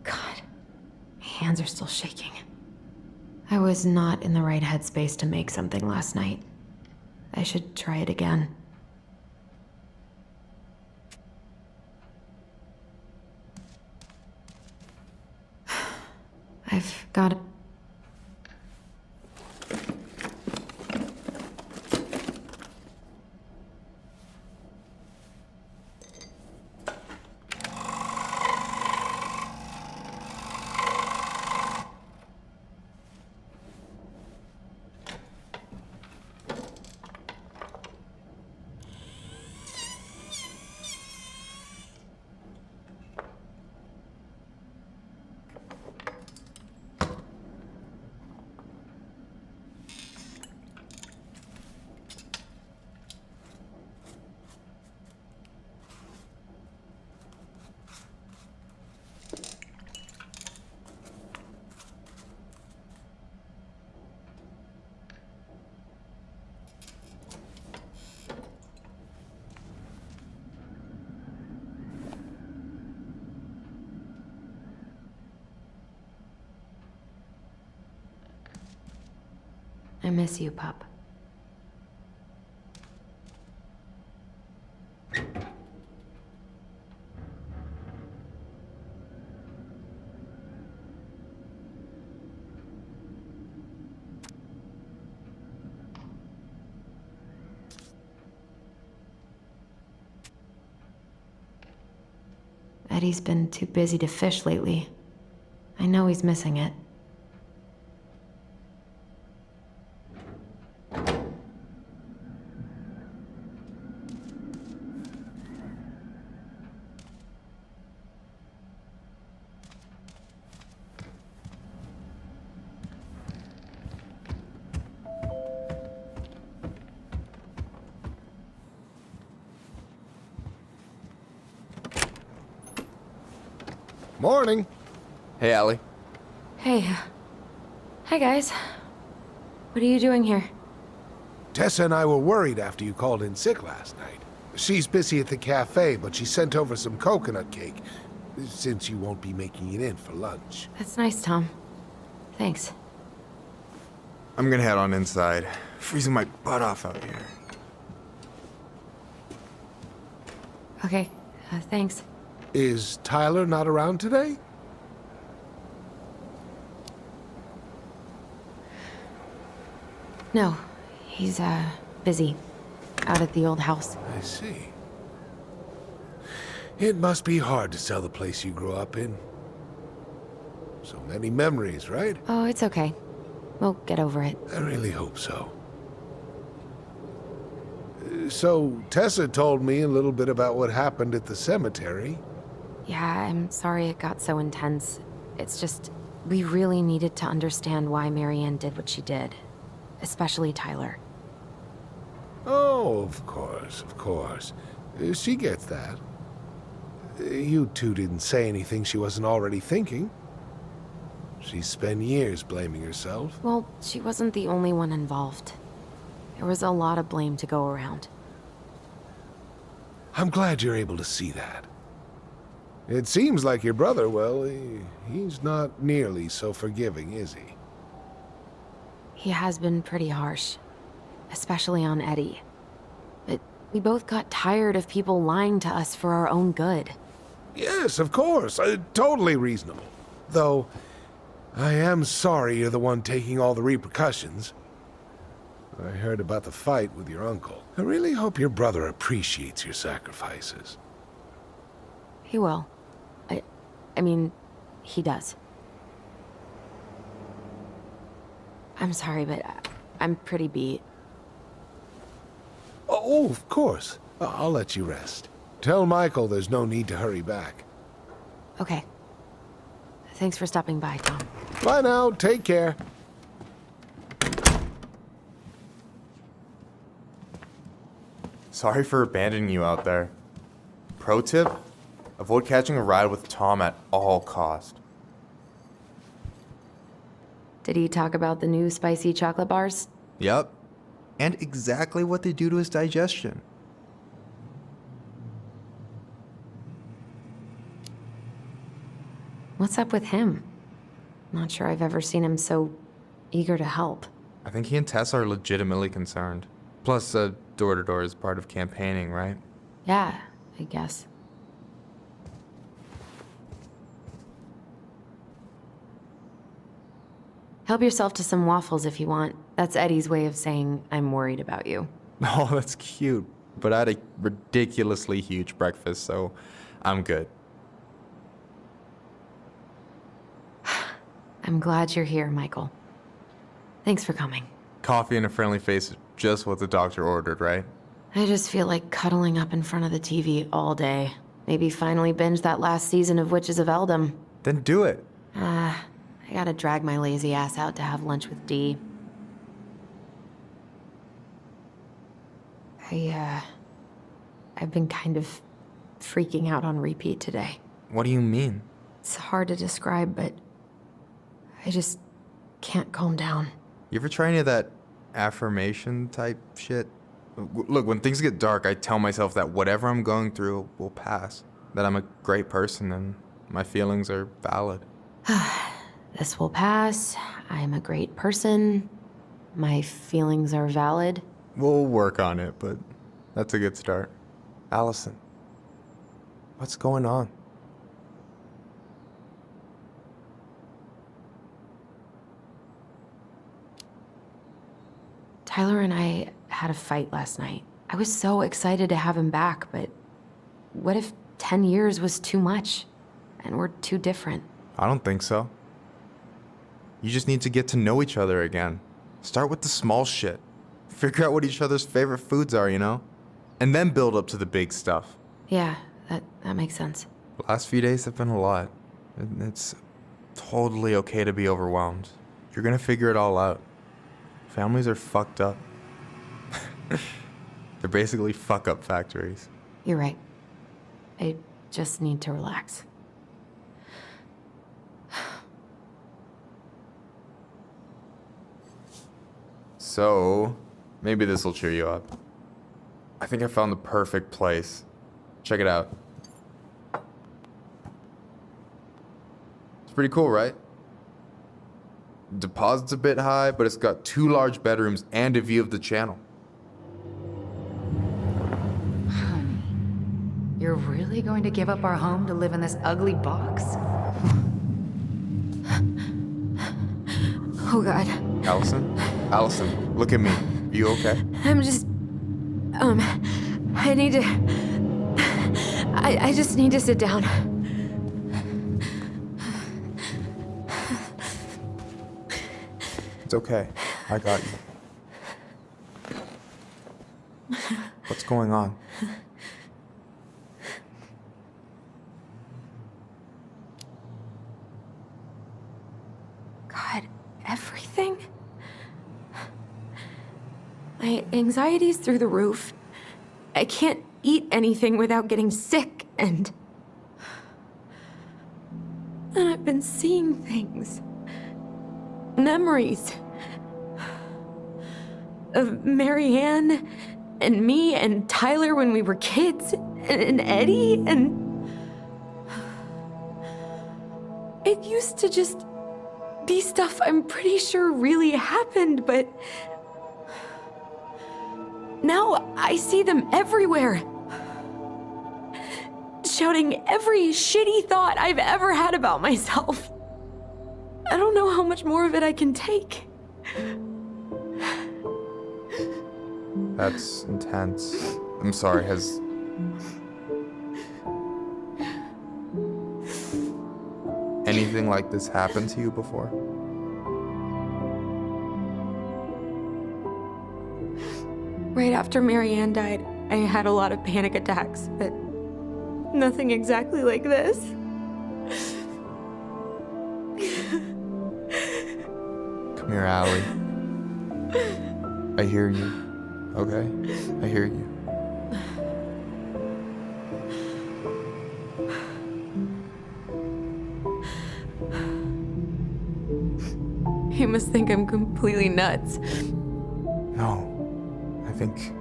God, my hands are still shaking. I was not in the right headspace to make something last night. I should try it again. I've got... I miss you, pup. Eddie's been too busy to fish lately. I know he's missing it. Morning. Hey, Allie. Hey. Hi, guys. What are you doing here? Tessa and I were worried after you called in sick last night. She's busy at the cafe, but she sent over some coconut cake, since you won't be making it in for lunch. That's nice, Tom. Thanks. I'm gonna head on inside. Freezing my butt off out here. Okay, thanks. Is Tyler not around today? No, he's, busy. Out at the old house. I see. It must be hard to sell the place you grew up in. So many memories, right? Oh, it's okay. We'll get over it. I really hope so. So, Tessa told me a little bit about what happened at the cemetery. Yeah, I'm sorry it got so intense. It's just, we really needed to understand why Marianne did what she did. Especially Tyler. Oh, of course, of course. She gets that. You two didn't say anything she wasn't already thinking. She spent years blaming herself. Well, she wasn't the only one involved. There was a lot of blame to go around. I'm glad you're able to see that. It seems like your brother, well, he's not nearly so forgiving, is he? He has been pretty harsh. Especially on Eddie. But we both got tired of people lying to us for our own good. Yes, of course. Totally reasonable. Though, I am sorry you're the one taking all the repercussions. I heard about the fight with your uncle. I really hope your brother appreciates your sacrifices. He will. I mean, he does. I'm sorry, but I'm pretty beat. Oh, of course. I'll let you rest. Tell Michael there's no need to hurry back. Okay. Thanks for stopping by, Tom. Bye now. Take care. Sorry for abandoning you out there. Pro tip? Avoid catching a ride with Tom at all cost. Did he talk about the new spicy chocolate bars? Yup. And exactly what they do to his digestion. What's up with him? Not sure I've ever seen him so eager to help. I think he and Tess are legitimately concerned. Plus, door-to-door is part of campaigning, right? Yeah, I guess. Help yourself to some waffles if you want. That's Eddie's way of saying, I'm worried about you. Oh, that's cute. But I had a ridiculously huge breakfast, so I'm good. I'm glad you're here, Michael. Thanks for coming. Coffee and a friendly face is just what the doctor ordered, right? I just feel like cuddling up in front of the TV all day. Maybe finally binge that last season of Witches of Eldom. Then do it. I gotta drag my lazy ass out to have lunch with Dee. I've been kind of freaking out on repeat today. What do you mean? It's hard to describe, but I just can't calm down. You ever try any of that affirmation type shit? Look, when things get dark, I tell myself that whatever I'm going through will pass. That I'm a great person and my feelings are valid. This will pass. I'm a great person. my feelings are valid. We'll work on it, but that's a good start. Allison, what's going on? Tyler and I had a fight last night. I was so excited to have him back, but what if 10 years was too much and we're too different? I don't think so. You just need to get to know each other again. Start with the small shit. Figure out what each other's favorite foods are, you know? And then build up to the big stuff. Yeah, that makes sense. The last few days have been a lot. It's totally okay to be overwhelmed. You're gonna figure it all out. Families are fucked up. They're basically fuck-up factories. You're right. I just need to relax. So, maybe this will cheer you up. I think I found the perfect place. Check it out. It's pretty cool, right? Deposit's a bit high, but it's got 2 large bedrooms and a view of the channel. You're really going to give up our home to live in this ugly box? Oh, God. Allison? Allison, look at me. You okay? I'm just... I need to... I just need to sit down. It's okay. I got you. What's going on? God, everything? My anxiety's through the roof. I can't eat anything without getting sick, and I've been seeing things. Memories. Of Marianne, and me, and Tyler when we were kids, and Eddie, and... It used to just be stuff I'm pretty sure really happened, but... Now I see them everywhere. Shouting every shitty thought I've ever had about myself. I don't know how much more of it I can take. That's intense. I'm sorry, has... anything like this happened to you before? Right after Marianne died, I had a lot of panic attacks, but nothing exactly like this. Come here, Allie. I hear you, okay? I hear you. You must think I'm completely nuts. No. I think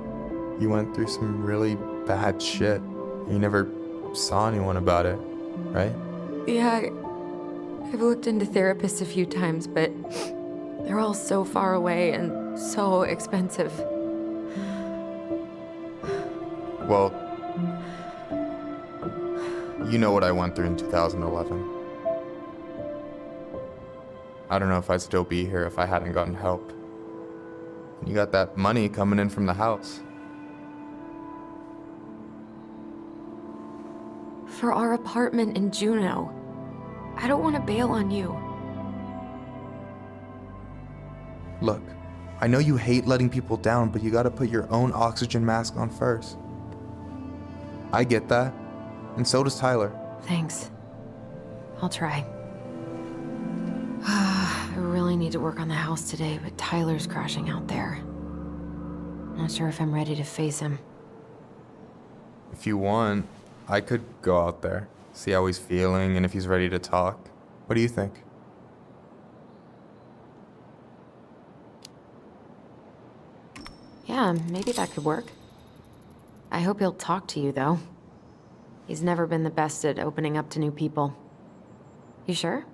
you went through some really bad shit. You never saw anyone about it, right? Yeah, I've looked into therapists a few times, but they're all so far away and so expensive. Well, you know what I went through in 2011. I don't know if I'd still be here if I hadn't gotten help. You got that money coming in from the house. For our apartment in Juneau. I don't want to bail on you. Look, I know you hate letting people down, but you gotta put your own oxygen mask on first. I get that, and so does Tyler. Thanks. I'll try. I really need to work on the house today, but Tyler's crashing out there. Not sure if I'm ready to face him. If you want, I could go out there, see how he's feeling, and if he's ready to talk. What do you think? Yeah, maybe that could work. I hope he'll talk to you, though. He's never been the best at opening up to new people. You sure?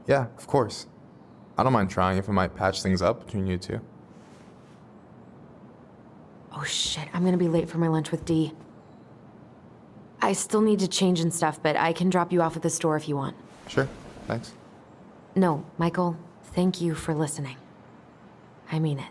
Yeah, of course. I don't mind trying if it might patch things up between you two. Oh shit, I'm gonna be late for my lunch with Dee. I still need to change and stuff, but I can drop you off at the store if you want. Sure, thanks. No, Michael, thank you for listening. I mean it.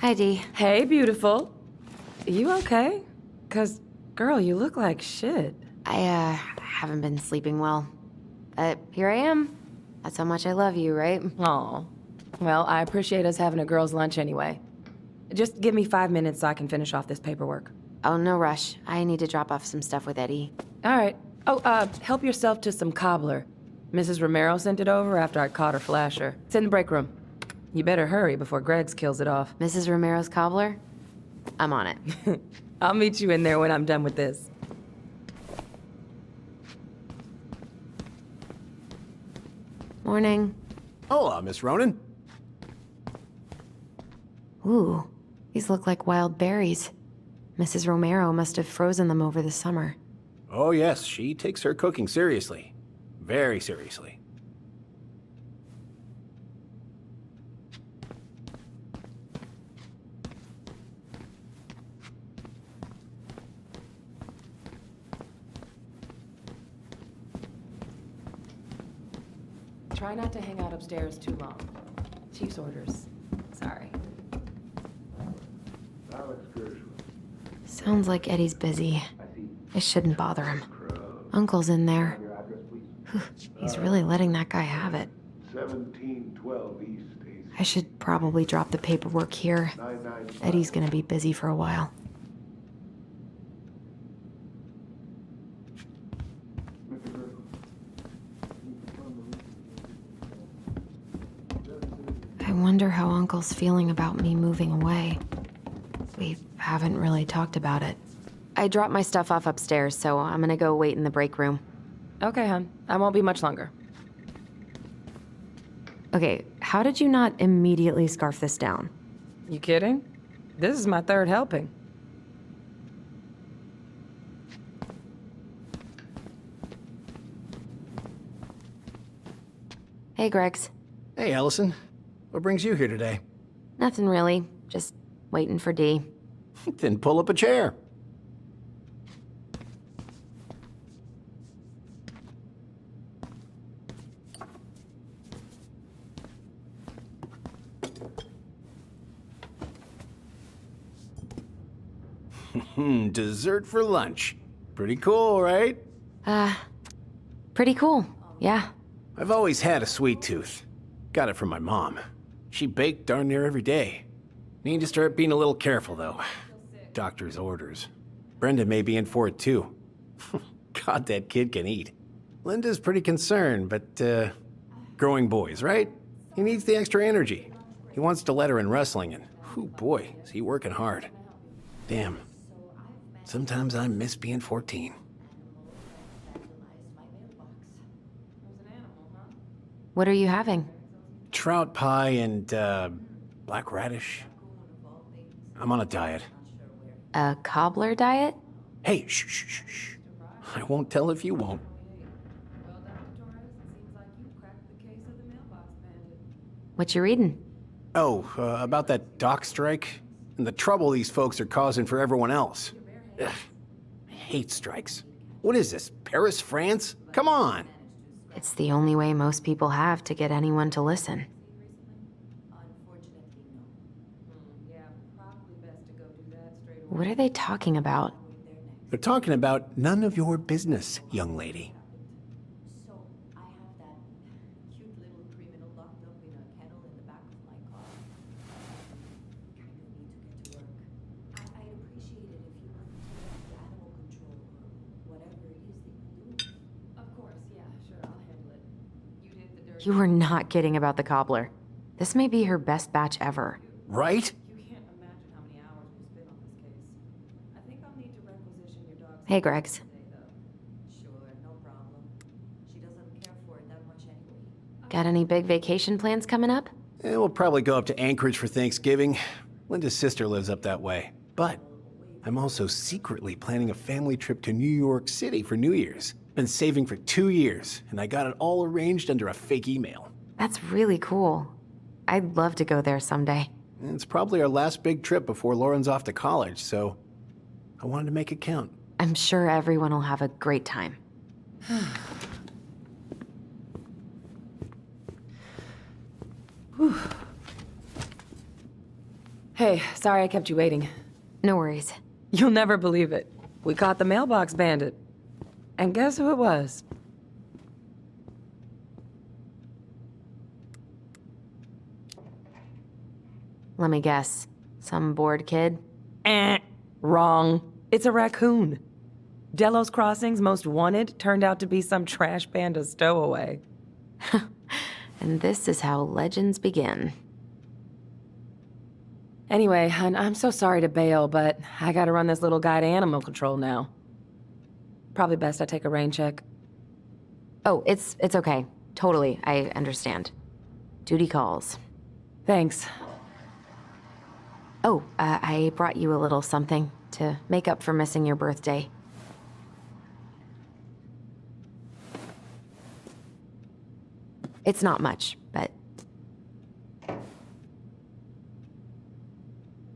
Hi, Dee. Hey, beautiful. You okay? 'Cause, girl, you look like shit. I haven't been sleeping well. But here I am. That's how much I love you, right? Aw. Well, I appreciate us having a girls' lunch anyway. Just give me 5 minutes so I can finish off this paperwork. Oh, no rush. I need to drop off some stuff with Eddie. All right. Oh, help yourself to some cobbler. Mrs. Romero sent it over after I caught her flasher. It's in the break room. You better hurry before Greg's kills it off. Mrs. Romero's cobbler? I'm on it. I'll meet you in there when I'm done with this. Morning. Hola, Miss Ronan. Ooh, these look like wild berries. Mrs. Romero must have frozen them over the summer. Oh, yes, she takes her cooking seriously. Very seriously. Try not to hang out upstairs too long. Chief's orders. Sorry. Sounds like Eddie's busy. I shouldn't bother him. Uncle's in there. Whew, he's really letting that guy have it. 1712 East. I should probably drop the paperwork here. Eddie's gonna be busy for a while. I wonder how Uncle's feeling about me moving away. We haven't really talked about it. I dropped my stuff off upstairs, so I'm gonna go wait in the break room. Okay, hon. I won't be much longer. Okay, how did you not immediately scarf this down? You kidding? This is my third helping. Hey, Gregs. Hey, Allison. What brings you here today? Nothing really. Just waiting for Dee. Then pull up a chair. Dessert for lunch. Pretty cool, right? Pretty cool, yeah. I've always had a sweet tooth. Got it from my mom. She baked darn near every day. Need to start being a little careful, though. Doctor's orders. Brenda may be in for it, too. God, that kid can eat. Linda's pretty concerned, but, growing boys, right? He needs the extra energy. He wants to let her in wrestling, and, whew, boy, is he working hard. Damn. Sometimes I miss being 14. What are you having? Trout pie and, black radish. I'm on a diet. A cobbler diet? Hey, shh, shh, shh, shh. I won't tell if you won't. What you reading? Oh, about that dock strike and the trouble these folks are causing for everyone else. Ugh, I hate strikes. What is this, Paris, France? Come on! It's the only way most people have to get anyone to listen. What are they talking about? They're talking about none of your business, young lady. You were not kidding about the cobbler. This may be her best batch ever. Right? Hey, Gregs. Got any big vacation plans coming up? We'll probably go up to Anchorage for Thanksgiving. Linda's sister lives up that way. But I'm also secretly planning a family trip to New York City for New Year's. Been saving for 2 years, and I got it all arranged under a fake email. That's really cool. I'd love to go there someday. It's probably our last big trip before Lauren's off to college, so I wanted to make it count. I'm sure everyone will have a great time. Hey, sorry I kept you waiting. No worries. You'll never believe it. We caught the mailbox bandit. And guess who it was? Let me guess. Some bored kid? Wrong. It's a raccoon. Delos Crossing's most wanted turned out to be some trash panda stowaway. And this is how legends begin. Anyway, hun, I'm so sorry to bail, but I gotta run this little guy to animal control now. Probably best I take a rain check. Oh, it's okay. Totally, I understand. Duty calls. Thanks. Oh, I brought you a little something to make up for missing your birthday. It's not much, but...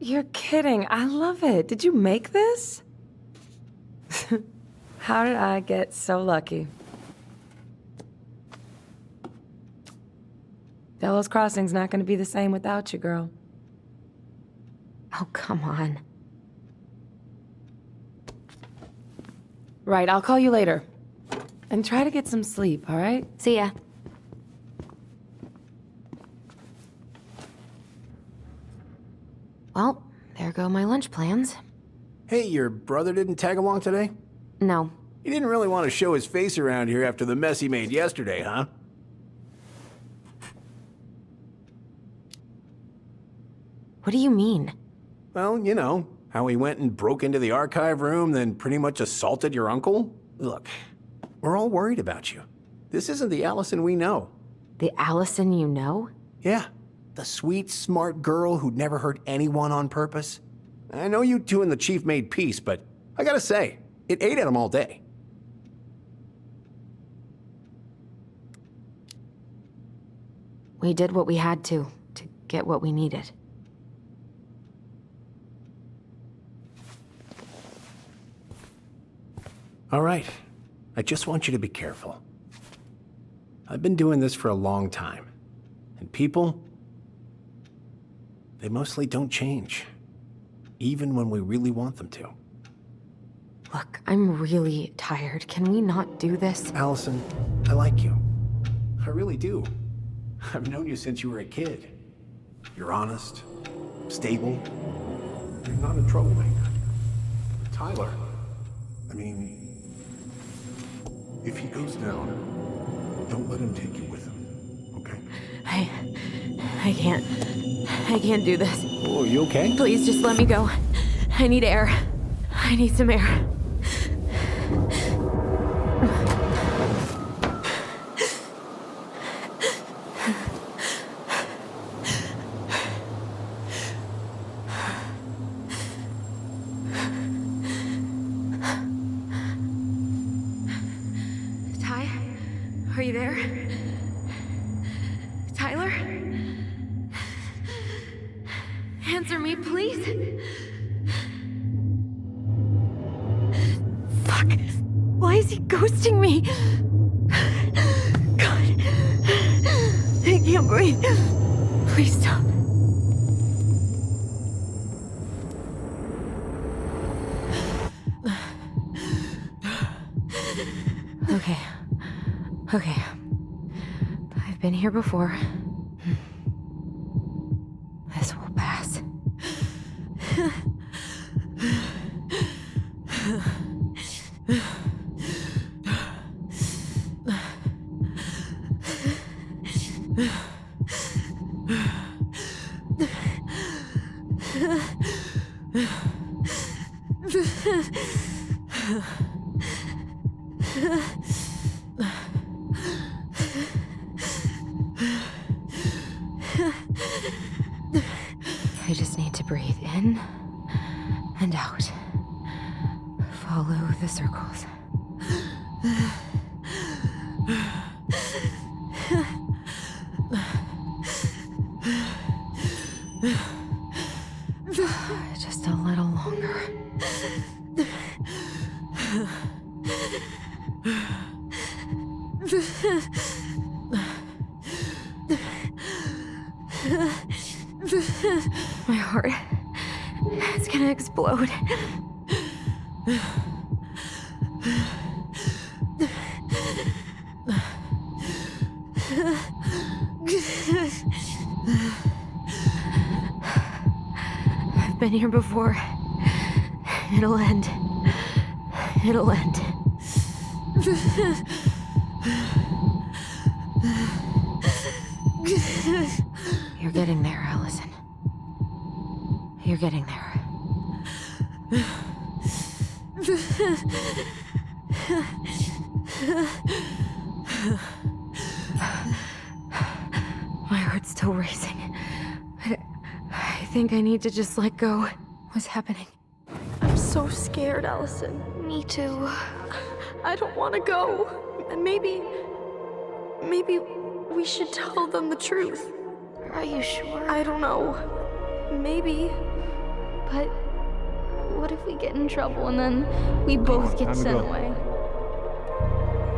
You're kidding. I love it. Did you make this? How did I get so lucky? Delos Crossing's not gonna be the same without you, girl. Oh, come on. Right, I'll call you later. And try to get some sleep, all right? See ya. Well, there go my lunch plans. Hey, your brother didn't tag along today? No. He didn't really want to show his face around here after the mess he made yesterday, huh? What do you mean? Well, you know, how he went and broke into the archive room, then pretty much assaulted your uncle. Look, we're all worried about you. This isn't the Allison we know. The Allison you know? Yeah, the sweet, smart girl who'd never hurt anyone on purpose. I know you two and the chief made peace, but I gotta say, it ate at him all day. We did what we had to get what we needed. All right, I just want you to be careful. I've been doing this for a long time, and people, they mostly don't change, even when we really want them to. Look, I'm really tired. Can we not do this? Allison, I like you. I really do. I've known you since you were a kid. You're honest, stable, you're not a troublemaker. Tyler, I mean, if he goes down, don't let him take you with him, okay? I can't do this. Oh, you okay? Please just let me go. I need air. I need some air. Are you there? Tyler? Answer me, please. Fuck. Why is he ghosting me? God. I can't breathe. Please stop. Okay. I've been here before. This will pass. I just need to breathe in and out. Follow the circles. Just a little longer. My heart, it's gonna explode. I've been here before. It'll end. It'll end. You're getting there, Allison. You're getting there. My heart's still racing. I think I need to just let go. What's happening? I'm so scared, Allison. Me too. I don't want to go. And maybe we should tell them the truth. Are you sure? I don't know. Maybe. But what if we get in trouble and then we both get sent away?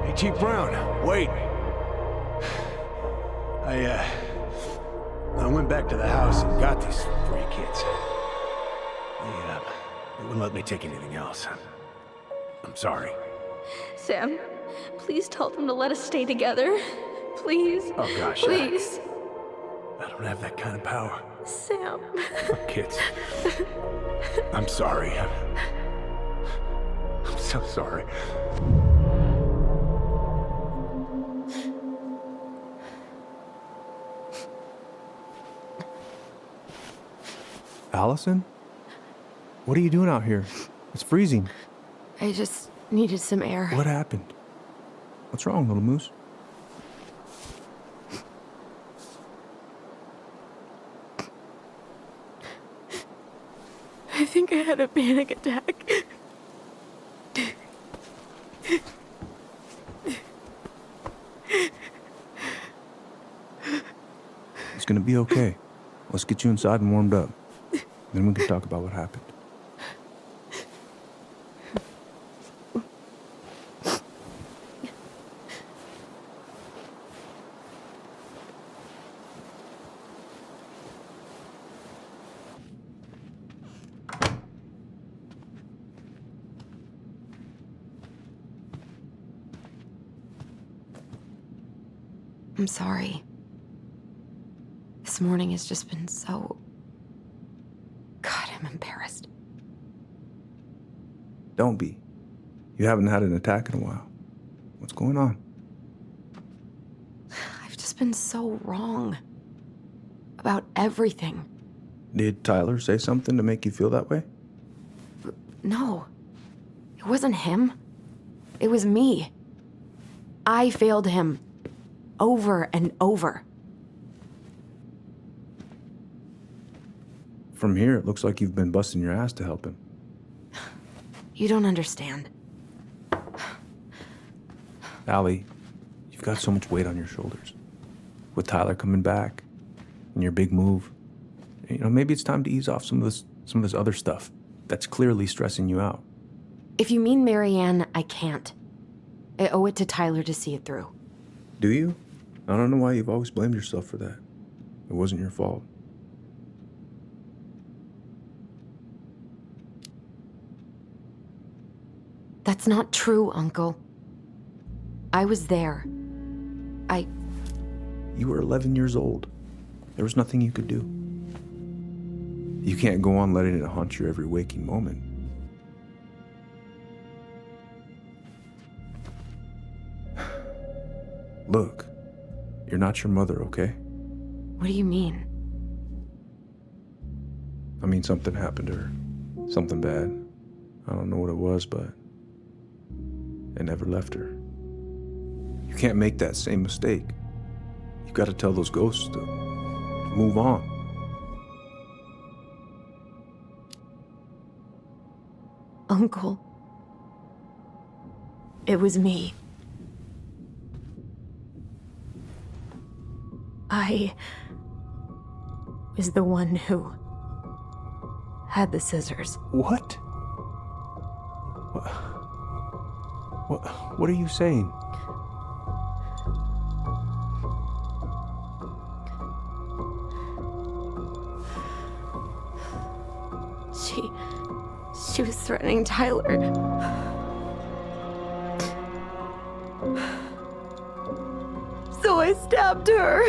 Hey, Chief Brown, wait. I went back to the house and got these 3 kids. They wouldn't let me take anything else. I'm sorry. Sam, please tell them to let us stay together. Please. Oh, gosh. Please. I don't have that kind of power. Sam. Kids. I'm sorry. I'm so sorry. Allison? What are you doing out here? It's freezing. I just needed some air. What happened? What's wrong, little moose? I think I had a panic attack. It's gonna be okay. Let's get you inside and warmed up. Then we can talk about what happened. I'm sorry. This morning has just been so... God, I'm embarrassed. Don't be. You haven't had an attack in a while. What's going on? I've just been so wrong. About everything. Did Tyler say something to make you feel that way? No. It wasn't him. It was me. I failed him. Over and over. From here, it looks like you've been busting your ass to help him. You don't understand. Allie, you've got so much weight on your shoulders. With Tyler coming back, and your big move, maybe it's time to ease off some of this other stuff that's clearly stressing you out. If you mean Marianne, I can't. I owe it to Tyler to see it through. Do you? I don't know why you've always blamed yourself for that. It wasn't your fault. That's not true, Uncle. I was there. You were 11 years old. There was nothing you could do. You can't go on letting it haunt your every waking moment. Look, You're not your mother, okay? What do you mean? I mean, something happened to her. Something bad. I don't know what it was, but it never left her. You can't make that same mistake. You gotta tell those ghosts to move on. Uncle. It was me. I was the one who had the scissors. What? What are you saying? She was threatening Tyler. So I stabbed her.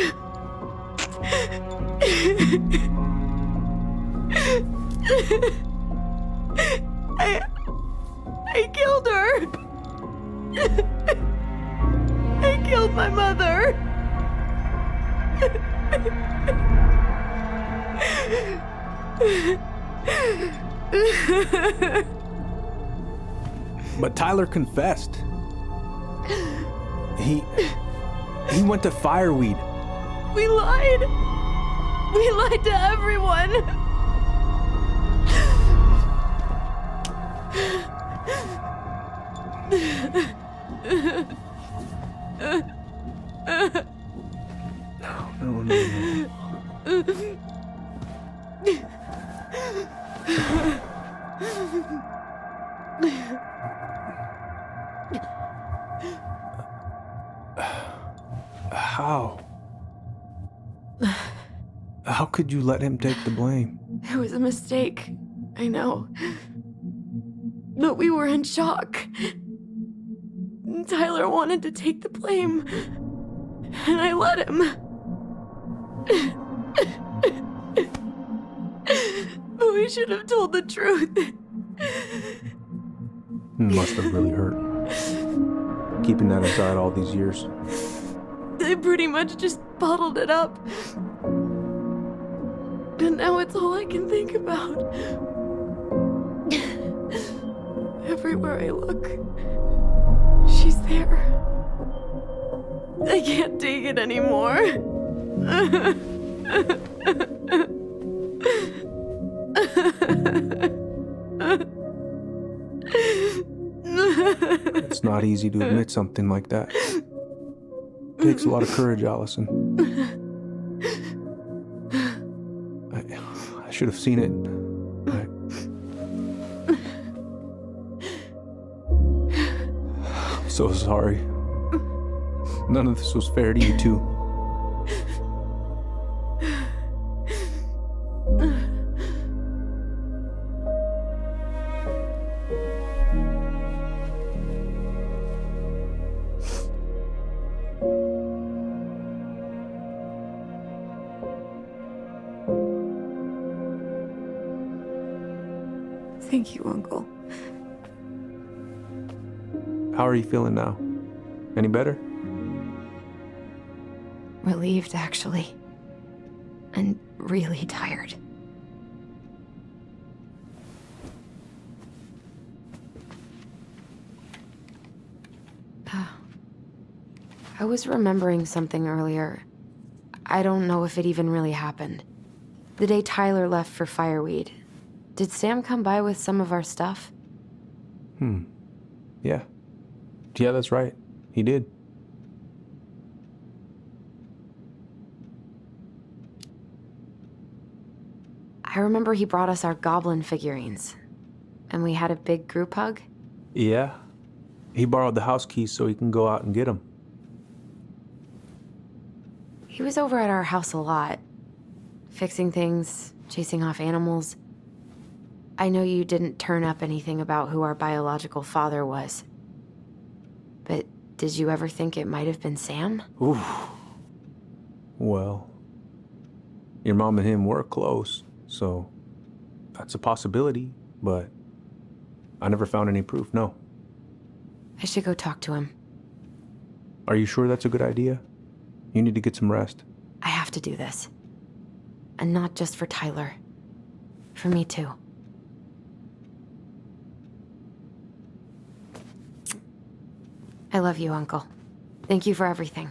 I killed her. I killed my mother. But Tyler confessed. He went to fireweed. We lied. We lied to everyone. No. How could you let him take the blame? It was a mistake. I know. But we were in shock. Tyler wanted to take the blame. And I let him. But we should have told the truth. Must have really hurt. Keeping that inside all these years. I pretty much just bottled it up. And now it's all I can think about. Everywhere I look, she's there. I can't take it anymore. It's not easy to admit something like that. It takes a lot of courage, Allison. I should have seen it. I'm so sorry. None of this was fair to you two. Thank you, Uncle. How are you feeling now? Any better? Relieved, actually. And really tired. I was remembering something earlier. I don't know if it even really happened. The day Tyler left for fireweed, did Sam come by with some of our stuff? Yeah. Yeah, that's right. He did. I remember he brought us our goblin figurines. And we had a big group hug. Yeah. He borrowed the house keys so he can go out and get them. He was over at our house a lot. Fixing things, chasing off animals. I know you didn't turn up anything about who our biological father was. But did you ever think it might have been Sam? Ooh. Well, your mom and him were close, so that's a possibility, but I never found any proof, no. I should go talk to him. Are you sure that's a good idea? You need to get some rest. I have to do this. And not just for Tyler. For me too. I love you, Uncle. Thank you for everything.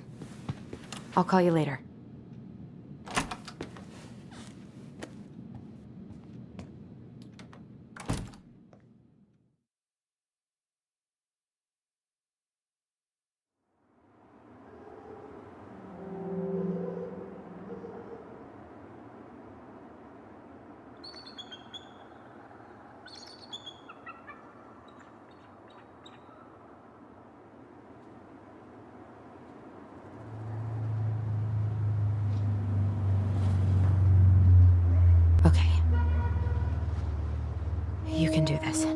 I'll call you later. Okay. You can do this.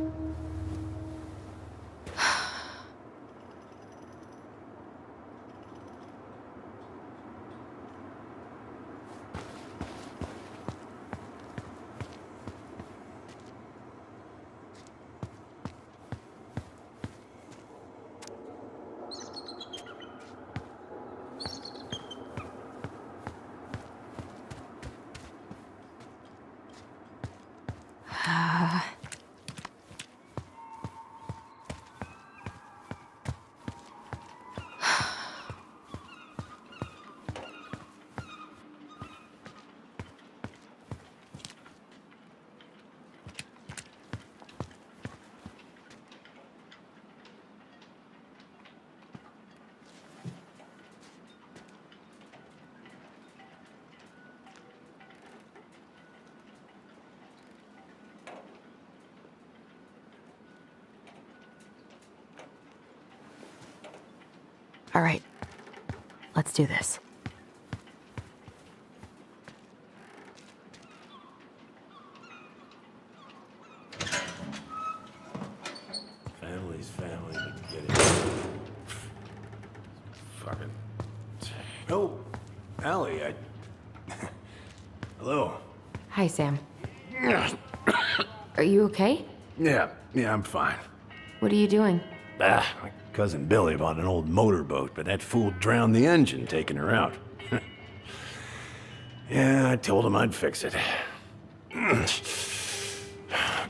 All right, let's do this. Family's family, but get it. Fucking. Oh, Allie, Hello. Hi, Sam. Are you okay? Yeah, I'm fine. What are you doing? My cousin Billy bought an old motorboat, but that fool drowned the engine taking her out. Yeah, I told him I'd fix it.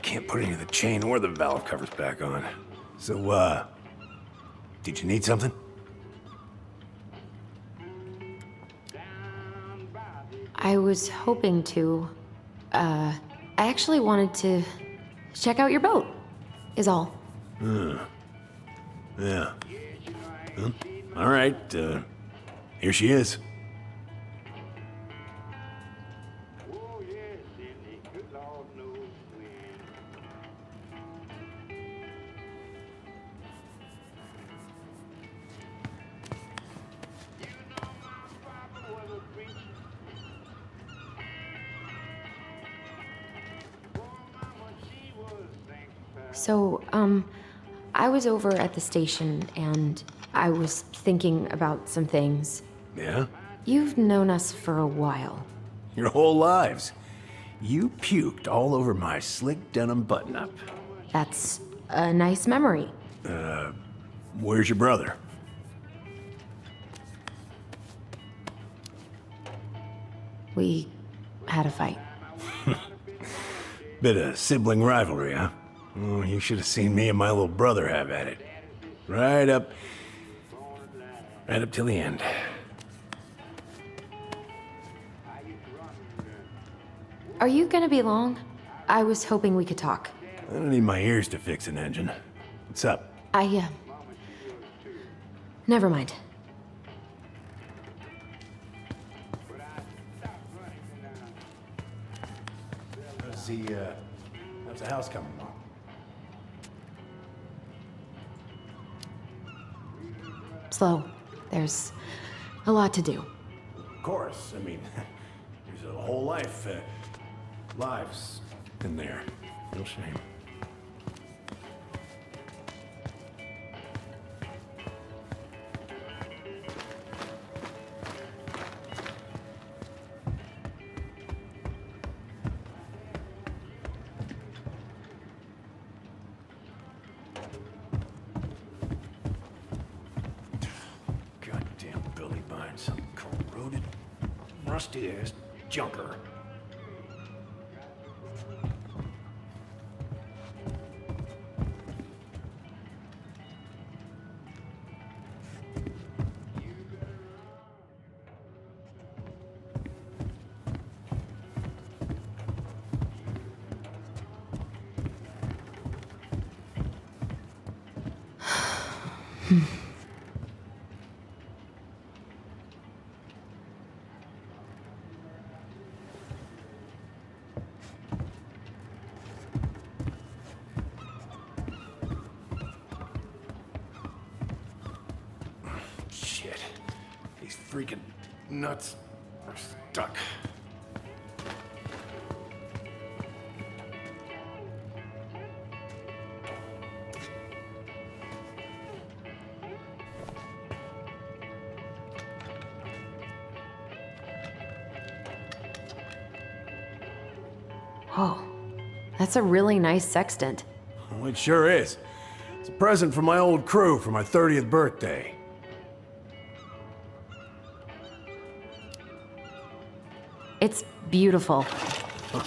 Can't put any of the chain or the valve covers back on. So, did you need something? I was hoping to. I actually wanted to check out your boat, is all. Yeah. Well, all right, here she is. So, I was over at the station and I was thinking about some things. Yeah? You've known us for a while. Your whole lives. You puked all over my slick denim button-up. That's a nice memory. Where's your brother? We had a fight. Bit of sibling rivalry, huh? Oh, you should have seen me and my little brother have at it. Right up till the end. Are you gonna be long? I was hoping we could talk. I don't need my ears to fix an engine. What's up? Never mind. How's the house coming along? Slow. There's a lot to do. Of course. I mean, there's a whole lives in there. No shame. Goddamn Billy buying something cool. corroded, rusty-ass junker. Shit. These freaking nuts are stuck. Whoa, that's a really nice sextant. Well, it sure is. It's a present from my old crew for my 30th birthday. It's beautiful.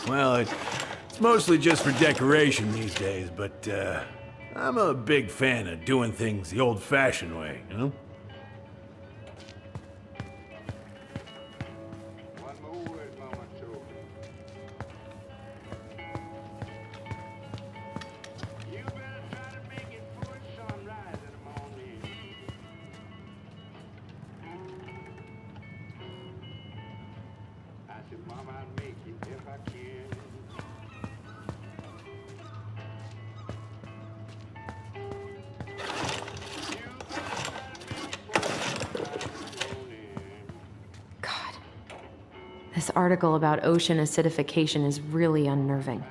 Well, it's mostly just for decoration these days, but I'm a big fan of doing things the old-fashioned way, you know? This article about ocean acidification is really unnerving.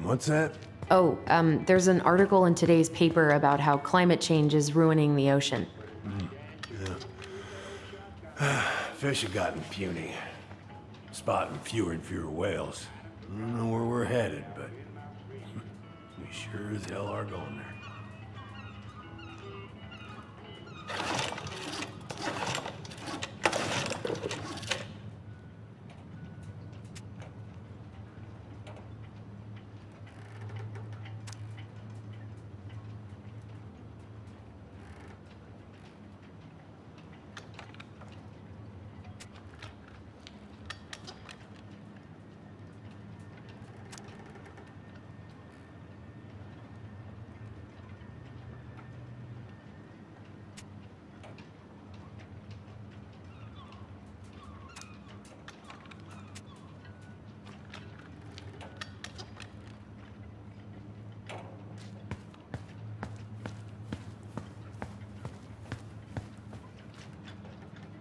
What's that? Oh, there's an article in today's paper about how climate change is ruining the ocean. Yeah. Fish have gotten puny. Spotting fewer and fewer whales. I don't know where we're headed, but we sure as hell are going there.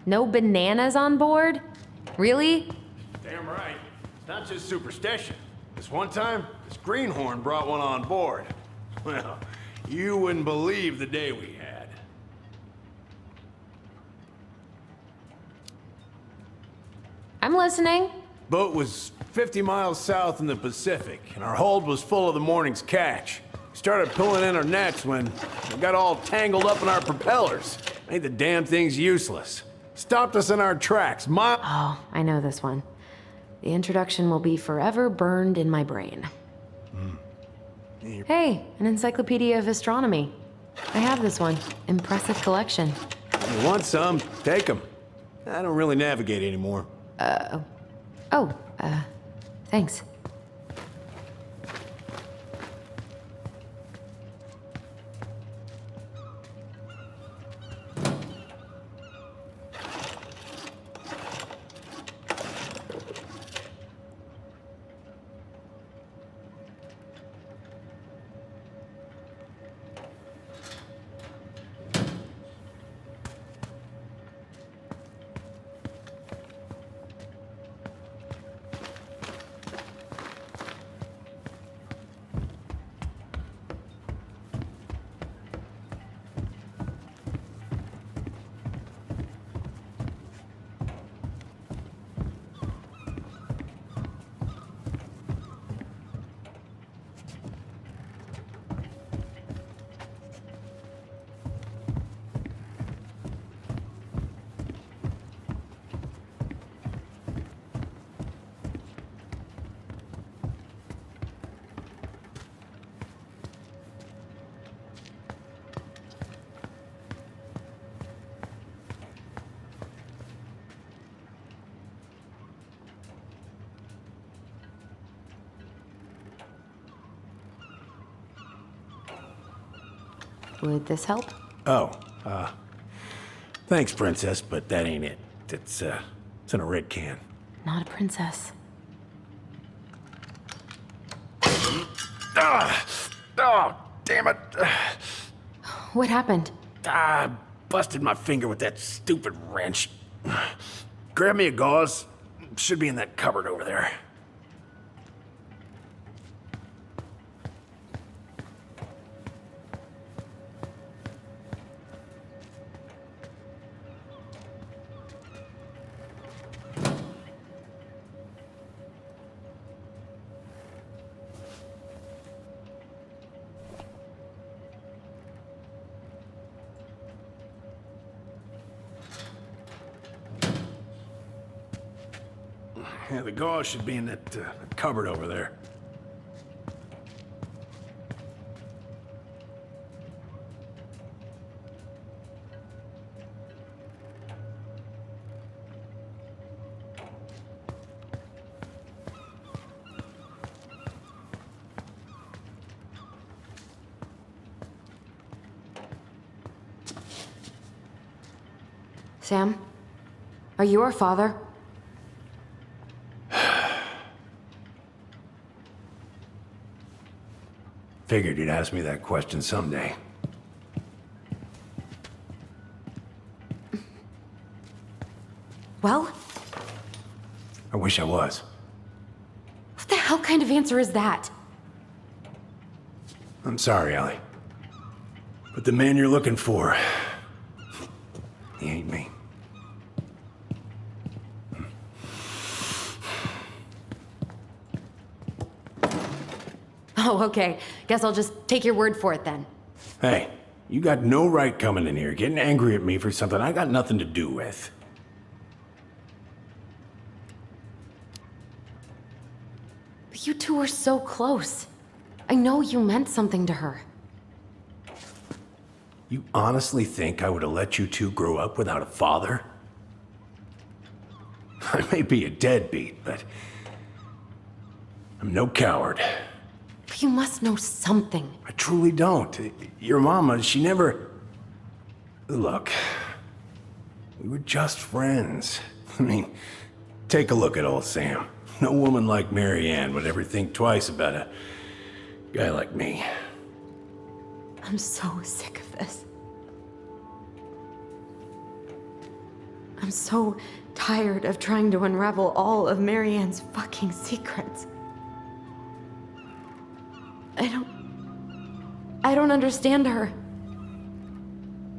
No bananas on board? Really? Damn right. It's not just superstition. This one time, this greenhorn brought one on board. Well, you wouldn't believe the day we had. I'm listening. Boat was 50 miles south in the Pacific, and our hold was full of the morning's catch. We started pulling in our nets when we got all tangled up in our propellers. Made the damn things useless. Stopped us in our tracks. Oh, I know this one. The introduction will be forever burned in my brain. Hey, an encyclopedia of astronomy. I have this one. Impressive collection. You want some? Take them. I don't really navigate anymore. Thanks. Would this help? Oh, thanks, Princess, but that ain't it. It's in a red can. Not a princess. Oh, damn it. What happened? I busted my finger with that stupid wrench. Grab me a gauze. Should be in that cupboard over there. Yeah, the gauze should be in that cupboard over there. Sam? Are you our father? Figured you'd ask me that question someday. Well? I wish I was. What the hell kind of answer is that? I'm sorry, Ellie. But the man you're looking for, he ain't me. Oh, okay. Guess I'll just take your word for it then. Hey, you got no right coming in here getting angry at me for something I got nothing to do with. But you two were so close. I know you meant something to her. You honestly think I would have let you two grow up without a father? I may be a deadbeat, but I'm no coward. But you must know something. I truly don't. Your mama, she never... Look, we were just friends. I mean, take a look at old Sam. No woman like Mary Ann would ever think twice about a guy like me. I'm so sick of this. I'm so tired of trying to unravel all of Mary Ann's fucking secrets. I don't understand her.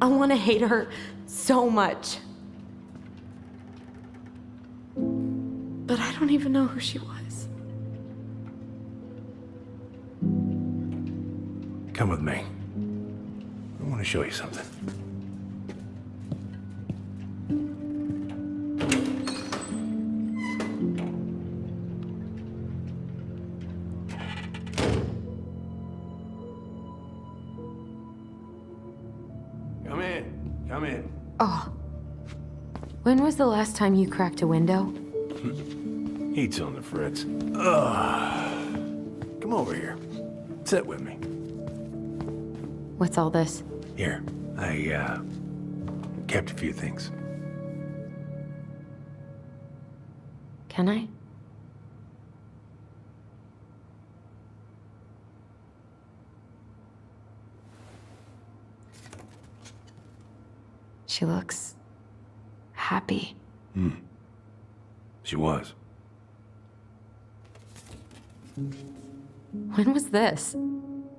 I want to hate her so much. But I don't even know who she was. Come with me. I want to show you something. Come in. Oh. When was the last time you cracked a window? Heat's on the fritz. Ugh. Come over here. Sit with me. What's all this? Here, I kept a few things. Can I? She looks happy. She was. When was this?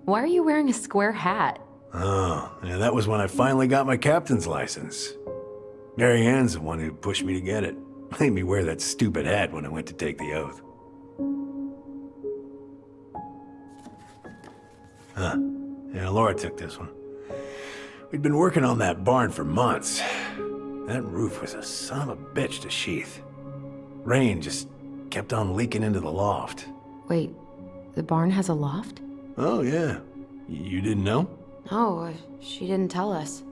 Why are you wearing a square hat? Oh, yeah, that was when I finally got my captain's license. Mary Ann's the one who pushed me to get it. Made me wear that stupid hat when I went to take the oath. Huh. Yeah, Laura took this one. We'd been working on that barn for months. That roof was a son of a bitch to sheath. Rain just kept on leaking into the loft. Wait, the barn has a loft? Oh, yeah. You didn't know? No, she didn't tell us.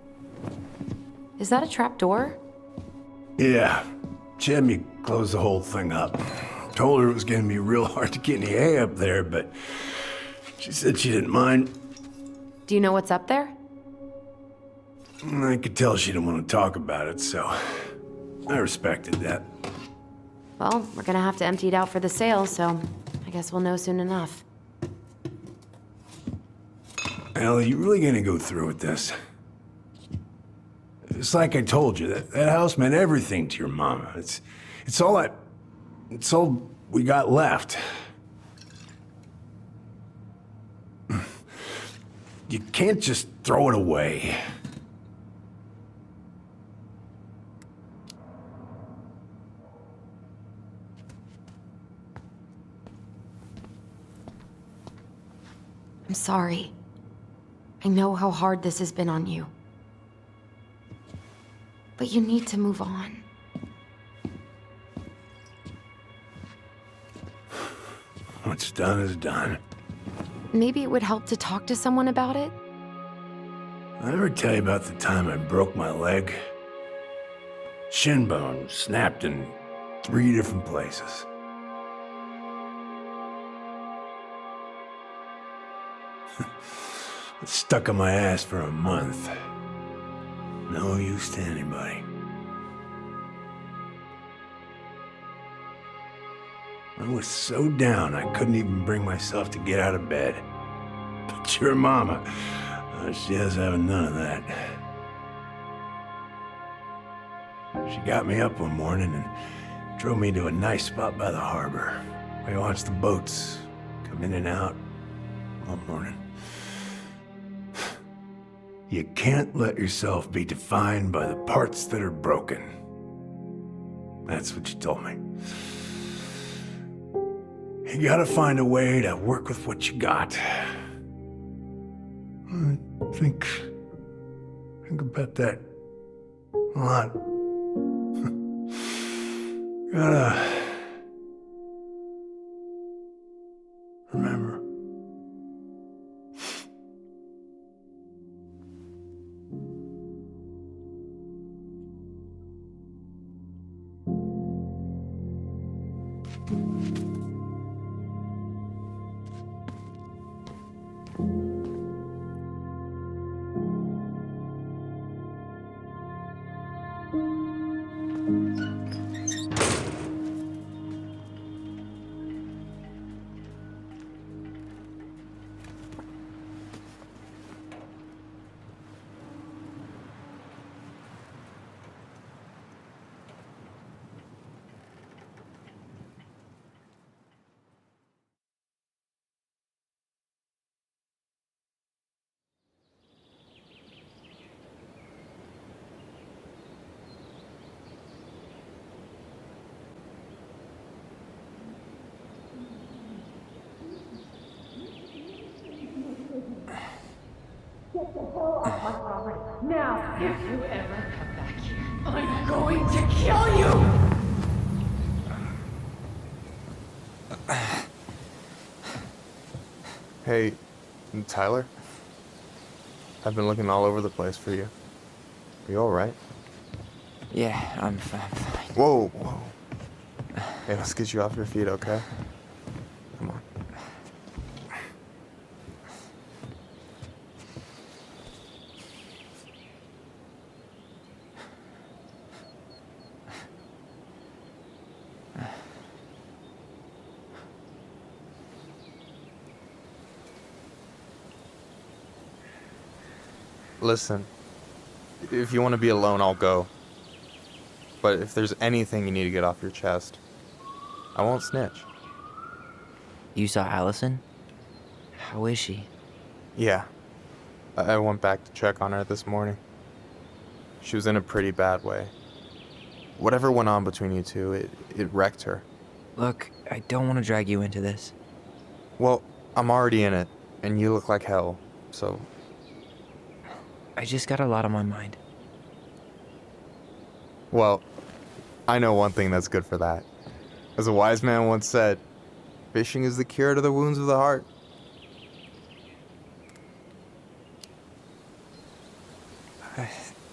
Is that a trap door? Yeah. She had me close the whole thing up. Told her it was gonna be real hard to get any hay up there, but she said she didn't mind. Do you know what's up there? I could tell she didn't want to talk about it, so I respected that. Well, we're gonna have to empty it out for the sale, so I guess we'll know soon enough. Ellie, you really gonna go through with this? It's like I told you, that house meant everything to your mama. It's all we got left. You can't just throw it away. I'm sorry. I know how hard this has been on you. But you need to move on. What's done is done. Maybe it would help to talk to someone about it? I ever tell you about the time I broke my leg? Shin bone snapped in 3 different places. It stuck on my ass for a month. No use to anybody. I was so down I couldn't even bring myself to get out of bed. But your mama, she has having none of that. She got me up one morning and drove me to a nice spot by the harbor. I watched the boats come in and out all morning. You can't let yourself be defined by the parts that are broken. That's what you told me. You gotta find a way to work with what you got. I think about that a lot. Gotta remember. Now, if you ever come back here, I'm going to kill you! Hey, Tyler? I've been looking all over the place for you. Are you alright? Yeah, I'm fine. Whoa. Hey, let's get you off your feet, okay? Come on. Listen, if you want to be alone, I'll go. But if there's anything you need to get off your chest, I won't snitch. You saw Allison? How is she? Yeah. I went back to check on her this morning. She was in a pretty bad way. Whatever went on between you two, it wrecked her. Look, I don't want to drag you into this. Well, I'm already in it, and you look like hell, so... I just got a lot on my mind. Well, I know one thing that's good for that. As a wise man once said, fishing is the cure to the wounds of the heart.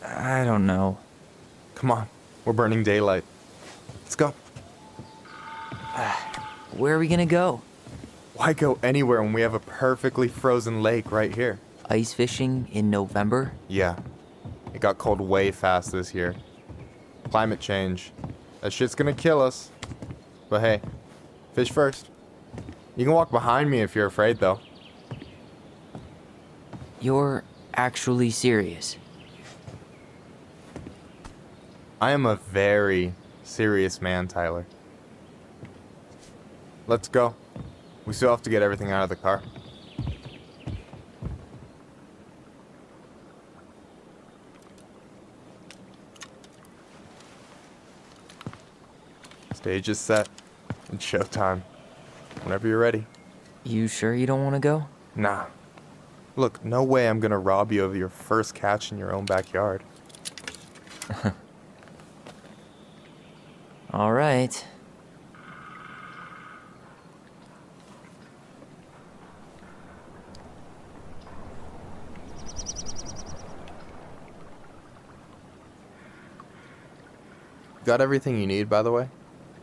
I don't know. Come on, we're burning daylight. Let's go. Where are we gonna go? Why go anywhere when we have a perfectly frozen lake right here? Ice fishing in November? Yeah, It got cold way fast this year. Climate change. That shit's gonna kill us. But hey, fish first. You can walk behind me if you're afraid, though. You're actually serious? I am a very serious man, Tyler. Let's go. We still have to get everything out of the car. Stage is set. It's showtime. Whenever you're ready. You sure you don't want to go? Nah. Look, no way I'm gonna rob you of your first catch in your own backyard. All right. Got everything you need, by the way?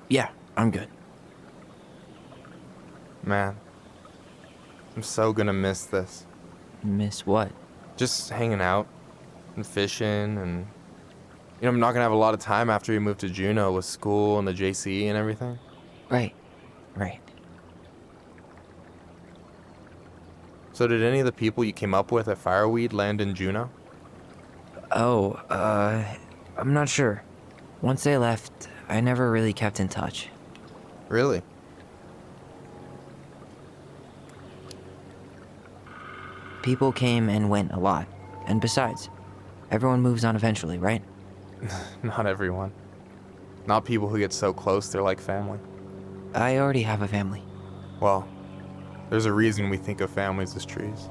Yeah, I'm good. Man, I'm so gonna miss this. Miss what? Just hanging out and fishing and... You know, I'm not gonna have a lot of time after you move to Juneau with school and the JCE and everything. Right. So did any of the people you came up with at Fireweed land in Juneau? Oh, I'm not sure. Once they left, I never really kept in touch. Really? People came and went a lot. And besides, everyone moves on eventually, right? Not everyone. Not people who get so close they're like family. I already have a family. Well, there's a reason we think of families as trees.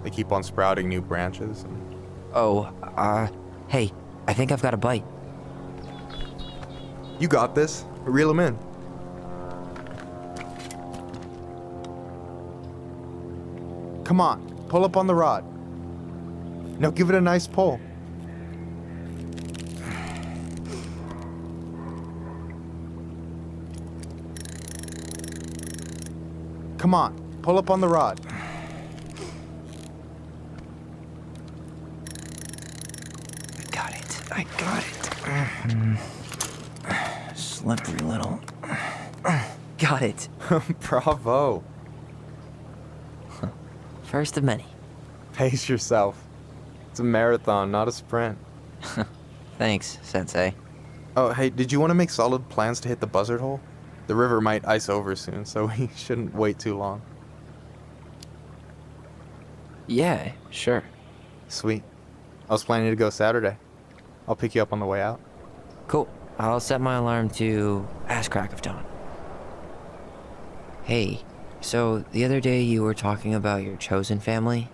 They keep on sprouting new branches and... Oh, hey, I think I've got a bite. You got this. Reel them in. Come on, pull up on the rod. Now give it a nice pull. Come on, pull up on the rod. I got it. Slippery little. Got it. Bravo. First of many. Pace yourself. It's a marathon, not a sprint. Thanks, Sensei. Oh, hey, did you want to make solid plans to hit the buzzard hole? The river might ice over soon, so we shouldn't wait too long. Yeah, sure. Sweet. I was planning to go Saturday. I'll pick you up on the way out. Cool. I'll set my alarm to ass crack of dawn. Hey, so the other day you were talking about your chosen family.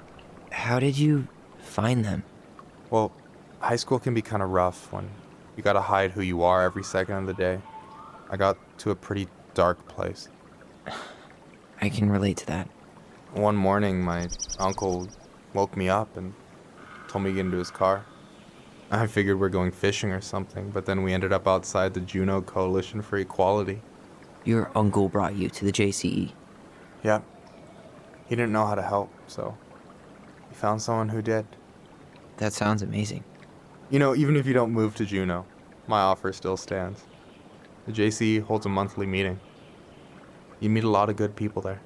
How did you find them? Well, high school can be kind of rough when you gotta hide who you are every second of the day. I got to a pretty dark place. I can relate to that. One morning, my uncle woke me up and told me to get into his car. I figured we're going fishing or something, but then we ended up outside the Juneau Coalition for Equality. Your uncle brought you to the JCE? Yep. He didn't know how to help, so he found someone who did. That sounds amazing. You know, even if you don't move to Juneau, my offer still stands. The JCE holds a monthly meeting. You meet a lot of good people there.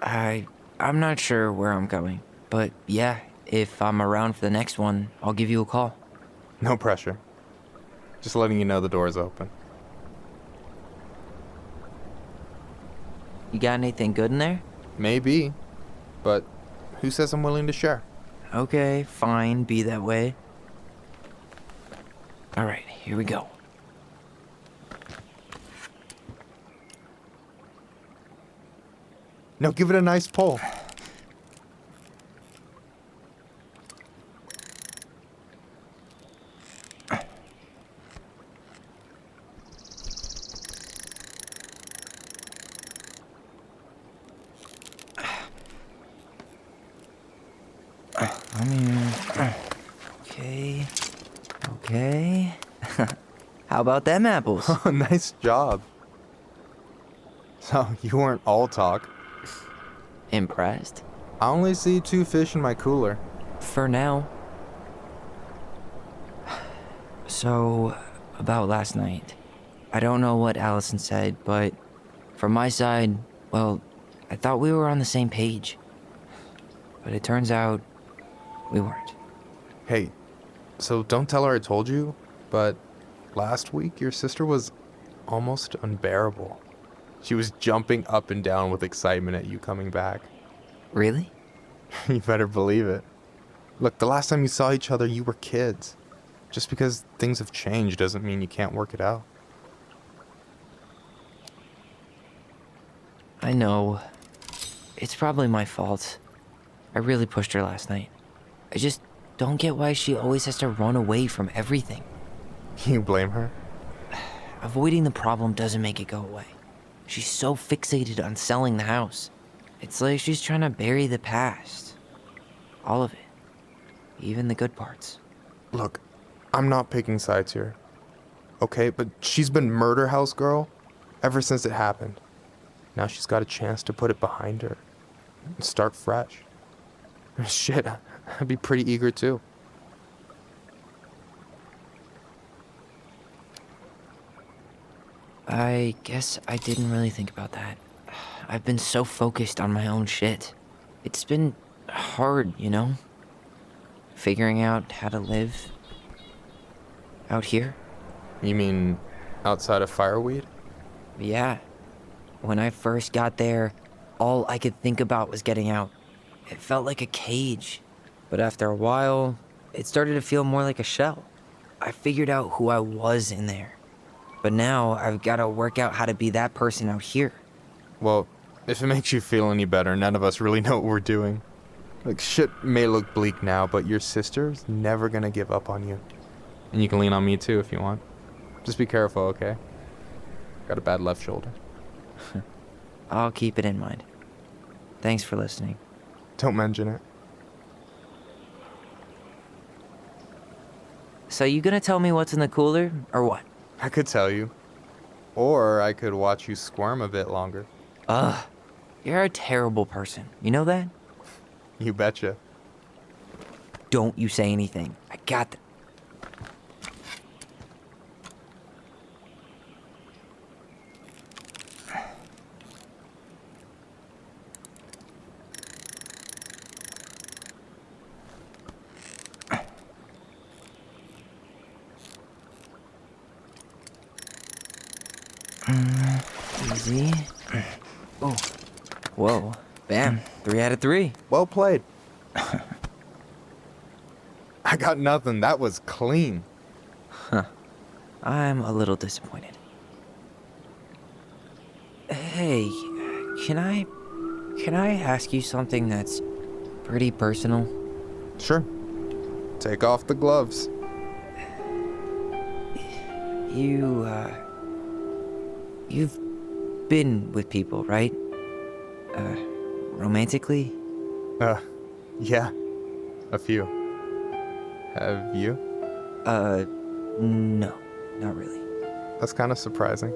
I'm not sure where I'm going, but yeah, if I'm around for the next one, I'll give you a call. No pressure. Just letting you know the door's open. You got anything good in there? Maybe, but who says I'm willing to share? Okay, fine, be that way. All right, here we go. Now give it a nice pull. Okay. How about them apples? Oh, nice job. So, you weren't all talk. Impressed? I only see 2 fish in my cooler. For now. So, about last night. I don't know what Allison said, but from my side, well, I thought we were on the same page. But it turns out we weren't. Hey, so don't tell her I told you, but last week your sister was almost unbearable. She was jumping up and down with excitement at you coming back. Really? You better believe it. Look, the last time you saw each other, you were kids. Just because things have changed doesn't mean you can't work it out. I know. It's probably my fault. I really pushed her last night. I just don't get why she always has to run away from everything. You blame her? Avoiding the problem doesn't make it go away. She's so fixated on selling the house. It's like she's trying to bury the past. All of it. Even the good parts. Look, I'm not picking sides here. Okay, but she's been murder house girl ever since it happened. Now she's got a chance to put it behind her and start fresh. Shit, I'd be pretty eager too. I guess I didn't really think about that. I've been so focused on my own shit. It's been hard, you know? Figuring out how to live out here. You mean outside of Fireweed? Yeah. When I first got there, all I could think about was getting out. It felt like a cage. But after a while, it started to feel more like a shell. I figured out who I was in there. But now I've got to work out how to be that person out here. Well, if it makes you feel any better, none of us really know what we're doing. Like, shit may look bleak now, but your sister's never gonna give up on you. And you can lean on me too if you want. Just be careful, okay? Got a bad left shoulder. I'll keep it in mind. Thanks for listening. Don't mention it. So you gonna tell me what's in the cooler, or what? I could tell you. Or I could watch you squirm a bit longer. Ugh. You're a terrible person. You know that? You betcha. Don't you say anything. I got that. Easy. Oh. Whoa. Bam. 3 out of 3. Well played. I got nothing. That was clean. Huh. I'm a little disappointed. Hey, can I ask you something that's pretty personal? Sure. Take off the gloves. You've been with people, right? Romantically? Yeah. A few. Have you? No. Not really. That's kind of surprising.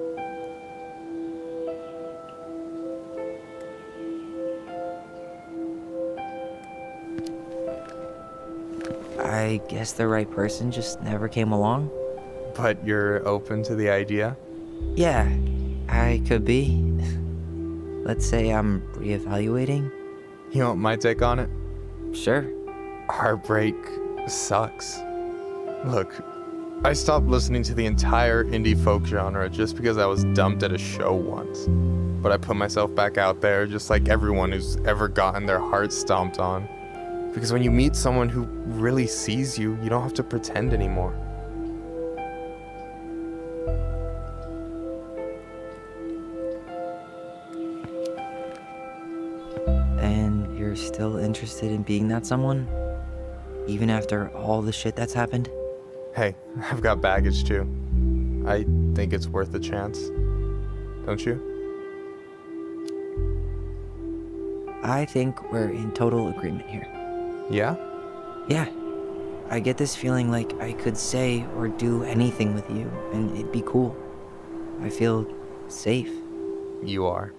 I guess the right person just never came along? But you're open to the idea? Yeah, I could be. Let's say I'm reevaluating. You want my take on it? Sure. Heartbreak sucks. Look, I stopped listening to the entire indie folk genre just because I was dumped at a show once. But I put myself back out there just like everyone who's ever gotten their heart stomped on. Because when you meet someone who really sees you, you don't have to pretend anymore. And you're still interested in being that someone? Even after all the shit that's happened? Hey, I've got baggage too. I think it's worth a chance. Don't you? I think we're in total agreement here. Yeah? Yeah. I get this feeling like I could say or do anything with you, and it'd be cool. I feel safe. You are.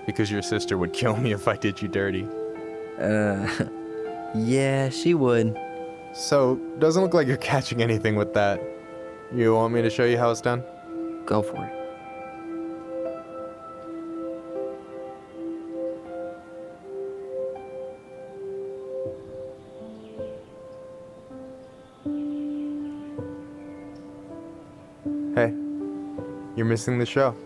Because your sister would kill me if I did you dirty. Yeah, she would. So, doesn't look like you're catching anything with that. You want me to show you how it's done? Go for it. Hey, you're missing the show.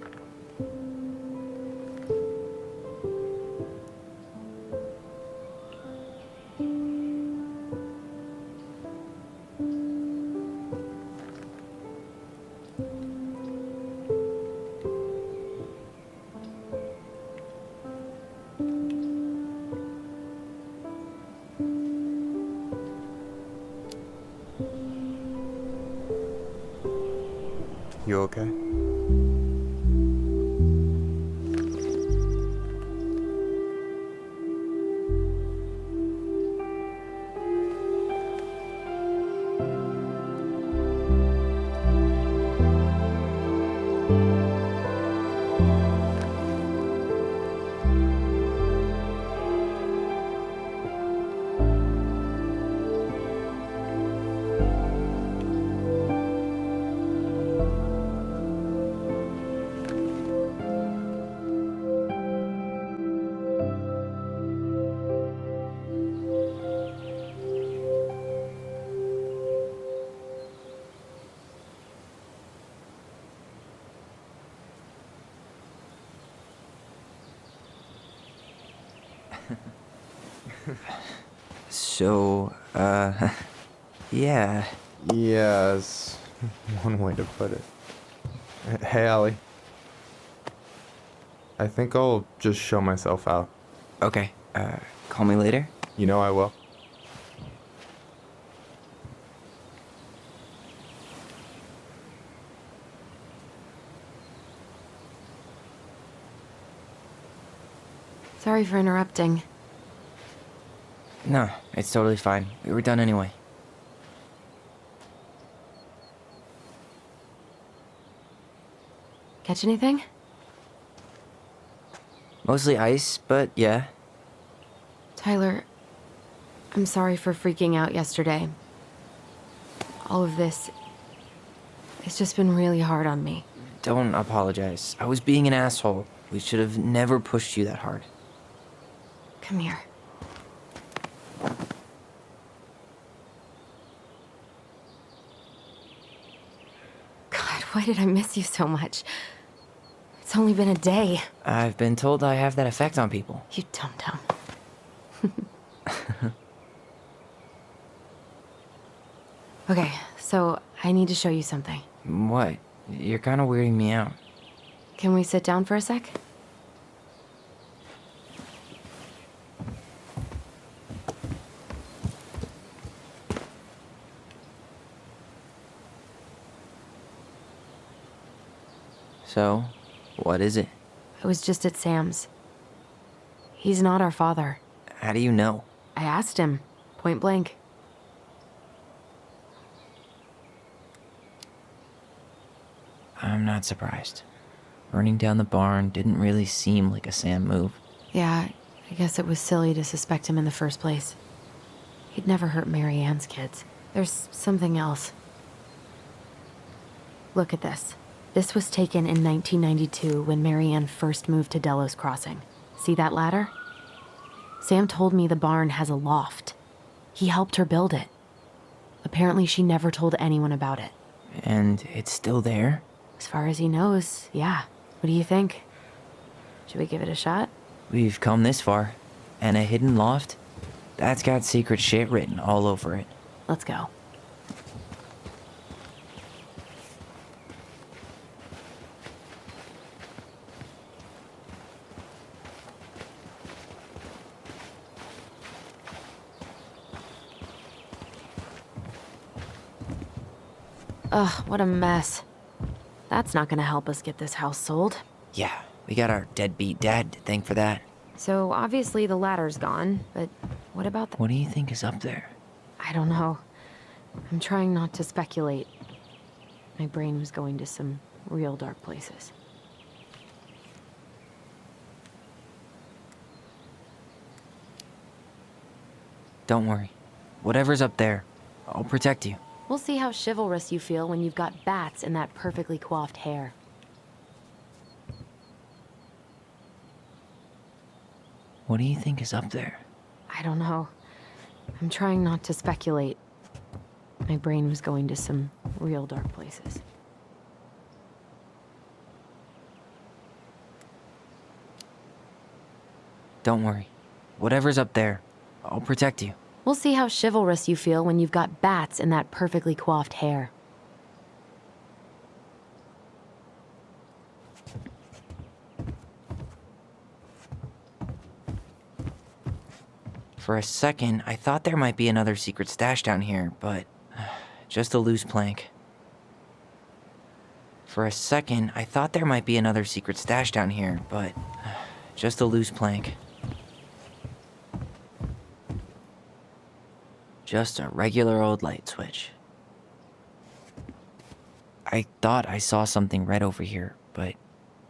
You okay? So, yeah. Yes, one way to put it. Hey, Allie. I think I'll just show myself out. Okay, call me later? You know I will. Sorry for interrupting. No, it's totally fine. We were done anyway. Catch anything? Mostly ice, but yeah. Tyler, I'm sorry for freaking out yesterday. All of this, it's just been really hard on me. Don't apologize. I was being an asshole. We should have never pushed you that hard. Come here. God, why did I miss you so much? It's only been a day. I've been told I have that effect on people. You dum-dum. Okay, so I need to show you something. What? You're kind of weirding me out. Can we sit down for a sec? So, what is it? I was just at Sam's. He's not our father. How do you know? I asked him, point blank. I'm not surprised. Burning down the barn didn't really seem like a Sam move. Yeah, I guess it was silly to suspect him in the first place. He'd never hurt Mary Ann's kids. There's something else. Look at this. This was taken in 1992 when Mary Ann first moved to Delos Crossing. See that ladder? Sam told me the barn has a loft. He helped her build it. Apparently she never told anyone about it. And it's still there? As far as he knows, yeah. What do you think? Should we give it a shot? We've come this far. And a hidden loft? That's got secret shit written all over it. Let's go. Ugh, what a mess. That's not gonna help us get this house sold. Yeah, we got our deadbeat dad to thank for that. So obviously the ladder's gone, but what about the... What do you think is up there? I don't know. I'm trying not to speculate. My brain was going to some real dark places. Don't worry. Whatever's up there, I'll protect you. We'll see how chivalrous you feel when you've got bats in that perfectly coiffed hair. What do you think is up there? I don't know. I'm trying not to speculate. My brain was going to some real dark places. Don't worry. Whatever's up there, I'll protect you. We'll see how chivalrous you feel when you've got bats in that perfectly coiffed hair. For a second, I thought there might be another secret stash down here, but just a loose plank. For a second, I thought there might be another secret stash down here, but just a loose plank. Just a regular old light switch. I thought I saw something red over here, but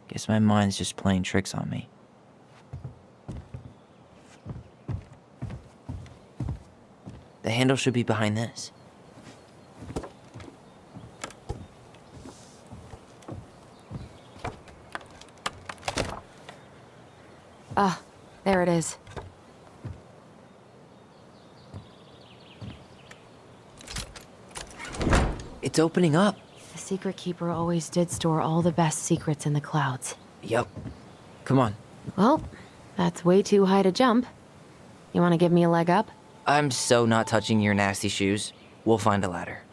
guess my mind's just playing tricks on me. The handle should be behind this. Ah, there it is. It's opening up. The secret keeper always did store all the best secrets in the clouds. Yup. Come on. Well, that's way too high to jump. You want to give me a leg up? I'm so not touching your nasty shoes. We'll find a ladder.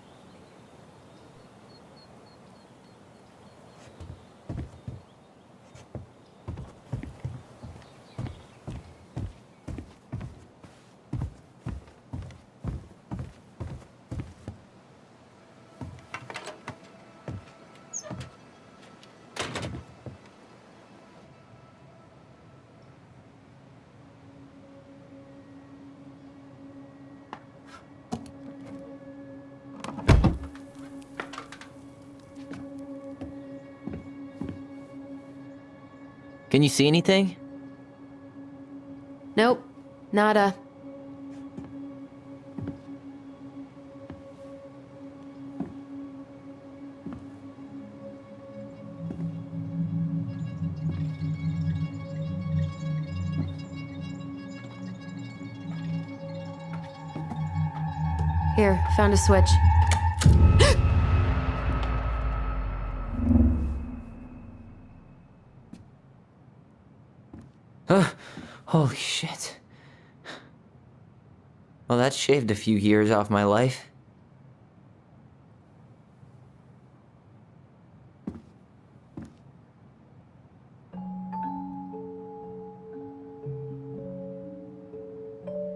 Can you see anything? Nope, nada. Here, found a switch. Holy shit. Well, that shaved a few years off my life.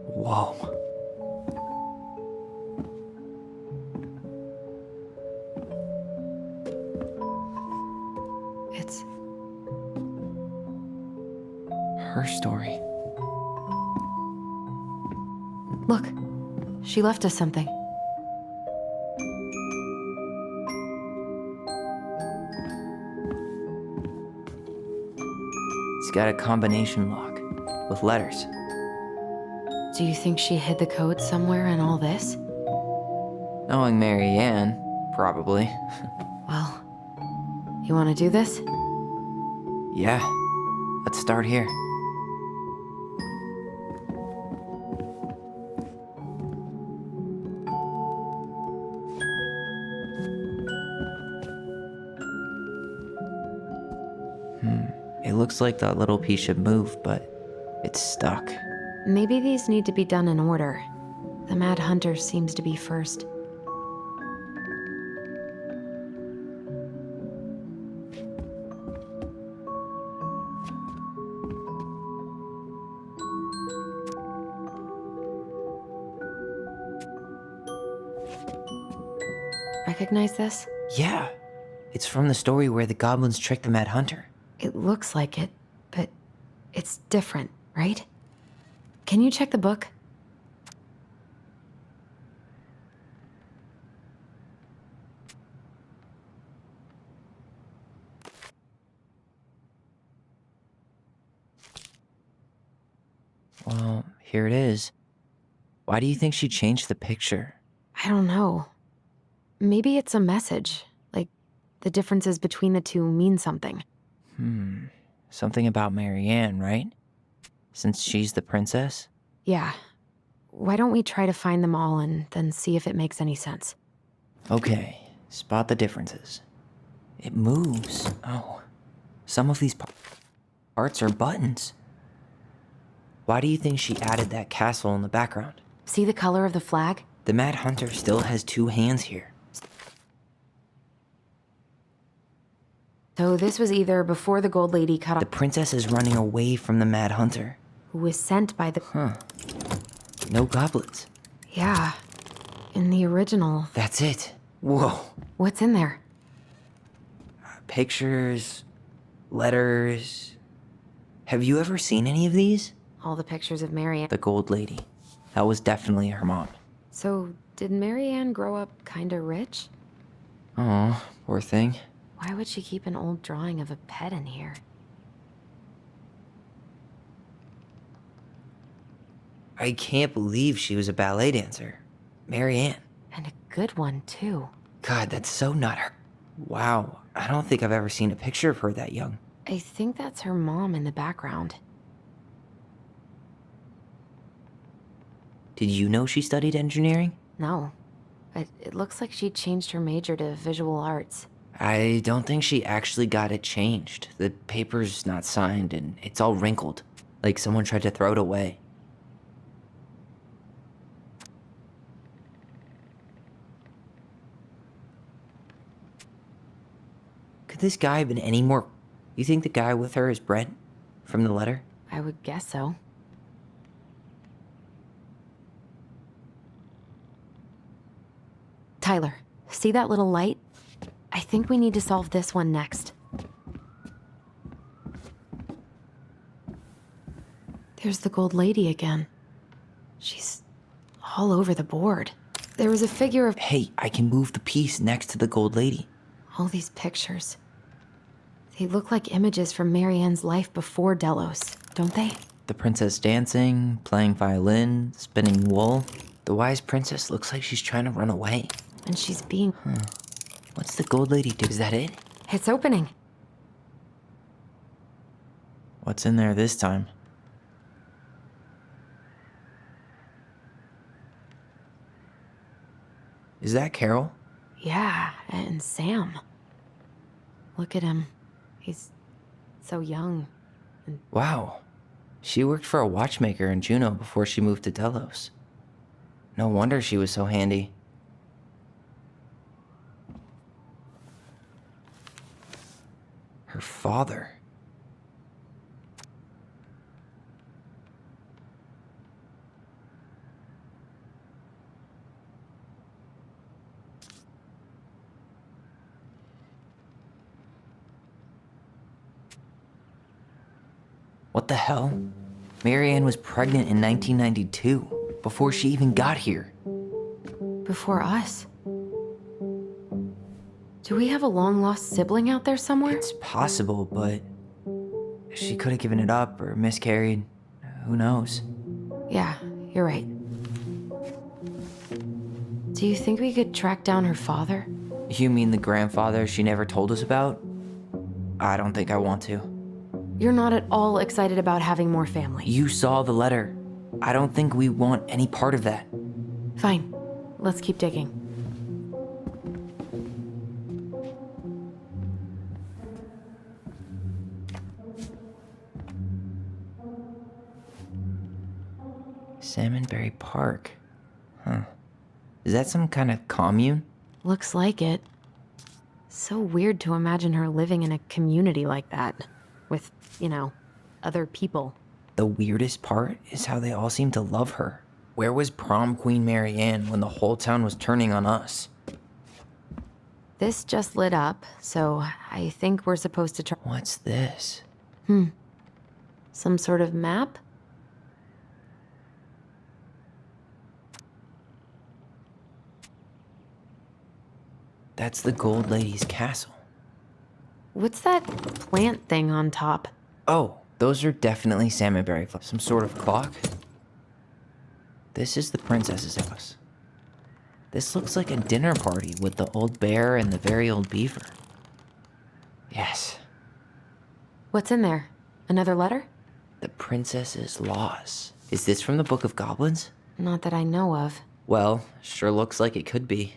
Whoa. It's her story. Look, she left us something. It's got a combination lock with letters. Do you think she hid the code somewhere in all this? Knowing Mary Ann, probably. Well, you want to do this? Yeah, let's start here. It looks like that little piece should move, but it's stuck. Maybe these need to be done in order. The Mad Hunter seems to be first. Recognize this? Yeah, it's from the story where the goblins tricked the Mad Hunter. It looks like it, but it's different, right? Can you check the book? Well, here it is. Why do you think she changed the picture? I don't know. Maybe it's a message. Like, the differences between the two mean something. Something about Marianne, right? Since she's the princess? Yeah. Why don't we try to find them all and then see if it makes any sense? Okay, spot the differences. It moves. Oh, some of these parts are buttons. Why do you think she added that castle in the background? See the color of the flag? The Mad Hunter still has 2 hands here. So this was either before the Gold Lady cut off... The princess is running away from the Mad Hunter. Who was sent by the... No goblets. Yeah. In the original... That's it. Whoa. What's in there? Pictures, letters. Have you ever seen any of these? All the pictures of Marianne. The Gold Lady. That was definitely her mom. So, did Marianne grow up kinda rich? Oh, poor thing. Why would she keep an old drawing of a pet in here? I can't believe she was a ballet dancer. Marianne. And a good one, too. God, that's so not her. Wow, I don't think I've ever seen a picture of her that young. I think that's her mom in the background. Did you know she studied engineering? No. But it looks like she changed her major to visual arts. I don't think she actually got it changed. The paper's not signed and it's all wrinkled. Like someone tried to throw it away. Could this guy have been any more... You think the guy with her is Brent? From the letter? I would guess so. Tyler, see that little light? I think we need to solve this one next. There's the Gold Lady again. She's all over the board. There was a figure of... Hey, I can move the piece next to the Gold Lady. All these pictures. They look like images from Marianne's life before Delos, don't they? The princess dancing, playing violin, spinning wool. The wise princess looks like she's trying to run away. And she's being... What's the Gold Lady do? Is that it? It's opening. What's in there this time? Is that Carol? Yeah, and Sam. Look at him. He's so young. Wow. She worked for a watchmaker in Juneau before she moved to Delos. No wonder she was so handy. Her father. What the hell? Marianne was pregnant in 1992, before she even got here. Before us? Do we have a long-lost sibling out there somewhere? It's possible, but she could have given it up or miscarried. Who knows? Yeah, you're right. Do you think we could track down her father? You mean the grandfather she never told us about? I don't think I want to. You're not at all excited about having more family. You saw the letter. I don't think we want any part of that. Fine. Let's keep digging. Salmonberry Park. Huh. Is that some kind of commune? Looks like it. So weird to imagine her living in a community like that. With, you know, other people. The weirdest part is how they all seem to love her. Where was prom queen Marianne when the whole town was turning on us? This just lit up, so I think we're supposed to try... What's this? Some sort of map? That's the Gold Lady's castle. What's that plant thing on top? Oh, those are definitely salmonberry flowers. Some sort of clock? This is the princess's house. This looks like a dinner party with the old bear and the very old beaver. Yes. What's in there? Another letter? The princess's loss. Is this from the Book of Goblins? Not that I know of. Well, sure looks like it could be.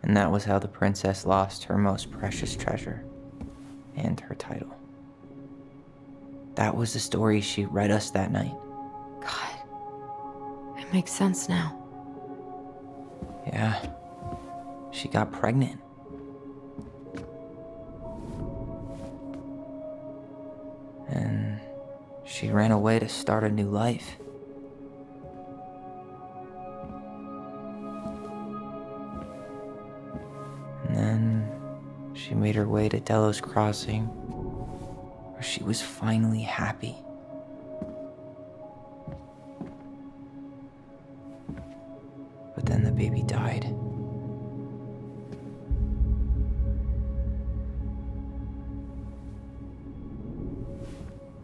And that was how the princess lost her most precious treasure and her title. That was the story she read us that night. God, it makes sense now. Yeah, she got pregnant. And she ran away to start a new life. And then she made her way to Delos Crossing, where she was finally happy. But then the baby died.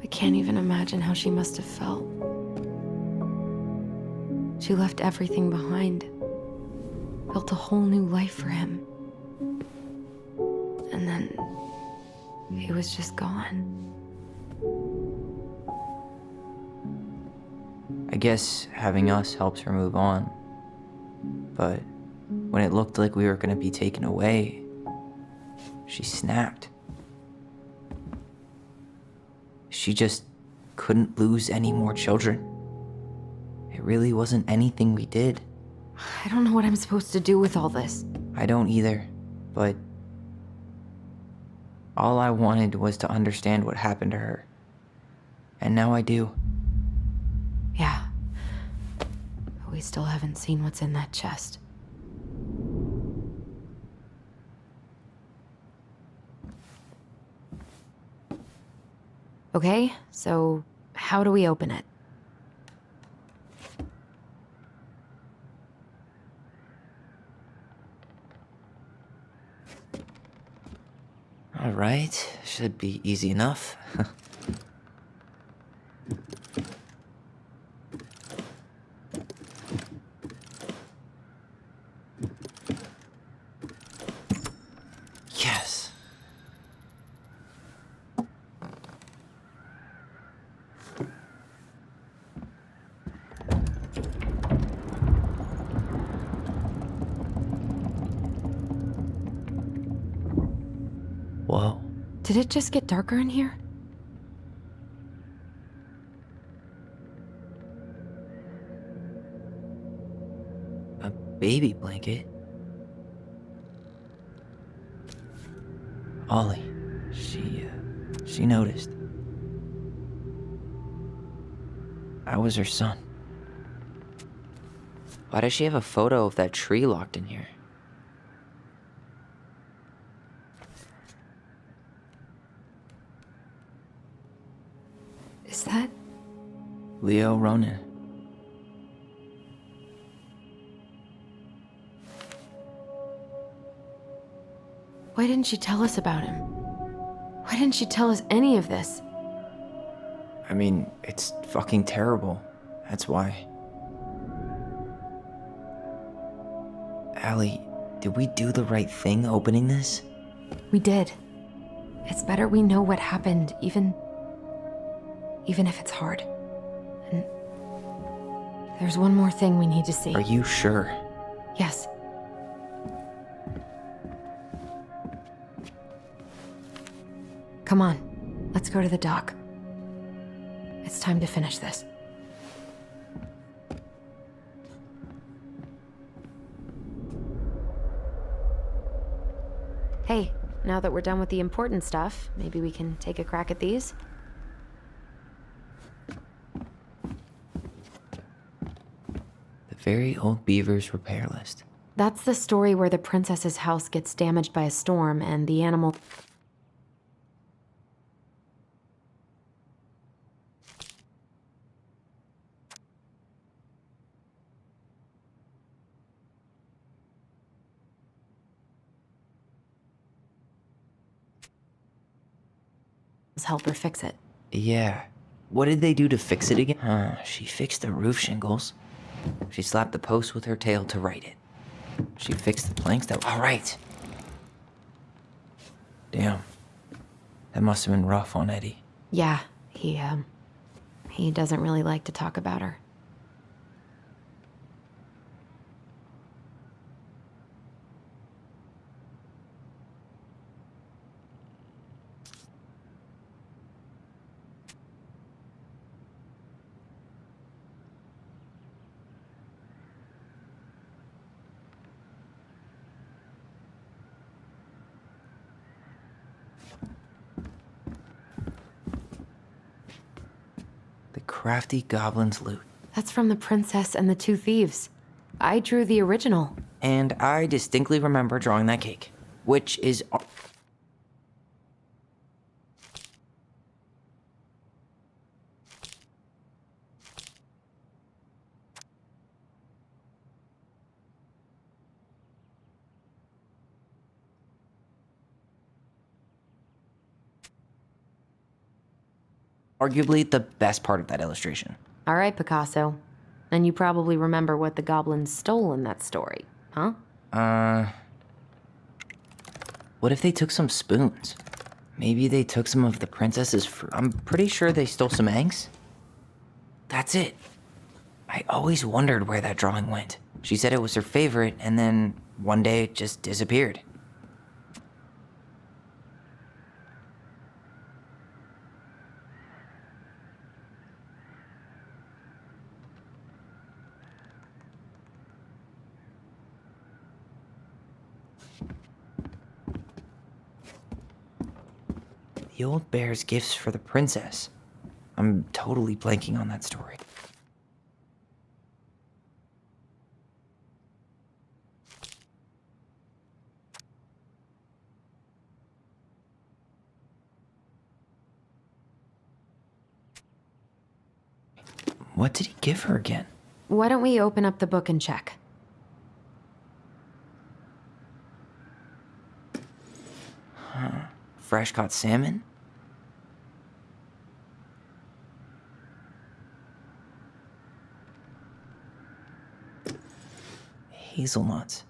I can't even imagine how she must have felt. She left everything behind, built a whole new life for him. And then he was just gone. I guess having us helped her move on. But when it looked like we were gonna be taken away, she snapped. She just couldn't lose any more children. It really wasn't anything we did. I don't know what I'm supposed to do with all this. I don't either, but all I wanted was to understand what happened to her. And now I do. Yeah. But we still haven't seen what's in that chest. Okay, so how do we open it? All right, should be easy enough. Yes. Whoa. Did it just get darker in here? A baby blanket? Ollie, she noticed. I was her son. Why does she have a photo of that tree locked in here? Is that? Leo Ronan. Why didn't she tell us about him? Why didn't she tell us any of this? I mean, it's fucking terrible. That's why. Allie, did we do the right thing opening this? We did. It's better we know what happened, even if it's hard. And there's one more thing we need to see. Are you sure? Yes. Come on, let's go to the dock. It's time to finish this. Hey, now that we're done with the important stuff, maybe we can take a crack at these? The Very Old Beaver's Repair List. That's the story where the princess's house gets damaged by a storm and the animal... help her fix it. Yeah. What did they do to fix it again? She fixed the roof shingles. She slapped the post with her tail to right it. She fixed the planks that... All right. Damn. That must have been rough on Eddie. Yeah, he doesn't really like to talk about her. Crafty Goblin's Loot. That's from The Princess and the Two Thieves. I drew the original. And I distinctly remember drawing that cake, which is... arguably the best part of that illustration. All right, Picasso. And you probably remember what the goblins stole in that story, huh? What if they took some spoons? Maybe they took some of the princess's fruit. I'm pretty sure they stole some eggs. That's it. I always wondered where that drawing went. She said it was her favorite, and then one day it just disappeared. The old bear's gifts for the princess. I'm totally blanking on that story. What did he give her again? Why don't we open up the book and check? Fresh caught salmon? Hazelnuts.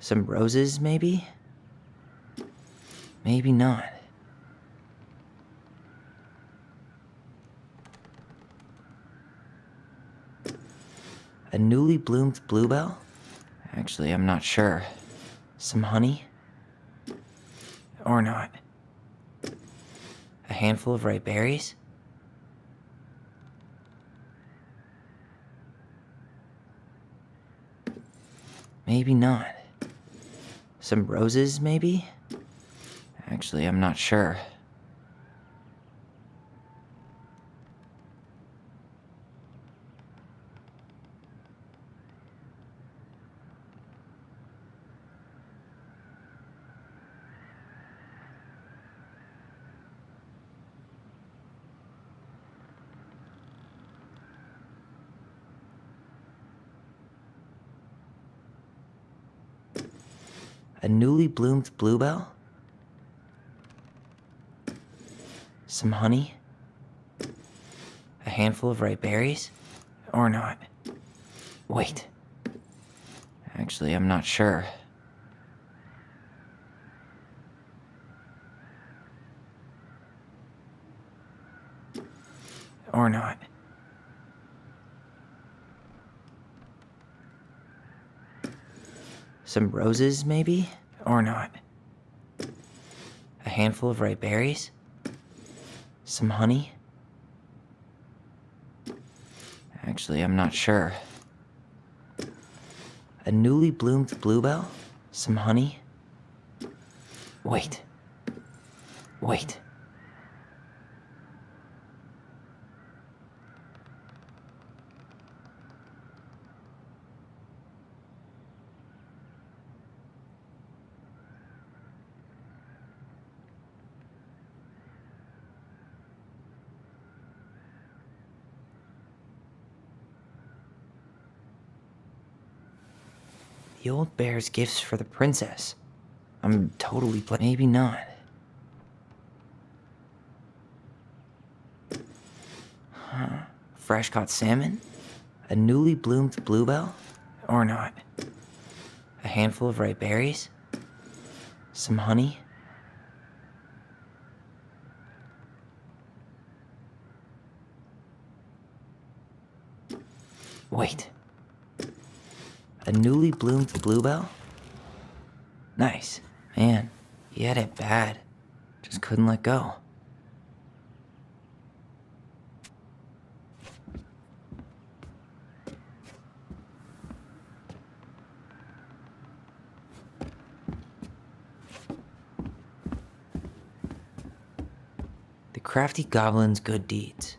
Some roses, maybe? Maybe not. A newly bloomed bluebell? Actually, I'm not sure. Some honey? Or not. A handful of ripe berries? Maybe not. Some roses, maybe? Actually, I'm not sure. A newly bloomed bluebell? Some honey? A handful of ripe berries? Or not. Wait. Actually, I'm not sure. Or not. Some roses, maybe? Or not? A handful of ripe berries? Some honey? Actually, I'm not sure. A newly bloomed bluebell? Some honey? Wait. The old bear's gifts for the princess. I'm totally maybe not. Huh. Fresh caught salmon? A newly bloomed bluebell? Or not? A handful of ripe berries? Some honey? Wait. A newly bloomed bluebell? Nice. Man, he had it bad. Just couldn't let go. The crafty goblin's good deeds.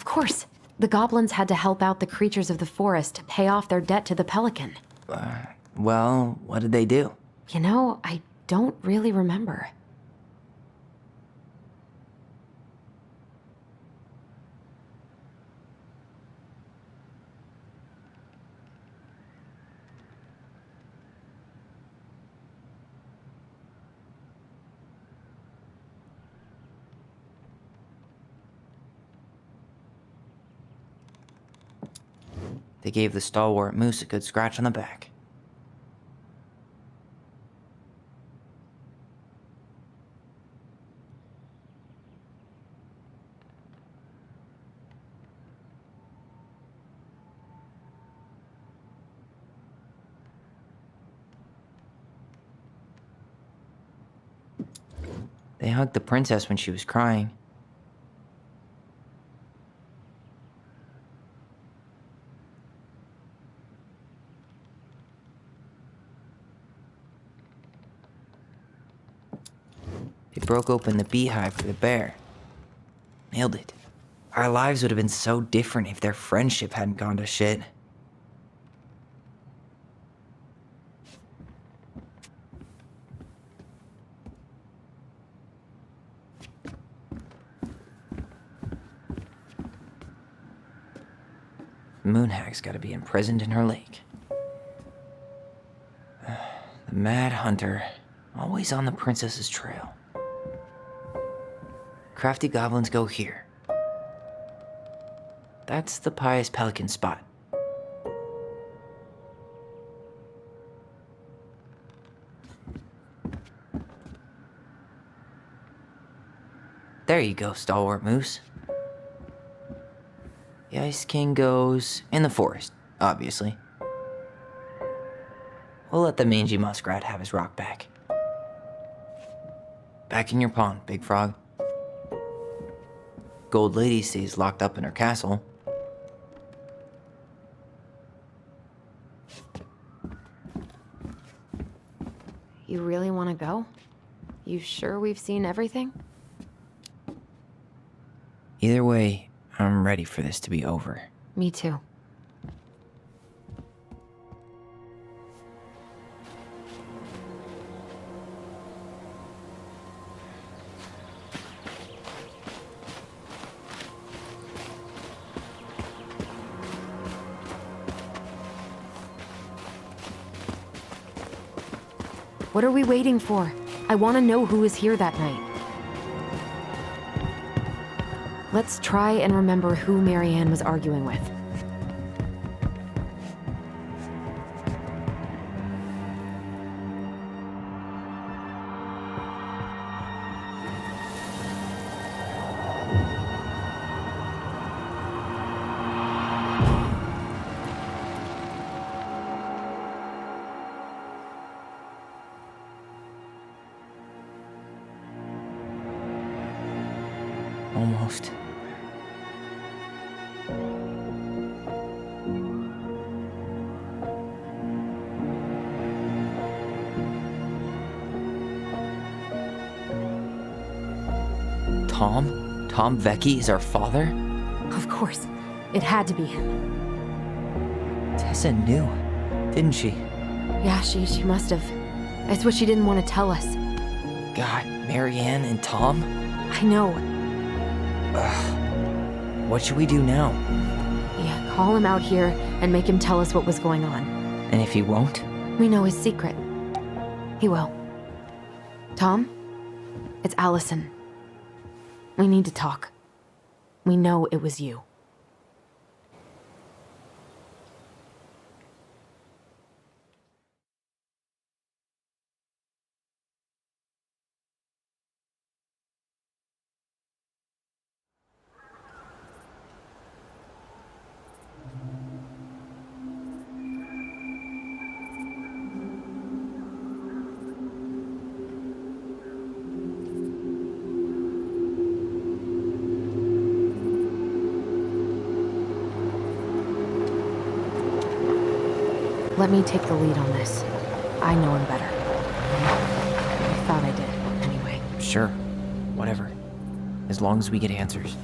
Of course. The goblins had to help out the creatures of the forest to pay off their debt to the pelican. Well, what did they do? You know, I don't really remember. They gave the stalwart moose a good scratch on the back. They hugged the princess when she was crying. They broke open the beehive for the bear. Nailed it. Our lives would have been so different if their friendship hadn't gone to shit. Moonhag's gotta be imprisoned in her lake. The Mad Hunter, always on the princess's trail. Crafty goblins go here. That's the pious pelican spot. There you go, stalwart moose. The Ice King goes in the forest, obviously. We'll let the mangy muskrat have his rock back. Back in your pond, Big Frog. Gold Lady stays locked up in her castle. You really want to go? You sure we've seen everything? Either way, I'm ready for this to be over. Me too. What are we waiting for? I want to know who was here that night. Let's try and remember who Marianne was arguing with. Almost. Tom? Tom Vecchi is our father? Of course. It had to be him. Tessa knew, didn't she? Yeah, she must have. It's what she didn't want to tell us. God, Marianne and Tom? I know. What should we do now? Yeah, call him out here and make him tell us what was going on. And if he won't? We know his secret. He will. Tom? It's Allison. We need to talk. We know it was you. Let me take the lead on this. I know him better. I thought I did, anyway. Sure. Whatever. As long as we get answers.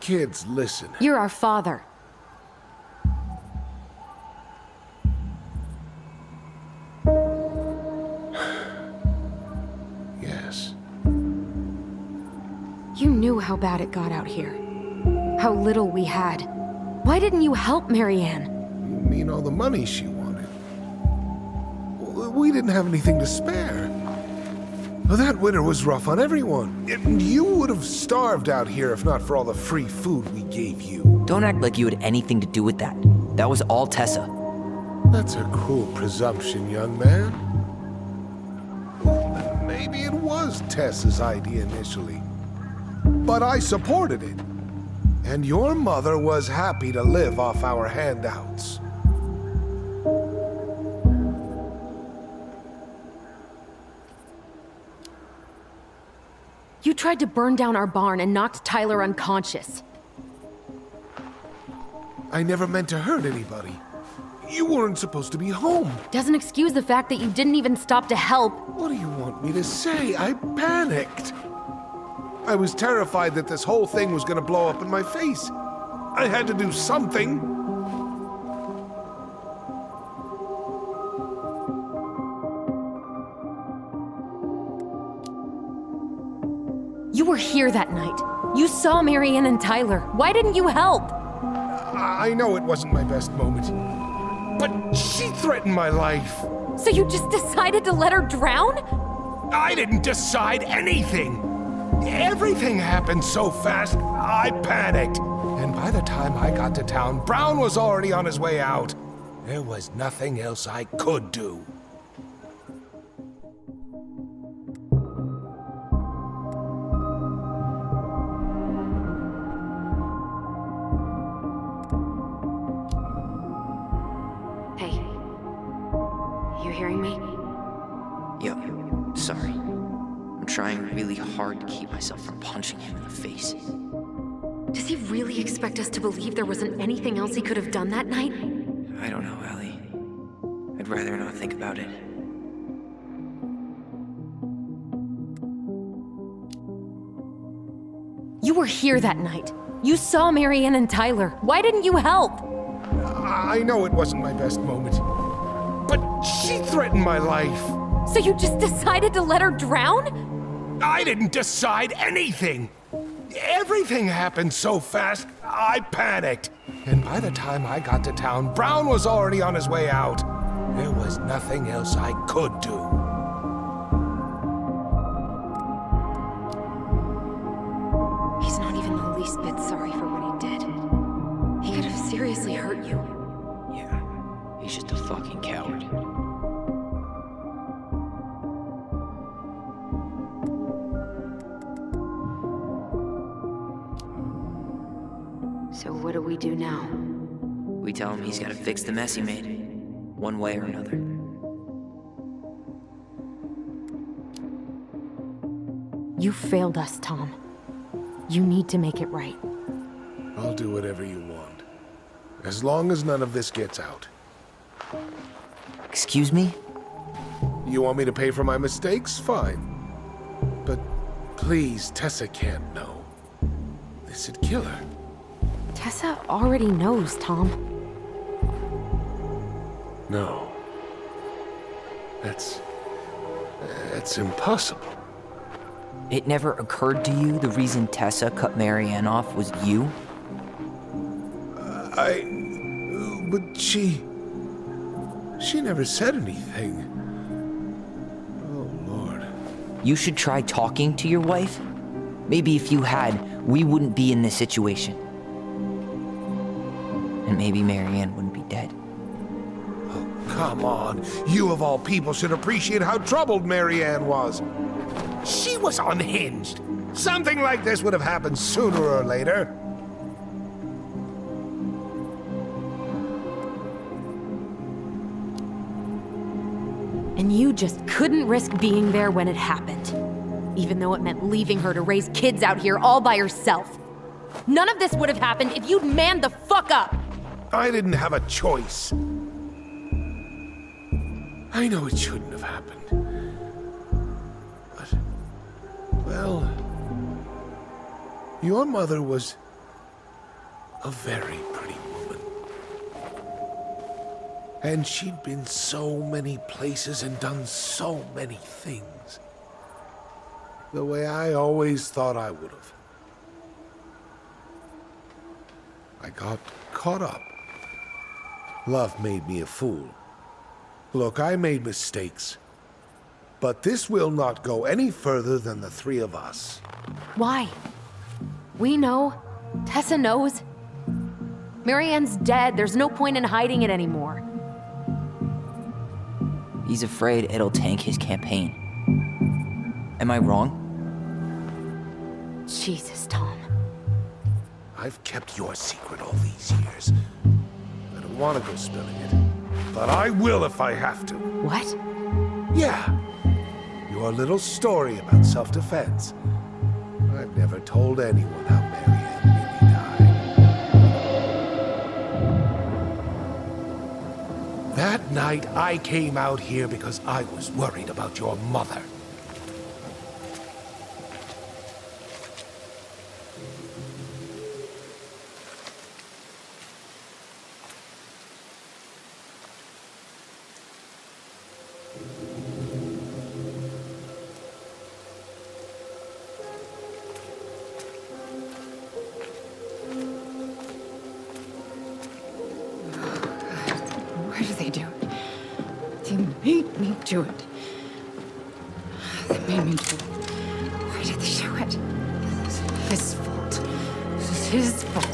Kids, listen. You're our father. Yes. You knew how bad it got out here. How little we had. Why didn't you help Marianne? You mean all the money she wanted? We didn't have anything to spare. Well, that winter was rough on everyone. You would have starved out here if not for all the free food we gave you. Don't act like you had anything to do with that. That was all Tessa. That's a cruel presumption, young man. Well, maybe it was Tessa's idea initially. But I supported it. And your mother was happy to live off our handouts. You tried to burn down our barn and knocked Tyler unconscious. I never meant to hurt anybody. You weren't supposed to be home. Doesn't excuse the fact that you didn't even stop to help. What do you want me to say? I panicked. I was terrified that this whole thing was gonna blow up in my face. I had to do something. You were here that night. You saw Marianne and Tyler. Why didn't you help? I know it wasn't my best moment, but she threatened my life. So you just decided to let her drown? I didn't decide anything. Everything happened so fast, I panicked. And by the time I got to town, Brown was already on his way out. There was nothing else I could do. Hey. You hearing me? Yep. Sorry. I'm trying really hard to keep myself from punching him in the face. Does he really expect us to believe there wasn't anything else he could have done that night? I don't know, Ellie. I'd rather not think about it. You were here that night. You saw Marianne and Tyler. Why didn't you help? I know it wasn't my best moment, but she threatened my life. So you just decided to let her drown? I didn't decide anything. Everything happened so fast, I panicked. And by the time I got to town, Brown was already on his way out. There was nothing else I could do. He's not even the least bit sorry for what he did. He could have seriously hurt you. Yeah, he's just a fucking coward. So what do we do now? We tell him he's gotta fix the mess he made, one way or another. You failed us, Tom. You need to make it right. I'll do whatever you want, as long as none of this gets out. Excuse me? You want me to pay for my mistakes? Fine. But please, Tessa can't know. This'd kill her. Tessa already knows, Tom. No. That's impossible. It never occurred to you the reason Tessa cut Marianne off was you? But she never said anything. Oh, Lord. You should try talking to your wife. Maybe if you had, we wouldn't be in this situation. And maybe Marianne wouldn't be dead. Oh, come on. You of all people should appreciate how troubled Marianne was. She was unhinged. Something like this would have happened sooner or later. And you just couldn't risk being there when it happened. Even though it meant leaving her to raise kids out here all by herself. None of this would have happened if you'd manned the fuck up! I didn't have a choice. I know it shouldn't have happened. But, well, your mother was a very pretty woman. And she'd been so many places and done so many things. The way I always thought I would have. I got caught up. Love made me a fool. Look, I made mistakes. But this will not go any further than the three of us. Why? We know. Tessa knows. Marianne's dead. There's no point in hiding it anymore. He's afraid it'll tank his campaign. Am I wrong? Jesus, Tom. I've kept your secret all these years. I don't want to go spilling it. But I will if I have to. What? Yeah. Your little story about self-defense. I've never told anyone how Marianne really died. That night, I came out here because I was worried about your mother. Why do they do it? They made me do it. They made me do it. Why did they do it? This is his fault. This is his fault.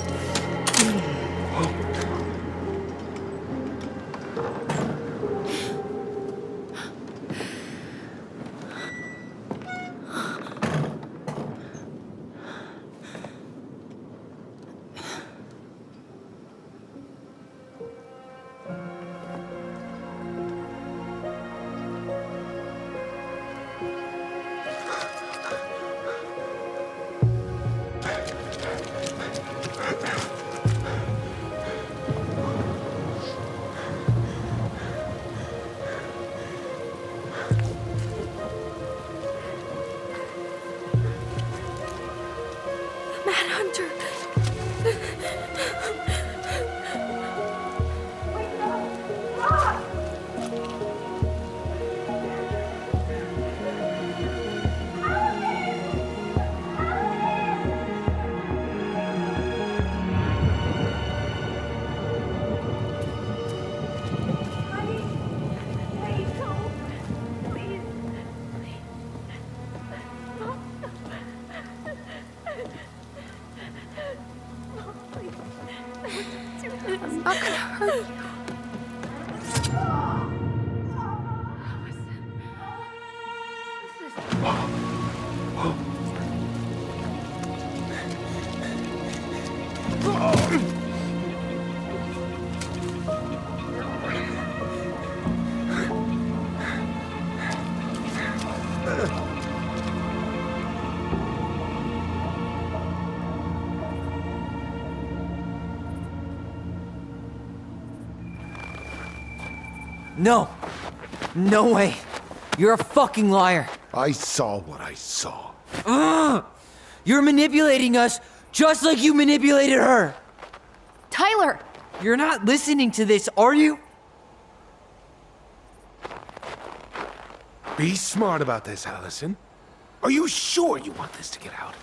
I'm not gonna hurt you. No! No way! You're a fucking liar! I saw what I saw. Ugh! You're manipulating us just like you manipulated her! Tyler! You're not listening to this, are you? Be smart about this, Allison. Are you sure you want this to get out?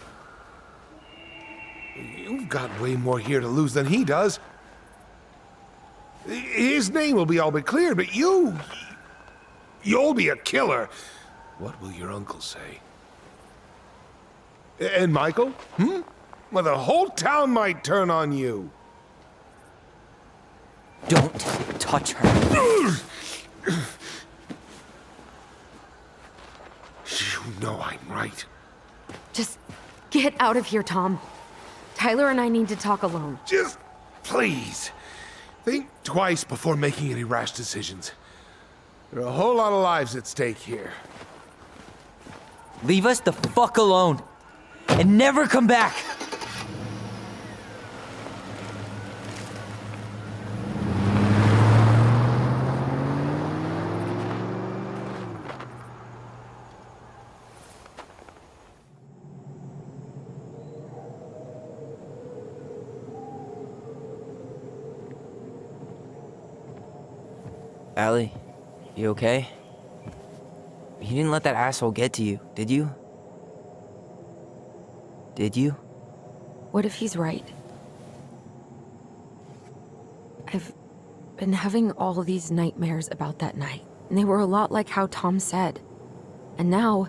You've got way more here to lose than he does. His name will be all but cleared, but you'll be a killer. What will your uncle say? And Michael? Well, the whole town might turn on you. Don't touch her. You know I'm right. Just get out of here, Tom. Tyler and I need to talk alone. Just please. Think twice before making any rash decisions. There are a whole lot of lives at stake here. Leave us the fuck alone. And never come back. Allie, you okay? You didn't let that asshole get to you, did you? Did you? What if he's right? I've been having all these nightmares about that night, and they were a lot like how Tom said. And now,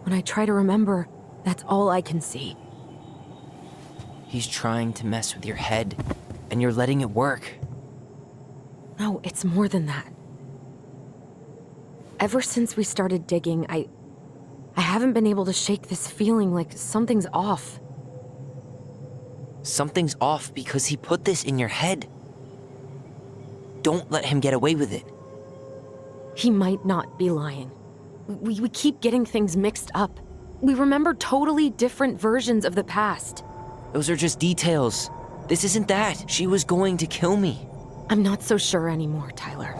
when I try to remember, that's all I can see. He's trying to mess with your head, and you're letting it work. No, it's more than that. Ever since we started digging, I haven't been able to shake this feeling like something's off. Something's off because he put this in your head. Don't let him get away with it. He might not be lying. We keep getting things mixed up. We remember totally different versions of the past. Those are just details. This isn't that. She was going to kill me. I'm not so sure anymore, Tyler.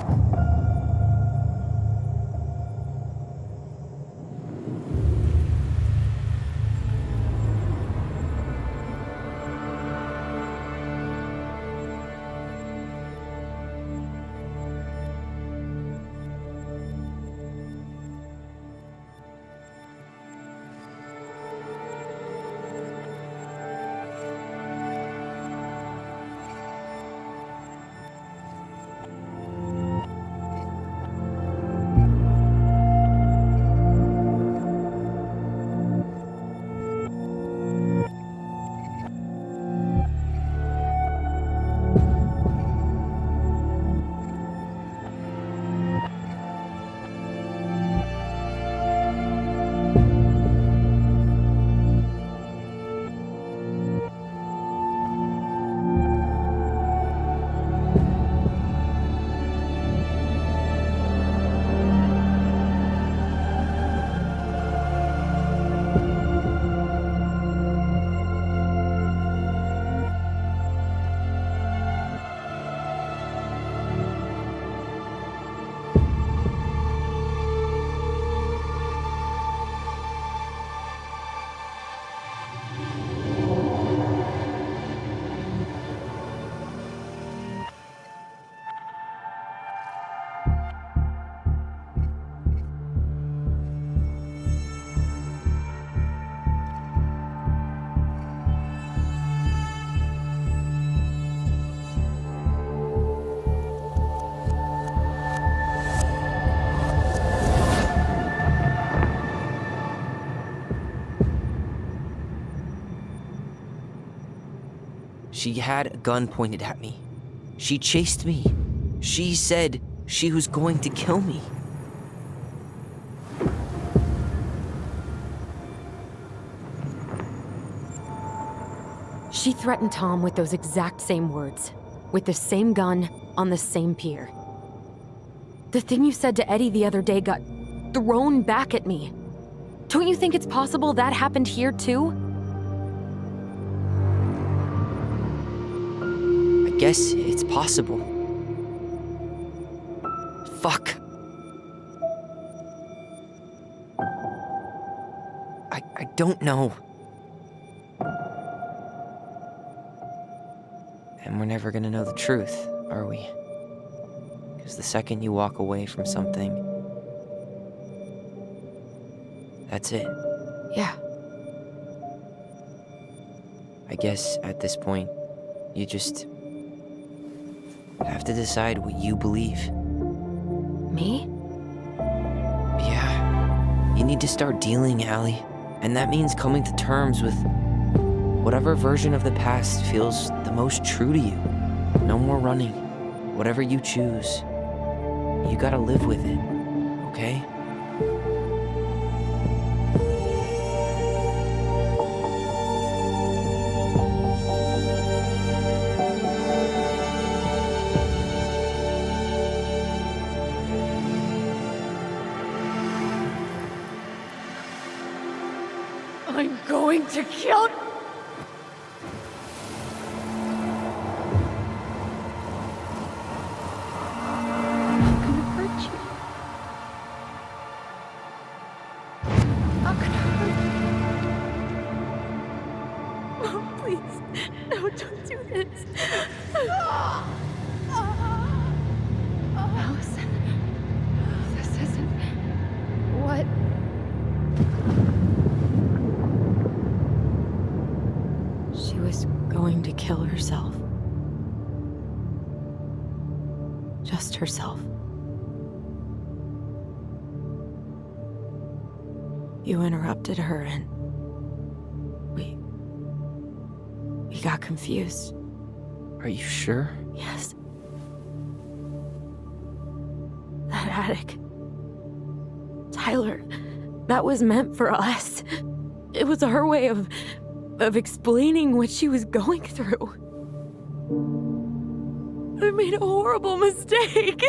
She had a gun pointed at me. She chased me. She said she was going to kill me. She threatened Tom with those exact same words, with the same gun, on the same pier. The thing you said to Eddie the other day got thrown back at me. Don't you think it's possible that happened here too? I guess it's possible. Fuck. I don't know. And we're never gonna know the truth, are we? Because the second you walk away from something, that's it. Yeah. I guess at this point, you just have to decide what you believe. Me? Yeah. You need to start dealing, Allie. And that means coming to terms with whatever version of the past feels the most true to you. No more running. Whatever you choose, you gotta live with it, okay? I'm going to kill... Kill herself. Just herself. You interrupted her and we got confused. Are you sure? Yes. That attic. Tyler, that was meant for us. It was our way of explaining what she was going through. I made a horrible mistake.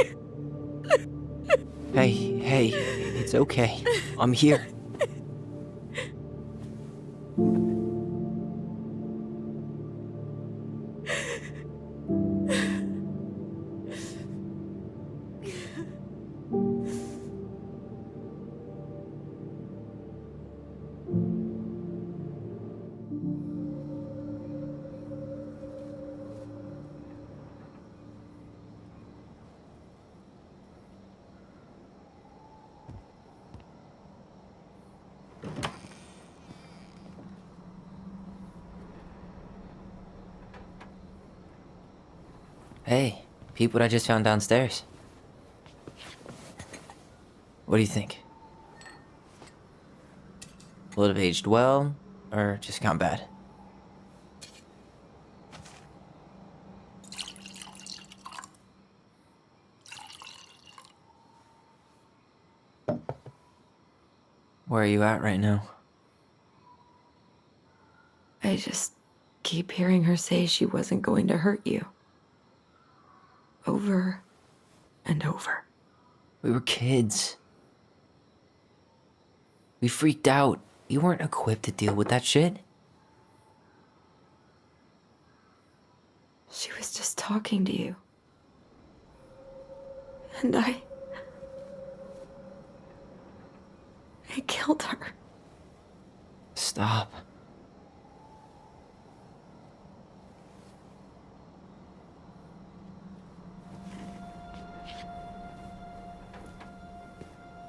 Hey, it's okay. I'm here. Hey, peep what I just found downstairs. What do you think? Will it have aged well, or just gone bad? Where are you at right now? I just keep hearing her say she wasn't going to hurt you. Over and over. We were kids. We freaked out. You weren't equipped to deal with that shit. She was just talking to you. And I killed her. Stop.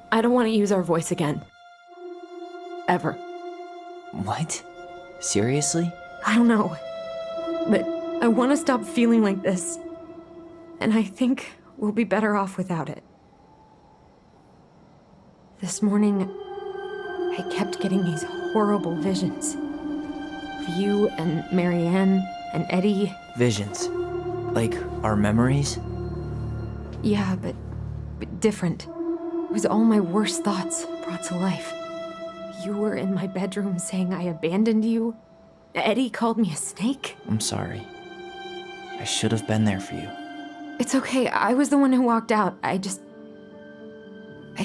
I don't want to use our voice again. Ever. What? Seriously? I don't know. But I want to stop feeling like this. And I think we'll be better off without it. This morning, I kept getting these horrible visions. Of you and Marianne and Eddie. Visions. Like our memories? Yeah, but different. It was all my worst thoughts brought to life. You were in my bedroom saying I abandoned you. Eddie called me a snake. I'm sorry. I should have been there for you. It's okay, I was the one who walked out. I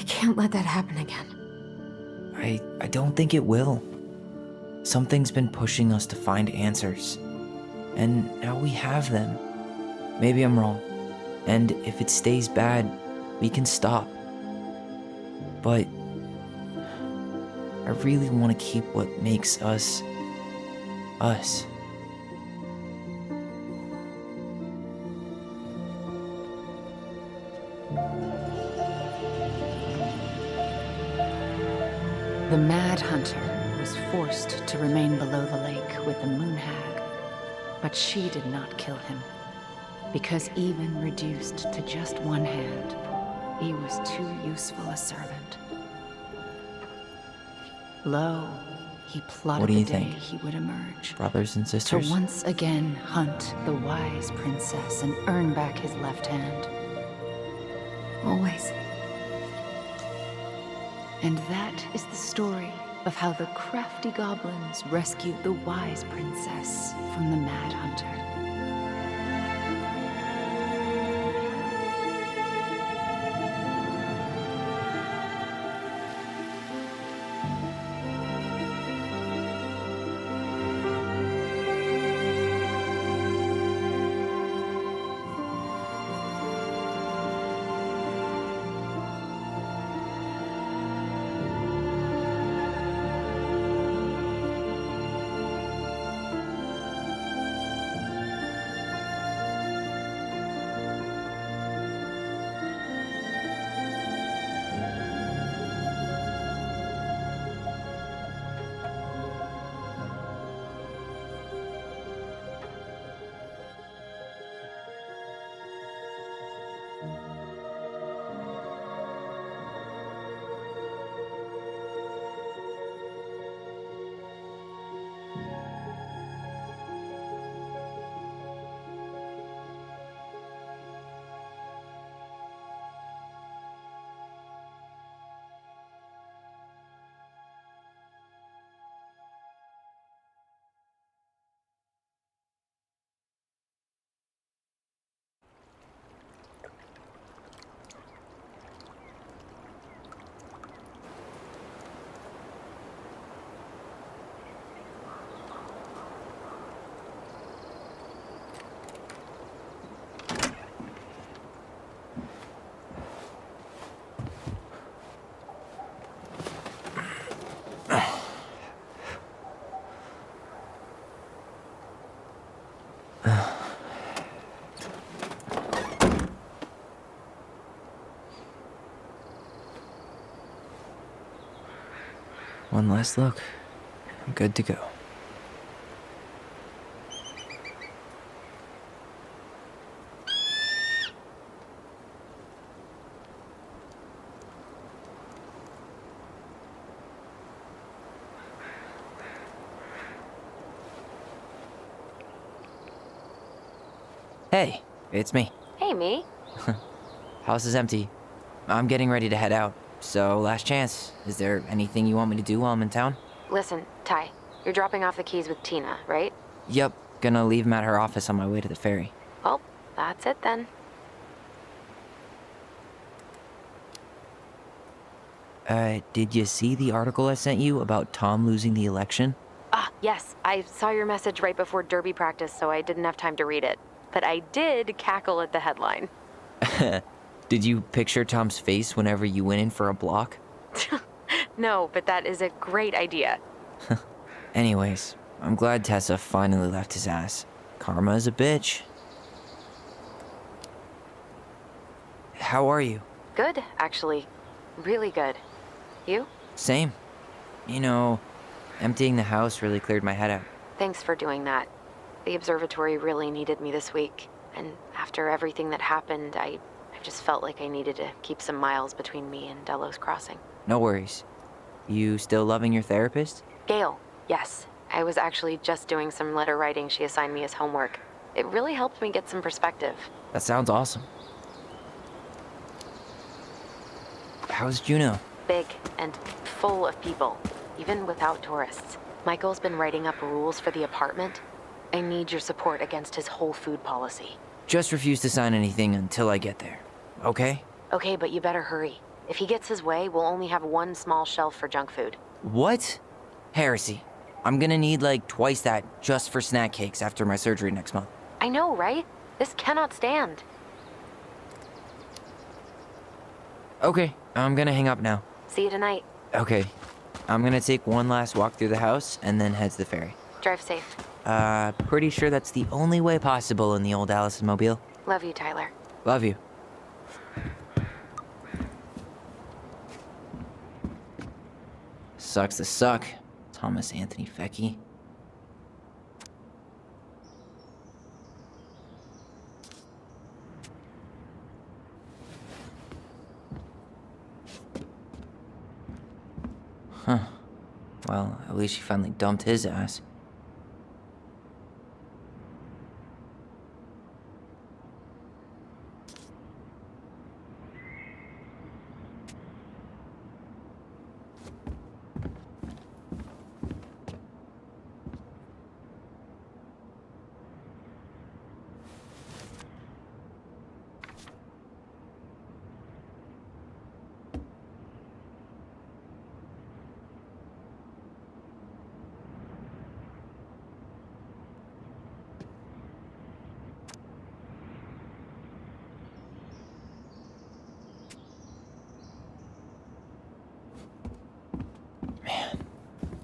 can't let that happen again. I don't think it will. Something's been pushing us to find answers. And now we have them. Maybe I'm wrong. And if it stays bad, we can stop. But I really want to keep what makes us, us. The Mad Hunter was forced to remain below the lake with the Moon Hag, but she did not kill him, because even reduced to just one hand, he was too useful a servant. Lo, he plotted What do you the day think? he would emerge. Brothers and sisters? To once again hunt the wise princess and earn back his left hand. Always. And that is the story of how the crafty goblins rescued the wise princess from the Mad Hunter. One last look. I'm good to go. Hey, it's me. Hey, me. House is empty. I'm getting ready to head out. So, last chance. Is there anything you want me to do while I'm in town? Listen, Ty, you're dropping off the keys with Tina, right? Yep, gonna leave them at her office on my way to the ferry. Well, that's it then. Did you see the article I sent you about Tom losing the election? Ah, yes, I saw your message right before derby practice, so I didn't have time to read it. But I did cackle at the headline. Did you picture Tom's face whenever you went in for a block? No, but that is a great idea. Anyways, I'm glad Tessa finally left his ass. Karma is a bitch. How are you? Good, actually. Really good. You? Same. You know, emptying the house really cleared my head out. Thanks for doing that. The observatory really needed me this week. And after everything that happened, I just felt like I needed to keep some miles between me and Delos Crossing. No worries. You still loving your therapist? Gail, yes. I was actually just doing some letter writing she assigned me as homework. It really helped me get some perspective. That sounds awesome. How's Juneau? Big and full of people, even without tourists. Michael's been writing up rules for the apartment. I need your support against his whole food policy. Just refuse to sign anything until I get there, okay? Okay, but you better hurry. If he gets his way, we'll only have one small shelf for junk food. What? Heresy. I'm gonna need like twice that just for snack cakes after my surgery next month. I know, right? This cannot stand. Okay, I'm gonna hang up now. See you tonight. Okay, I'm gonna take one last walk through the house and then head to the ferry. Drive safe. Pretty sure that's the only way possible in the old Allison mobile. Love you, Tyler. Love you. Sucks to suck, Thomas Anthony Fecky. Huh. Well, at least she finally dumped his ass.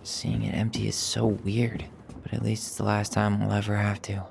Seeing it empty is so weird, but at least it's the last time I'll ever have to.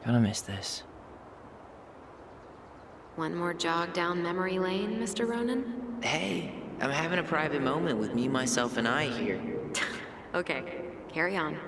Gonna miss this. One more jog down memory lane, Mr. Ronan? Hey, I'm having a private moment with me, myself, and I here. Okay, carry on.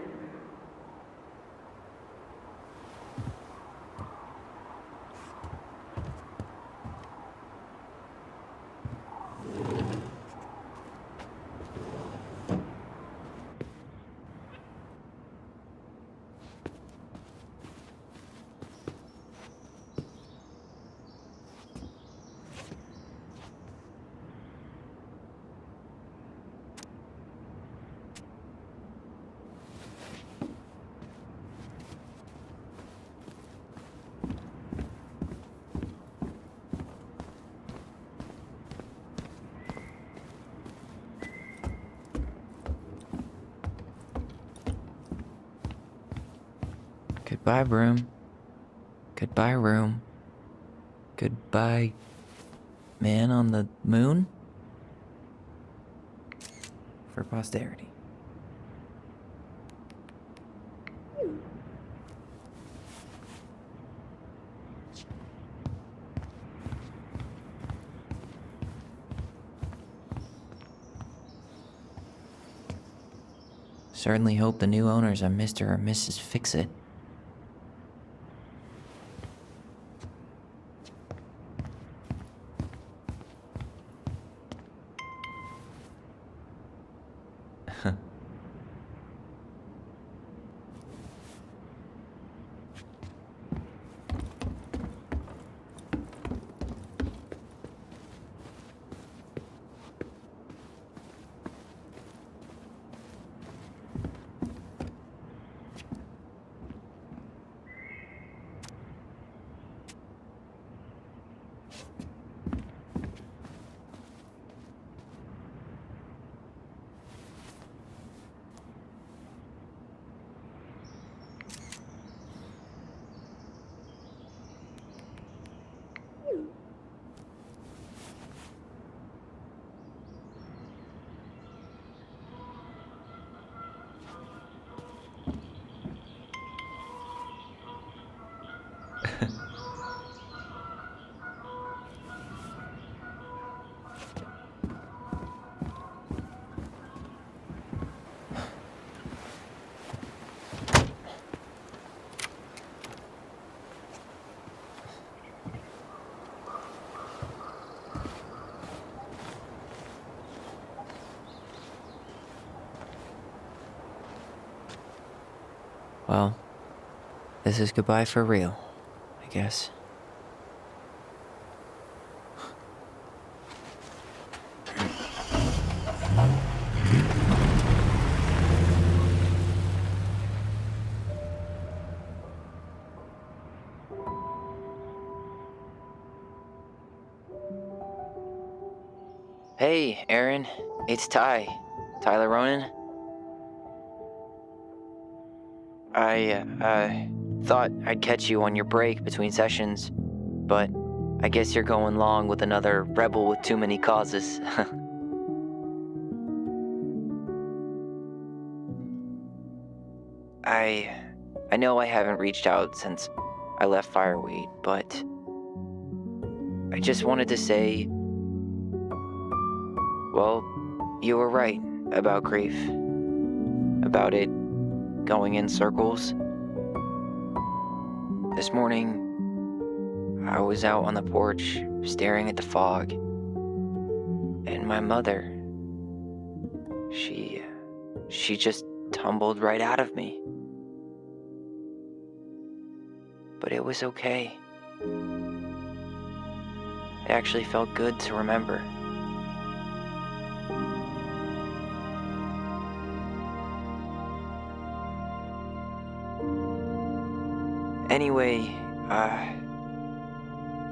Goodbye, broom. Goodbye, room. Goodbye, man on the moon? For posterity. Certainly hope the new owners are Mr. or Mrs. Fix-It. Well, this is goodbye for real, I guess. Hey, Aaron. It's Tyler Ronan. I thought I'd catch you on your break between sessions, but I guess you're going long with another rebel with too many causes. I know I haven't reached out since I left Fireweed, but I just wanted to say, well, you were right about grief, about it going in circles. This morning, I was out on the porch staring at the fog, and my mother, she just tumbled right out of me. But it was okay. It actually felt good to remember. Anyway,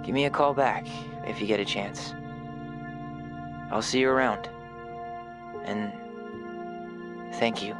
give me a call back if you get a chance. I'll see you around. And thank you.